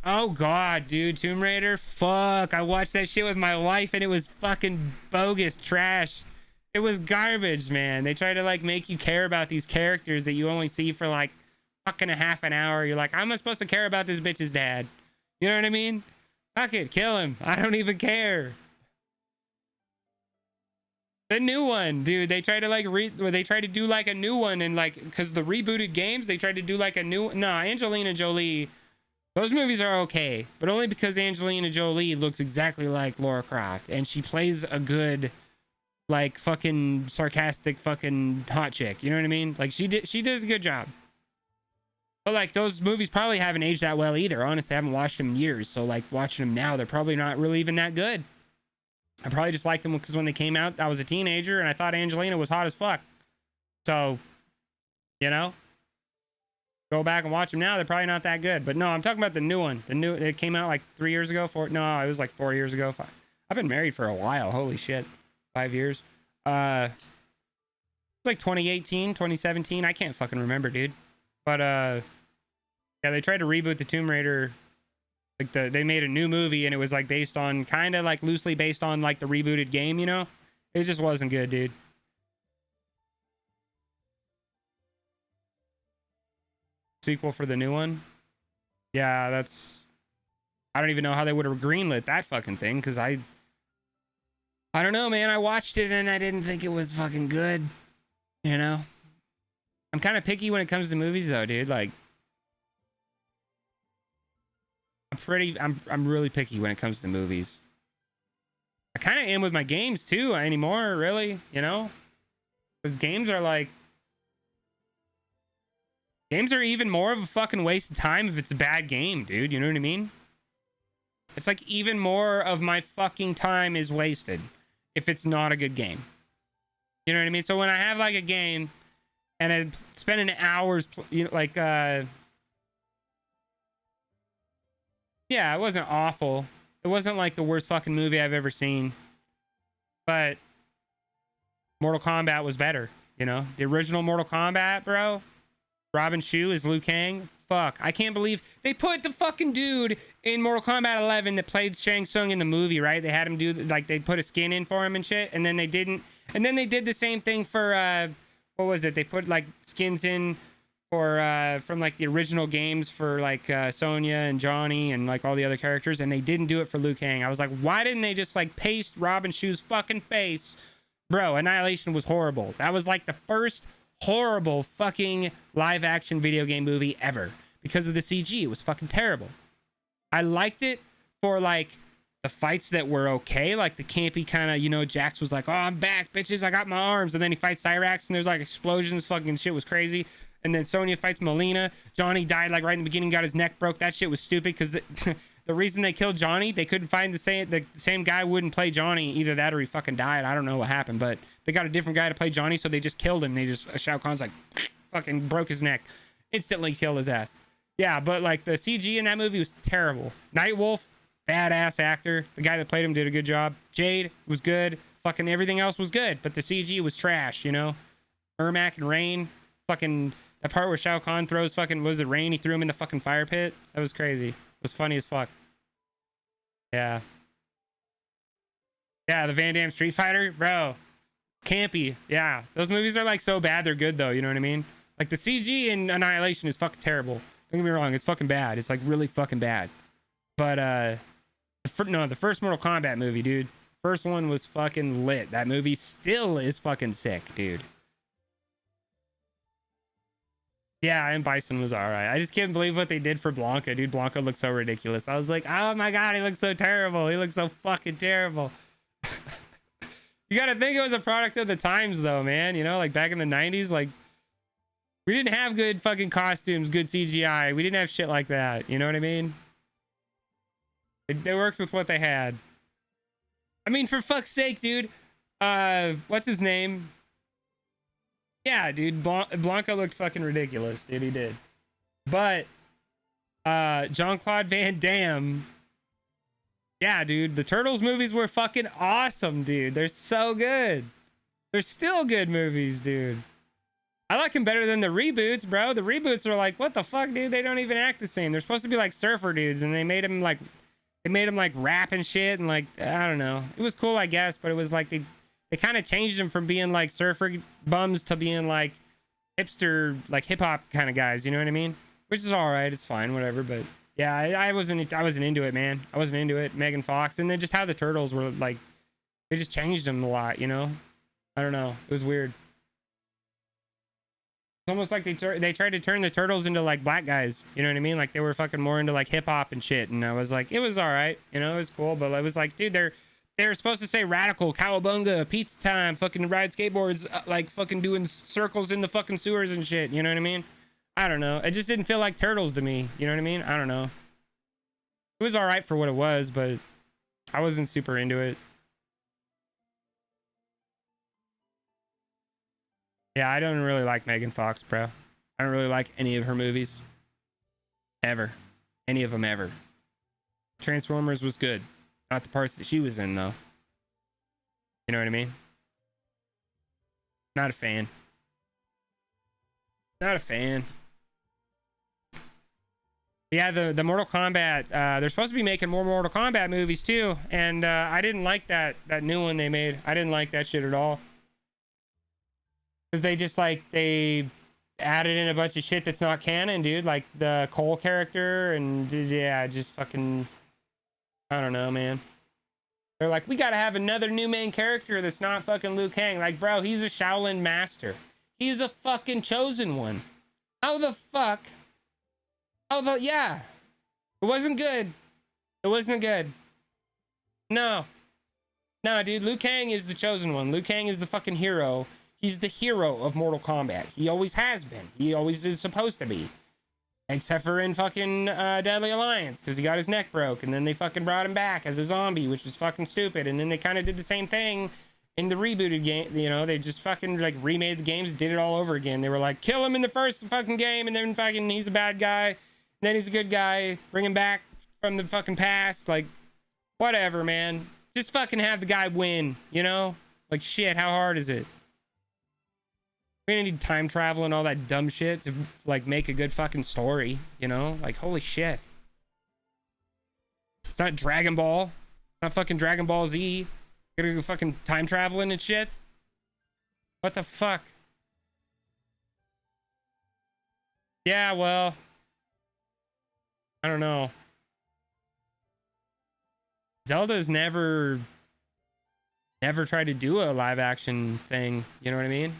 oh god, dude, Tomb Raider. Fuck, I watched that shit with my wife and it was fucking bogus trash. It was garbage, man. They try to like make you care about these characters that you only see for like fucking a half an hour. You're like, how am I supposed to care about this bitch's dad? You know what I mean? Fuck it, kill him. I don't even care. The new one, dude. They try to like they try to do like a new one, and like, because the rebooted games, they tried to do like a new. No, Angelina Jolie. Those movies are okay, but only because Angelina Jolie looks exactly like Lara Croft, and she plays a good, like, fucking sarcastic fucking hot chick. You know what I mean? Like, she does a good job. But like, those movies probably haven't aged that well either. Honestly, I haven't watched them in years, so like watching them now, they're probably not really even that good. I probably just liked them because when they came out, I was a teenager and I thought Angelina was hot as fuck. So, you know, go back and watch them now. They're probably not that good. But no, I'm talking about the new one. It came out like 3 years ago. No, it was like 4 years ago. I've been married for a while. Holy shit. 5 years. It's like 2018, 2017. I can't fucking remember, dude. But yeah, they tried to reboot the Tomb Raider. Like, they made a new movie and it was like based on, kind of like loosely based on like the rebooted game, you know? It just wasn't good, dude. Sequel for the new one? Yeah, I don't even know how they would have greenlit that fucking thing, because I don't know, man. I watched it and I didn't think it was fucking good. You know? I'm kind of picky when it comes to movies though, dude. Like, I'm really picky when it comes to movies. I kind of am with my games too anymore, really, you know? Because games are even more of a fucking waste of time if it's a bad game, dude. You know what I mean? It's like even more of my fucking time is wasted if it's not a good game. You know what I mean? So when I have like a game and I'm spending hours, you know, like, yeah, it wasn't awful. It wasn't like the worst fucking movie I've ever seen. But Mortal Kombat was better, you know? The original Mortal Kombat, bro. Robin Shu is Liu Kang. Fuck. I can't believe they put the fucking dude in Mortal Kombat 11 that played Shang Tsung in the movie, right? They had him do, like, they put a skin in for him and shit, and then they didn't. And then they did the same thing for, what was it? They put, like, skins in for from like the original games for like Sonya and Johnny and like all the other characters, and they didn't do it for Liu Kang. I was like, why didn't they just like paste Robin Shu's fucking face? Bro, Annihilation was horrible. That was like the first horrible fucking live action video game movie ever because of the CG. It was fucking terrible. I liked it for like the fights that were okay, like the campy kind of, you know, Jax was like, oh, I'm back, bitches, I got my arms, and then he fights Cyrax and there's like explosions, fucking shit was crazy. And then Sonya fights Melina. Johnny died like right in the beginning, got his neck broke. That shit was stupid because the reason they killed Johnny, they couldn't find the same guy wouldn't play Johnny. Either that or he fucking died. I don't know what happened, but they got a different guy to play Johnny, so they just killed him. They just Shao Kahn's like fucking broke his neck, instantly killed his ass. Yeah, but like the CG in that movie was terrible. Nightwolf, badass actor. The guy that played him did a good job. Jade was good. Fucking everything else was good, but the CG was trash. You know, Ermac and Rain, fucking. That part where Shao Kahn throws fucking, was it Rain? He threw him in the fucking fire pit. That was crazy. It was funny as fuck. Yeah. Yeah, the Van Damme Street Fighter, bro. Campy. Yeah. Those movies are like so bad, they're good though. You know what I mean? Like the CG in Annihilation is fucking terrible. Don't get me wrong. It's fucking bad. It's like really fucking bad. But, the first Mortal Kombat movie, dude. First one was fucking lit. That movie still is fucking sick, dude. Yeah, and Bison was all right. I just can't believe what they did for Blanca, dude. Blanca looked so ridiculous. I was like, oh my god, he looks so terrible. He looks so fucking terrible. You gotta think it was a product of the times, though, man. You know, like back in the 90s, like, we didn't have good fucking costumes, good CGI. We didn't have shit like that. You know what I mean? They worked with what they had. I mean, for fuck's sake, dude. What's his name? Yeah, dude, Blanca looked fucking ridiculous, dude. He did. But Jean-Claude Van Damme, yeah, dude, the Turtles movies were fucking awesome, dude. They're so good. They're still good movies, dude. I like them better than the reboots, bro. The reboots are like, what the fuck, dude? They don't even act the same. They're supposed to be like surfer dudes, and they made them like rap and shit, and like, I don't know. It was cool, I guess, but it was like they kind of changed them from being like surfer bums to being like hipster, like hip hop kind of guys. You know what I mean? Which is all right. It's fine, whatever. But yeah, I wasn't into it, man. I wasn't into it. Megan Fox, and then just how the Turtles were like, they just changed them a lot. You know? I don't know. It was weird. It's almost like they tried to turn the Turtles into like black guys. You know what I mean? Like they were fucking more into like hip hop and shit. And I was like, it was all right. You know, it was cool. But I was like, dude, they're supposed to say radical, cowabunga, pizza time, fucking ride skateboards, like fucking doing circles in the fucking sewers and shit. You know what I mean? I don't know. It just didn't feel like Turtles to me. You know what I mean? I don't know. It was all right for what it was, but I wasn't super into it. Yeah, I don't really like Megan Fox, bro. I don't really like any of her movies. Ever. Any of them ever. Transformers was good. Not the parts that she was in, though. You know what I mean? Not a fan. Not a fan. Yeah, the Mortal Kombat, they're supposed to be making more Mortal Kombat movies, too. And I didn't like that new one they made. I didn't like that shit at all. Because they just, like, they added in a bunch of shit that's not canon, dude. Like, the Cole character and, yeah, just fucking... I don't know, man. They're like, we gotta have another new main character that's not fucking Liu Kang. Like, bro, he's a Shaolin master. He's a fucking chosen one. How the fuck? Yeah. It wasn't good. It wasn't good. No. No, dude, Liu Kang is the chosen one. Liu Kang is the fucking hero. He's the hero of Mortal Kombat. He always has been. He always is supposed to be. Except for in fucking Deadly Alliance, because he got his neck broke, and then they fucking brought him back as a zombie, which was fucking stupid. And then they kind of did the same thing in the rebooted game. You know, they just fucking like remade the games, did it all over again. They were like, kill him in the first fucking game, and then fucking he's a bad guy, and then he's a good guy, bring him back from the fucking past. Like, whatever, man. Just fucking have the guy win, you know? Like, shit, how hard is it? We don't need time travel and all that dumb shit to like make a good fucking story, you know? Like, holy shit. It's not Dragon Ball. It's not fucking Dragon Ball Z. Gonna go fucking time traveling and shit. What the fuck? Yeah, well, I don't know. Zelda's never tried to do a live action thing. You know what I mean?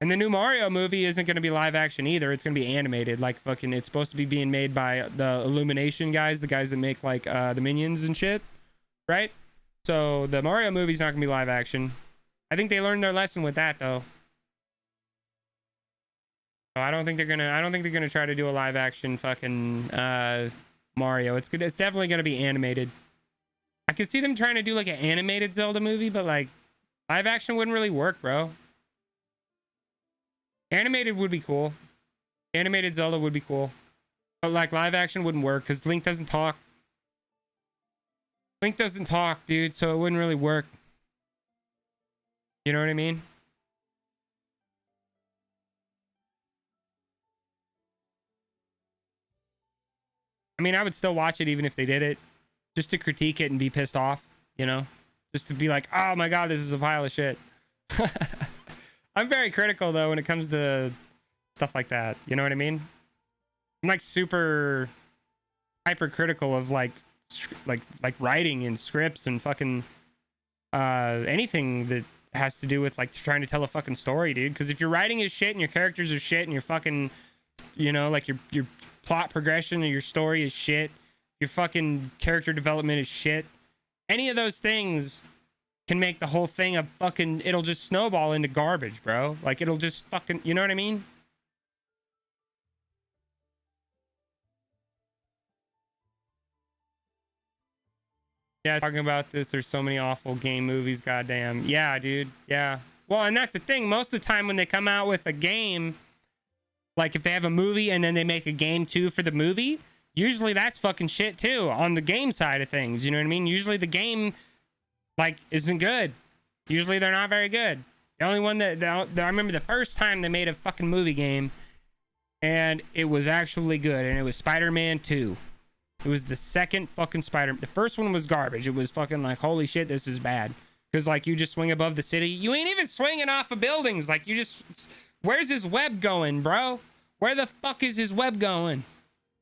And the new Mario movie isn't going to be live action either. It's going to be animated. Like fucking, it's supposed to be being made by the Illumination guys, the guys that make like the Minions and shit, right? So the Mario movie's not going to be live action. I think they learned their lesson with that though. So I don't think they're gonna try to do a live action fucking Mario. It's definitely gonna be animated. I could see them trying to do like an animated Zelda movie, but like live action wouldn't really work, bro. Animated would be cool. Animated Zelda would be cool. But like live action wouldn't work because Link doesn't talk. Link doesn't talk, dude, so it wouldn't really work. You know what I mean? I mean, I would still watch it even if they did it, just to critique it and be pissed off, you know? Just to be like, oh my god, this is a pile of shit. I'm very critical, though, when it comes to stuff like that. You know what I mean? I'm, like, super hypercritical of, like writing and scripts and fucking anything that has to do with, like, trying to tell a fucking story, dude. Because if your writing is shit and your characters are shit and your fucking, you know, like, your plot progression and your story is shit, your fucking character development is shit, any of those things can make the whole thing a fucking, it'll just snowball into garbage, bro. Like, it'll just fucking, you know what I mean? Yeah, talking about this, there's so many awful game movies, goddamn. Yeah, dude, yeah. Well, and that's the thing, most of the time when they come out with a game, like if they have a movie and then they make a game too for the movie, usually that's fucking shit too on the game side of things. You know what I mean? Usually the game like isn't good. Usually they're not very good. The only one that I remember the first time they made a fucking movie game and it was actually good, and it was Spider-Man 2. It was the second fucking the first one was garbage. It was fucking like, holy shit, this is bad. Because like you just swing above the city. You ain't even swinging off of buildings. Like you just, where's his web going, bro? Where the fuck is his web going?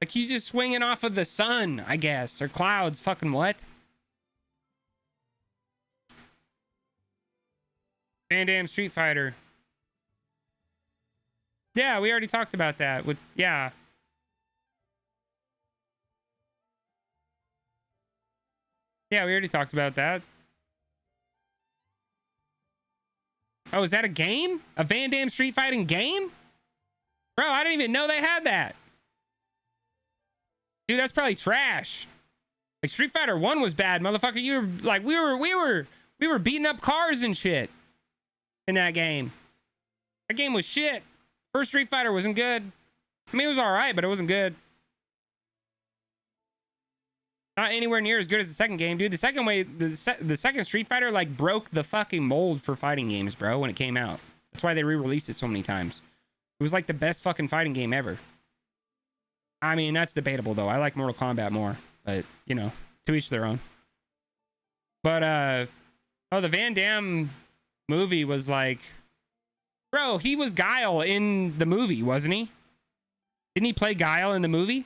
Like he's just swinging off of the sun, I guess, or clouds. Fucking what? Van Damme Street Fighter. Yeah, we already talked about that. Yeah, we already talked about that. Oh, is that a game? A Van Damme Street Fighting game? Bro, I didn't even know they had that. Dude, that's probably trash. Like Street Fighter 1 was bad, motherfucker. You were like, we were beating up cars and shit in that game. That game was shit. First Street Fighter wasn't good. I mean, it was all right, but it wasn't good. Not anywhere near as good as the second game, dude. The second Street Fighter like broke the fucking mold for fighting games, bro, when it came out. That's why they re-released it so many times. It was like the best fucking fighting game ever. I mean, that's debatable though. I like Mortal Kombat more, but you know, to each their own. But oh, the Van Damme movie was like, bro, he was Guile in the movie, wasn't he? Didn't he play Guile in the movie?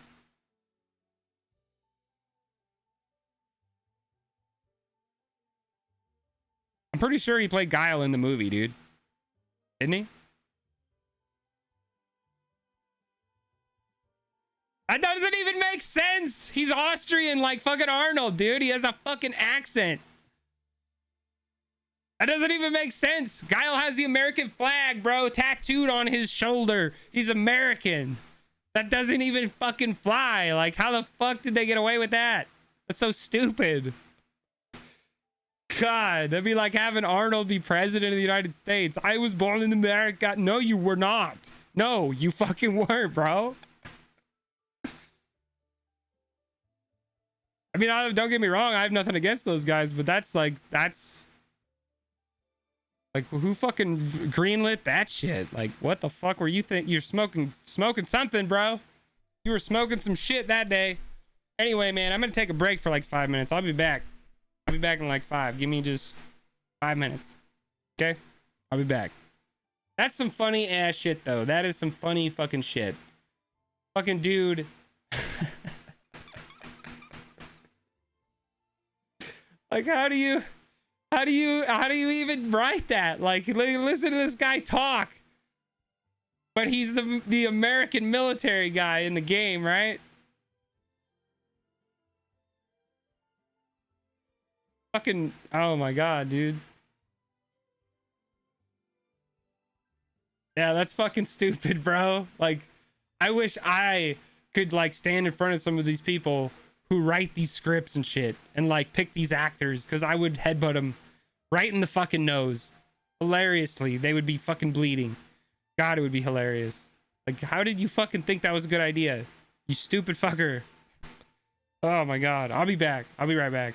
I'm pretty sure he played Guile in the movie, dude. Didn't he? That doesn't even make sense. He's Austrian like fucking Arnold, dude. He has a fucking accent. That doesn't even make sense. Guile has the American flag, bro, tattooed on his shoulder. He's American. That doesn't even fucking fly. Like, how the fuck did they get away with that? That's so stupid. God, that'd be like having Arnold be president of the United States. I was born in America. No, you were not. No, you fucking weren't, bro. I mean, don't get me wrong. I have nothing against those guys, but that's like who fucking greenlit that shit? Like, what the fuck were you think? You're smoking something, bro. You were smoking some shit that day. Anyway, man, I'm gonna take a break for like 5 minutes. I'll be back. I'll be back in like 5. Give me just 5 minutes. Okay? I'll be back. That's some funny ass shit though. That is some funny fucking shit. Fucking dude. Like how do you even write that? Like listen to this guy talk. But he's the American military guy in the game, right? Fucking, oh my god, dude. Yeah, that's fucking stupid, bro. Like, I wish I could like stand in front of some of these people who write these scripts and shit and like pick these actors, because I would headbutt them right in the fucking nose. Hilariously, they would be fucking bleeding. God, it would be hilarious. Like, how did you fucking think that was a good idea? You stupid fucker. Oh my god. I'll be back. I'll be right back.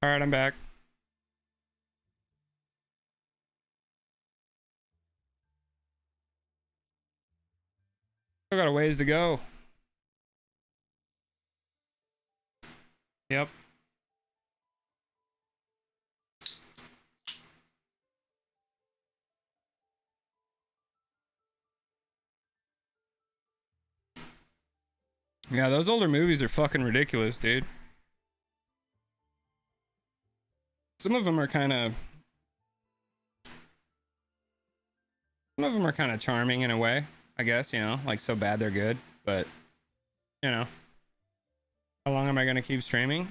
All right, I'm back. Still got a ways to go. Yep. Yeah, those older movies are fucking ridiculous, dude. Some of them are kind of charming in a way, I guess, you know, like so bad they're good, but you know, how long am I going to keep streaming?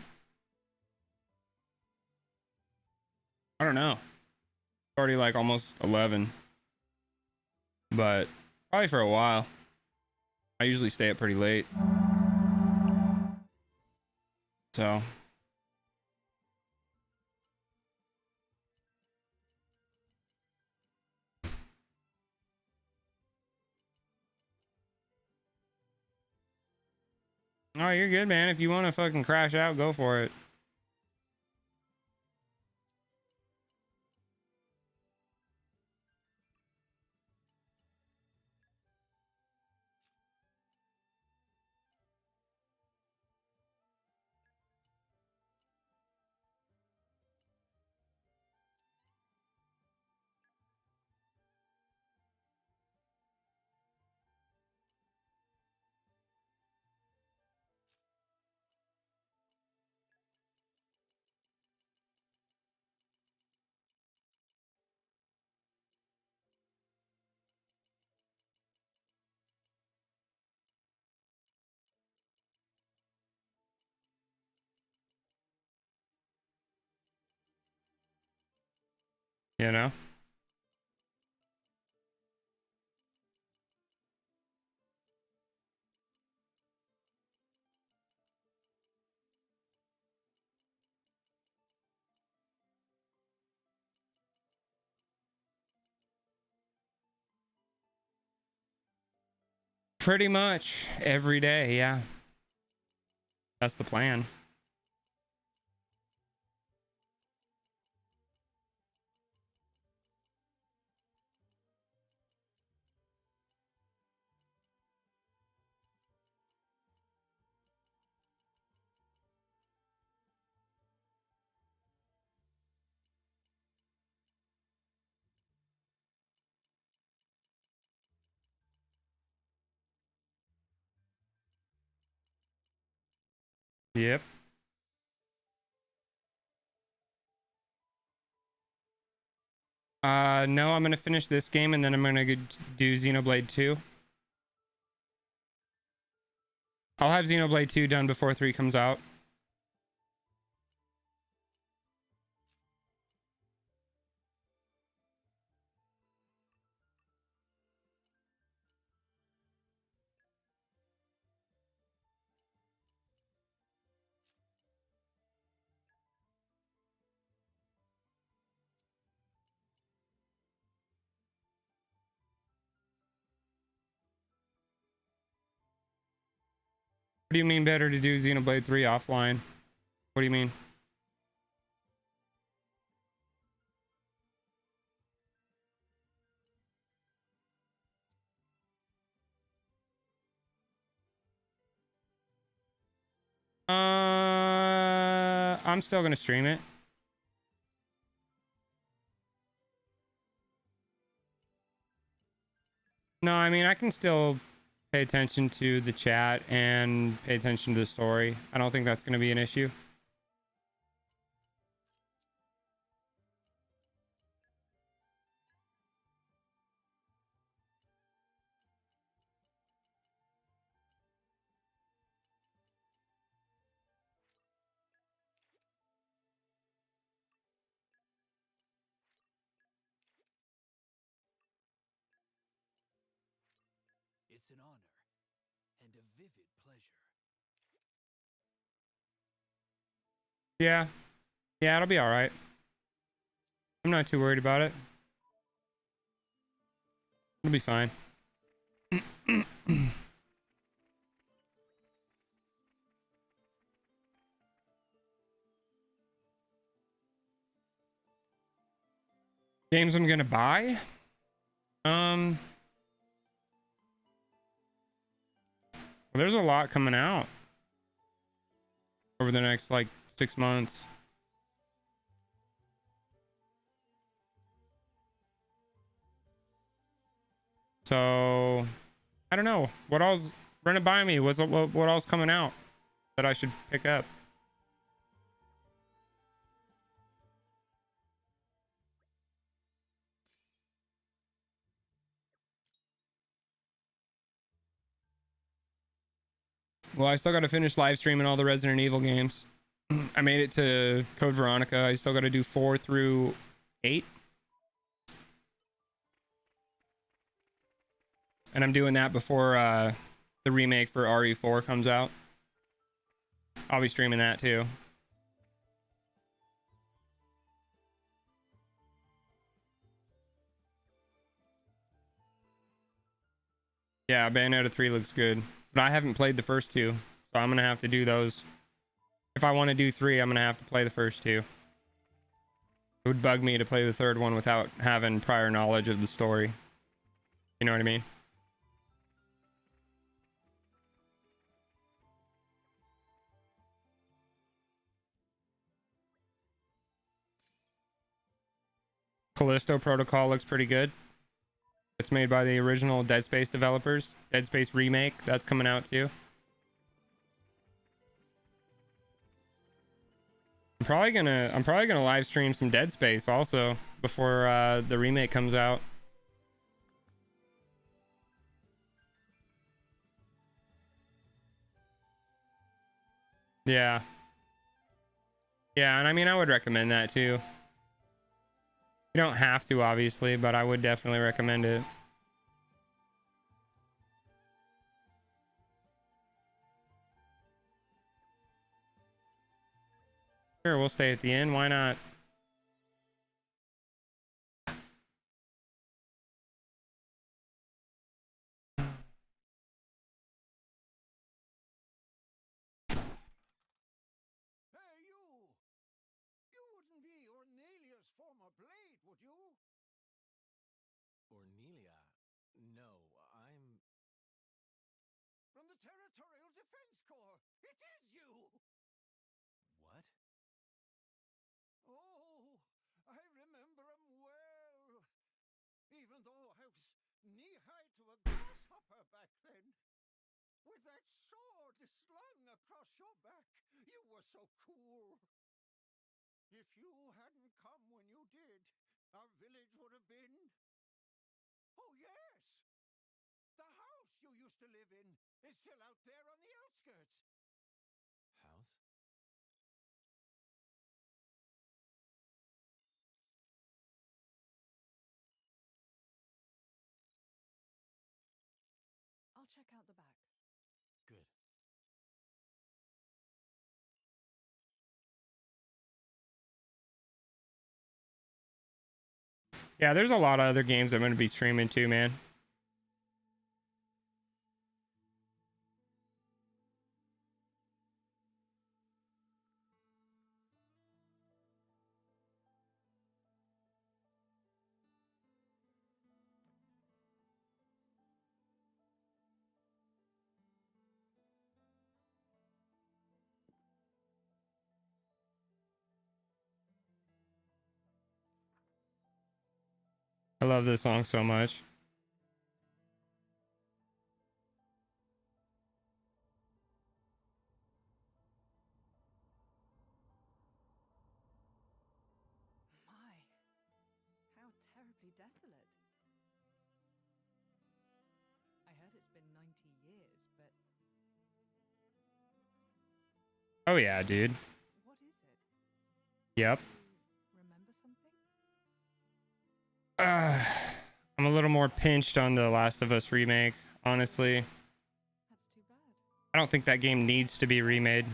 I don't know. It's already like almost 11, but probably for a while. I usually stay up pretty late. So oh, you're good, man. If you want to fucking crash out, go for it. You know? Pretty much every day, yeah. That's the plan. Yep. No, I'm gonna finish this game and then I'm gonna do Xenoblade 2. I'll have Xenoblade 2 done before 3 comes out. What do you mean better to do Xenoblade 3 offline? What do you mean? I'm still gonna stream it. No, I mean, I can still pay attention to the chat and pay attention to the story. I don't think that's gonna be an issue. It's an honor and a vivid pleasure. Yeah. Yeah, it'll be all right. I'm not too worried about it. It'll be fine. Games I'm gonna buy? Well, there's a lot coming out over the next like 6 months. So I don't know what else. Run it by me. What else coming out that I should pick up? Well, I still got to finish live streaming all the Resident Evil games. I made it to Code Veronica. I still got to do 4 through 8. And I'm doing that before the remake for RE4 comes out. I'll be streaming that too. Yeah, Bayonetta 3 looks good. But I haven't played the first 2. So I'm going to have to do those. If I want to do 3, I'm going to have to play the first 2. It would bug me to play the third one without having prior knowledge of the story. You know what I mean? Callisto Protocol looks pretty good. It's made by the original Dead Space developers. Dead Space Remake, that's coming out too. I'm probably gonna live stream some Dead Space also before the remake comes out. Yeah. Yeah, and I mean I would recommend that too. You don't have to, obviously, but I would definitely recommend it. Sure, we'll stay at the end. Why not? Hey, you! You wouldn't be Ornelia's former blade, would you? Ornelia? No, I'm... From the Territorial Defense Corps! It is you! What? Oh, I remember him well. Even though I was knee-high to a grasshopper back then. With that sword slung across your back, you were so cool. If you hadn't come when you did, our village would have been... Oh, yes! The house you used to live in is still out there on the outskirts. House? I'll check out the back. Good. Yeah, there's a lot of other games I'm going to be streaming too, man. I love this song so much. My, how terribly desolate. I heard it's been 90 years, but Oh yeah, dude. what is it? Yep. You remember something? I'm a little more pinched on the Last of Us remake, honestly. That's too bad. I don't think that game needs to be remade.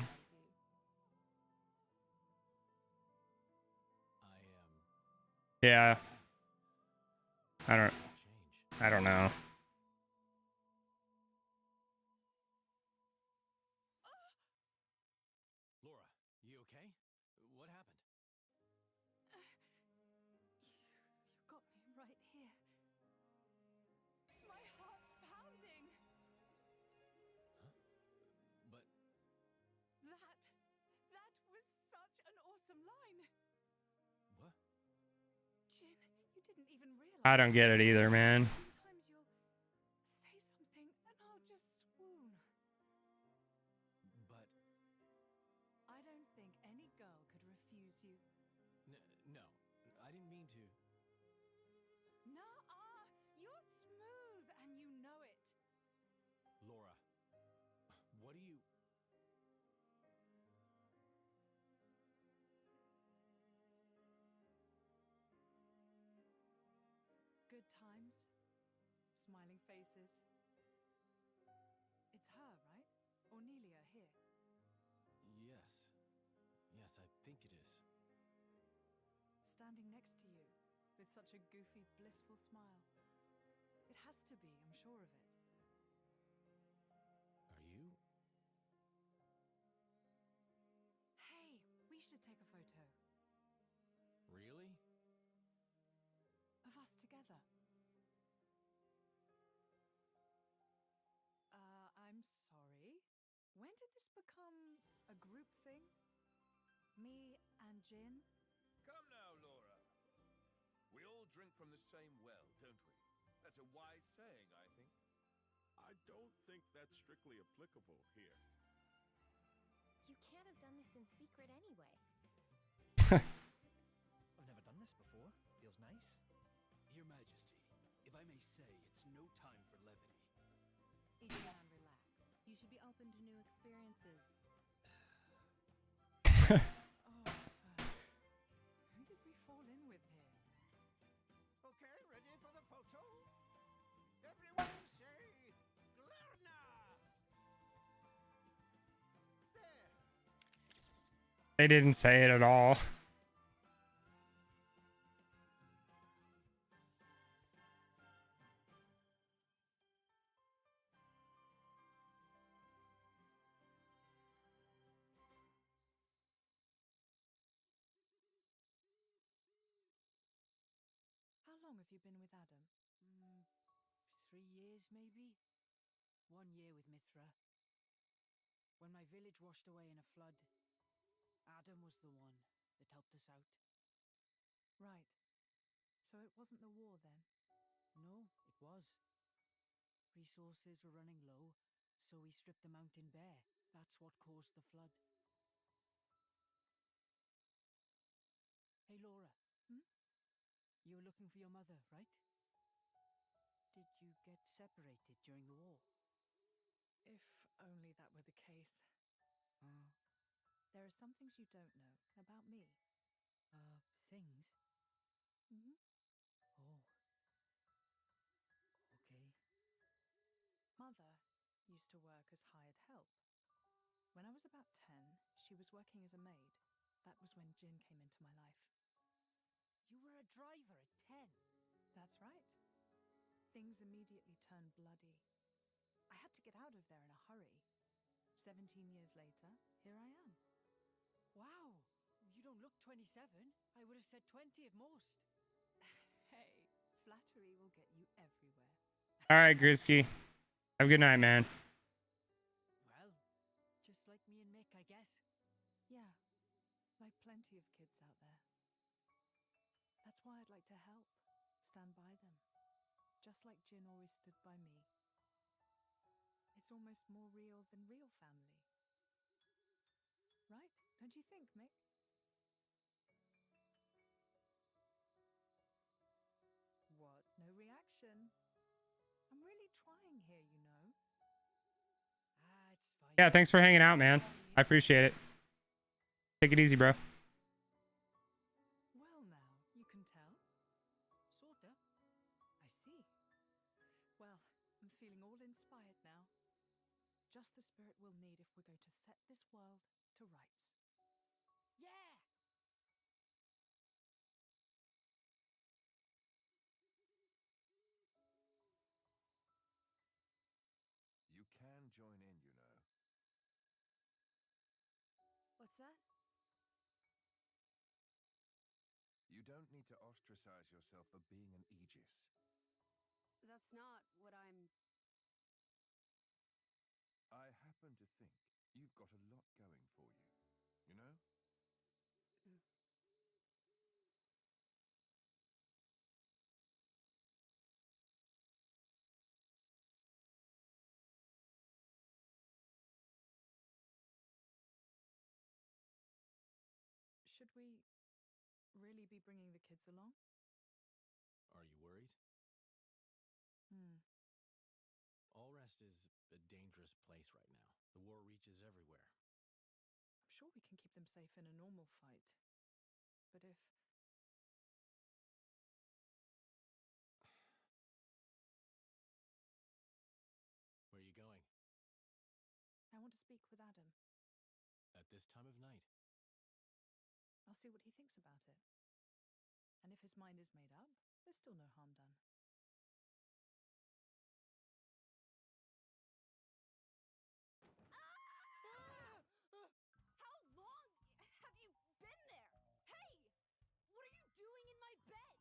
Yeah. I don't know. Laura, you okay? What happened? You got me right here. My heart's pounding. But... That was such an awesome line. What? Jin, you didn't even realize. I don't get it either, man. Sometimes you'll say something and I'll just swoon. But... I don't think any girl could refuse you. No, I didn't mean to. Nuh-uh! You're smooth and you know it. Laura, what do you... Good times, smiling faces. It's her, right? Ornelia here. Yes. Yes, I think it is. Standing next to you, with such a goofy, blissful smile. It has to be, I'm sure of it. Are you... Hey, we should take a photo. Really? Of us together. I'm sorry. When did this become a group thing? Me and Jin? Come now, Laura. We all drink from the same well, don't we? That's a wise saying, I think. I don't think that's strictly applicable here. You can't have done this in secret anyway. I've never done this before. Feels nice. Your Majesty, if I may say, it's no time for levity. Each man relax. You should be open to new experiences. Oh, who did we fall in with here? They didn't say it at all. How long have you been with Adam? 3 years, maybe? 1 year with Mithra. When my village washed away in a flood, Adam was the one that helped us out. Right. So it wasn't the war then? No, it was. Resources were running low, so we stripped the mountain bare. That's what caused the flood. Hey, Laura. You were looking for your mother, right? Did you get separated during the war? If only that were the case. There are some things you don't know about me. Things? Mm-hmm. Oh. Okay. Mother used to work as hired help. When I was about 10, she was working as a maid. That was when Jin came into my life. You were a driver at 10? That's right. Things immediately turned bloody. I had to get out of there in a hurry. 17 years later, here I am. Wow! You don't look 27. I would have said 20 at most. Hey, flattery will get you everywhere. All right, Grisky. Have a good night, man. Well, just like me and Mick, I guess. Yeah, like plenty of kids out there. That's why I'd like to help, stand by them, just like Jin always stood by me. It's almost more real than real family. Right? Don't you think, Mick? What? No reaction? I'm really trying here, you know. It's fine. Yeah, thanks for hanging out, man. I appreciate it. Take it easy, bro. Well now, you can tell. Sorta. I see. Well, I'm feeling all inspired now. Just the spirit we'll need if we're going to set this world to rights. Yeah! You can join in, you know. What's that? You don't need to ostracize yourself for being an Aegis. That's not what I'm... I happen to think you've got a lot going for you, you know? Should we really be bringing the kids along? Are you worried? Allrest is a dangerous place right now. The war reaches everywhere. I'm sure we can keep them safe in a normal fight. But if... Where are you going? I want to speak with Adam. At this time of night? I'll see what he thinks about it. And if his mind is made up, there's still no harm done. How long have you been there? Hey! What are you doing in my bed?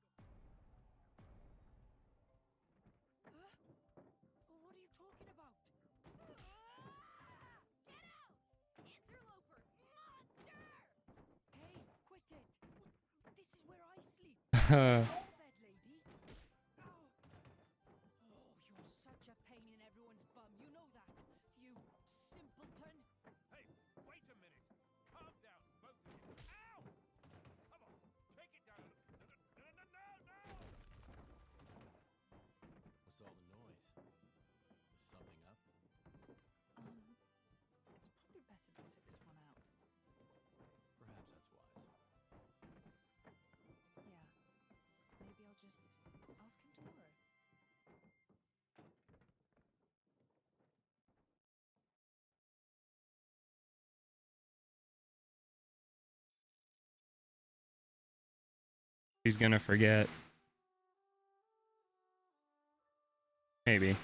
What are you talking about? Get out! Interloper! Monster! Hey, quit it! This is where I sleep. Bed lady. Oh, you're such a pain in everyone's bum. You know that. You simpleton. Hey, wait a minute! Calm down, both of you! Ow! Come on, take it down! No! What's all the noise? Is something up? It's probably better to sit this one out. Perhaps that's wise. Yeah. Maybe I'll just ask him tomorrow. She's gonna forget. Maybe.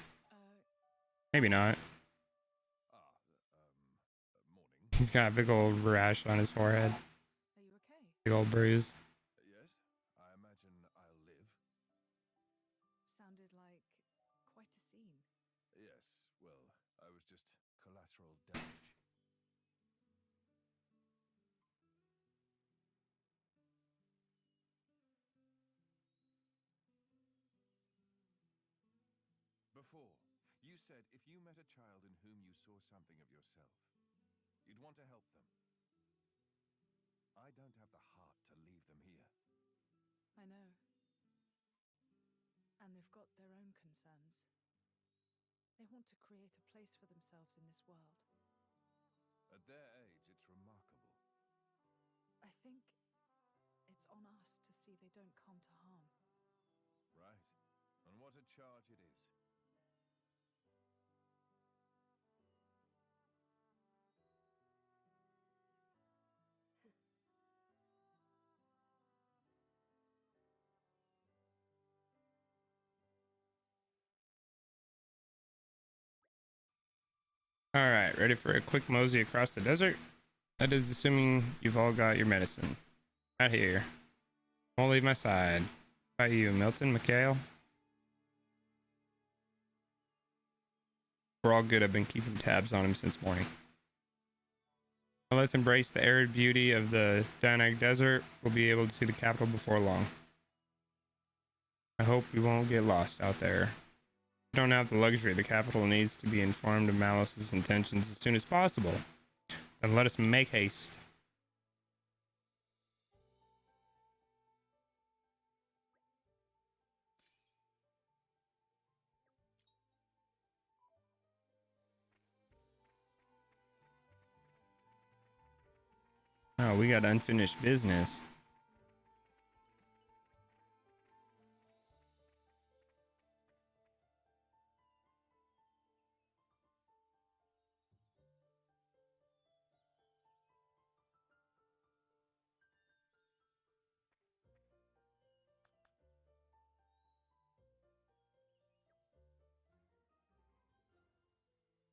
Maybe not. He's got a big old rash on his forehead. Are you okay? Big old bruise. Yes, I imagine I'll live. Sounded like quite a scene. Yes, well, I was just collateral damage. Before, you said if you met a child in whom you saw something of yourself, you'd want to help them. I don't have the heart to leave them here. I know. And they've got their own concerns. They want to create a place for themselves in this world. At their age, it's remarkable. I think it's on us to see they don't come to harm. Right. And what a charge it is. All right, ready for a quick mosey across the desert? That is assuming you've all got your medicine. Out here. Won't leave my side. How about you, Milton, Mikhail? We're all good. I've been keeping tabs on him since morning. Now let's embrace the arid beauty of the Danag Desert. We'll be able to see the capital before long. I hope we won't get lost out there. We don't have the luxury. The capital needs to be informed of Malus's intentions as soon as possible. Then let us make haste. Oh, we got unfinished business.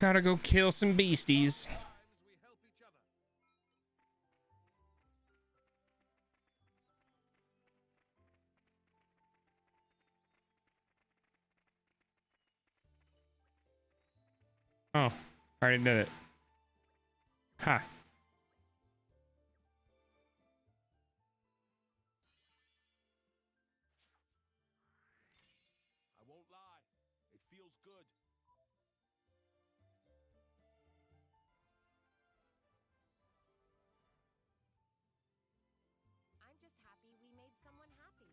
Gotta go kill some beasties. Oh, already did it. Ha. I won't lie. It feels good. I'm just happy we made someone happy.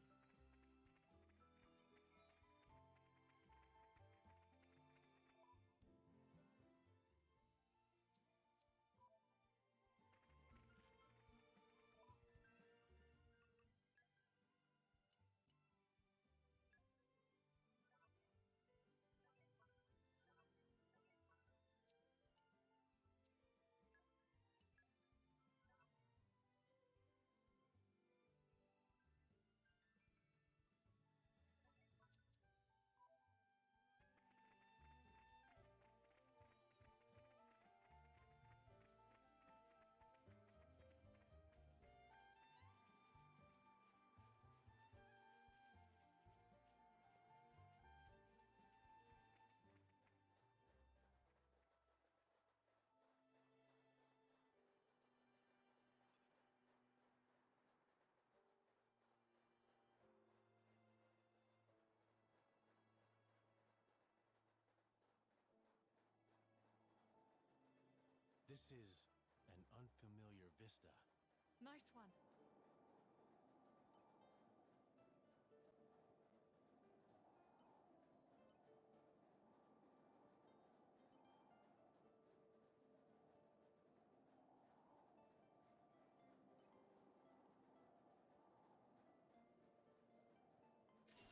This is an unfamiliar vista. Nice one.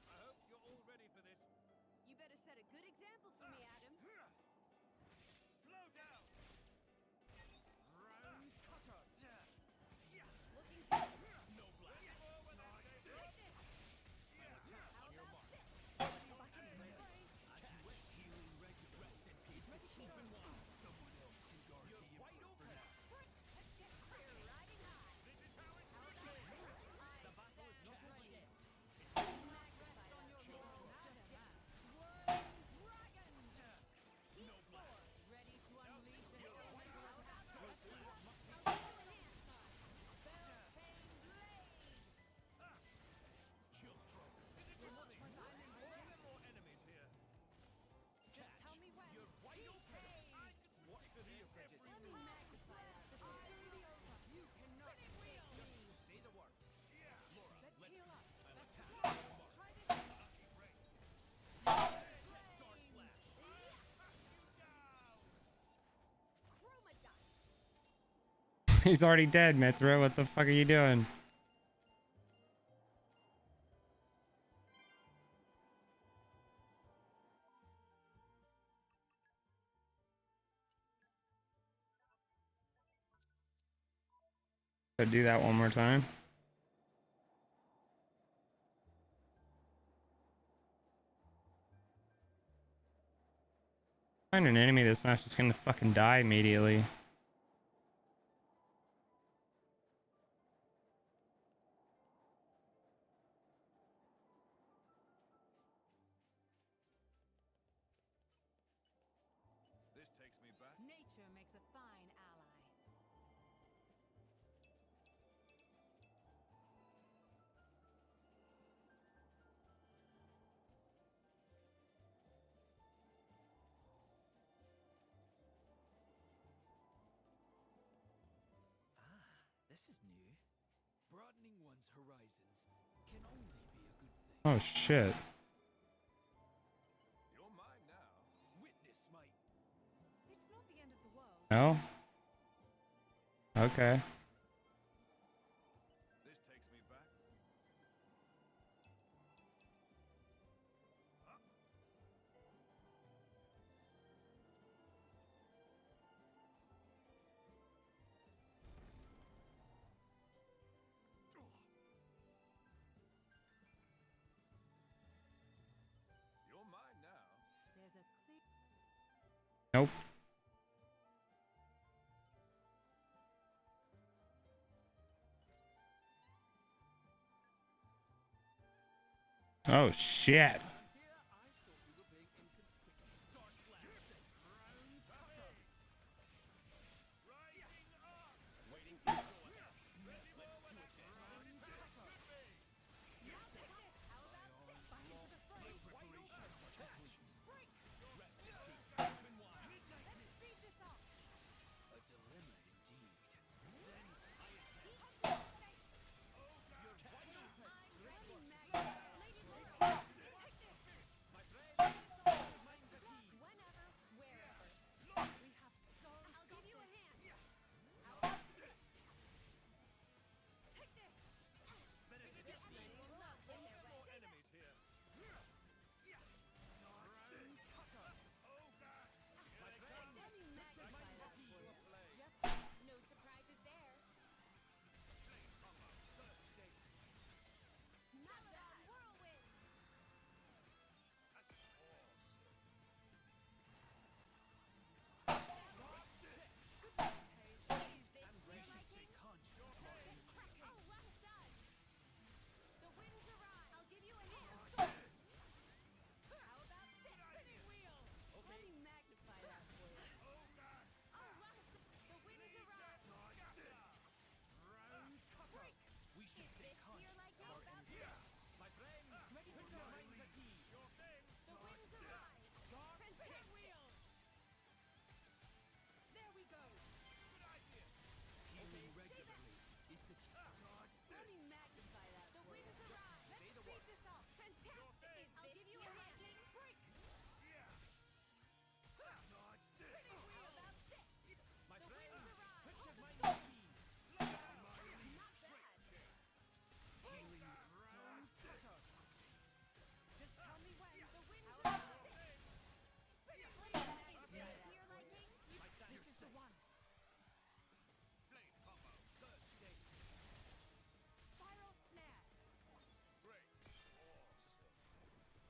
I hope you're all ready for this. You better set a good example for me, Adam. Slow down. Round cutter. Looking for He's already dead, Mithra. What the fuck are you doing? Do that one more time. Find an enemy that's not just gonna fucking die immediately. This takes me back. Nature makes a fine ally. This is new. Broadening one's horizons can only be a good thing. Oh shit. You're mine now. Witness my... It's not the end of the world. No? Okay. This takes me back. You're mine now. There's a clear. Nope. Oh shit.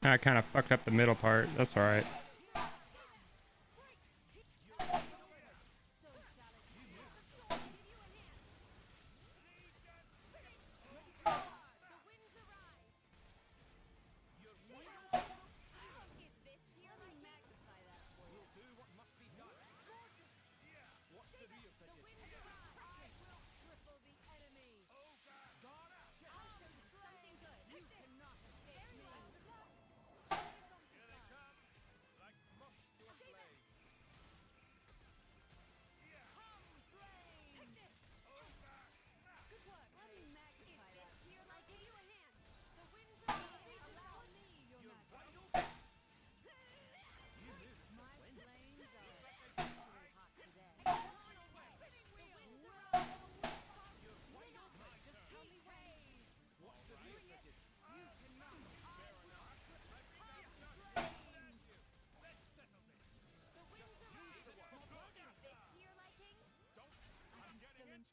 I kind of fucked up the middle part. That's alright.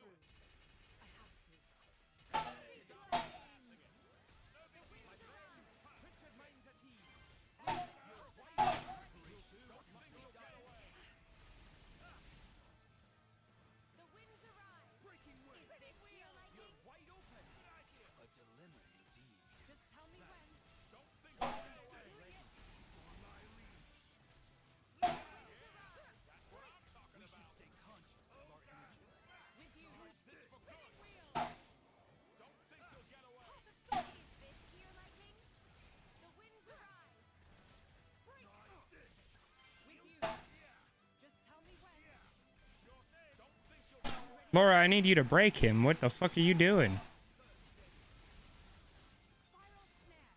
through. I have to. Printed minds at ease. You're wide open. Don't think you'll get away. The winds arise. Breaking wind. Spinning wheel. You're wide open. A dilemma indeed. Just tell me when. Don't think you'll get away. On my leash. That's what I'm talking We about. should stay conscious of our energy levels. With you. Use this for good. Don't think you'll get away. Is this to your liking? The winds arise. With you. Just tell me when. Sure thing. Don't think you'll get away. Laura, I need you to break him. What the fuck are you doing? Spiral snare.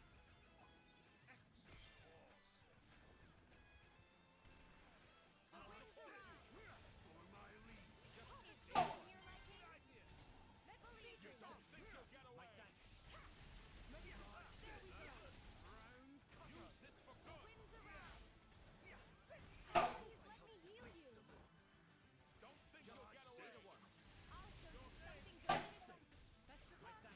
The winds arise. For my leash. Is this to your liking? Let's leave this. Don't think you'll get away. There we go. Use this for The good. winds arise. Please let me heal you. Don't think you'll get away. I'll show you something good. Best of luck.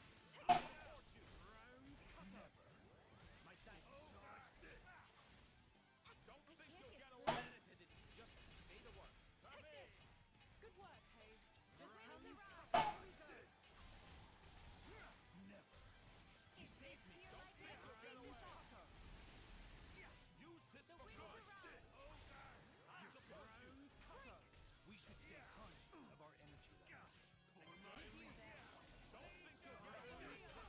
My thanks. Don't I think can't you'll get get through. away. Just say the word. Come in. Good work, Hayes. Just tell me arise. Never. Is this to your liking? Use this The for winds good. arise. I support you. We should stay conscious of our energy levels. For my leash. Don't think you'll get away. Is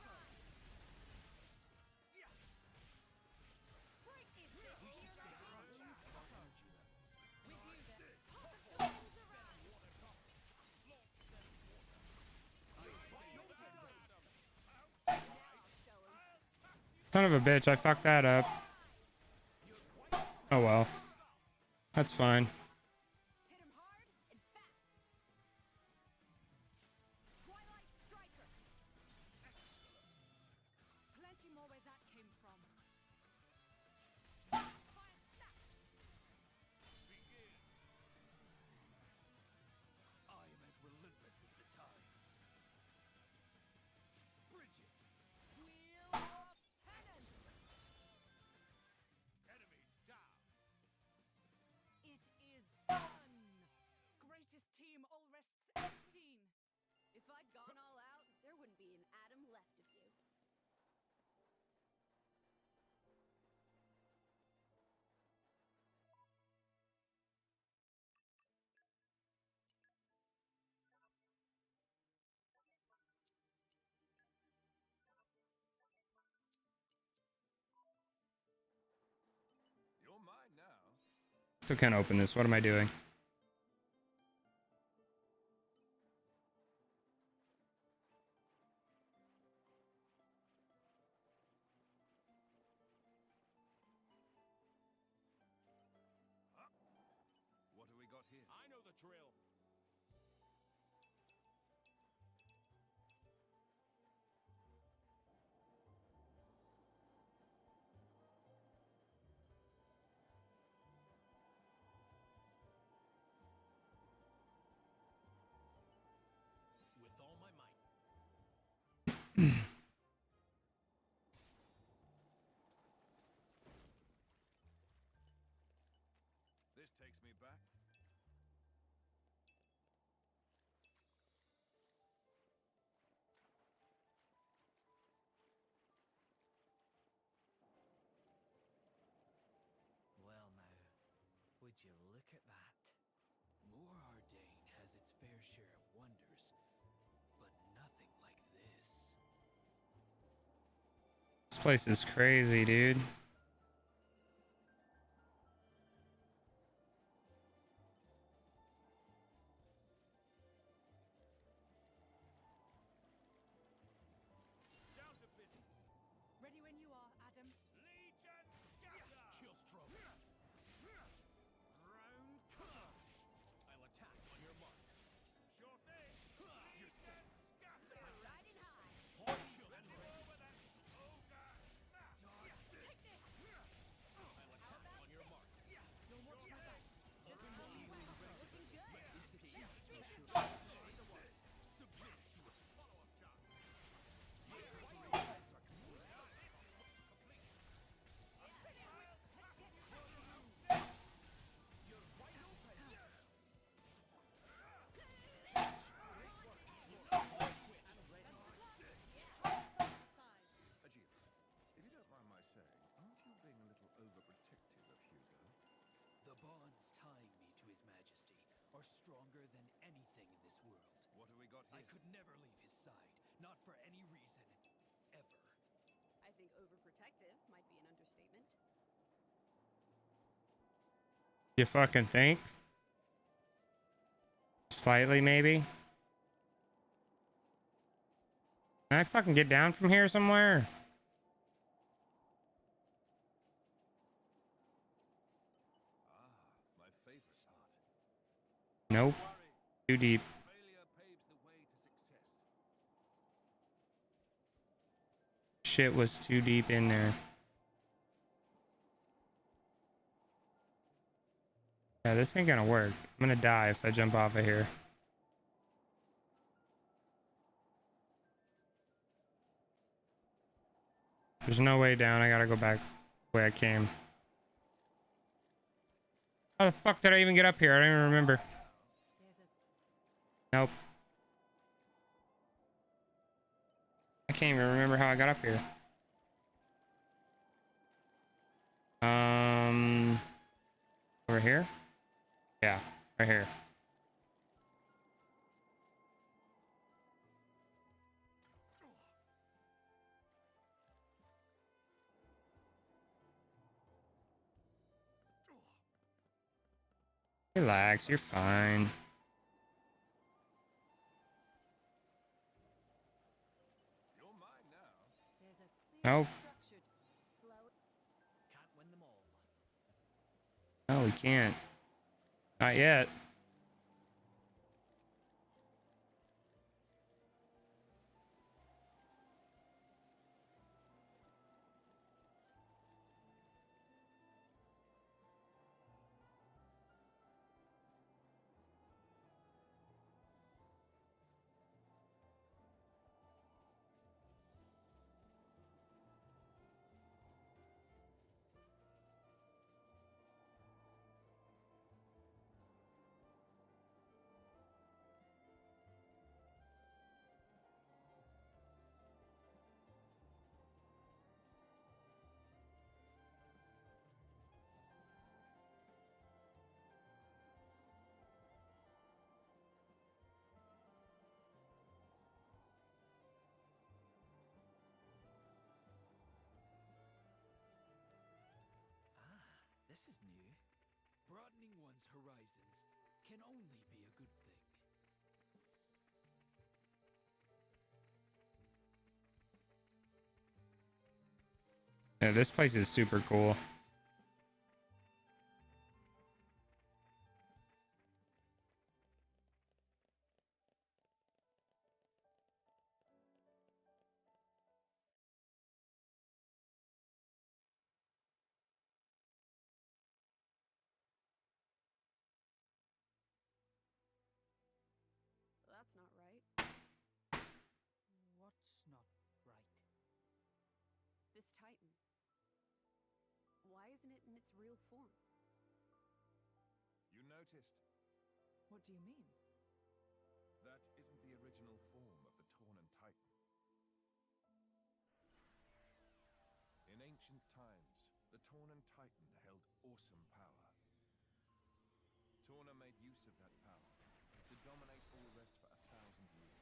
this to We your should stay liking? conscious of our energy levels. with you then. The winds arise. Son of a bitch, I fucked that up. Oh well. That's fine. Hit him hard and fast. Twilight Striker. Plenty more where that came from. Fire snap. I am as relentless as the tides. Bridget! Wheel of Penance. Enemy down. It is done. Greatest team all rests ever seen. If I'd gone all out, there wouldn't be an atom left of you. You're mine now. Still can't open this. What am I doing? What do we got here? I know the drill. With all my might. This takes me back. Well now, would you look at that? Morardane has its fair share of wonders, but nothing like this. This place is crazy, dude. Down to business. Ready when you are, Adam. Legion scatter. Chill stroke. Round cover. I'll attack on your mark. Sure thing. Legion scatter. Riding high. Let's roll with it. Ogre snap. Take this. are stronger than anything in this world. What have we got here? I could never leave his side, not for any reason, ever. I think overprotective might be an understatement. You fucking think? Slightly, maybe? Can I fucking get down from here somewhere? My favorite part. Nope. Too deep. Failure paves the way to success. Shit was too deep in there. Yeah, this ain't gonna work. I'm gonna die if I jump off of here. There's no way down. I gotta go back the way I came. How the fuck did I even get up here? I don't even remember. Nope. I can't even remember how I got up here. Over here? Yeah, right here. Relax, you're fine. You're mine now. Nope. Can't win them all. No, we can't. Not yet. This is new. Broadening one's horizons can only be a good thing. Yeah, this place is super cool. That's not right. What's not right? This Titan. Why isn't it in its real form? You noticed. What do you mean? That isn't the original form of the Tornan Titan. In ancient times, the Tornan Titan held awesome power. Torna made use of that power to dominate all rest for 1,000 years.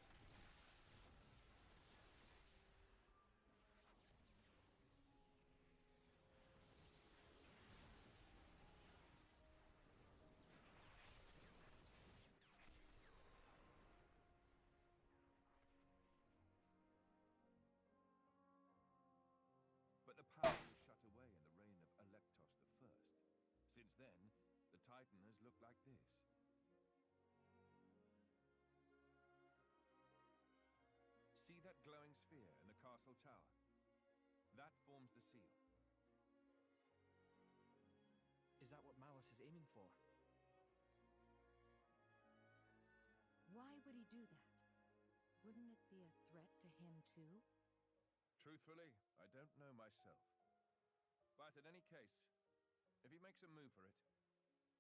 But the power was shut away in the reign of Electos I. Since then, the Titan has looked like this. See that glowing sphere in the castle tower? That forms the seal. Is that what Malus is aiming for? Why would he do that? Wouldn't it be a threat to him too? Truthfully, I don't know myself. But in any case, if he makes a move for it,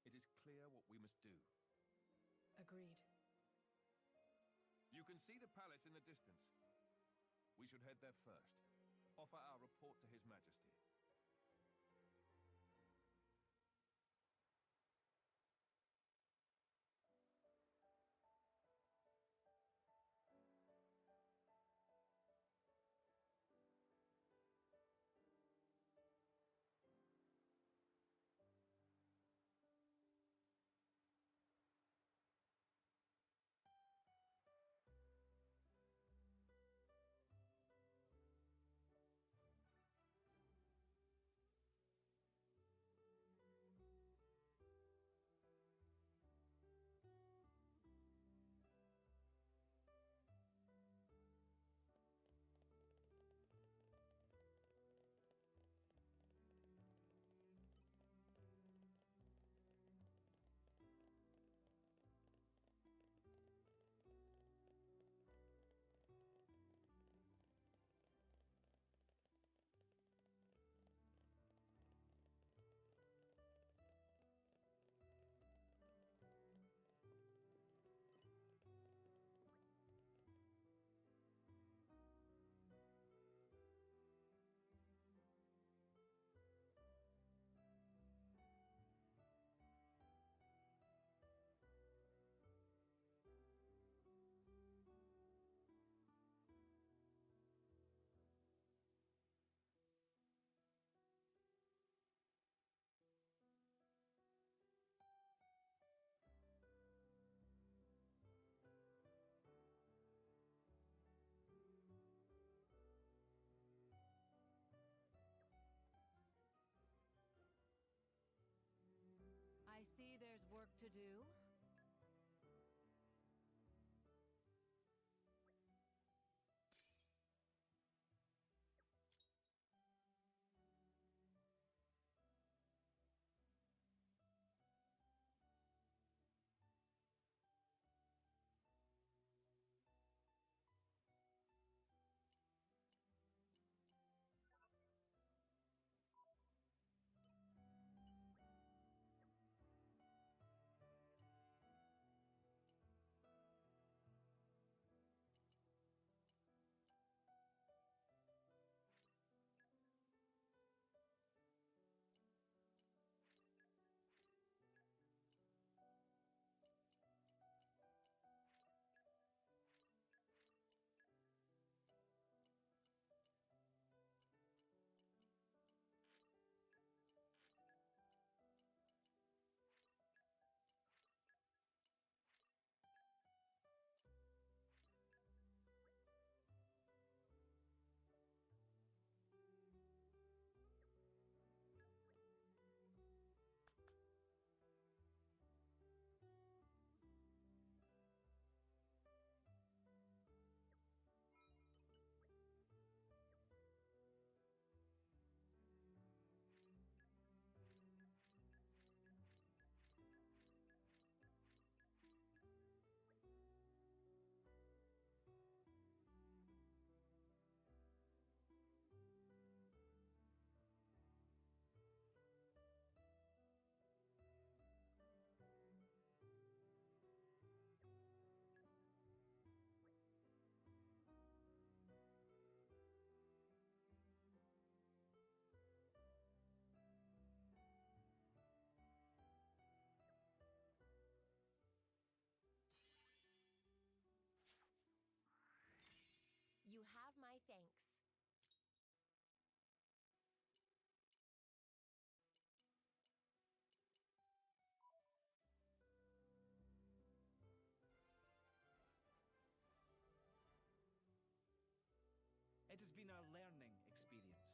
it is clear what we must do. Agreed. You can see the palace in the distance. We should head there first. Offer our report to His Majesty. work to do. You have my thanks. It has been a learning experience.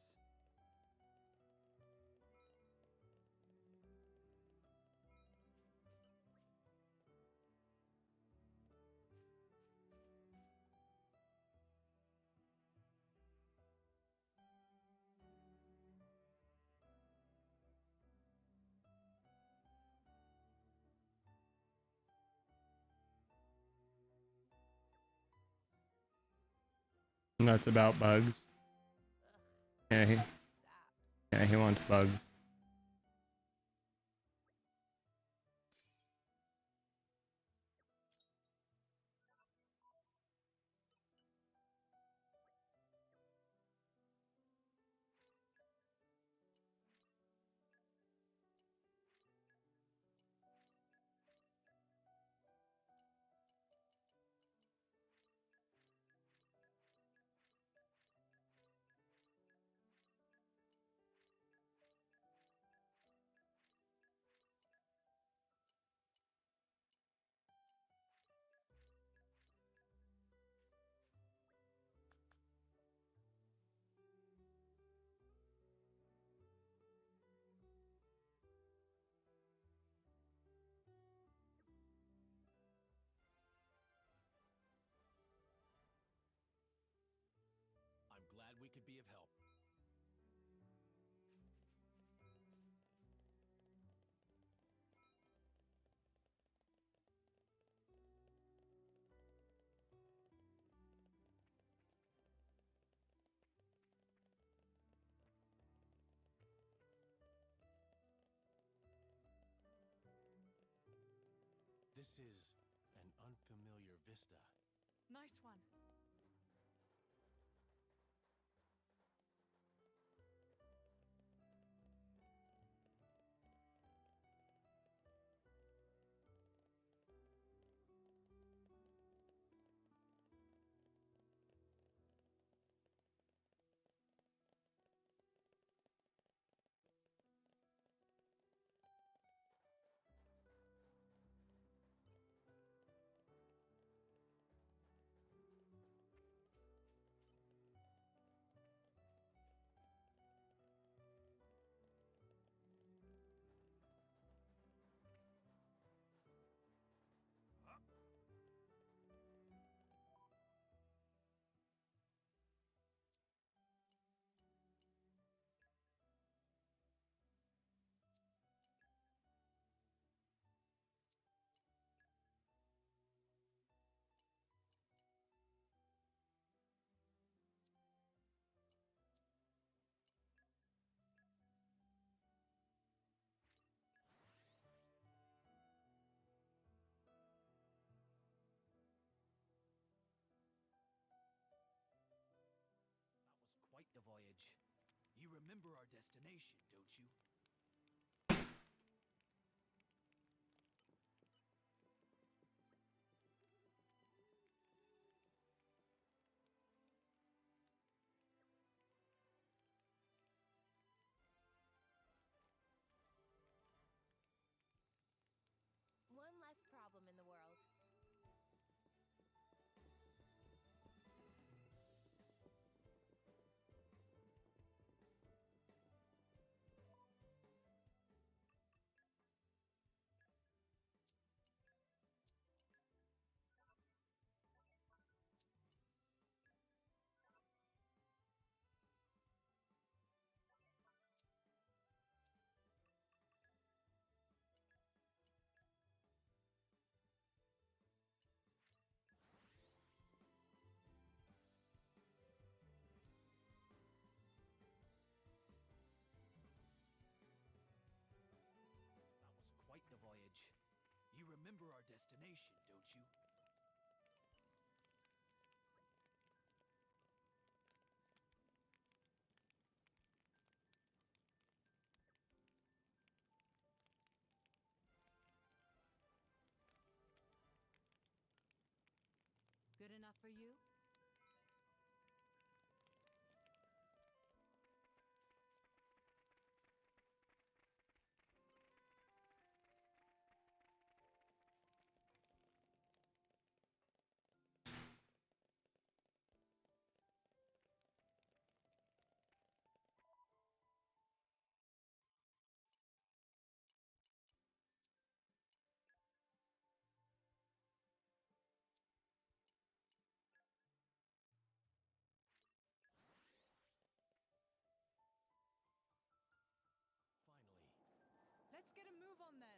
Nuts about bugs. Yeah, he wants bugs. I'm glad we could be of help. This is an unfamiliar vista. Nice one. remember our destination, don't you? One less problem in the world. That was quite the voyage. You remember our destination, don't you? Good enough for you? Finally. Let's get a move on then.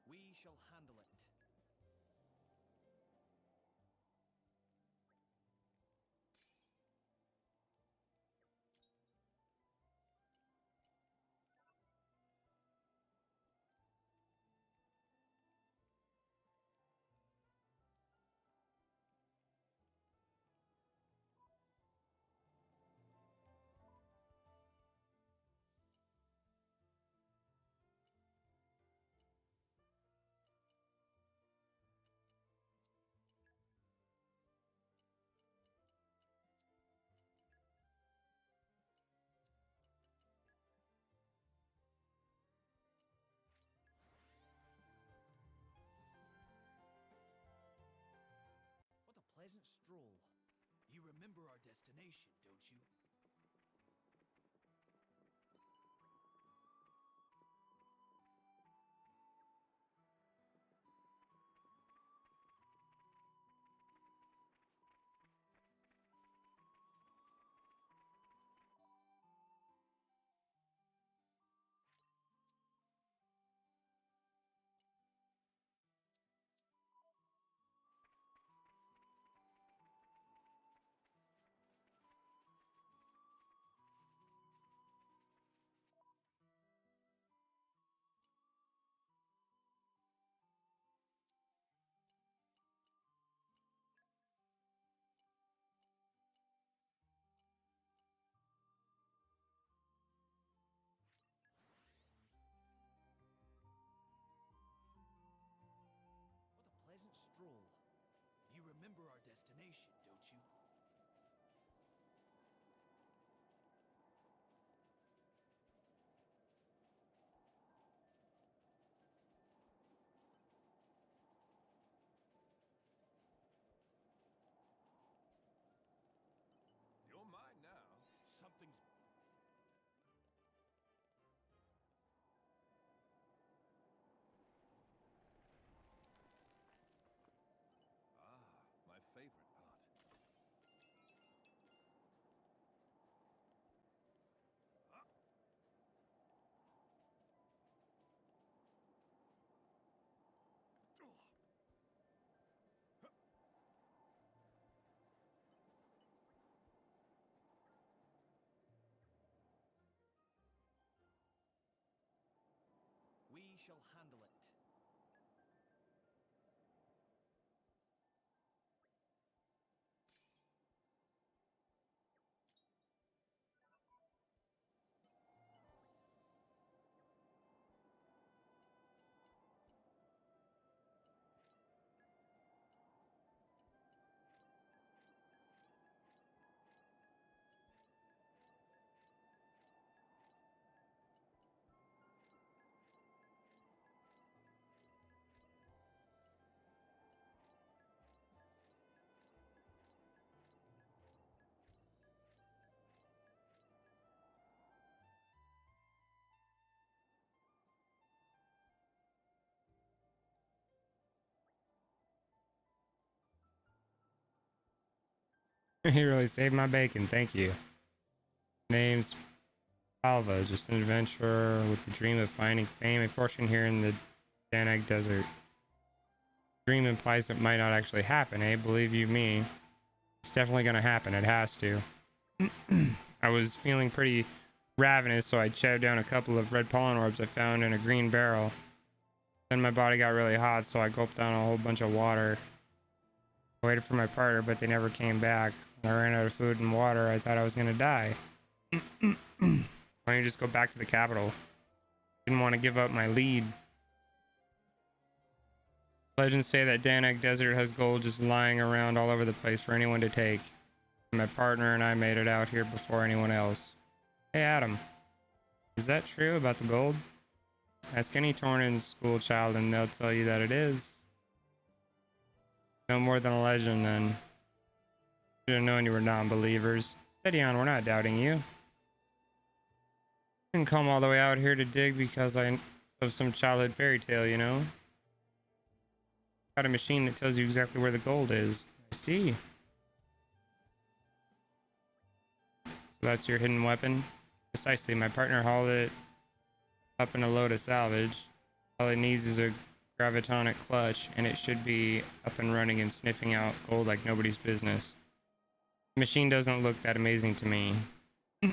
We shall handle it. What a pleasant stroll. You remember our destination, don't you? What a pleasant stroll. You remember our destination, don't you? shall handle it. He really saved my bacon. Thank you. Name's Alva, just an adventurer with the dream of finding fame and fortune here in the Danag Desert. Dream implies it might not actually happen, eh? Believe you me, it's definitely gonna happen. It has to. I was feeling pretty ravenous, so I chowed down a couple of red pollen orbs I found in a green barrel. Then my body got really hot, so I gulped down a whole bunch of water. I waited for my partner, but they never came back. When I ran out of food and water, I thought I was gonna die. Why don't you just go back to the capital? Didn't want to give up my lead. Legends say that Danag Desert has gold just lying around all over the place for anyone to take. My partner and I made it out here before anyone else. Hey Adam, is that true about the gold? Ask any Tornan school child and they'll tell you that it is. No more than a legend then. Should have known you were non-believers. Steady on, we're not doubting you. Didn't come all the way out here to dig because of some childhood fairy tale, you know? Got a machine that tells you exactly where the gold is. I see. So that's your hidden weapon? Precisely. My partner hauled it up in a load of salvage. All it needs is a gravitonic clutch, and it should be up and running and sniffing out gold like nobody's business. The machine doesn't look that amazing to me. Hey,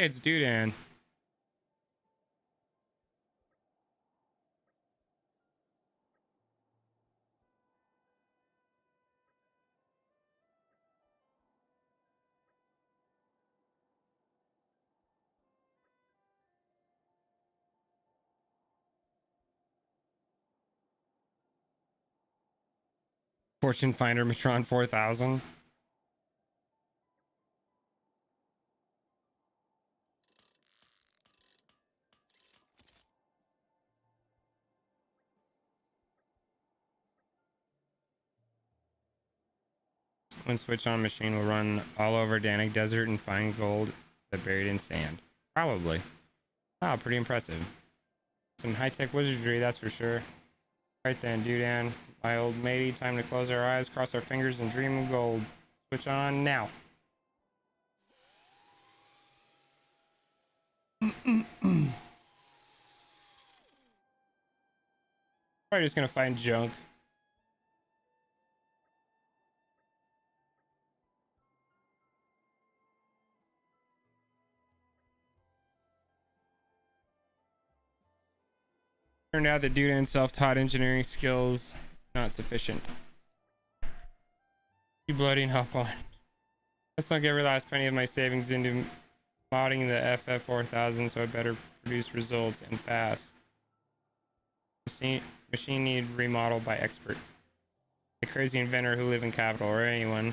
it's Dudan. Fortune Finder Matron 4000. When switch on, machine will run all over Danag Desert and find gold that buried in sand. Probably. Wow, pretty impressive. Some high-tech wizardry, that's for sure. Right then, Dudan, my old matey, time to close our eyes, cross our fingers, and dream of gold. Switch on now. Probably just gonna find junk. Turned out that Dudan's self-taught engineering skills not sufficient. You bloody hop on. I sunk every last penny of my savings into modding the FF4000, so I better produce results and fast. Machine need remodel by expert. The crazy inventor who live in capital, or anyone.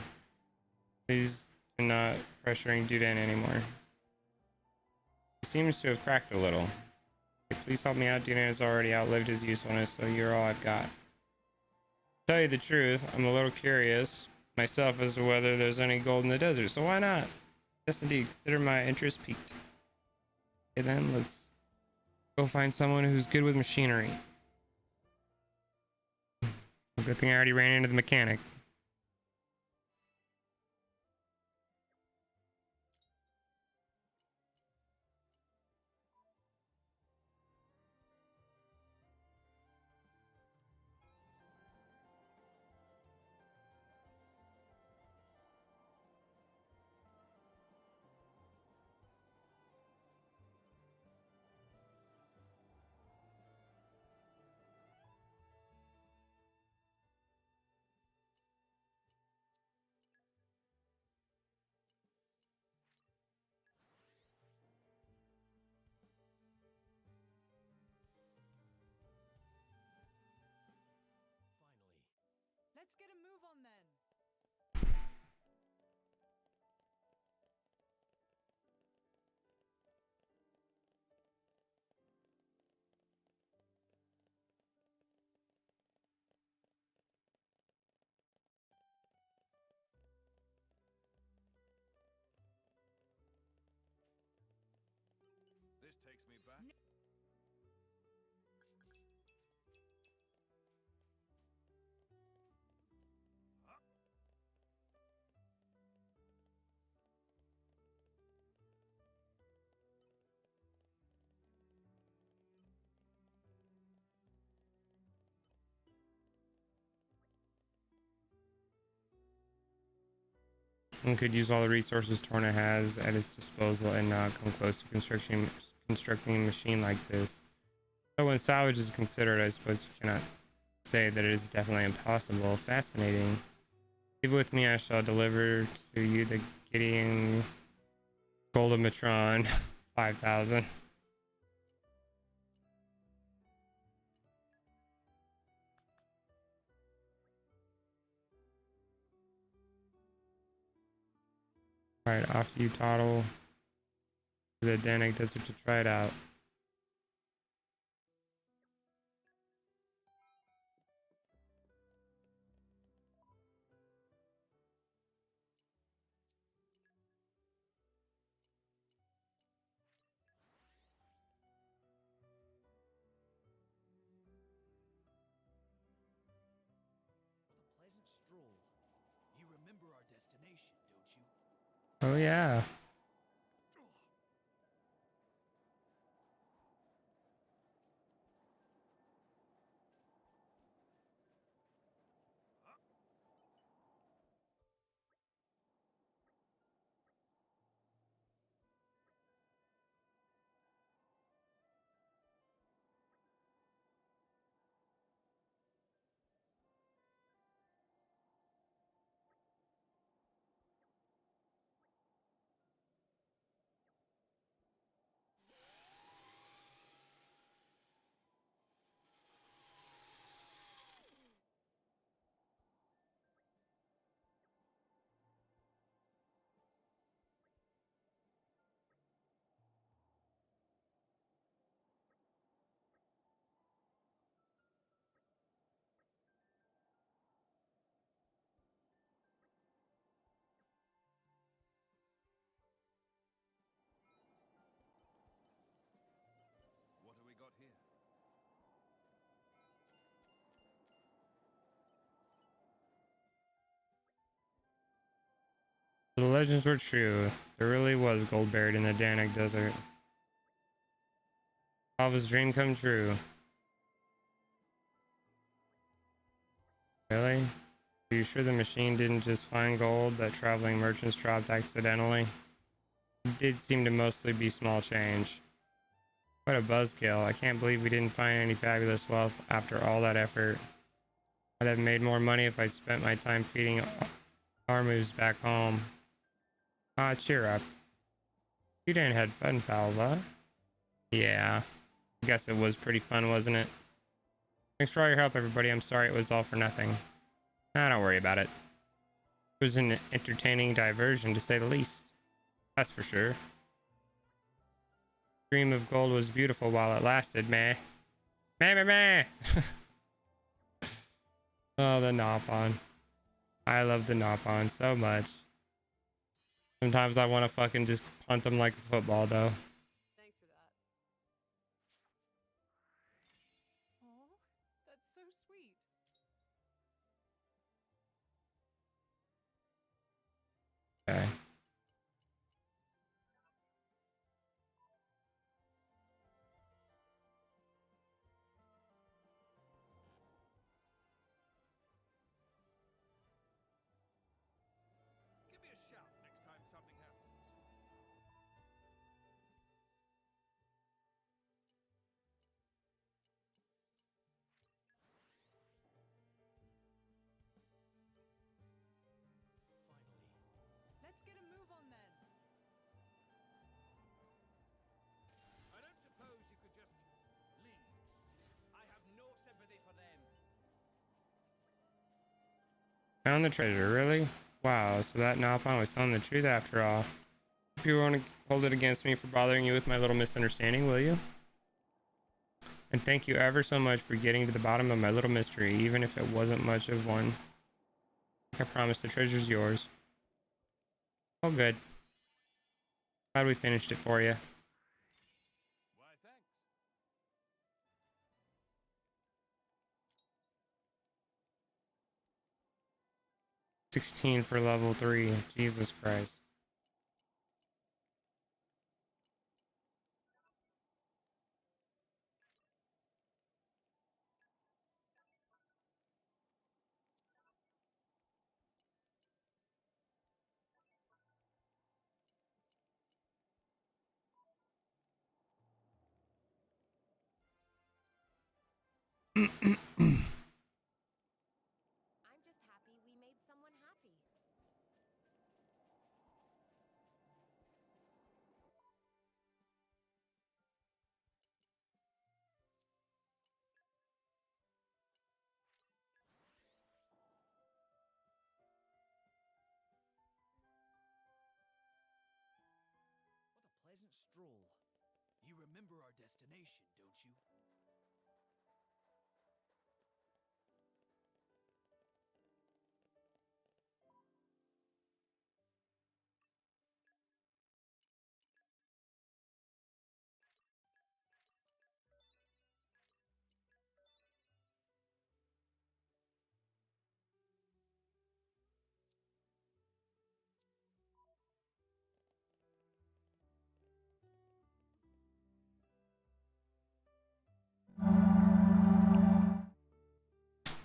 Please do not pressuring Dudan anymore. He seems to have cracked a little. Okay, please help me out. Dudan has already outlived his usefulness, so you're all I've got. To tell you the truth, I'm a little curious myself as to whether there's any gold in the desert, so why not? Yes, indeed. Consider my interest piqued. Okay, then let's go find someone who's good with machinery. Good thing I already ran into the mechanic. move on then. This takes me back. And could use all the resources Torna has at its disposal and not come close to constructing a machine like this. So when salvage is considered, I suppose you cannot say that it is definitely impossible. Fascinating. Leave it with me, I shall deliver to you the Gideon Goldomatron 5000. Alright, off you toddle to the Danik Desert to try it out. What a pleasant stroll. You remember our destination, don't you? Oh yeah. What have we got here? The legends were true. There really was gold buried in the Danik Desert. Alva's dream come true. Really? Are you sure the machine didn't just find gold that traveling merchants dropped accidentally? It did seem to mostly be small change. What a buzzkill. I can't believe we didn't find any fabulous wealth after all that effort. I'd have made more money if I spent my time feeding our moves back home. Ah, cheer up. You didn't have fun, Palva. Yeah. I guess it was pretty fun, wasn't it? Thanks for all your help, everybody. I'm sorry it was all for nothing. Nah, don't worry about it. It was an entertaining diversion, to say the least. That's for sure. Dream of gold was beautiful while it lasted, meh. Meh, meh, meh. Oh, the Nopon. I love the Nopon so much. Sometimes I want to fucking just punt them like a football, though. Thanks for that. Aw, that's so sweet. Okay. Give me a shout next time something happens. Let's get a Found the treasure, really? Wow, so that Nopon was telling the truth after all. If you want to hold it against me for bothering you with my little misunderstanding, will you? And thank you ever so much for getting to the bottom of my little mystery, even if it wasn't much of one. I promise the treasure's yours. Oh, good. Glad we finished it for you. Why, thanks. 16 for level 3. Jesus Christ. I'm just happy we made someone happy. What a pleasant stroll. You remember our destination, don't you?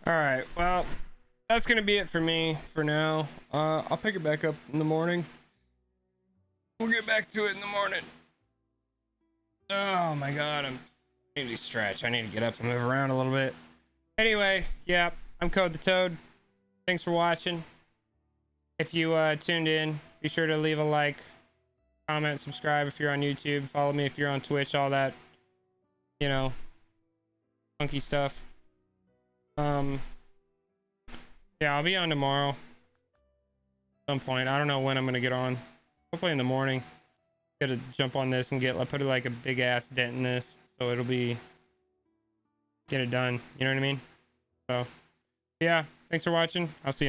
Alright, well, that's gonna be it for me for now. I'll pick it back up in the morning. We'll get back to it in the morning. Oh my god, I need to stretch. I need to get up and move around a little bit. Anyway, yeah, I'm CodeTheToad. Thanks for watching. If you tuned in, be sure to leave a like, comment, subscribe if you're on YouTube, follow me if you're on Twitch, all that, you know, funky stuff. Yeah, I'll be on tomorrow. At some point. I don't know when I'm gonna get on. Hopefully in the morning. Gotta jump on this and put like a big ass dent in this, so it'll be get it done. You know what I mean? So yeah, thanks for watching. I'll see you next